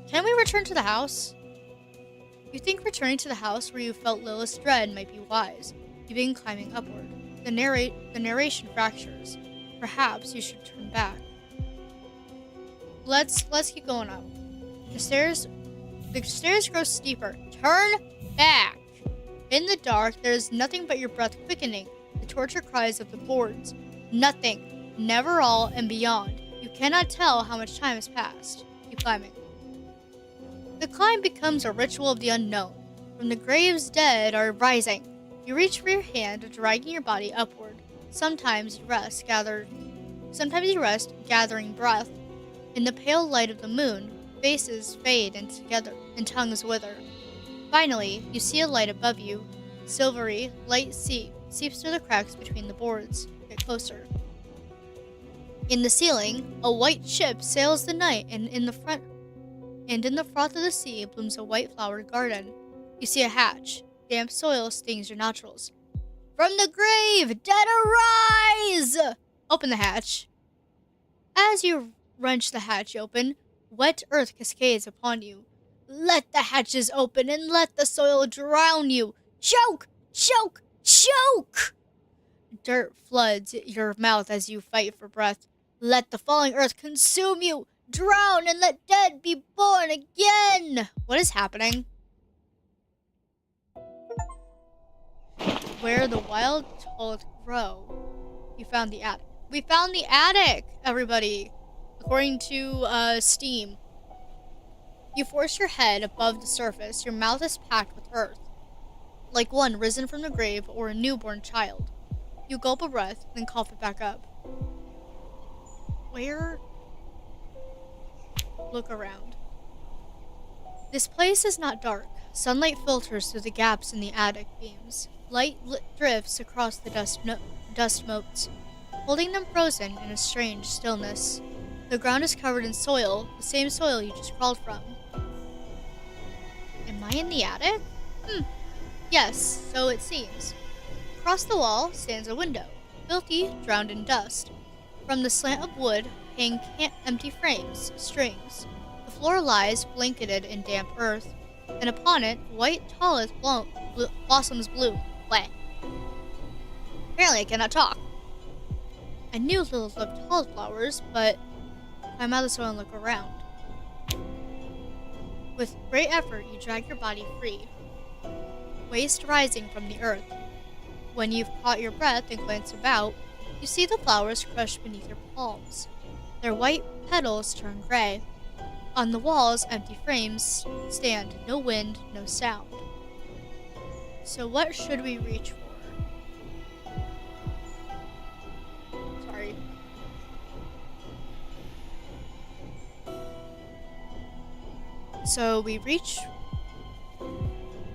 Can we return to the house? You think returning to the house where you felt Lilith's dread might be wise. You begin climbing upward. The narration fractures. Perhaps you should turn back. Let's keep going up. The stairs grow steeper. Turn back. In the dark, there is nothing but your breath quickening, the torture cries of the boards. Nothing, never all, and beyond. You cannot tell how much time has passed. Keep climbing. The climb becomes a ritual of the unknown. From the graves, dead are rising. You reach for your hand, dragging your body upward. Sometimes you rest, gathering breath. In the pale light of the moon, faces fade and tongues wither. Finally, you see a light above you. Silvery, light seeps through the cracks between the boards. Get closer. In the ceiling, a white ship sails the night, and in the froth of the sea blooms a white flowered garden. You see a hatch. Damp soil stings your nostrils. From the grave, dead arise! Open the hatch. As you wrench the hatch open, wet earth cascades upon you. Let the hatches open and let the soil drown you. Choke! Choke! Choke! Dirt floods your mouth as you fight for breath. Let the falling earth consume you. Drown and let dead be born again. What is happening? Where the wild tulip grow. You found the attic. We found the attic, everybody. According to Steam. You force your head above the surface. Your mouth is packed with earth, like one risen from the grave or a newborn child. You gulp a breath, then cough it back up. Where? Look around. This place is not dark. Sunlight filters through the gaps in the attic beams. Light drifts across the dust motes, holding them frozen in a strange stillness. The ground is covered in soil, the same soil you just crawled from. Am I in the attic? Yes, so it seems. Across the wall stands a window, filthy, drowned in dust. From the slant of wood hang empty frames, strings. The floor lies blanketed in damp earth, and upon it, white talleth blossoms bloom. Wet. Apparently I cannot talk. I knew Lilith loved tall flowers, but climb out of the soil and look around. With great effort, you drag your body free, waist rising from the earth. When you've caught your breath and glanced about, you see the flowers crushed beneath your palms. Their white petals turn gray. On the walls, empty frames stand, no wind, no sound. So what should we reach for? Sorry. So we reach...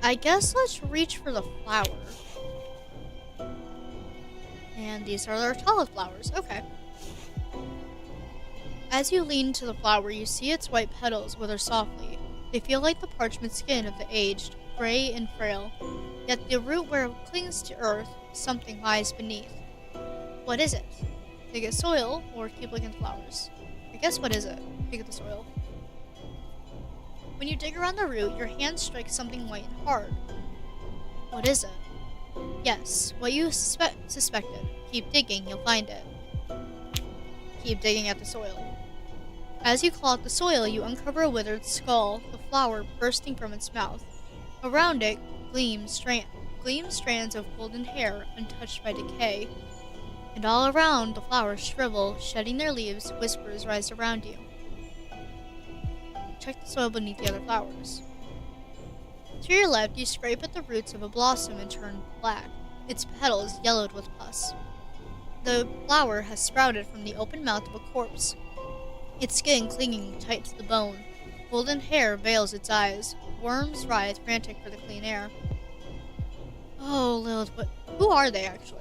I guess let's reach for the flower. And these are our tallest flowers. Okay. As you lean to the flower, you see its white petals wither softly. They feel like the parchment skin of the aged, gray and frail. Yet the root where it clings to earth, something lies beneath. What is it? Dig at soil, or keep looking at the flowers? I guess what is it? Dig at the soil. When you dig around the root, your hand strikes something white and hard. What is it? Yes, what you suspected. Keep digging, you'll find it. Keep digging at the soil. As you claw at the soil, you uncover a withered skull, the flower bursting from its mouth. Around it gleam strands of golden hair, untouched by decay. And all around, the flowers shrivel, shedding their leaves, whispers rise around you. Check the soil beneath the other flowers. To your left, you scrape at the roots of a blossom and turn black, its petals yellowed with pus. The flower has sprouted from the open mouth of a corpse, its skin clinging tight to the bone. Golden hair veils its eyes. Worms writhe, frantic for the clean air. Oh, Lilith, who are they, actually?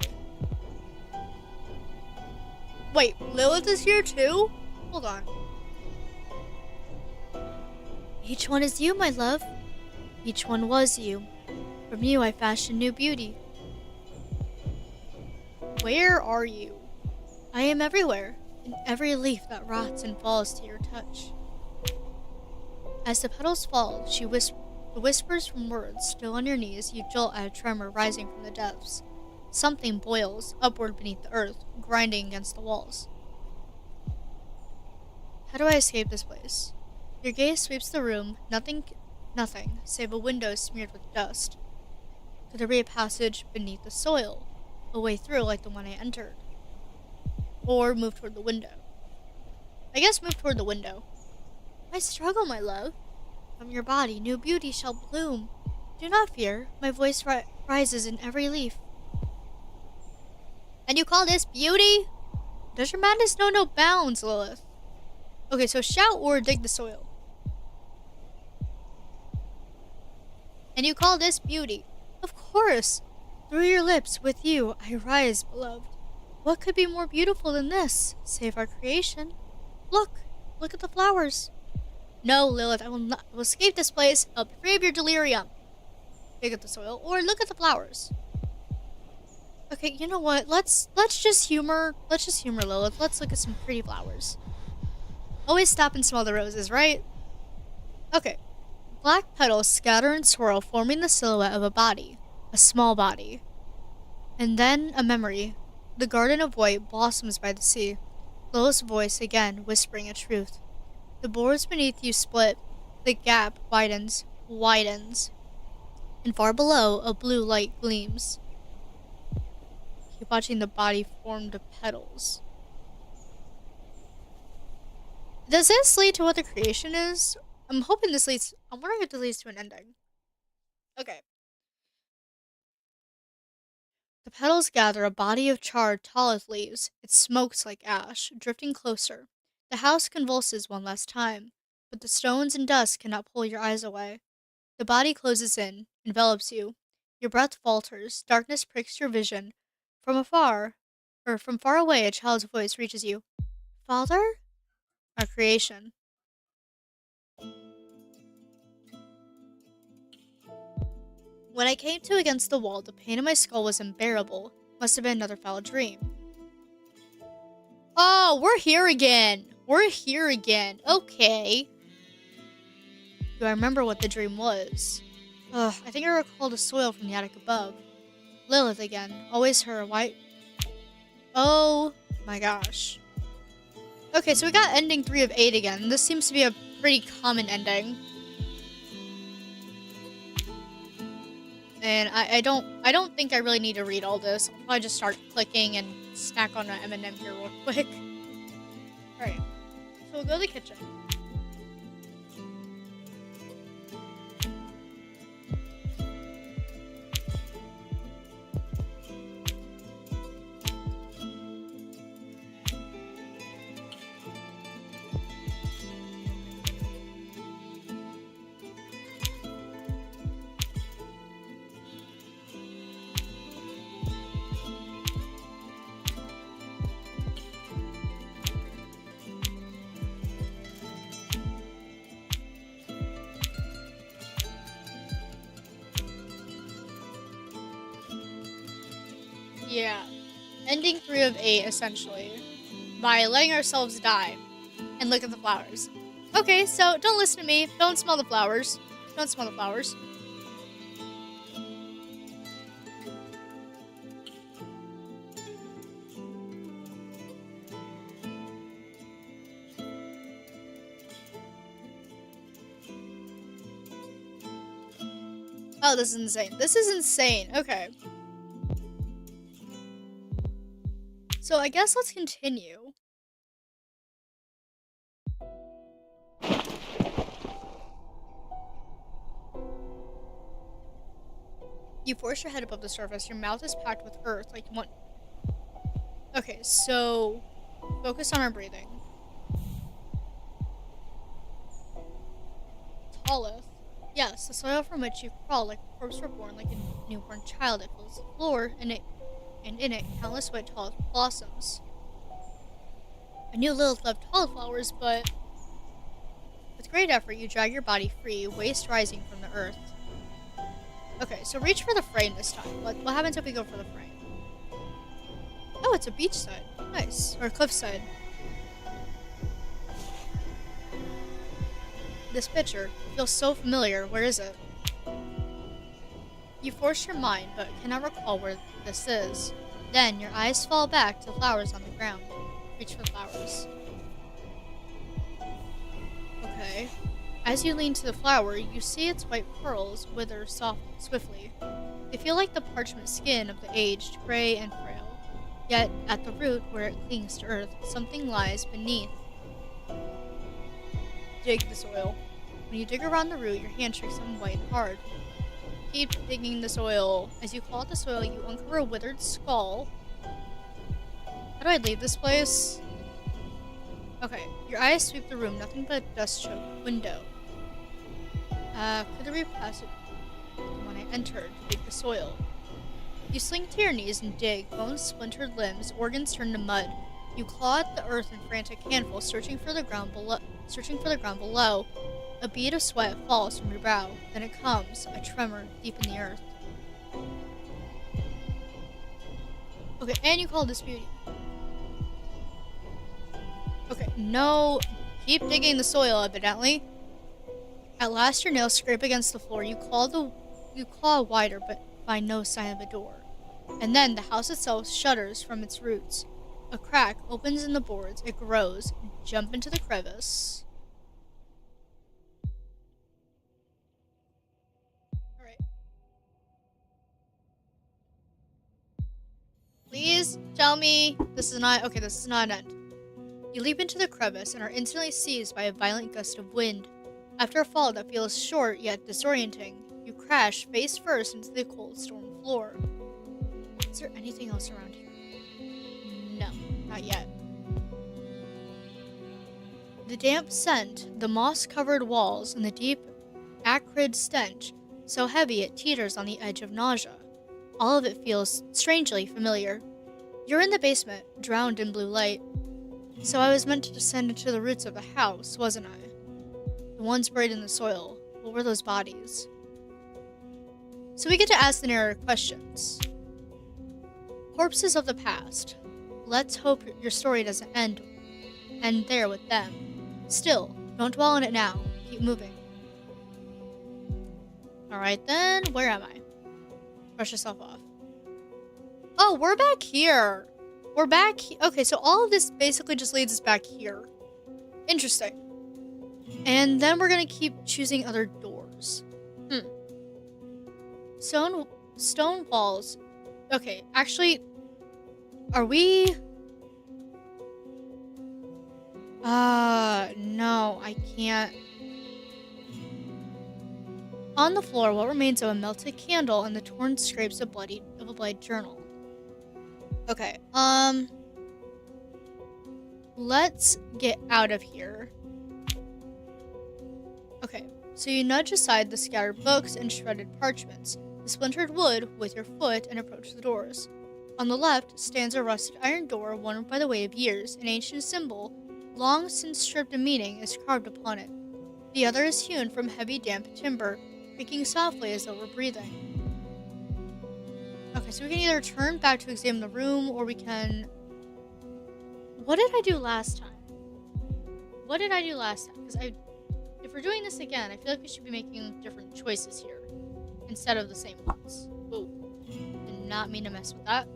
Wait, Lilith is here too? Hold on. Each one is you, my love. Each one was you. From you I fashioned new beauty. Where are you? I am everywhere, in every leaf that rots and falls to your touch. As the petals fall, the whispers from words, still on your knees, you jolt at a tremor rising from the depths. Something boils, upward beneath the earth, grinding against the walls. How do I escape this place? Your gaze sweeps the room, nothing, save a window smeared with dust. Could there be a passage beneath the soil? A way through like the one I entered? Or move toward the window? I guess move toward the window. I struggle, my love. From your body, new beauty shall bloom. Do not fear, my voice rises in every leaf. And you call this beauty? Does your madness know no bounds, Lilith? Okay, so shout or dig the soil. And you call this beauty? Of course. Through your lips, with you, I rise, beloved. What could be more beautiful than this, save our creation? Look at the flowers. No, Lilith, I will escape this place. I'll be free of your delirium. Dig at the soil, or look at the flowers. Okay, you know what? Let's just humor Lilith. Let's look at some pretty flowers. Always stop and smell the roses, right? Okay. Black petals scatter and swirl, forming the silhouette of a body. A small body. And then a memory. The garden of white blossoms by the sea. Lilith's voice again, whispering a truth. The boards beneath you split. The gap widens. And far below, a blue light gleams. Keep watching the body form to petals. Does this lead to what the creation is? I'm wondering if this leads to an ending. Okay. The petals gather, a body of charred, talleth leaves. It smokes like ash, drifting closer. The house convulses one last time, but the stones and dust cannot pull your eyes away. The body closes in, envelops you. Your breath falters, darkness pricks your vision. From far away, a child's voice reaches you. Father? Our creation. When I came to against the wall, the pain in my skull was unbearable. Must have been another foul dream. Oh, we're here again. Okay. Do I remember what the dream was? I think I recall the soil from the attic above. Lilith again. Always her. Why? Oh my gosh. Okay, so we got ending 3 of 8 again. This seems to be a pretty common ending. And I I don't think I really need to read all this. I'll probably just start clicking and snack on an M&M here real quick. Alright, so we'll go to the kitchen. Yeah. Ending 3 of 8, essentially. By letting ourselves die. And look at the flowers. Okay, so don't listen to me. Don't smell the flowers. Don't smell the flowers. Oh, this is insane. This is insane. Okay. So I guess let's continue. You force your head above the surface. Your mouth is packed with earth like you want. Okay, so focus on our breathing. Talleth. Yes, the soil from which you crawl like a corpse reborn, like a newborn child. It fills the floor, and in it, countless white talleth blossoms. I knew Lilith loved talleth flowers, but with great effort, you drag your body free, waist rising from the earth. Okay, so reach for the frame this time. What happens if we go for the frame? Oh, it's a beachside. Nice. Or cliffside. This picture feels so familiar. Where is it? You force your mind, but cannot recall where this is. Then your eyes fall back to the flowers on the ground. Reach for the flowers. Okay. As you lean to the flower, you see its white pearls wither swiftly. They feel like the parchment skin of the aged, gray and frail. Yet, at the root, where it clings to earth, something lies beneath. Dig the soil. When you dig around the root, your hand strikes something white and hard. Keep digging the soil. As you claw at the soil, you uncover a withered skull. How do I leave this place? Okay, your eyes sweep the room, nothing but a dust-choked window. Could there be a passage when I entered to dig the soil? You slink to your knees and dig, bones splintered limbs, organs turned to mud. You claw at the earth in frantic handfuls, searching for the ground below. A bead of sweat falls from your brow. Then it comes, a tremor deep in the earth. Okay, and you call this beauty. Okay, no. Keep digging the soil, evidently. At last your nails scrape against the floor. You claw wider, but find no sign of a door. And then the house itself shudders from its roots. A crack opens in the boards. It grows. Jump into the crevice. Alright. Please tell me this is not... Okay, this is not an end. You leap into the crevice and are instantly seized by a violent gust of wind. After a fall that feels short yet disorienting, you crash face first into the cold stone floor. Is there anything else around here? No, not yet. The damp scent, the moss-covered walls, and the deep, acrid stench, so heavy it teeters on the edge of nausea. All of it feels strangely familiar. You're in the basement, drowned in blue light. So I was meant to descend into the roots of the house, wasn't I? The ones buried in the soil. What were those bodies? So we get to ask the narrator questions. Corpses of the past. Let's hope your story doesn't end there with them. Still, don't dwell on it now. Keep moving. Alright then, where am I? Brush yourself off. Oh, we're back here. We're back. Okay, so all of this basically just leads us back here. Interesting. And then we're gonna keep choosing other doors. Stone stone walls. Okay, actually, are we... No, I can't. On the floor, what remains of a melted candle and the torn scrapes of a bloody journal. Okay, let's get out of here. Okay, so you nudge aside the scattered books and shredded parchments, the splintered wood with your foot, and approach the doors. On the left stands a rusted iron door worn by the weight of years. An ancient symbol, long since stripped of meaning, is carved upon it. The other is hewn from heavy, damp timber, creaking softly as though we're breathing. Okay, so we can either turn back to examine the room, or we can... What did I do last time? Because if we're doing this again, I feel like we should be making different choices here, instead of the same ones. Ooh, did not mean to mess with that.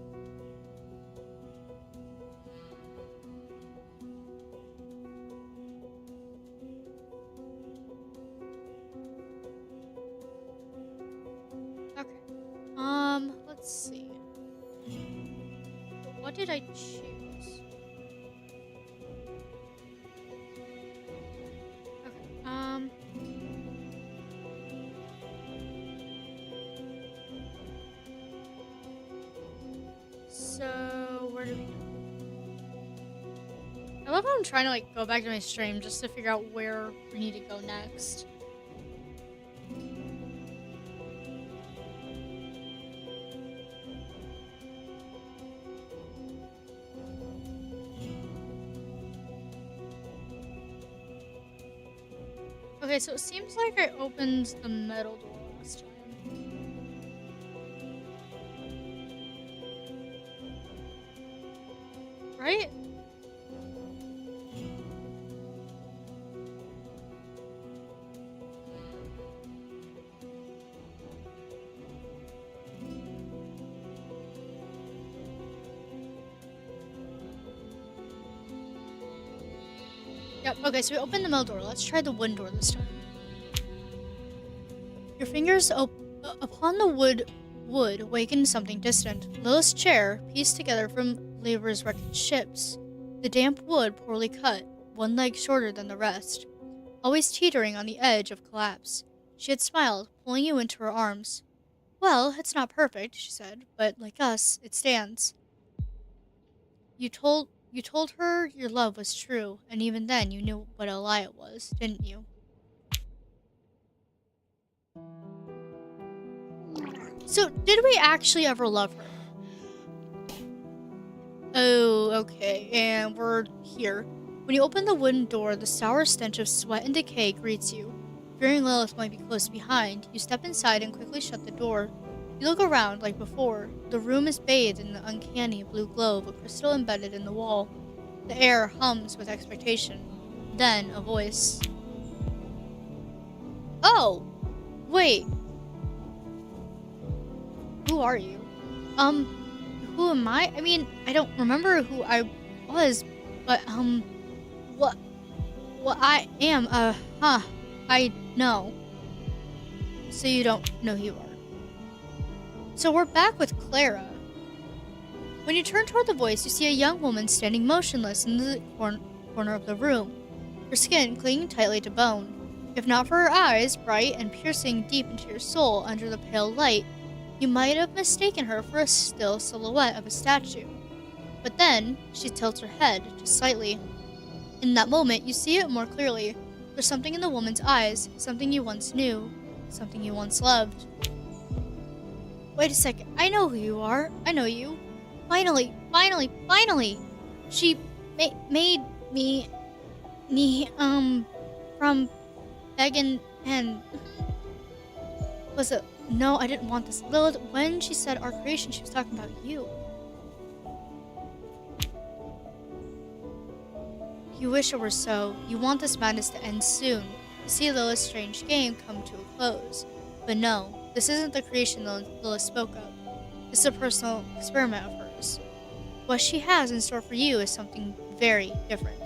Let's see. What did I choose? Okay, so where do we go? I love how I'm trying to like go back to my stream just to figure out where we need to go next. Okay, so it seems like I opened the metal door last time. Right? Yep, okay, so we opened the metal door. Let's try the wooden door this time. Your fingers upon the wood awakened something distant. Lilith's chair, pieced together from LiVber's wrecked ships. The damp wood poorly cut, one leg shorter than the rest, always teetering on the edge of collapse. She had smiled, pulling you into her arms. Well, it's not perfect, she said, but like us, it stands. You told her your love was true, and even then you knew what a lie it was, didn't you? So, did we actually ever love her? Oh, okay, and we're here. When you open the wooden door, the sour stench of sweat and decay greets you. Fearing Lilith might be close behind, you step inside and quickly shut the door. You look around like before. The room is bathed in the uncanny blue glow of a crystal embedded in the wall. The air hums with expectation. Then, a voice. Oh! Wait. Who are you? Who am I? I mean, I don't remember who I was, but, what I am, I know. So you don't know who you are. So we're back with Clara. When you turn toward the voice, you see a young woman standing motionless in the corner of the room, her skin clinging tightly to bone. If not for her eyes, bright and piercing deep into your soul under the pale light, you might have mistaken her for a still silhouette of a statue. But then, she tilts her head, just slightly. In that moment, you see it more clearly. There's something in the woman's eyes, something you once knew, something you once loved. Wait a second, I know who you are. I know you. Finally! She made me, from begging and... Was it... No, I didn't want this. Lilith, when she said our creation, she was talking about you. You wish it were so. You want this madness to end soon. To see Lilith's strange game come to a close. But no, this isn't the creation Lilith spoke of. This is a personal experiment of hers. What she has in store for you is something very different.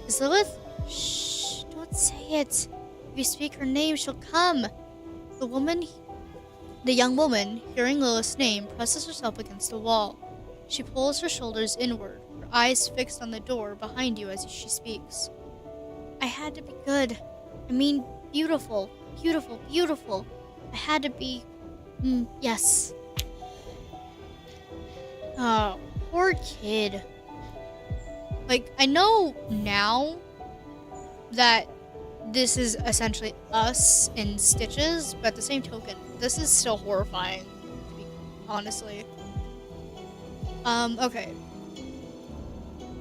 Is Lilith... Shh, don't say it. If you speak her name, she'll come. The woman The young woman, hearing Lilith's name, presses herself against the wall. She pulls her shoulders inward, her eyes fixed on the door behind you as she speaks. I had to be good. I mean, beautiful, beautiful, beautiful. I had to be... yes. Oh, poor kid. Like, I know now that this is essentially us in stitches, but at the same token, this is still horrifying, honestly. Okay.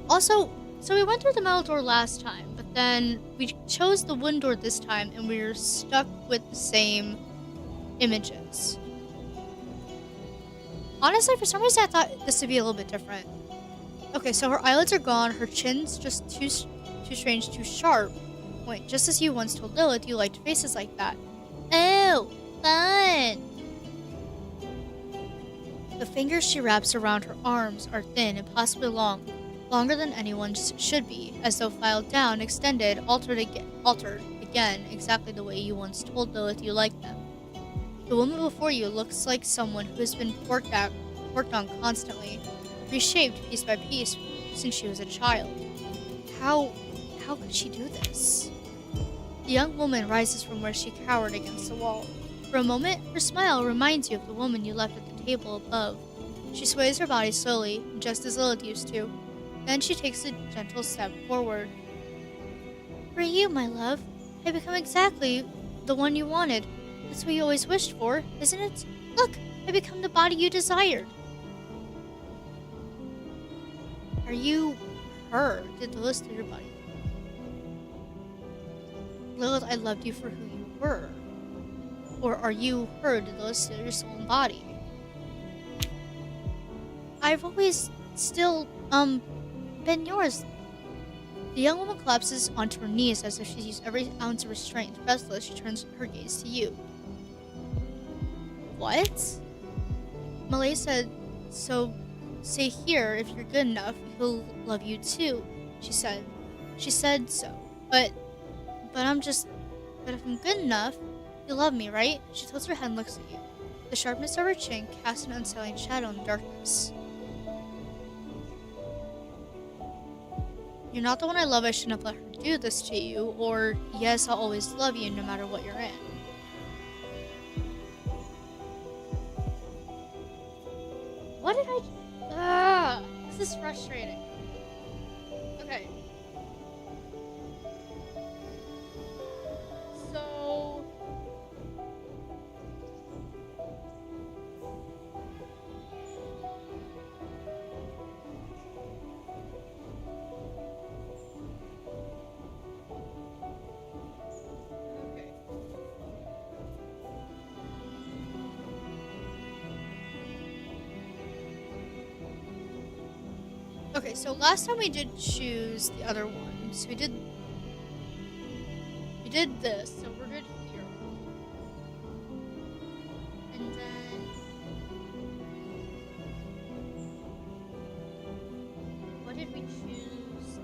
Also, so we went through the metal door last time, but then we chose the wooden door this time, and we were stuck with the same images. Honestly, for some reason I thought this would be a little bit different. Okay, so her eyelids are gone, her chin's just too strange, too sharp. Wait, just as you once told Lilith you liked faces like that. Oh, fun! The fingers she wraps around her arms are thin and possibly long, longer than anyone's should be, as though filed down, extended, altered again, exactly the way you once told Lilith you liked them. The woman before you looks like someone who has been worked on constantly, reshaped piece by piece since she was a child. How could she do this? The young woman rises from where she cowered against the wall. For a moment, her smile reminds you of the woman you left at the table above. She sways her body slowly, just as Lilith used to. Then she takes a gentle step forward. For you, my love, I become exactly the one you wanted. That's what you always wished for, isn't it? Look, I become the body you desired. Are you her? Did Lilith steal your body? Lilith, I loved you for who you were. Or are you her? Did Lilith steal your soul and body? I've always still, been yours. The young woman collapses onto her knees as if she's used every ounce of restraint. Breathless, she turns her gaze to you. What? Malay said, so say here, if you're good enough, he'll love you too, she said. She said so. But if I'm good enough, you'll love me, right? She tilts her head and looks at you. The sharpness of her chin casts an unsettling shadow in the darkness. You're not the one I love, I shouldn't have let her do this to you, or yes, I'll always love you no matter what you're in. What did I... this is frustrating. Okay. So... Okay, so last time we did choose the other one. So we did this, so we're good here. And then what did we choose?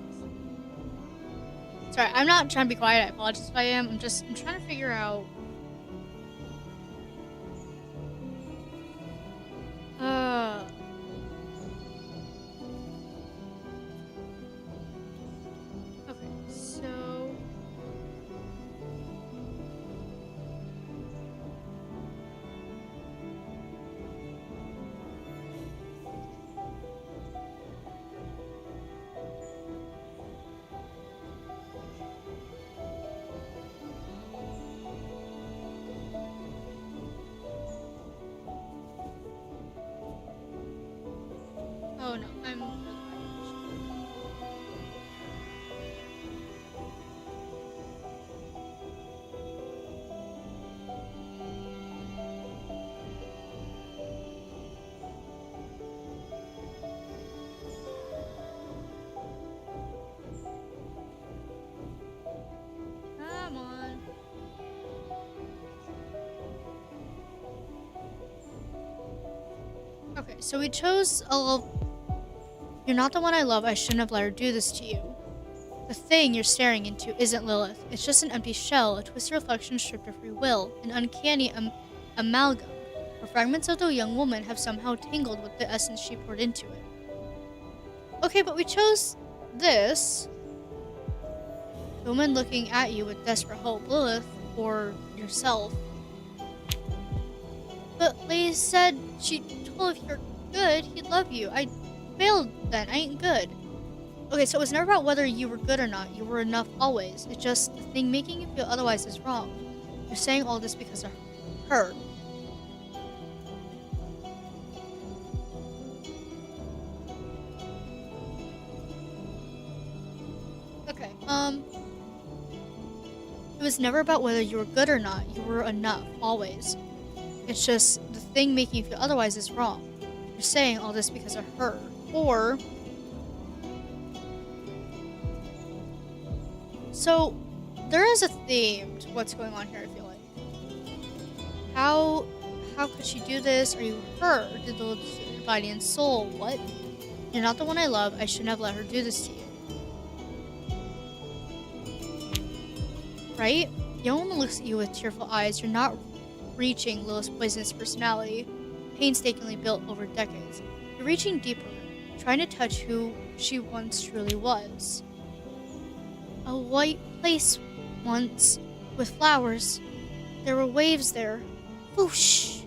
Sorry, I'm not trying to be quiet, I apologize if I am. I'm trying to figure out oh no, I'm come on. Okay, so we chose a little... You're not the one I love, I shouldn't have let her do this to you. The thing you're staring into isn't Lilith. It's just an empty shell, a twisted reflection stripped of free will, an uncanny amalgam. The fragments of the young woman have somehow tangled with the essence she poured into it. Okay, but we chose this. The woman looking at you with desperate hope, Lilith, or yourself. But Lee said she told if you're good, he'd love you. I failed then. I ain't good. Okay, so it was never about whether you were good or not. You were enough always. It's just the thing making you feel otherwise is wrong. You're saying all this because of her. Okay, it was never about whether you were good or not. You were enough, always. It's just the thing making you feel otherwise is wrong. You're saying all this because of her. Or... So, there is a theme to what's going on here, I feel like. How could she do this? Are you her? Did the body and soul? What? You're not the one I love. I shouldn't have let her do this to you. Right? The young woman looks at you with tearful eyes. You're not reaching Lilith's poisonous personality, painstakingly built over decades. You're reaching deeper, trying to touch who she once truly was. A white place once, with flowers. There were waves there. Whoosh!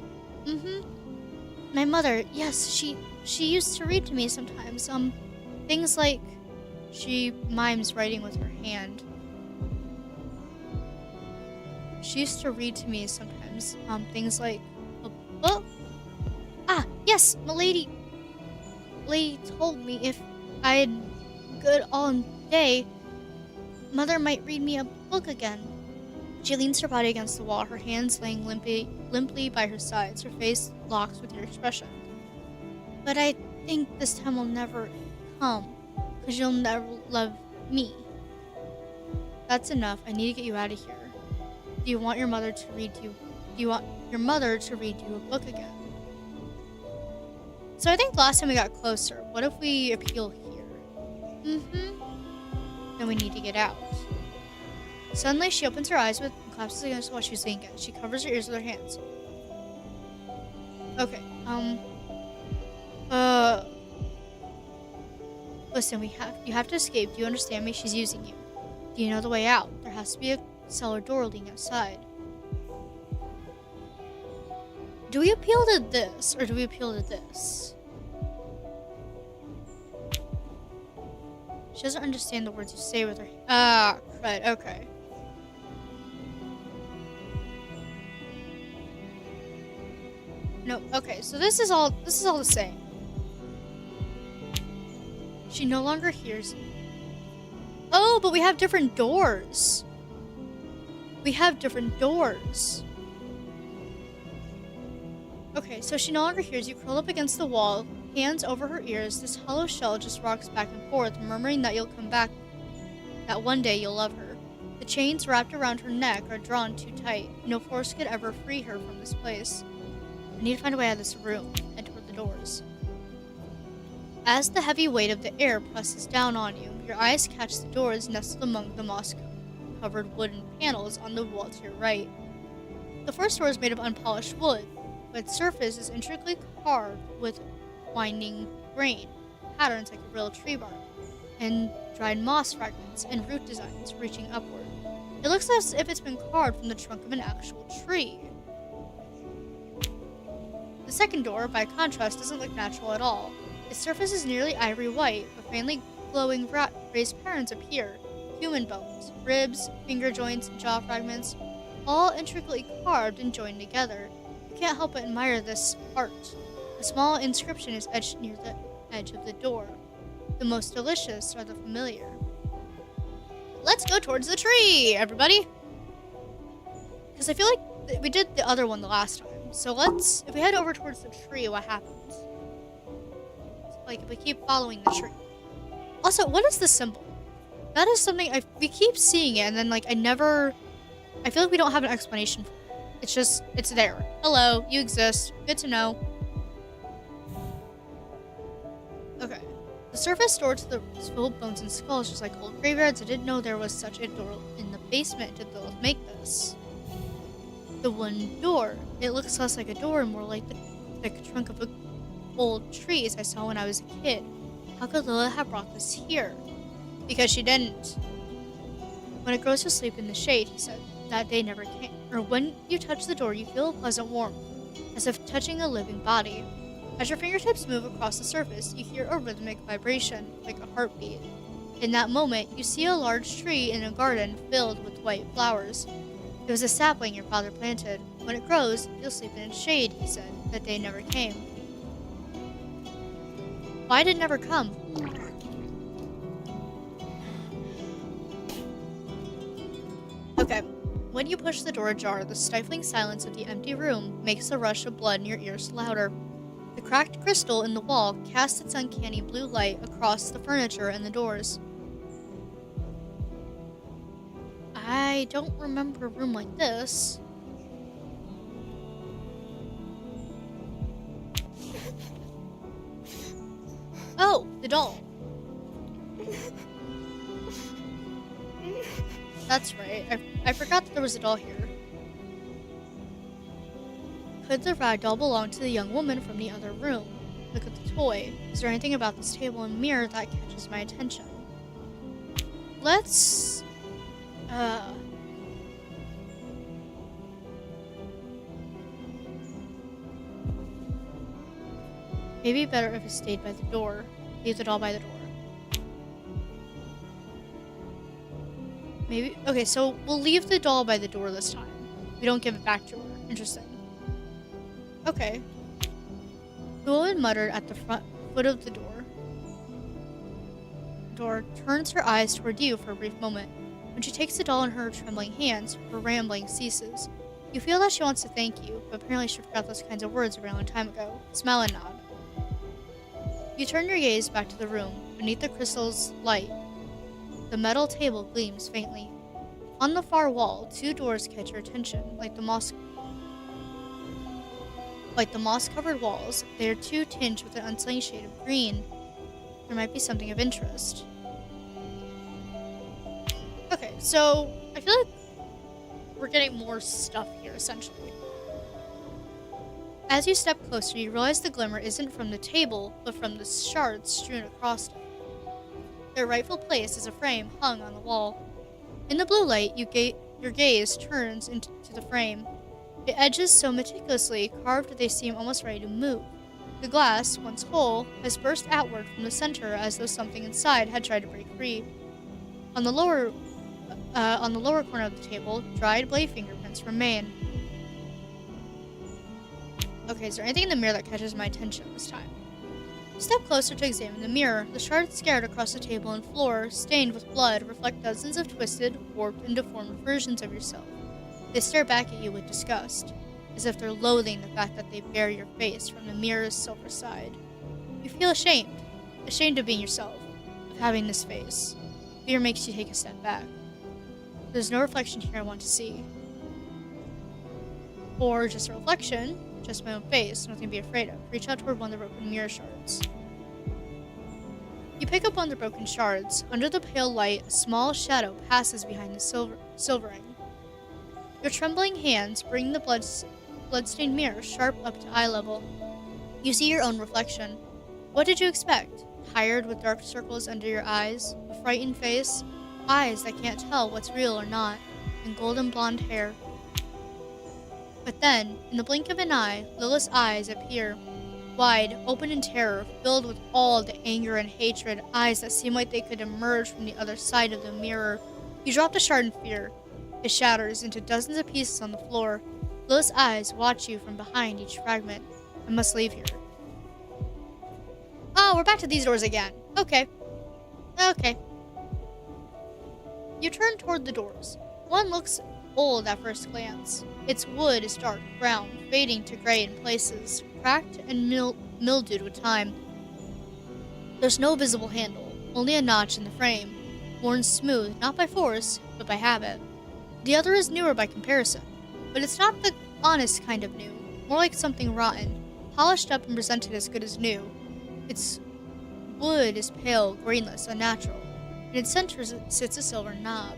My mother, yes, she used to read to me sometimes. Things like... She mimes writing with her hand. She used to read to me sometimes. Things like a book. Ah, yes, Lady told me if I had good all day, Mother might read me a book again. She leans her body against the wall, her hands laying limply by her sides, her face locked with your expression. But I think this time will never come, because you'll never love me. That's enough. I need to get you out of here. Do you want your mother to read you? Do you want your mother to read you a book again? So I think the last time we got closer. What if we appeal here? Then we need to get out. Suddenly, she opens her eyes and collapses against what she's thinking. She covers her ears with her hands. Okay, listen, you have to escape. Do you understand me? She's using you. Do you know the way out? There has to be a cellar door leading outside. Do we appeal to this, or do we appeal to this? She doesn't understand the words you say with her. Ah, right, okay. No, okay, so this is all the same. She no longer hears. Oh, but we have different doors. We have different doors. Okay, so she no longer hears you. Curled up against the wall, hands over her ears, this hollow shell just rocks back and forth, murmuring that you'll come back, that one day you'll love her. The chains wrapped around her neck are drawn too tight. No force could ever free her from this place. I need to find a way out of this room, and toward the doors. As the heavy weight of the air presses down on you, your eyes catch the doors nestled among the moss-covered wooden panels on the wall to your right. The first door is made of unpolished wood, but its surface is intricately carved with winding grain, patterns like a real tree bark, and dried moss fragments and root designs reaching upward. It looks as if it's been carved from the trunk of an actual tree. The second door, by contrast, doesn't look natural at all. Its surface is nearly ivory white, but faintly glowing raised patterns appear. Human bones, ribs, finger joints, jaw fragments, all intricately carved and joined together. You can't help but admire this art. A small inscription is etched near the edge of the door. The most delicious are the familiar. Let's go towards the tree, everybody! Because I feel like we did the other one the last time. So if we head over towards the tree, what happens? Like, if we keep following the tree. Also, what is the symbol? That is something we keep seeing it, and then, like, I feel like we don't have an explanation for it. It's just, it's there. Hello, you exist. Good to know. Okay. The surface door to the full bones and skulls, just like old graveyards. I didn't know there was such a door in the basement. Did Lilith make this? The one door. It looks less like a door and more like the thick trunk of old trees I saw when I was a kid. How could Lila have brought this here? Because she didn't. When it grows to sleep in the shade, he said, that day never came. Or when you touch the door, you feel a pleasant warmth, as if touching a living body. As your fingertips move across the surface, you hear a rhythmic vibration, like a heartbeat. In that moment, you see a large tree in a garden filled with white flowers. It was a sapling your father planted. When it grows, you'll sleep in its shade, he said. That day never came. Why did it never come? Okay. When you push the door ajar, the stifling silence of the empty room makes the rush of blood in your ears louder. The cracked crystal in the wall casts its uncanny blue light across the furniture and the doors. I don't remember a room like this. Oh, the doll. That's right. I forgot that there was a doll here. Could the rag doll belong to the young woman from the other room? Look at the toy. Is there anything about this table and mirror that catches my attention? Let's... Maybe better if it stayed by the door. Leave the doll by the door. Maybe... Okay, so we'll leave the doll by the door this time. We don't give it back to her. Interesting. Okay. The woman muttered at the foot of the door. The door turns her eyes toward you for a brief moment. When she takes the doll in her trembling hands, her rambling ceases. You feel that she wants to thank you, but apparently she forgot those kinds of words a very long time ago. Smile and nod. You turn your gaze back to the room. Beneath the crystal's light, the metal table gleams faintly. On the far wall, two doors catch your attention, like the moss-covered walls. They are too tinged with an unsettling shade of green. There might be something of interest. Okay, so I feel like we're getting more stuff here, essentially. As you step closer, you realize the glimmer isn't from the table, but from the shards strewn across it. Their rightful place is a frame hung on the wall. In the blue light, your gaze turns into the frame. The edges so meticulously carved that they seem almost ready to move. The glass, once whole, has burst outward from the center as though something inside had tried to break free. On the lower corner of the table, dried blade fingerprints remain. Okay, is there anything in the mirror that catches my attention this time? Step closer to examine the mirror. The shards scattered across the table and floor, stained with blood, reflect dozens of twisted, warped, and deformed versions of yourself. They stare back at you with disgust, as if they're loathing the fact that they bear your face from the mirror's silver side. You feel ashamed of being yourself, of having this face. Fear makes you take a step back. There's no reflection here I want to see. Or just a reflection, just my own face, nothing to be afraid of. Reach out toward one of the broken mirror shards. You pick up one of the broken shards. Under the pale light, a small shadow passes behind the silvering. Your trembling hands bring the bloodstained mirror sharp up to eye level. You see your own reflection. What did you expect? Tired with dark circles under your eyes? A frightened face? Eyes that can't tell what's real or not? And golden blonde hair? But then, in the blink of an eye, Lila's eyes appear. Wide, open in terror, filled with all the anger and hatred, eyes that seem like they could emerge from the other side of the mirror. You drop the shard in fear. It shatters into dozens of pieces on the floor. Lila's eyes watch you from behind each fragment. I must leave here. Oh, we're back to these doors again. Okay. You turn toward the doors. One looks old at first glance. Its wood is dark brown, fading to gray in places, cracked and mildewed with time. There's no visible handle, only a notch in the frame, worn smooth, not by force, but by habit. The other is newer by comparison, but it's not the honest kind of new, more like something rotten, polished up and presented as good as new. Its wood is pale, grainless, unnatural. In its center sits a silver knob.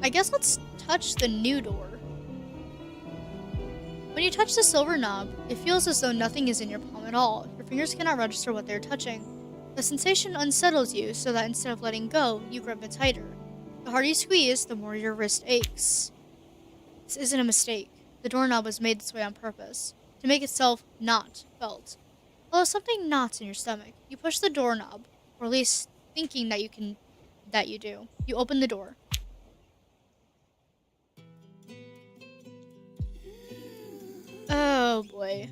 I guess let's touch the new door. When you touch the silver knob, it feels as though nothing is in your palm at all. Your fingers cannot register what they are touching. The sensation unsettles you so that instead of letting go, you grip it tighter. The harder you squeeze, the more your wrist aches. This isn't a mistake. The doorknob was made this way on purpose, to make itself not felt. Although something knots in your stomach, you push the doorknob, or at least thinking that you do. You open the door. Oh boy.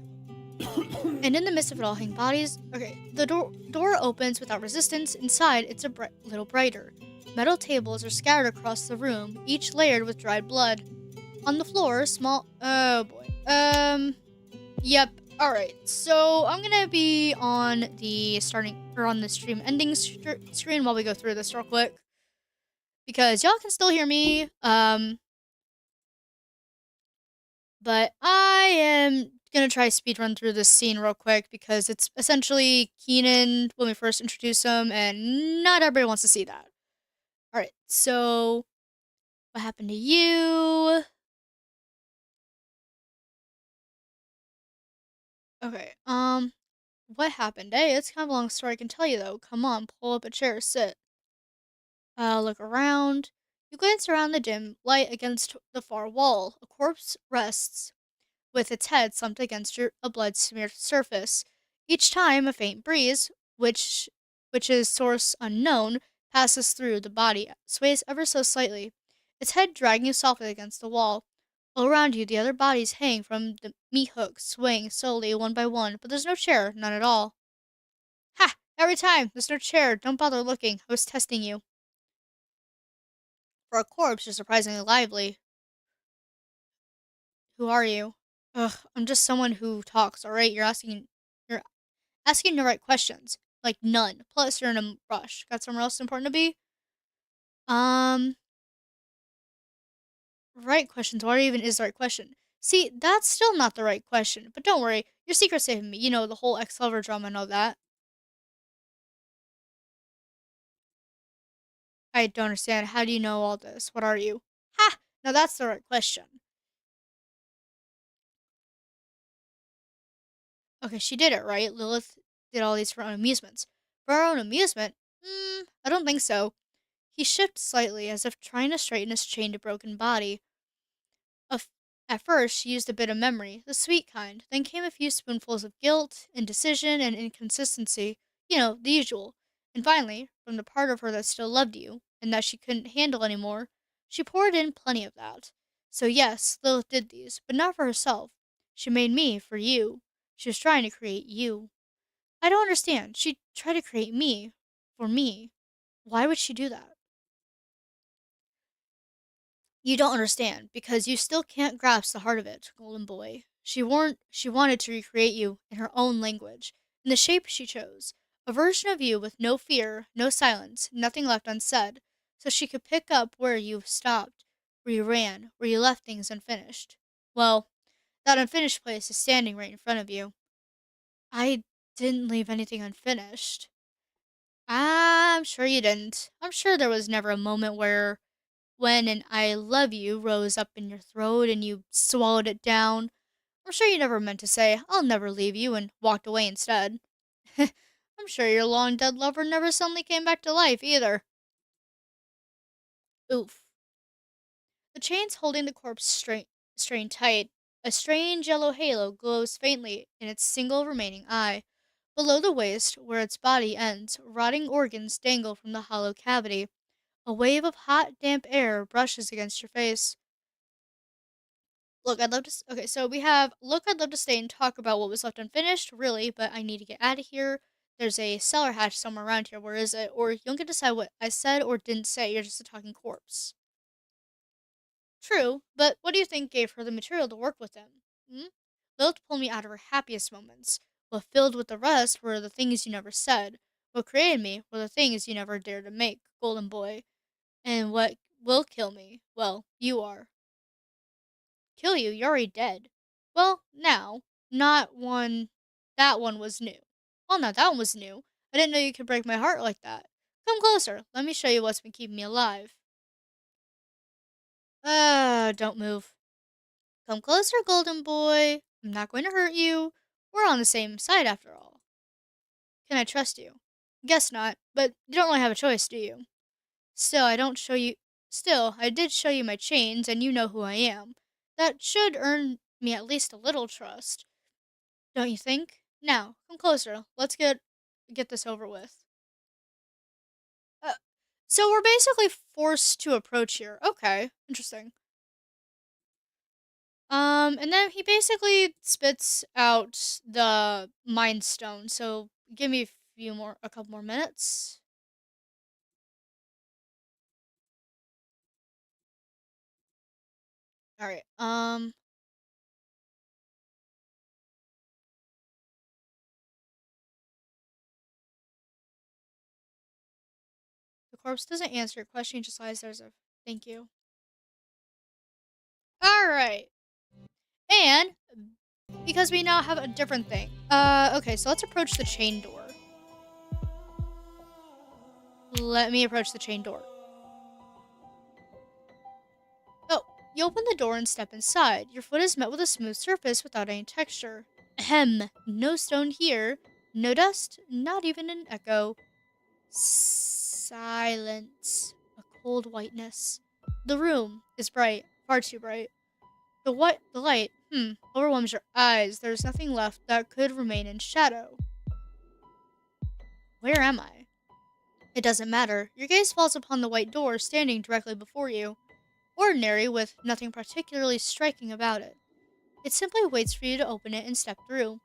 And in the midst of it all hang bodies. Okay, the door opens without resistance. Inside, it's little brighter. Metal tables are scattered across the room, each layered with dried blood. On the floor, small. Oh boy. Yep. All right. So I'm gonna be on the on the stream ending screen while we go through this real quick because y'all can still hear me. But I am gonna try speed run through this scene real quick because it's essentially Keenan when we first introduce him, and not everybody wants to see that. All right. So what happened to you? Okay. What happened? Hey, it's kind of a long story I can tell you though. Come on, pull up a chair, sit. Look around. You glance around the dim light against the far wall. A corpse rests with its head slumped against a blood-smeared surface. Each time a faint breeze, which is source unknown, passes through the body, sways ever so slightly, its head dragging softly against the wall. All around you, the other bodies hang from the meat hooks, swaying slowly one by one, but there's no chair, none at all. Ha! Every time! There's no chair. Don't bother looking. I was testing you. For a corpse, you're surprisingly lively. Who are you? Ugh, I'm just someone who talks, alright? You're asking the right questions. Like none. Plus you're in a rush. Got somewhere else important to be? Um right questions. What even is the right question? See, that's still not the right question. But don't worry, your secret's safe with me. You know, the whole ex-lover drama and all that. I don't understand. How do you know all this? What are you? Ha! Now that's the right question. Okay, she did it, right? Lilith did all these for her own amusements. For her own amusement? I don't think so. He shifted slightly, as if trying to straighten his chained broken body. Of- At first, she used a bit of memory, the sweet kind. Then came a few spoonfuls of guilt, indecision, and inconsistency. You know, the usual. And finally, from the part of her that still loved you, and that she couldn't handle any more, she poured in plenty of that. So yes, Lilith did these, but not for herself. She made me for you. She was trying to create you. I don't understand. She tried to create me. For me. Why would she do that? You don't understand, because you still can't grasp the heart of it, Golden Boy. She wanted to recreate you in her own language, in the shape she chose. A version of you with no fear, no silence, nothing left unsaid, so she could pick up where you stopped, where you ran, where you left things unfinished. Well, that unfinished place is standing right in front of you. I didn't leave anything unfinished. I'm sure you didn't. I'm sure there was never a moment where when an I love you rose up in your throat and you swallowed it down. I'm sure you never meant to say, I'll never leave you, and walked away instead. I'm sure your long dead lover never suddenly came back to life either. Oof. The chains holding the corpse strain tight. A strange yellow halo glows faintly in its single remaining eye. Below the waist, where its body ends, rotting organs dangle from the hollow cavity. A wave of hot, damp air brushes against your face. Look, I'd love to. Okay, so we have. Look, I'd love to stay and talk about what was left unfinished, really, but I need to get out of here. There's a cellar hatch somewhere around here. Where is it? Or you don't get to decide what I said or didn't say. You're just a talking corpse. True, but what do you think gave her the material to work with them? Hmm? Lilith pulled me out of her happiest moments. What filled with the rest were the things you never said. What created me were the things you never dared to make, Golden Boy. And what will kill me? Well, you are. Kill you? You're already dead. Well, now, not one. That one was new. Well, now that one was new. I didn't know you could break my heart like that. Come closer. Let me show you what's been keeping me alive. Don't move. Come closer, golden boy. I'm not going to hurt you. We're on the same side after all. Can I trust you? Guess not, but you don't really have a choice, do you? Still, I don't show you. Still, I did show you my chains, and you know who I am. That should earn me at least a little trust, don't you think? Now, come closer. Let's get this over with. Uh, so we're basically forced to approach here. Okay, interesting. And then he basically spits out the Mind Stone. So give me a couple more minutes. All right. The corpse doesn't answer your question. He just lies there as a thank you. All right. And because we now have a different thing. Okay. So let's approach the chain door. Let me approach the chain door. Oh, you open the door and step inside. Your foot is met with a smooth surface without any texture. Ahem. No stone here. No dust. Not even an echo. Silence. A cold whiteness. The room is bright. Far too bright. The light, overwhelms your eyes. There's nothing left that could remain in shadow. Where am I? It doesn't matter. Your gaze falls upon the white door standing directly before you. Ordinary, with nothing particularly striking about it. It simply waits for you to open it and step through.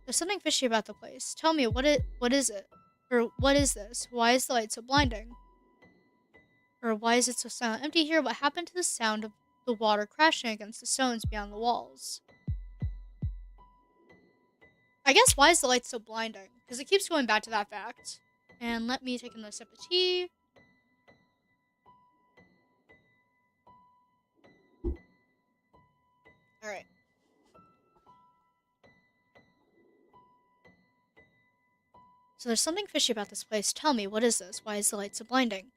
There's something fishy about the place. Tell me, what is it? Or what is this? Why is the light so blinding? Or why is it so silent? Empty here. What happened to the sound of the water crashing against the stones beyond the walls? I guess why is the light so blinding? Because it keeps going back to that fact. And let me take another sip of tea. Alright. So there's something fishy about this place. Tell me, what is this? Why is the light so blinding?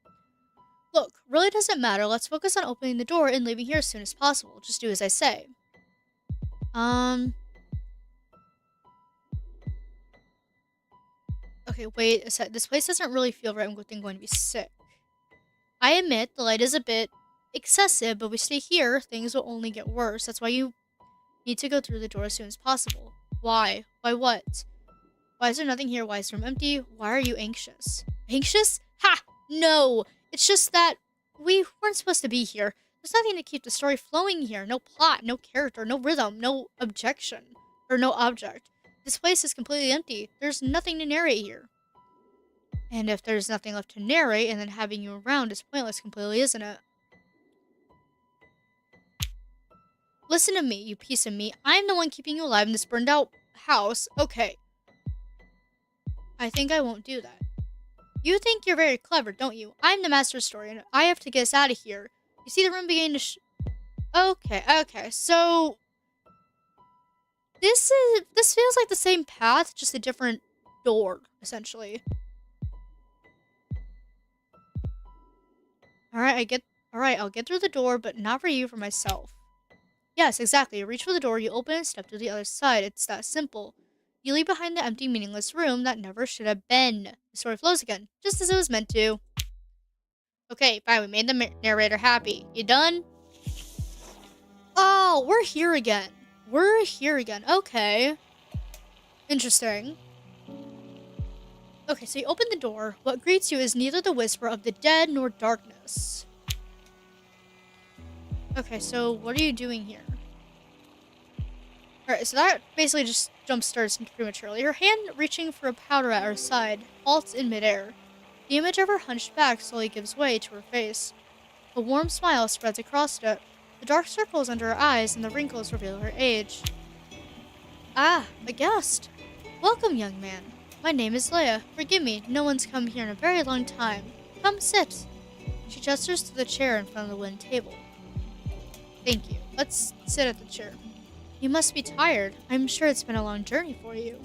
Look, really doesn't matter. Let's focus on opening the door and leaving here as soon as possible. Just do as I say. Okay, wait a sec. This place doesn't really feel right. I'm going to be sick. I admit the light is a bit excessive, but we stay here, things will only get worse. That's why you need to go through the door as soon as possible. Why? Why what? Why is there nothing here? Why is the room empty? Why are you anxious? Anxious? Ha! No! It's just that we weren't supposed to be here. There's nothing to keep the story flowing here. No plot, no character, no rhythm, no objection. Or no object. This place is completely empty. There's nothing to narrate here. And if there's nothing left to narrate, and then having you around is pointless completely, isn't it? Listen to me, you piece of meat. I'm the one keeping you alive in this burned out house. Okay. I think I won't do that. You think you're very clever, don't you? I'm the master historian. I have to get us out of here. You see the room beginning to Okay, so this feels like the same path, just a different door, essentially. Alright, I'll get through the door, but not for you, for myself. Yes, exactly. You reach for the door, you open and step to the other side. It's that simple. You leave behind the empty, meaningless room that never should have been. The story flows again, just as it was meant to. Okay, fine, we made the narrator happy. You done? Oh, we're here again. Okay. Interesting. Okay, so you open the door. What greets you is neither the whisper of the dead nor darkness. Okay, so what are you doing here? Alright, so that basically just jump starts prematurely. Her hand reaching for a powder at her side halts in midair. The image of her hunched back slowly gives way to her face. A warm smile spreads across it. The dark circles under her eyes and the wrinkles reveal her age. Ah, a guest. Welcome, young man. My name is Leia. Forgive me, no one's come here in a very long time. Come sit. She gestures to the chair in front of the wooden table. Thank you. Let's sit at the chair. You must be tired. I'm sure it's been a long journey for you.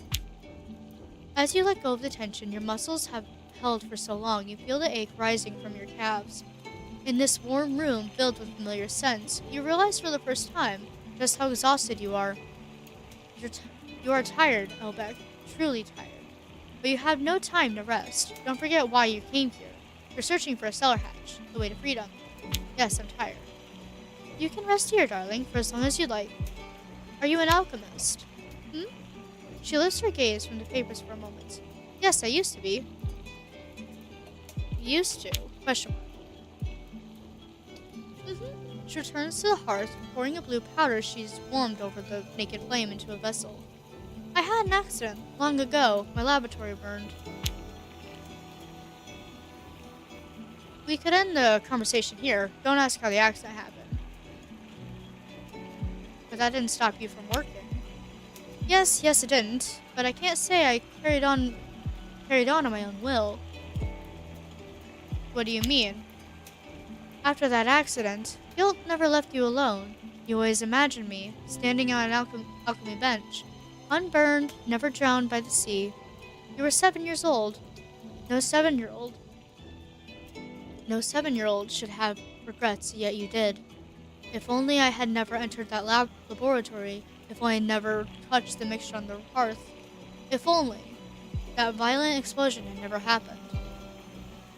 As you let go of the tension your muscles have held for so long, you feel the ache rising from your calves. In this warm room filled with familiar scents, you realize for the first time just how exhausted you are. You are tired, Elbeck, truly tired. But you have no time to rest. Don't forget why you came here. You're searching for a cellar hatch, the way to freedom. Yes, I'm tired. You can rest here, darling, for as long as you like. Are you an alchemist? Hmm? She lifts her gaze from the papers for a moment. Yes, I used to be. Used to? Question mark. She returns to the hearth, pouring a blue powder she's warmed over the naked flame into a vessel. I had an accident long ago. My laboratory burned. We could end the conversation here. Don't ask how the accident happened. But that didn't stop you from working. Yes, it didn't. But I can't say I carried on my own will. What do you mean? After that accident, guilt never left you alone. You always imagined me, standing on an alchemy bench, unburned, never drowned by the sea. You were 7 years old. No 7-year-old should have regrets, yet you did. If only I had never entered that laboratory, if only I never touched the mixture on the hearth, if only that violent explosion had never happened.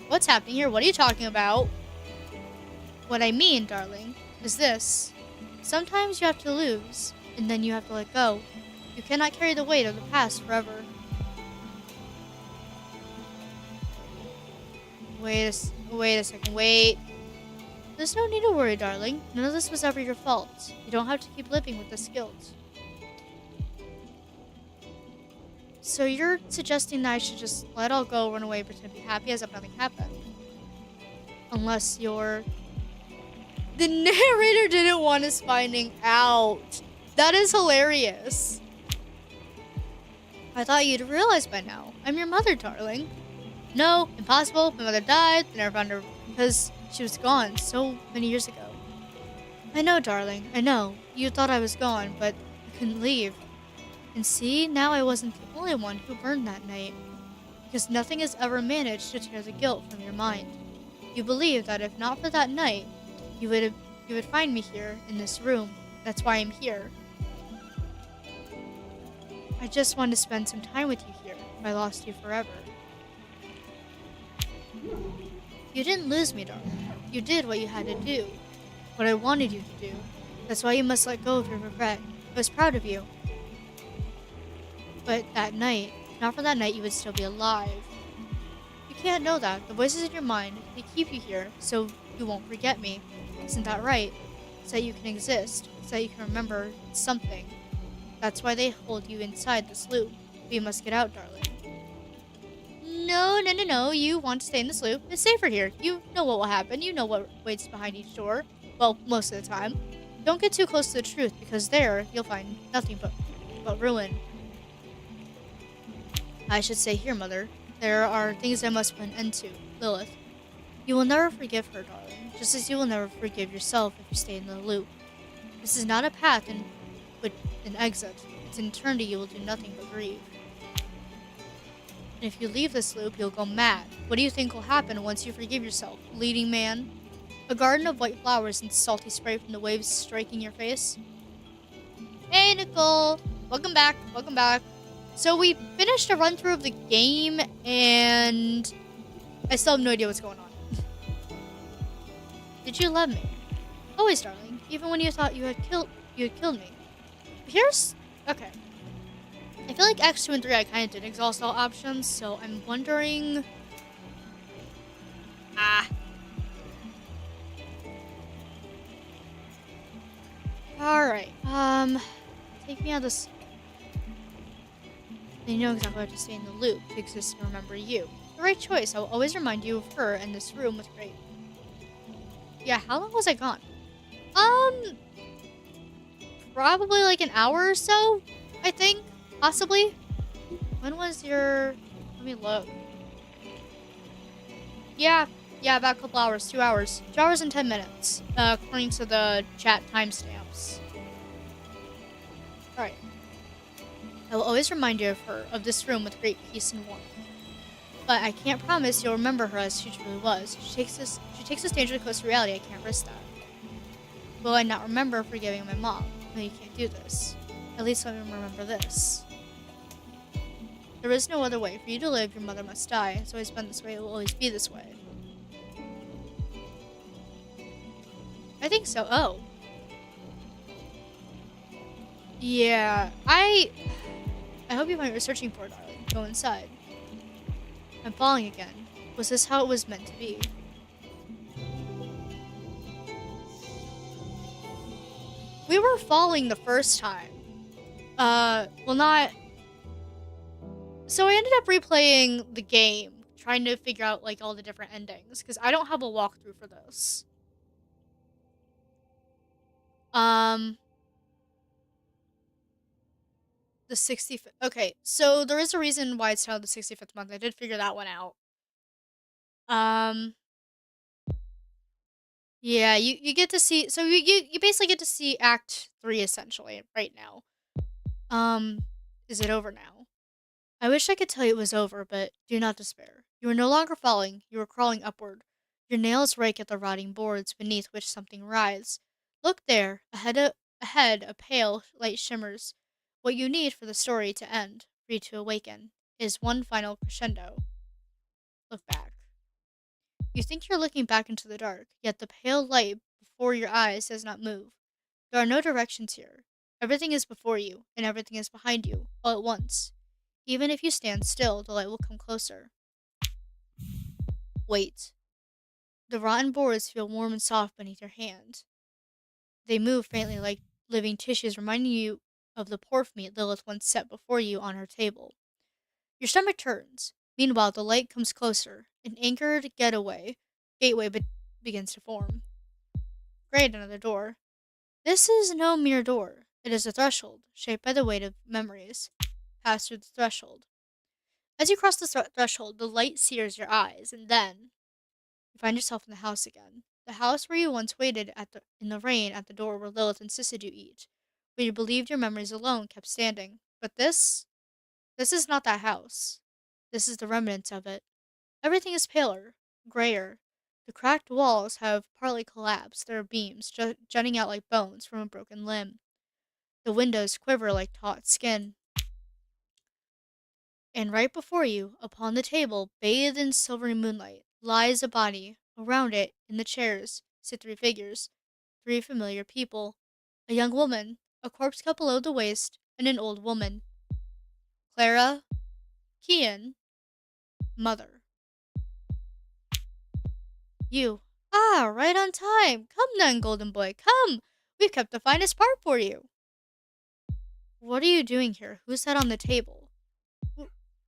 What's happening here? What are you talking about? What I mean, darling, is this. Sometimes you have to lose, and then you have to let go. You cannot carry the weight of the past forever. Wait a second, wait. There's no need to worry, darling. None of this was ever your fault. You don't have to keep living with this guilt. So you're suggesting that I should just let all go, run away, pretend to be happy as if nothing happened? Unless you're... The narrator didn't want us finding out. That is hilarious. I thought you'd realize by now. I'm your mother, darling. No, impossible. My mother died. I never found her because she was gone so many years ago. I know, darling. I know. You thought I was gone, but I couldn't leave. And see, now I wasn't the only one who burned that night. Because nothing has ever managed to tear the guilt from your mind. You believe that if not for that night, you would find me here in this room. That's why I'm here. I just want to spend some time with you here if I lost you forever. You didn't lose me, darling. You did what you had to do. What I wanted you to do. That's why you must let go of your regret. I was proud of you. But that night, if not for that night, you would still be alive. You can't know that. The voices in your mind, they keep you here so you won't forget me. Isn't that right? So that you can exist. So that you can remember something. That's why they hold you inside this loop. But you must get out, darling. No. You want to stay in this loop. It's safer here. You know what will happen. You know what waits behind each door. Well, most of the time. Don't get too close to the truth, because there you'll find nothing but ruin. I should say here, Mother. There are things I must put an end to. Lilith. You will never forgive her, darling. Just as you will never forgive yourself if you stay in the loop. This is not a path but an exit. It's an eternity you will do nothing but grieve. And if you leave this loop, you'll go mad. What do you think will happen once you forgive yourself, leading man? A garden of white flowers and salty spray from the waves striking your face? Hey, Nicole! Welcome back. So we finished a run-through of the game, and I still have no idea what's going on. Did you love me? Always, darling. Even when you thought you had killed me. Okay. I feel like X 2 and 3 I kind of did exhaust all options, so I'm wondering. All right. Take me out of this. They know exactly how to stay in the loop to exist and remember you. The right choice. I will always remind you of her and this room with great. Yeah, how long was I gone? Probably like an hour or so, I think. Possibly. When was your... Let me look. Yeah, about a couple hours. 2 hours. 2 hours and 10 minutes, according to the chat timestamps. Alright. I will always remind you of her, of this room with great peace and warmth. But I can't promise you'll remember her as she truly was. She takes this dangerously close to reality. I can't risk that. Will I not remember forgiving my mom? No, you can't do this. At least let me remember this. There is no other way. For you to live, your mother must die. It's always been this way. It will always be this way. I think so. Oh. Yeah. I hope you find what you're searching for, darling. Go inside. I'm falling again. Was this how it was meant to be? We were falling the first time. Well, not. So I ended up replaying the game, trying to figure out like all the different endings because I don't have a walkthrough for this. Um, the 65th. Okay, so there is a reason why it's titled the 65th month. I did figure that one out. Um, yeah, you get to see. So you basically get to see Act 3 essentially right now. Is it over now? I wish I could tell you it was over, but do not despair. You are no longer falling, you are crawling upward. Your nails rake at the rotting boards beneath which something writhes. Look there, ahead a pale light shimmers. What you need for the story to end, for you to awaken, is one final crescendo. Look back. You think you're looking back into the dark, yet the pale light before your eyes does not move. There are no directions here. Everything is before you, and everything is behind you, all at once. Even if you stand still, the light will come closer. Wait. The rotten boards feel warm and soft beneath your hand. They move faintly like living tissues, reminding you of the pork meat Lilith once set before you on her table. Your stomach turns. Meanwhile, the light comes closer. An anchored gateway begins to form. Great, another door. This is no mere door. It is a threshold, shaped by the weight of memories. Pass through the threshold. As you cross the threshold, the light sears your eyes, and then you find yourself in the house again. The house where you once waited in the rain at the door where Lilith insisted you eat, where you believed your memories alone kept standing. But this is not that house. This is the remnants of it. Everything is paler, grayer. The cracked walls have partly collapsed, their beams jutting out like bones from a broken limb. The windows quiver like taut skin. And right before you, upon the table, bathed in silvery moonlight, lies a body. Around it, in the chairs, sit three figures, three familiar people. A young woman, a corpse cut below the waist, and an old woman. Clara, Kian, Mother. You. Ah, right on time. Come then, golden boy, come. We've kept the finest part for you. What are you doing here? Who's that on the table?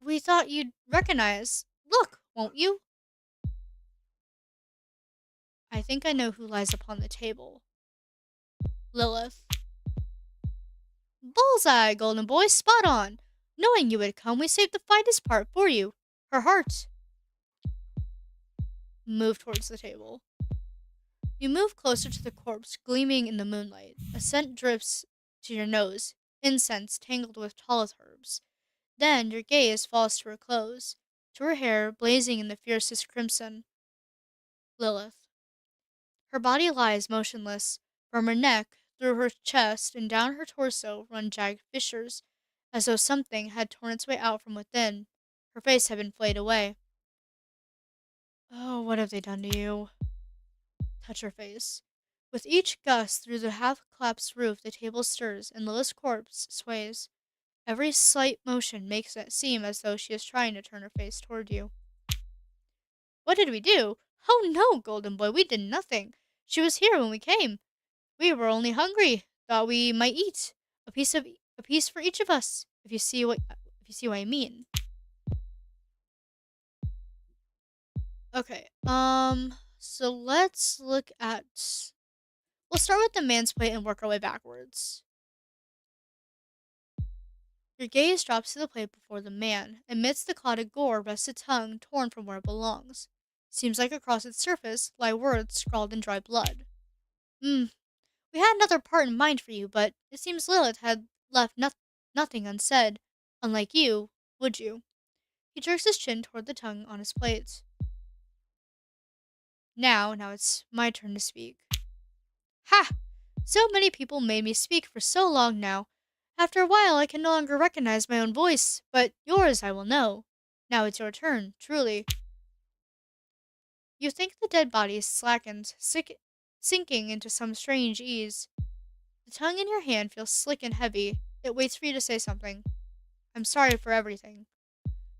We thought you'd recognize. Look, won't you? I think I know who lies upon the table. Lilith. Bullseye, golden boy, spot on. Knowing you would come, we saved the finest part for you. Her heart. Move towards the table. You move closer to the corpse, gleaming in the moonlight. A scent drifts to your nose, incense tangled with tallest herbs. Then your gaze falls to her clothes, to her hair blazing in the fiercest crimson. Lilith. Her body lies motionless. From her neck, through her chest, and down her torso run jagged fissures, as though something had torn its way out from within. Her face had been flayed away. Oh, what have they done to you? Touch her face. With each gust through the half-collapsed roof, the table stirs, and Lilith's corpse sways. Every slight motion makes it seem as though she is trying to turn her face toward you. What did we do? Oh no, golden boy, we did nothing. She was here when we came. We were only hungry. Thought we might eat a piece for each of us. If you see what I mean. Okay. So let's look at. We'll start with the man's plate and work our way backwards. Your gaze drops to the plate before the man. Amidst the clotted gore rests a tongue torn from where it belongs. Seems like across its surface lie words scrawled in dry blood. Hmm. We had another part in mind for you, but it seems Lilith had left nothing unsaid. Unlike you, would you? He jerks his chin toward the tongue on his plate. Now it's my turn to speak. Ha! So many people made me speak for so long now. After a while, I can no longer recognize my own voice, but yours I will know. Now it's your turn, truly. You think the dead body slackens, sinking into some strange ease. The tongue in your hand feels slick and heavy. It waits for you to say something. I'm sorry for everything.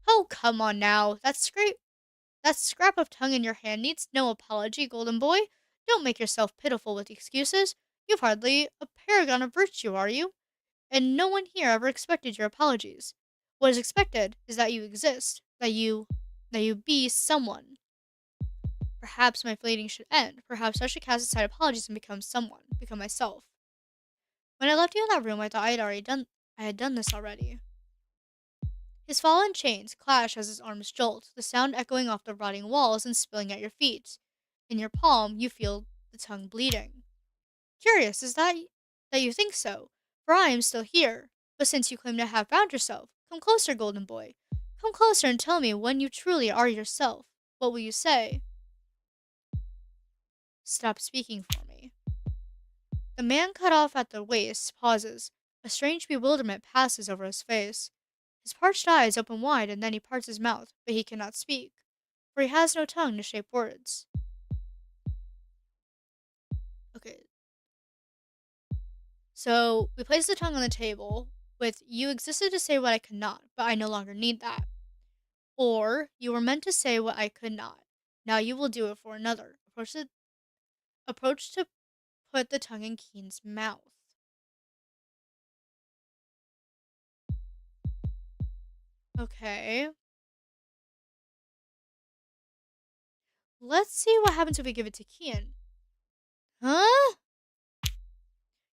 Oh, come on now. That scrap of tongue in your hand needs no apology, golden boy. Don't make yourself pitiful with excuses. You've hardly a paragon of virtue, are you? And no one here ever expected your apologies. What is expected is that you exist, that you be someone. Perhaps my fleeting should end. Perhaps I should cast aside apologies and become someone, become myself. When I left you in that room, I thought I had done this already. His fallen chains clash as his arms jolt, the sound echoing off the rotting walls and spilling at your feet. In your palm, you feel the tongue bleeding. Curious, is that you think so? For I am still here. But since you claim to have found yourself, come closer, golden boy. Come closer and tell me when you truly are yourself. What will you say? Stop speaking for me. The man cut off at the waist pauses. A strange bewilderment passes over his face. His parched eyes open wide and then he parts his mouth, but he cannot speak, for he has no tongue to shape words. Okay, so we place the tongue on the table with you existed to say what I could not, but I no longer need that. Or you were meant to say what I could not. Now you will do it for another. Approach to put the tongue in Keen's mouth. Okay. Let's see what happens if we give it to Keen. Huh?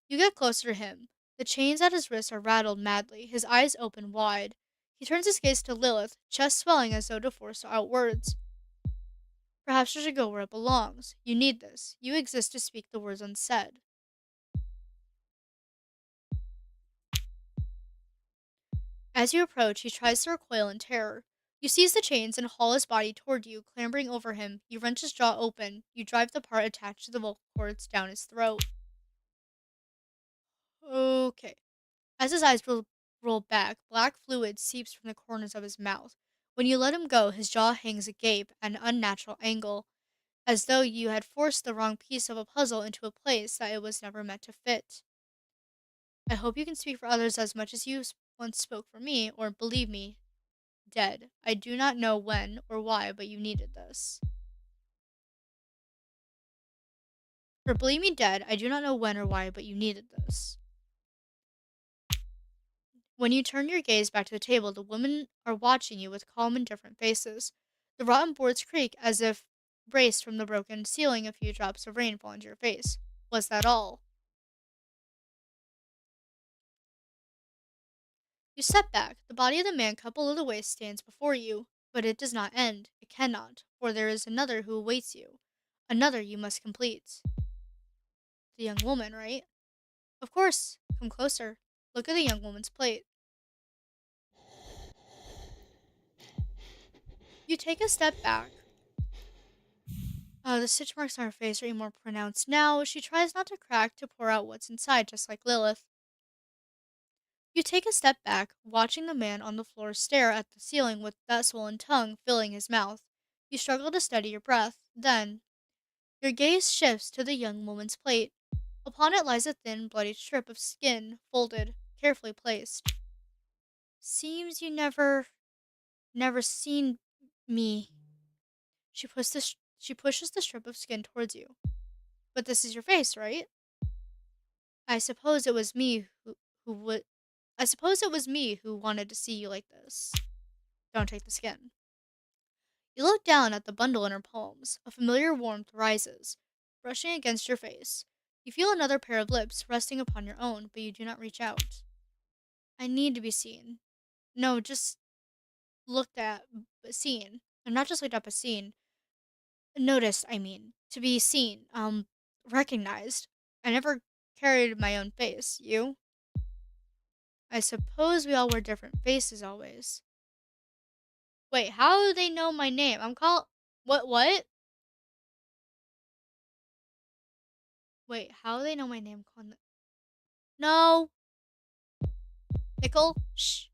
You get closer to him. The chains at his wrists are rattled madly, his eyes open wide. He turns his gaze to Lilith, chest swelling as though to force out words. Perhaps you should go where it belongs. You need this. You exist to speak the words unsaid. As you approach, he tries to recoil in terror. You seize the chains and haul his body toward you, clambering over him. You wrench his jaw open. You drive the part attached to the vocal cords down his throat. Okay. As his eyes roll back, black fluid seeps from the corners of his mouth. When you let him go, his jaw hangs agape at an unnatural angle, as though you had forced the wrong piece of a puzzle into a place that it was never meant to fit. I hope you can speak for others as much as you once spoke for me, or believe me, dead. I do not know when or why, but you needed this. For believe me, dead, I do not know when or why, but you needed this. When you turn your gaze back to the table, the women are watching you with calm, indifferent faces. The rotten boards creak as if braced from the broken ceiling. A few drops of rain fall into your face. Was that all? You step back. The body of the man cut below the waist stands before you. But it does not end. It cannot, for there is another who awaits you. Another you must complete. The young woman, right? Of course. Come closer. Look at the young woman's plate. You take a step back. The stitch marks on her face are even more pronounced now. She tries not to crack to pour out what's inside, just like Lilith. You take a step back, watching the man on the floor stare at the ceiling with that swollen tongue filling his mouth. You struggle to steady your breath. Then, your gaze shifts to the young woman's plate. Upon it lies a thin, bloody strip of skin, folded, carefully placed. Seems you never seen me. She pushes the strip of skin towards you. But this is your face, right? I suppose it was me who would. I suppose it was me who wanted to see you like this. Don't take the skin. You look down at the bundle in her palms. A familiar warmth rises, brushing against your face. You feel another pair of lips resting upon your own, but you do not reach out. I need to be seen. No, just looked at, but seen. And not just looked at, but seen. Noticed, I mean. To be seen. Recognized. I never carried my own face. You? I suppose we all wear different faces always. Wait, how do they know my name? I'm called. What? Wait, how do they know my name? No! Nickel? Shh.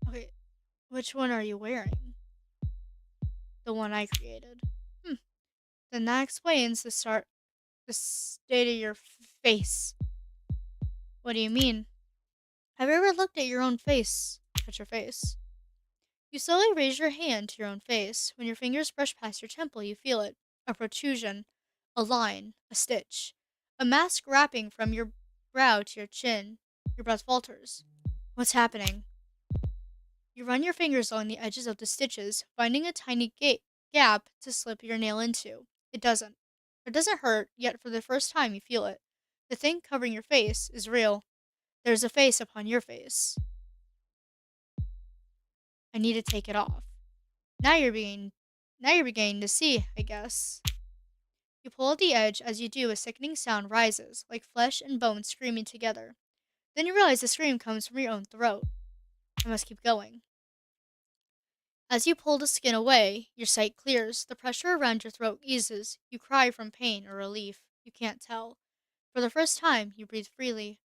Okay, which one are you wearing? The one I created. Hmm. Then that explains the state of your face. What do you mean? Have you ever looked at your own face? At your face. You slowly raise your hand to your own face. When your fingers brush past your temple, you feel it. A protrusion, a line, a stitch. A mask wrapping from your brow to your chin. Your breath falters. What's happening? You run your fingers along the edges of the stitches, finding a tiny gap to slip your nail into. It doesn't. It doesn't hurt, yet for the first time you feel it. The thing covering your face is real. There's a face upon your face. I need to take it off. Now you're beginning now you're beginning to see, I guess. You pull at the edge. As you do, a sickening sound rises, like flesh and bone screaming together. Then you realize the scream comes from your own throat. I must keep going. As you pull the skin away, your sight clears. The pressure around your throat eases. You cry from pain or relief. You can't tell. For the first time, you breathe freely.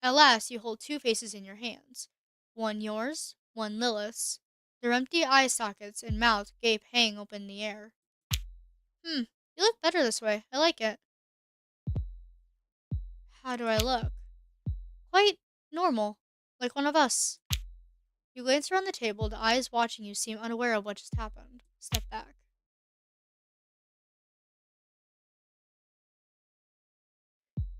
At last, you hold two faces in your hands. One yours, one Lilith's. Their empty eye sockets and mouth gape hang open in the air. You look better this way. I like it. How do I look? Quite normal. Like one of us. You glance around the table. The eyes watching you seem unaware of what just happened. Step back.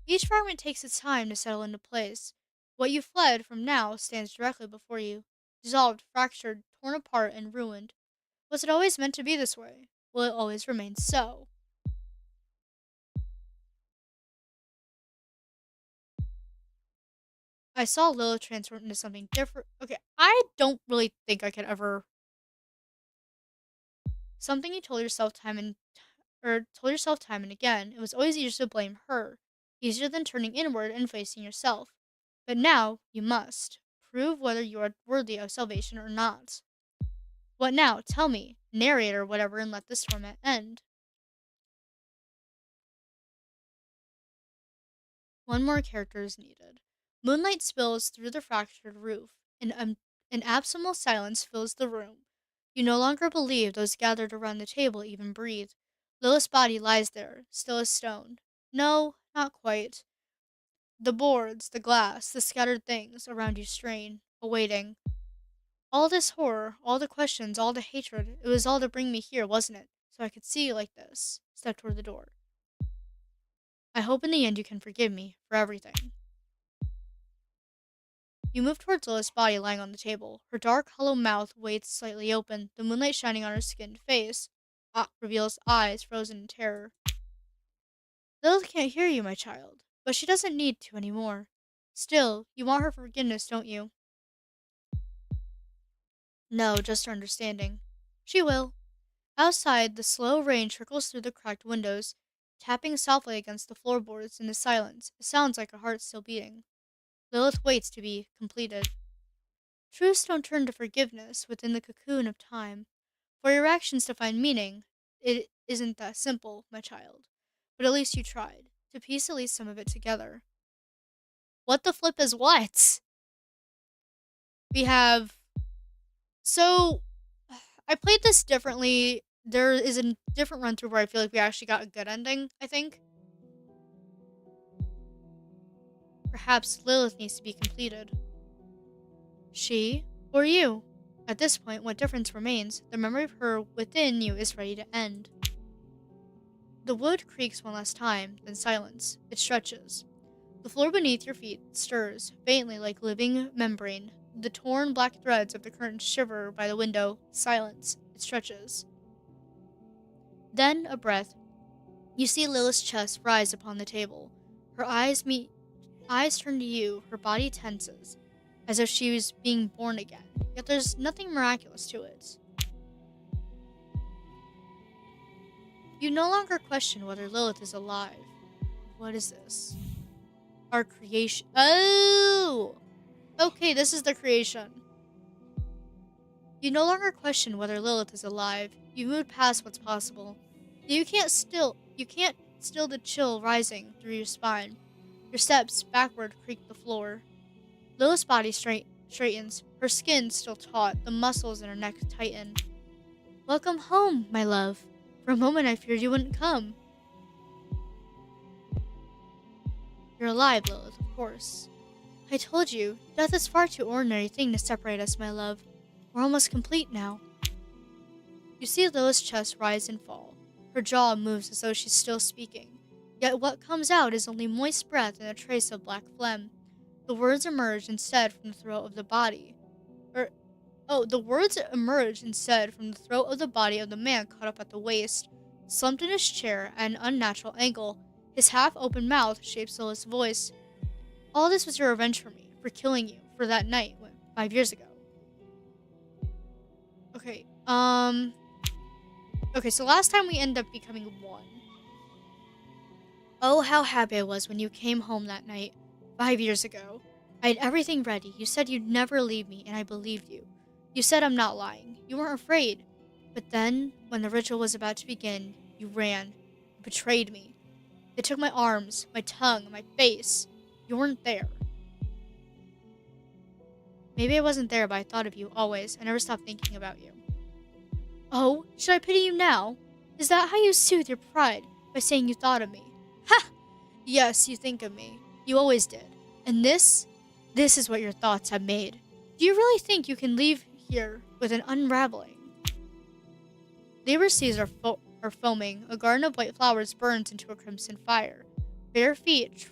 Each fragment takes its time to settle into place. What you fled from now stands directly before you. Dissolved, fractured, torn apart, and ruined. Was it always meant to be this way? Will it always remain so? I saw Lilith transform into something different. Okay, I don't really think I could ever. Something you told yourself time and again. It was always easier to blame her, easier than turning inward and facing yourself. But now you must prove whether you are worthy of salvation or not. What now? Tell me, narrate or whatever, and let this torment end. One more character is needed. Moonlight spills through the fractured roof. An abysmal silence fills the room. You no longer believe those gathered around the table even breathe. Lilith's body lies there, still as stone. No, not quite. The boards, the glass, the scattered things around you strain, awaiting. All this horror, all the questions, all the hatred, it was all to bring me here, wasn't it? So I could see you like this. Step toward the door. I hope in the end you can forgive me for everything. You move towards Lilith's body lying on the table. Her dark, hollow mouth waits slightly open, the moonlight shining on her skinned face. Reveals eyes frozen in terror. Lilith can't hear you, my child, but she doesn't need to anymore. Still, you want her forgiveness, don't you? No, just her understanding. She will. Outside, the slow rain trickles through the cracked windows, tapping softly against the floorboards in the silence. It sounds like a heart still beating. Lilith waits to be completed. Truths don't turn to forgiveness within the cocoon of time. For your actions to find meaning, it isn't that simple, my child. But at least you tried, to piece at least some of it together. What the flip is what? We have. So, I played this differently. There is a different run through where I feel like we actually got a good ending, I think. Perhaps Lilith needs to be completed. She or you? At this point, what difference remains? The memory of her within you is ready to end. The wood creaks one last time, then silence. It stretches. The floor beneath your feet stirs, faintly like living membrane. The torn black threads of the curtain shiver by the window. Silence. It stretches. Then a breath. You see Lilith's chest rise upon the table. Her eyes turn to you, her body tenses, as if she was being born again. Yet there's nothing miraculous to it. You no longer question whether Lilith is alive. What is this? Our creation. Oh! Okay, this is the creation. You no longer question whether Lilith is alive. You've moved past what's possible. You can't still the chill rising through your spine. Your steps backward creak the floor. Lilith's body straightens, her skin still taut, the muscles in her neck tighten. Welcome home, my love. For a moment I feared you wouldn't come. You're alive, Lilith, of course. I told you, death is far too ordinary thing to separate us, my love. We're almost complete now. You see Lilith's chest rise and fall. Her jaw moves as though she's still speaking. Yet what comes out is only moist breath and a trace of black phlegm. The words emerge instead from the throat of the body. The words emerge instead from the throat of the body of the man caught up at the waist, slumped in his chair at an unnatural angle. His half-open mouth shapes Lilith's voice. All this was your revenge for me, for killing you, for that night 5 years ago. Okay, so last time we ended up becoming one. Oh, how happy I was when you came home that night, 5 years ago. I had everything ready. You said you'd never leave me, and I believed you. You said I'm not lying. You weren't afraid. But then, when the ritual was about to begin, you ran. You betrayed me. They took my arms, my tongue, my face. You weren't there. Maybe I wasn't there, but I thought of you always. I never stopped thinking about you. Oh, should I pity you now? Is that how you soothe your pride, by saying you thought of me? Ha! Yes, you think of me. You always did. And this is what your thoughts have made. Do you really think you can leave here with an unraveling? LiVber seas are foaming. A garden of white flowers burns into a crimson fire. Bare feet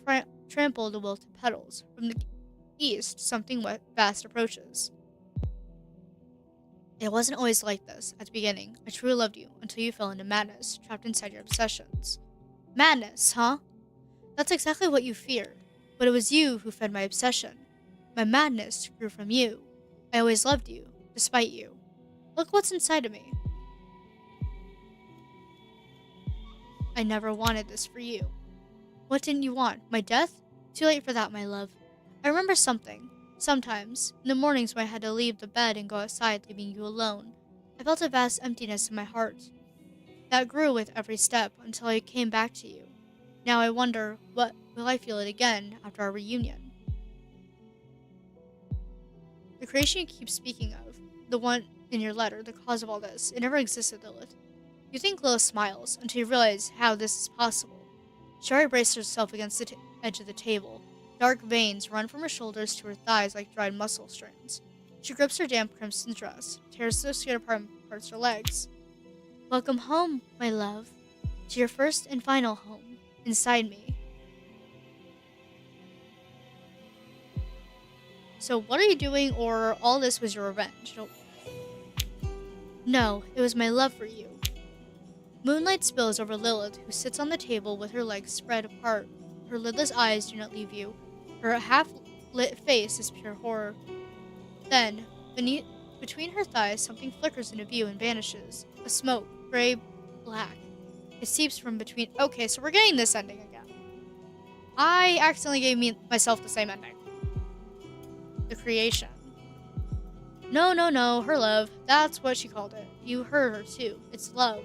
trample the wilted petals. From the east, something vast approaches. It wasn't always like this. At the beginning, I truly loved you until you fell into madness, trapped inside your obsessions. Madness, huh? That's exactly what you feared. But it was you who fed my obsession. My madness grew from you. I always loved you, despite you. Look what's inside of me. I never wanted this for you. What didn't you want? My death? Too late for that, my love. I remember something. Sometimes, in the mornings when I had to leave the bed and go outside, leaving you alone, I felt a vast emptiness in my heart. That grew with every step until I came back to you. Now I wonder, will I feel it again after our reunion? The creation you keep speaking of, the one in your letter, the cause of all this, it never existed, Lilith. You think Lilith smiles until you realize how this is possible. She already braced herself against the edge of the table. Dark veins run from her shoulders to her thighs like dried muscle strands. She grips her damp crimson dress, tears the skin apart and parts her legs. Welcome home, my love, to your first and final home, inside me. So what are you doing, or all this was your revenge? No, it was my love for you. Moonlight spills over Lilith, who sits on the table with her legs spread apart. Her lidless eyes do not leave you. Her half-lit face is pure horror. Then, between her thighs, something flickers into view and vanishes. A smoke, gray-black. It seeps from between... Okay, so we're getting this ending again. I accidentally gave myself the same ending. The creation. No, her love. That's what she called it. You heard her, too. It's love.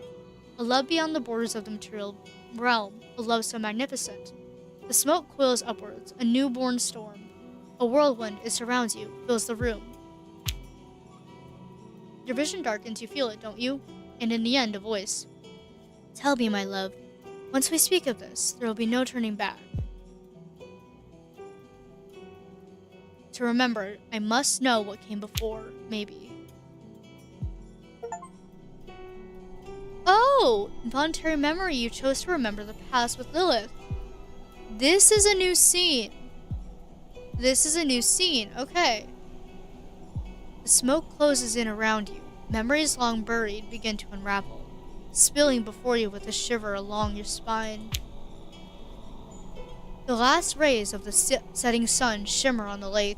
A love beyond the borders of the material realm. A love so magnificent. The smoke coils upwards, a newborn storm. A whirlwind, it surrounds you, fills the room. Your vision darkens, you feel it, don't you? And in the end, a voice. Tell me, my love, once we speak of this, there will be no turning back. To remember, I must know what came before, maybe. Oh! Involuntary memory, you chose to remember the past with Lilith. This is a new scene. Okay. The smoke closes in around you. Memories long buried begin to unravel, spilling before you with a shiver along your spine. The last rays of the setting sun shimmer on the lake.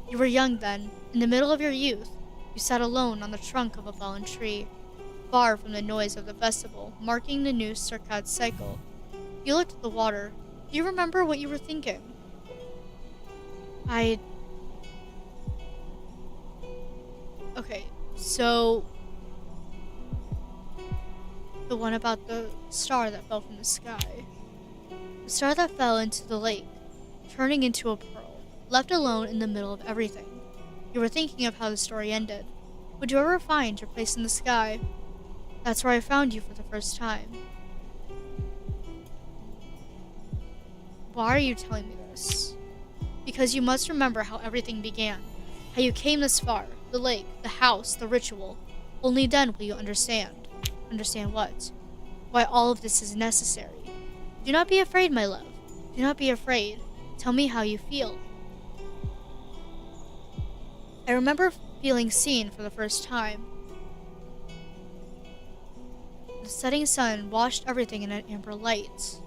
You were young then, in the middle of your youth. You sat alone on the trunk of a fallen tree, far from the noise of the festival, marking the new circad cycle. You looked at the water. Do you remember what you were thinking? Okay, so... The one about the star that fell from the sky. The star that fell into the lake, turning into a pearl, left alone in the middle of everything. You were thinking of how the story ended. Would you ever find your place in the sky? That's where I found you for the first time. Why are you telling me this? Because you must remember how everything began. How you came this far. The lake, the house, the ritual. Only then will you understand. Understand what? Why all of this is necessary. Do not be afraid, my love. Do not be afraid. Tell me how you feel. I remember feeling seen for the first time. The setting sun washed everything in an amber light.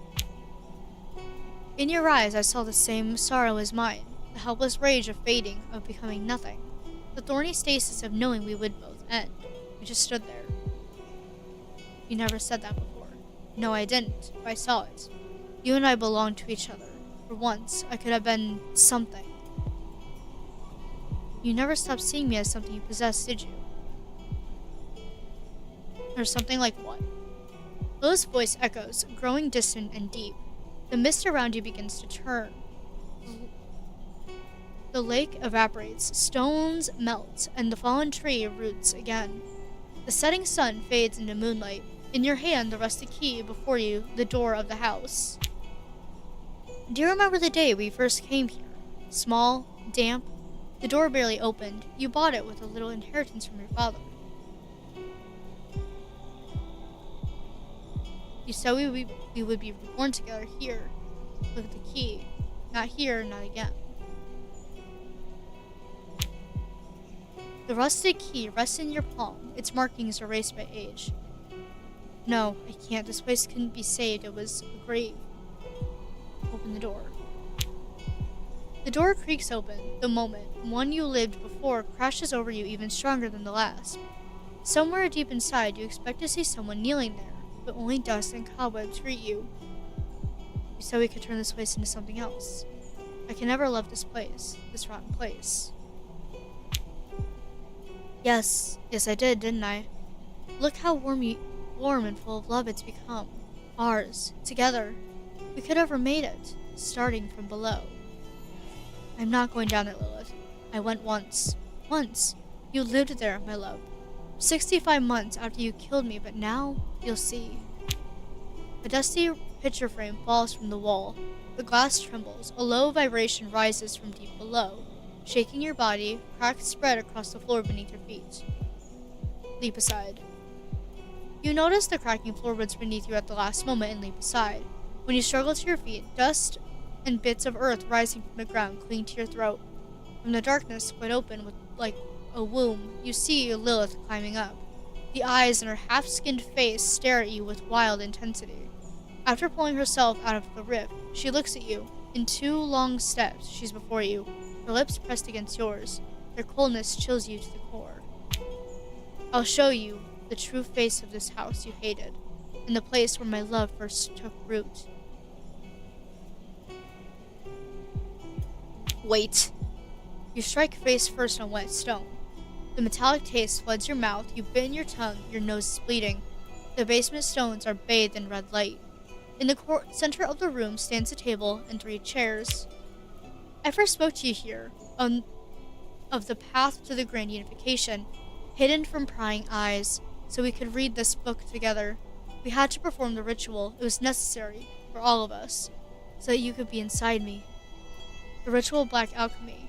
In your eyes, I saw the same sorrow as mine, the helpless rage of fading, of becoming nothing, the thorny stasis of knowing we would both end. We just stood there. You never said that before. No, I didn't, but I saw it. You and I belonged to each other. For once, I could have been something. You never stopped seeing me as something you possessed, did you? Or something like what? Lilith's voice echoes, growing distant and deep. The mist around you begins to turn. The lake evaporates, stones melt, and the fallen tree roots again. The setting sun fades into moonlight. In your hand, the rusty key, before you, the door of the house. Do you remember the day we first came here? Small, damp, the door barely opened. You bought it with a little inheritance from your father. You said we would be reborn together here. Look at the key. Not here, not again. The rusted key rests in your palm, its markings erased by age. No, I can't. This place couldn't be saved. It was a grave. Open the door. The door creaks open. The moment, one you lived before, crashes over you even stronger than the last. Somewhere deep inside, you expect to see someone kneeling there, but only dust and cobwebs greet you. You said we could turn this place into something else. I can never love this place, this rotten place. Yes, I did, didn't I? Look how warm and full of love it's become. Ours, together. We could have remade it, starting from below. I'm not going down there, Lilith. I went once. Once. You lived there, my love. 65 months after you killed me, but now, you'll see. A dusty picture frame falls from the wall. The glass trembles. A low vibration rises from deep below, shaking your body, cracks spread across the floor beneath your feet. Leap aside. You notice the cracking floorboards beneath you at the last moment and leap aside. When you struggle to your feet, dust and bits of earth rising from the ground cling to your throat. From the darkness, wide open like a womb, you see Lilith climbing up. The eyes in her half-skinned face stare at you with wild intensity. After pulling herself out of the rift, she looks at you. In 2 long steps, she's before you, her lips pressed against yours. Their coldness chills you to the core. I'll show you the true face of this house you hated, and the place where my love first took root. Wait. You strike face first on wet stone. The metallic taste floods your mouth, you've bitten your tongue, your nose is bleeding. The basement stones are bathed in red light. In the center of the room stands a table and 3 chairs. I first spoke to you here, of the path to the grand unification, hidden from prying eyes, so we could read this book together. We had to perform the ritual. It was necessary, for all of us, so that you could be inside me. The ritual of black alchemy.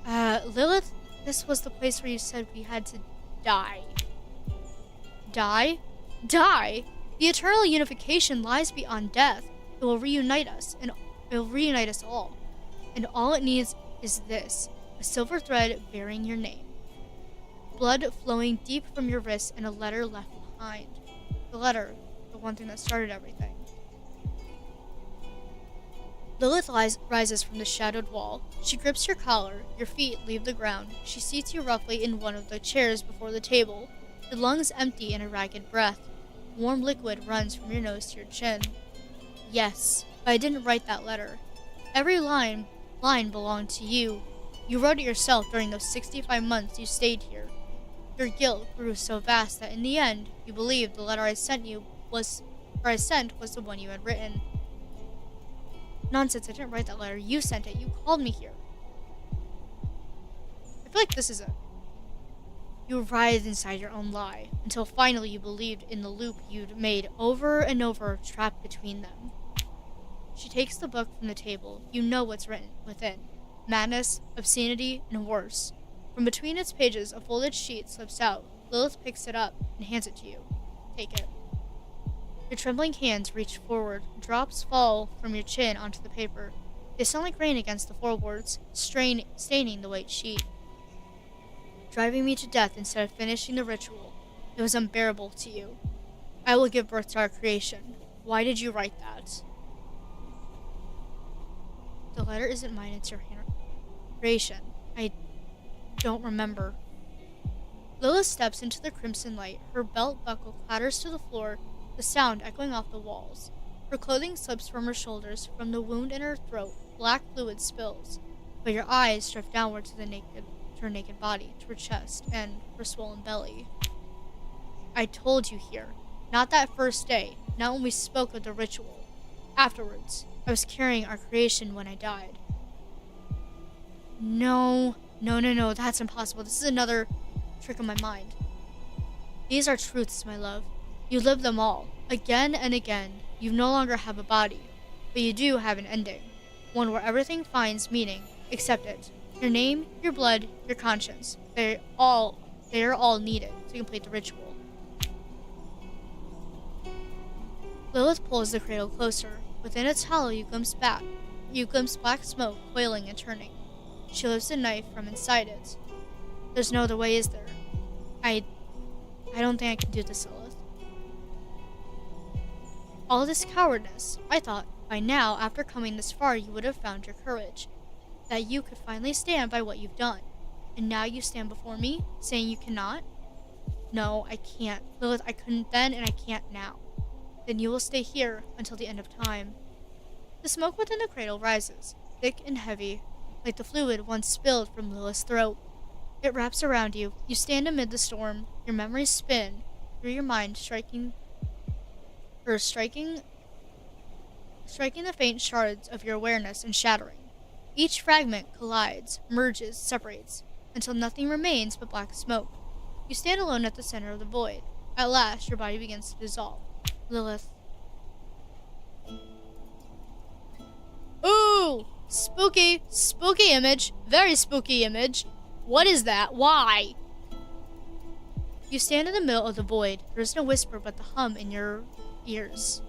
Lilith, this was the place where you said we had to die. Die? Die? The eternal unification lies beyond death. It will reunite us, and it will reunite us all. And all it needs is this, a silver thread bearing your name. Blood flowing deep from your wrist and a letter left behind. The letter, the one thing that started everything. Lilith rises from the shadowed wall. She grips your collar. Your feet leave the ground. She seats you roughly in one of the chairs before the table, your lungs empty in a ragged breath. Warm liquid runs from your nose to your chin. Yes, but I didn't write that letter. Every line belonged to you. You wrote it yourself during those 65 months you stayed here. Your guilt grew so vast that in the end, you believed the letter I sent you I sent was the one you had written. Nonsense, I didn't write that letter. You sent it. You called me here. I feel like this is it. You writhed inside your own lie, until finally you believed in the loop you'd made over and over, trapped between them. She takes the book from the table. You know what's written within. Madness, obscenity, and worse. From between its pages, a folded sheet slips out. Lilith picks it up and hands it to you. Take it. Your trembling hands reach forward. Drops fall from your chin onto the paper. They sound like rain against the floorboards, staining the white sheet. Driving me to death instead of finishing the ritual. It was unbearable to you. I will give birth to our creation. Why did you write that? The letter isn't mine, it's your creation. I don't remember. Lilith steps into the crimson light. Her belt buckle clatters to the floor, the sound echoing off the walls. Her clothing slips from her shoulders. From the wound in her throat, black fluid spills. But your eyes drift downward to her naked body, to her chest, and her swollen belly. I told you here. Not that first day. Not when we spoke of the ritual. Afterwards. I was carrying our creation when I died. No, that's impossible. This is another trick of my mind. These are truths, my love. You live them all, again and again. You no longer have a body, but you do have an ending. One where everything finds meaning. Accept it. Your name, your blood, your conscience. They are all needed to complete the ritual. Lilith pulls the cradle closer. Within its hollow, you glimpse black smoke coiling and turning. She lifts a knife from inside it. There's no other way, is there? I don't think I can do this, Lilith. All this cowardness. I thought, by now, after coming this far, you would have found your courage. That you could finally stand by what you've done. And now you stand before me, saying you cannot? No, I can't. Lilith, I couldn't then, and I can't now. Then you will stay here until the end of time. The smoke within the cradle rises, thick and heavy, like the fluid once spilled from Lilith's throat. It wraps around you. You stand amid the storm. Your memories spin through your mind, striking the faint shards of your awareness and shattering. Each fragment collides, merges, separates, until nothing remains but black smoke. You stand alone at the center of the void. At last, your body begins to dissolve. Lilith. Ooh! Spooky! Spooky image! Very spooky image! What is that? Why? You stand in the middle of the void. There is no whisper but the hum in your ears.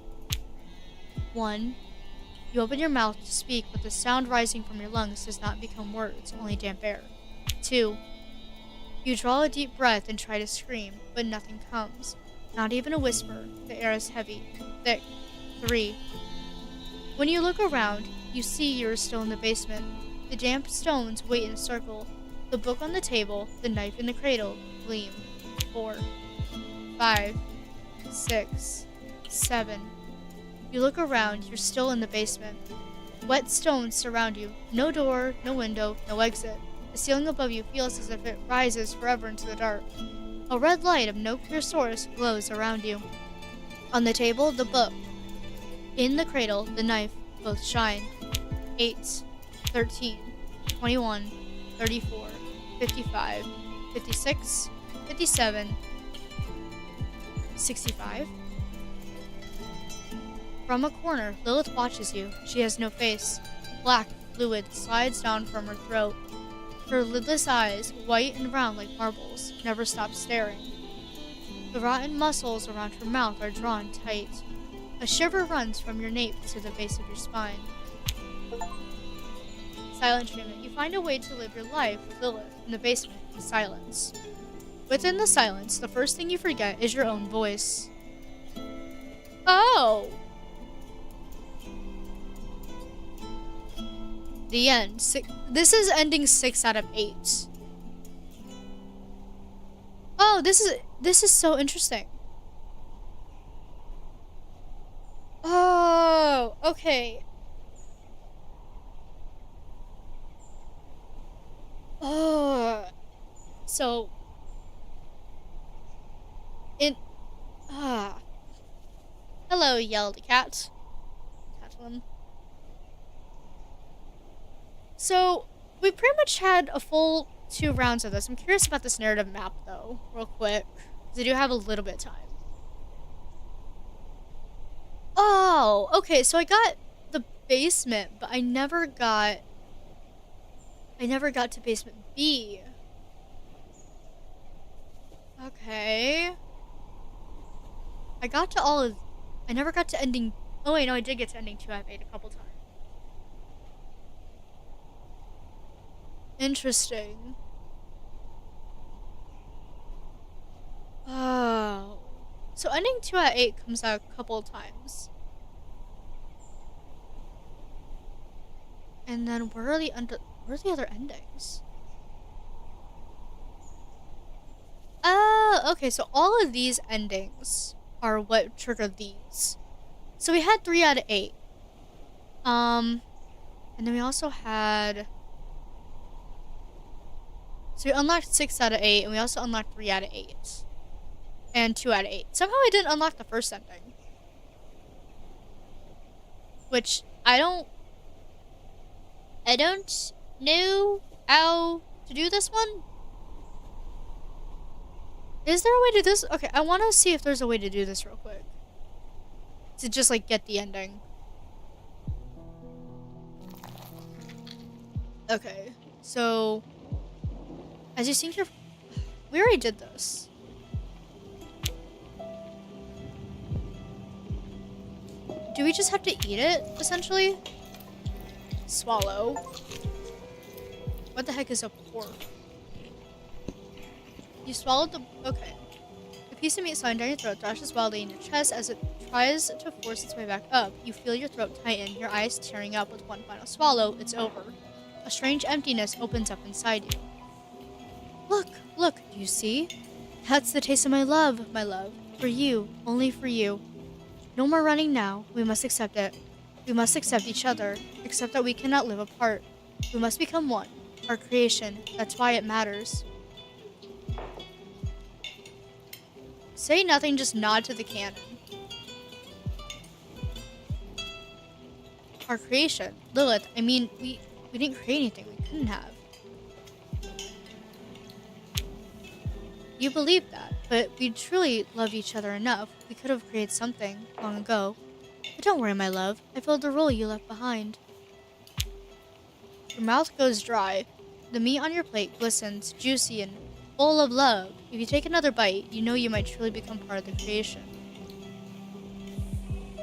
1. You open your mouth to speak, but the sound rising from your lungs does not become words, only damp air. 2. You draw a deep breath and try to scream, but nothing comes. Not even a whisper. The air is heavy, thick. 3. When you look around, you see you are still in the basement. The damp stones wait in a circle. The book on the table, the knife in the cradle, gleam. 4. 5. 6. 7. You look around, you're still in the basement. Wet stones surround you. No door, no window, no exit. The ceiling above you feels as if it rises forever into the dark. A red light of no clear source glows around you. On the table, the book. In the cradle, the knife. Both shine. 8, 13, 21, 34, 55, 56, 57, 65. From a corner, Lilith watches you. She has no face. Black fluid slides down from her throat. Her lidless eyes, white and round like marbles, never stop staring. The rotten muscles around her mouth are drawn tight. A shiver runs from your nape to the base of your spine. Silent treatment. You find a way to live your life with Lilith in the basement in silence. Within the silence, the first thing you forget is your own voice. Oh! The end. This is ending 6 out of 8. Oh, this is so interesting. Oh, okay. Oh, so in Hello, yelled the cat. Catwoman. So, we pretty much had a full 2 rounds of this. I'm curious about this narrative map, though, real quick. Because I do have a little bit of time. Oh, okay, so I got the basement, but I never got to basement B. Okay. I got to all of... I never got to ending... Oh wait, no, I did get to ending 2 out of 8 a couple times. Interesting. Oh. So ending 2 out of 8 comes out a couple times. And then where are the other endings? Oh, okay, so all of these endings are what triggered these. So we had 3 out of 8. And then we also had... So we unlocked 6 out of 8, and we also unlocked 3 out of 8. And 2 out of 8. Somehow I didn't unlock the first ending. Which, I don't know how to do this one. Is there a way to do this? Okay, I want to see if there's a way to do this real quick. To just, like, get the ending. Okay, so... As you sink your... We already did this. Do we just have to eat it, essentially? Swallow. What the heck is a pork? You swallowed the... Okay. The piece of meat sliding down your throat thrashes wildly in your chest as it tries to force its way back up. You feel your throat tighten, your eyes tearing up with one final swallow. It's over. A strange emptiness opens up inside you. Look, do you see? That's the taste of my love. For you, only for you. No more running now. We must accept it. We must accept each other. Accept that we cannot live apart. We must become one. Our creation. That's why it matters. Say nothing, just nod to the cannon. Our creation. Lilith, I mean, we didn't create anything we couldn't have. You believe that, but we truly love each other enough. We could have created something long ago. But don't worry, my love. I filled the role you left behind. Your mouth goes dry. The meat on your plate glistens, juicy, and full of love. If you take another bite, you know you might truly become part of the creation.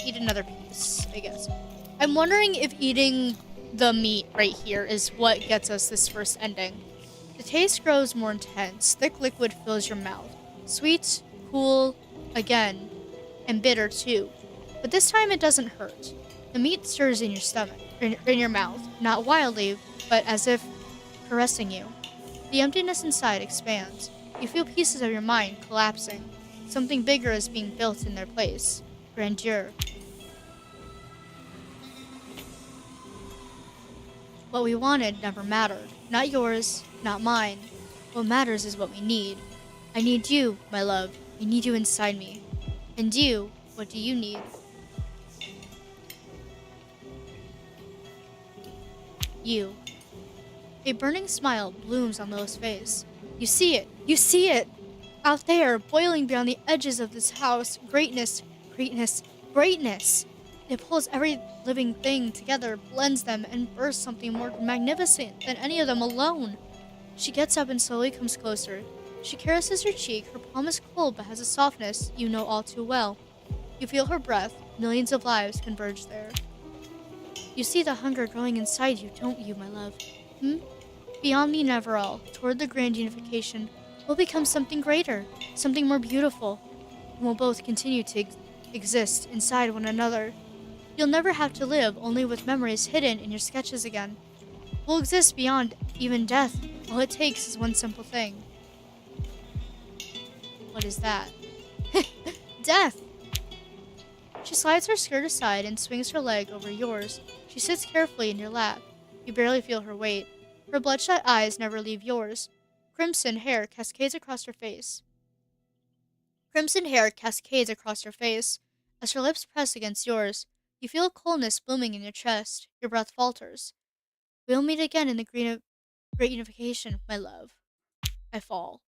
Eat another piece, I guess. I'm wondering if eating the meat right here is what gets us this first ending. The taste grows more intense. Thick liquid fills your mouth. Sweet, cool, again, and bitter too. But this time it doesn't hurt. The meat stirs in your stomach, in your mouth, not wildly, but as if caressing you. The emptiness inside expands. You feel pieces of your mind collapsing. Something bigger is being built in their place. Grandeur. What we wanted never mattered. Not yours, not mine. What matters is what we need. I need you, my love. I need you inside me. And you, what do you need? You. A burning smile blooms on Lilith's face. You see it! You see it! Out there, boiling beyond the edges of this house. Greatness, greatness, greatness! It pulls every living thing together, blends them, and bursts something more magnificent than any of them alone. She gets up and slowly comes closer. She caresses your cheek. Her palm is cold but has a softness you know all too well. You feel her breath. Millions of lives converge there. You see the hunger growing inside you, don't you, my love? Beyond me, never all. Toward the grand unification, we'll become something greater, something more beautiful, and we'll both continue to exist inside one another. You'll never have to live only with memories hidden in your sketches again. We'll exist beyond even death. All it takes is one simple thing. What is that? Death! She slides her skirt aside and swings her leg over yours. She sits carefully in your lap. You barely feel her weight. Her bloodshot eyes never leave yours. Crimson hair cascades across her face. As her lips press against yours, you feel a coldness blooming in your chest. Your breath falters. We'll meet again in the great unification, my love. I fall.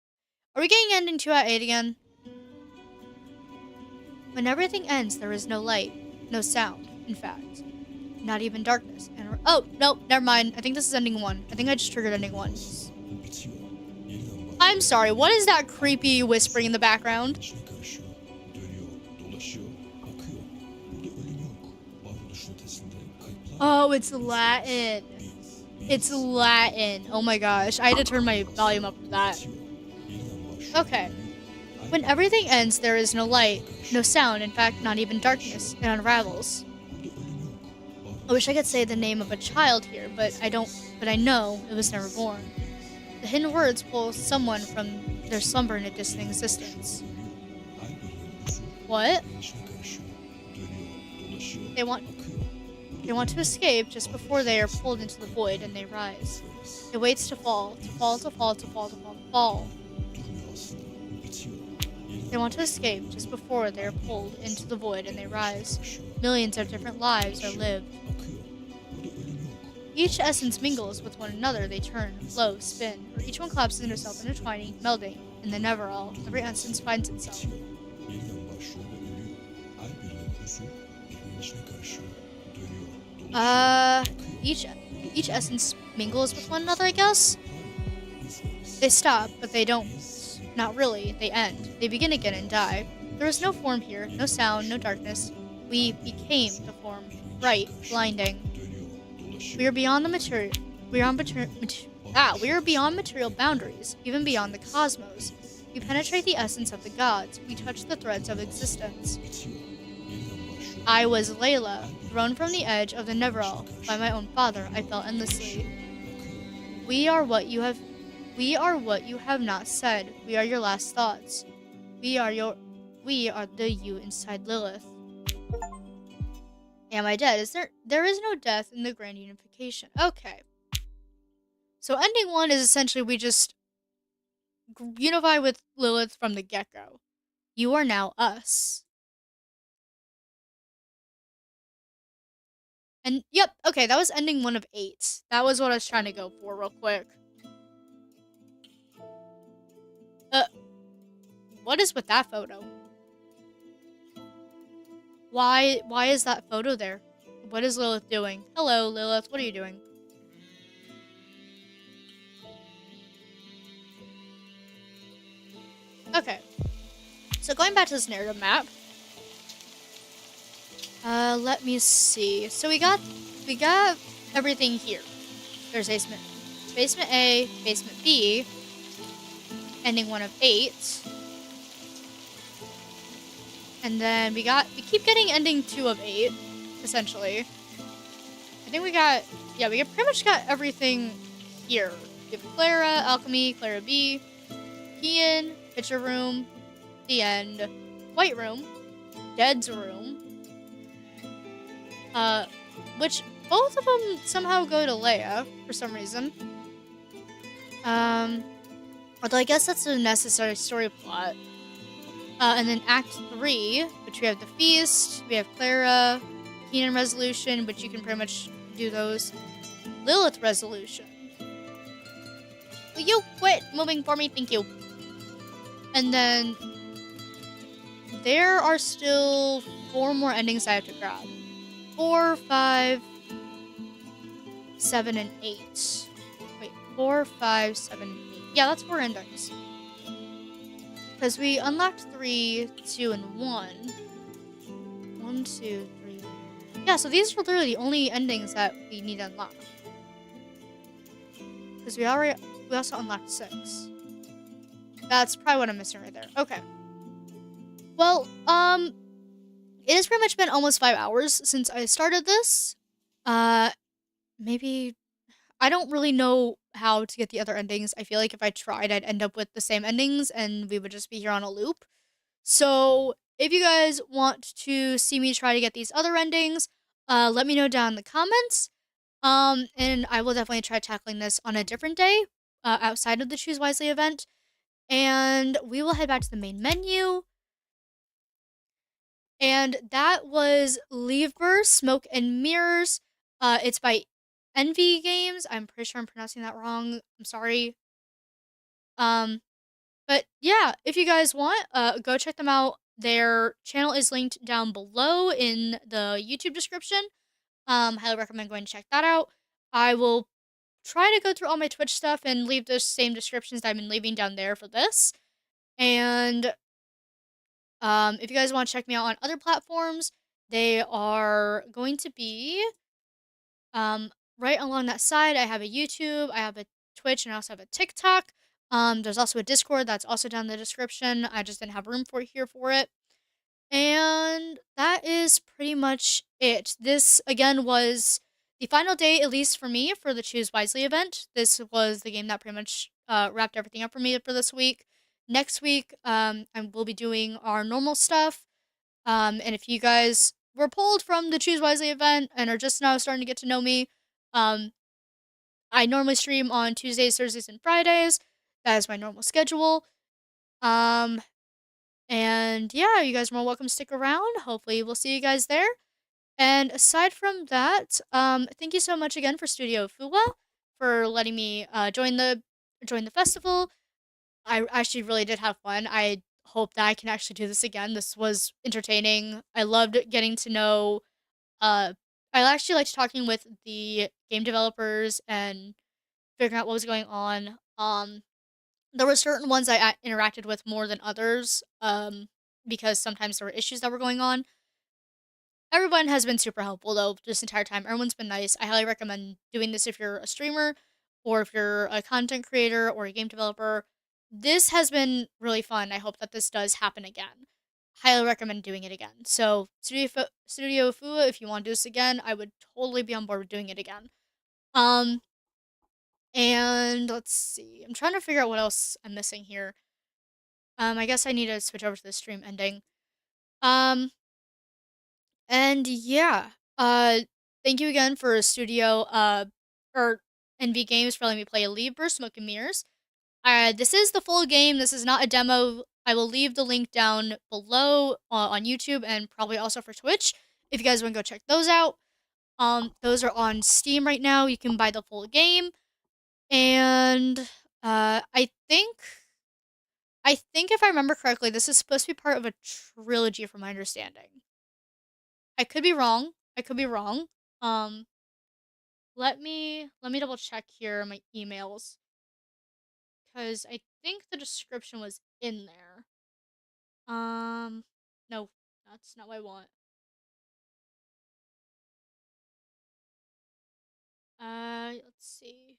Are we getting ending 2 at 8 again? When everything ends, there is no light, no sound, in fact. Not even darkness. And oh, no, never mind. I think this is ending 1. I think I just triggered ending 1. I'm sorry, what is that creepy whispering in the background? Oh, it's Latin. It's Latin. Oh my gosh. I had to turn my volume up to that. Okay. When everything ends, there is no light, no sound, in fact, not even darkness. It unravels. I wish I could say the name of a child here, but I don't. But I know it was never born. The hidden words pull someone from their slumber in a distant existence. What? They want to escape just before they are pulled into the void and they rise. It waits to fall, to fall, to fall, to fall, to fall, to fall. They want to escape just before they are pulled into the void and they rise. Millions of different lives are lived. Each essence mingles with one another. They turn, flow, spin, or each one collapses into itself, intertwining, melding, in the never-all. Every essence finds itself. Each essence mingles with one another, I guess? They stop, but they don't. Not really. They end. They begin again and die. There is no form here, no sound, no darkness. We became the form. Bright, blinding. We are beyond the material. We are beyond material boundaries, even beyond the cosmos. We penetrate the essence of the gods. We touch the threads of existence. I was Layla, thrown from the edge of the Neverall by my own father. I fell endlessly. We are what you have not said. We are your last thoughts. We are the you inside Lilith. Am I dead? There is no death in the grand unification. Okay. So ending 1 is essentially we just unify with Lilith from the get-go. You are now us. And yep, okay, that was ending 1 of 8. That was what I was trying to go for real quick. What is with that photo? Why is that photo there? What is Lilith doing? Hello, Lilith, what are you doing? Okay. So going back to this narrative map. Let me see. So we got everything here. There's basement A, basement B, ending 1 of 8. And then we keep getting ending 2 of 8, essentially. I think we pretty much got everything here. We have Clara, Alchemy, Clara B, Kian, Picture Room, the end, White Room, Dead's Room, which both of them somehow go to Leia for some reason. Although I guess that's a necessary story plot. And then Act 3, which we have the Feast, we have Clara, Keenan Resolution, which you can pretty much do those. Lilith Resolution. Will you quit moving for me? Thank you. And then there are still 4 more endings I have to grab. 4, 5, 7, and 8. Wait, 4, 5, 7, 8. Yeah, that's 4 endings. Because we unlocked 3, 2, and 1. 1, 2, 3. Yeah, so these are literally the only endings that we need to unlock. Because we also unlocked 6. That's probably what I'm missing right there. Okay. Well, it has pretty much been almost 5 hours since I started this. Maybe I don't really know how to get the other endings. I feel like if I tried, I'd end up with the same endings and we would just be here on a loop. So if you guys want to see me try to get these other endings, let me know down in the comments. And I will definitely try tackling this on a different day, outside of the Choose Wisely event. And we will head back to the main menu. And that was LiVber, Smoke and Mirrors. It's by Envy Games. I'm pretty sure I'm pronouncing that wrong. I'm sorry. Um, but yeah, if you guys want, go check them out. Their channel is linked down below in the YouTube description. Highly recommend going to check that out. I will try to go through all my Twitch stuff and leave those same descriptions that I've been leaving down there for this. And if you guys want to check me out on other platforms, they are going to be right along that side. I have a YouTube, I have a Twitch, and I also have a TikTok. There's also a Discord that's also down in the description. I just didn't have room for here for it. And that is pretty much it. This again was the final day, at least for me, for the Choose Wisely event. This was the game that pretty much wrapped everything up for me for this week. Next week, I will be doing our normal stuff. And if you guys were pulled from the Choose Wisely event and are just now starting to get to know me, um, I normally stream on Tuesdays, Thursdays, and Fridays. That is my normal schedule. Um, and yeah, you guys are more welcome to stick around. Hopefully, we'll see you guys there. And aside from that, thank you so much again for Studio Fuwa for letting me join the festival. I actually really did have fun. I hope that I can actually do this again. This was entertaining. I loved getting to know. Uh, I actually liked talking with the game developers and figuring out what was going on. There were certain ones I interacted with more than others. Because sometimes there were issues that were going on. Everyone has been super helpful though this entire time. Everyone's been nice. I highly recommend doing this if you're a streamer or if you're a content creator or a game developer. This has been really fun. I hope that this does happen again. Highly recommend doing it again. So, Studio Fua, if you want to do this again, I would totally be on board with doing it again. Um, and let's see. I'm trying to figure out what else I'm missing here. I guess I need to switch over to the stream ending. Um, And yeah, thank you again for Studio or NV Games for letting me play LiVber Smoke and Mirrors. This is the full game. This is not a demo. I will leave the link down below on YouTube and probably also for Twitch if you guys want to go check those out. Those are on Steam right now. You can buy the full game, and I think if I remember correctly, this is supposed to be part of a trilogy, from my understanding. I could be wrong. I could be wrong. Um, let me double check here in my emails because I think the description was in there. No, that's not what I want. Let's see.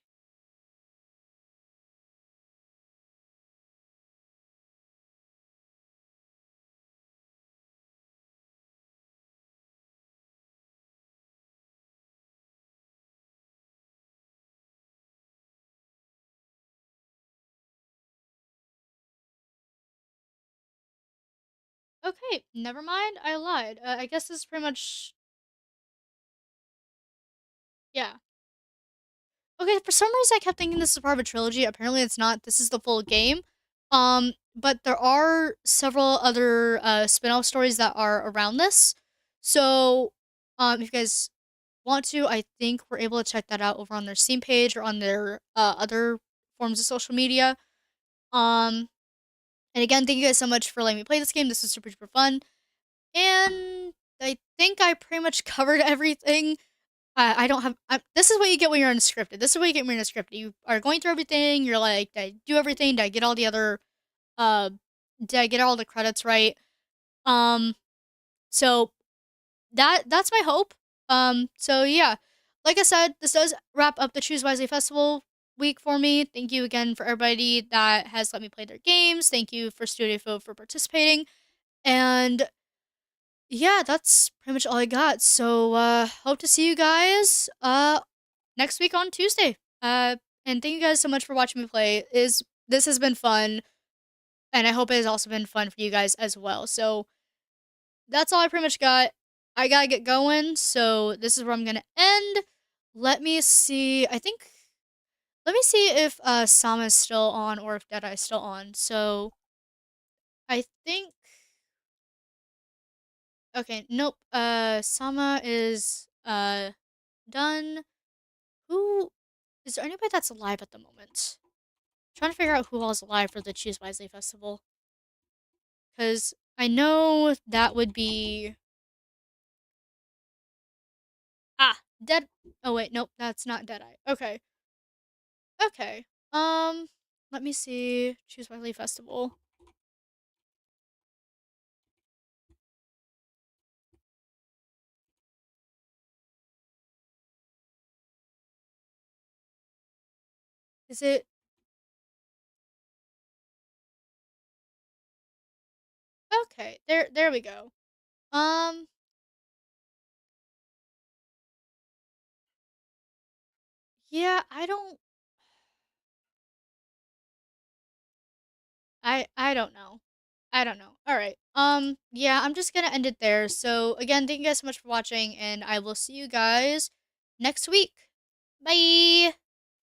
Okay, never mind. I lied. I guess this is pretty much yeah. Okay, for some reason I kept thinking this is part of a trilogy. Apparently it's not. This is the full game. But there are several other spin-off stories that are around this. So, if you guys want to, I think we're able to check that out over on their Steam page or on their other forms of social media. Um, and again, thank you guys so much for letting me play this game. This was super super fun, and I think I pretty much covered everything. I don't have. This is what you get when you're unscripted. This is what you get when you're unscripted. You are going through everything. You're like, did I do everything? Did I get all the other? Uh, did I get all the credits right? Um, so that's my hope. So yeah, like I said, this does wrap up the Choose Wisely Festival week for me. Thank you again for everybody that has let me play their games. Thank you for Studio Fo for participating. And yeah, that's pretty much all I got. So hope to see you guys next week on Tuesday. And thank you guys so much for watching me play. Is This has been fun, and I hope it has also been fun for you guys as well. So that's all I pretty much got. I gotta get going, so this is where I'm gonna end. Let me see. Let me see if Sama is still on or if Deadeye is still on. So I think Okay, nope. Sama is done. Who is there anybody that's alive at the moment? Trying to figure out who all's alive for the Choose Wisely Festival. Cause I know that would be Dead. Oh wait, nope, that's not Deadeye. Okay. Okay. Let me see. Choose Wisely Festival. Is it okay? There we go. Um, yeah, I don't know. I don't know. All right. Yeah, I'm just gonna end it there. So again, thank you guys so much for watching, and I will see you guys next week. Bye.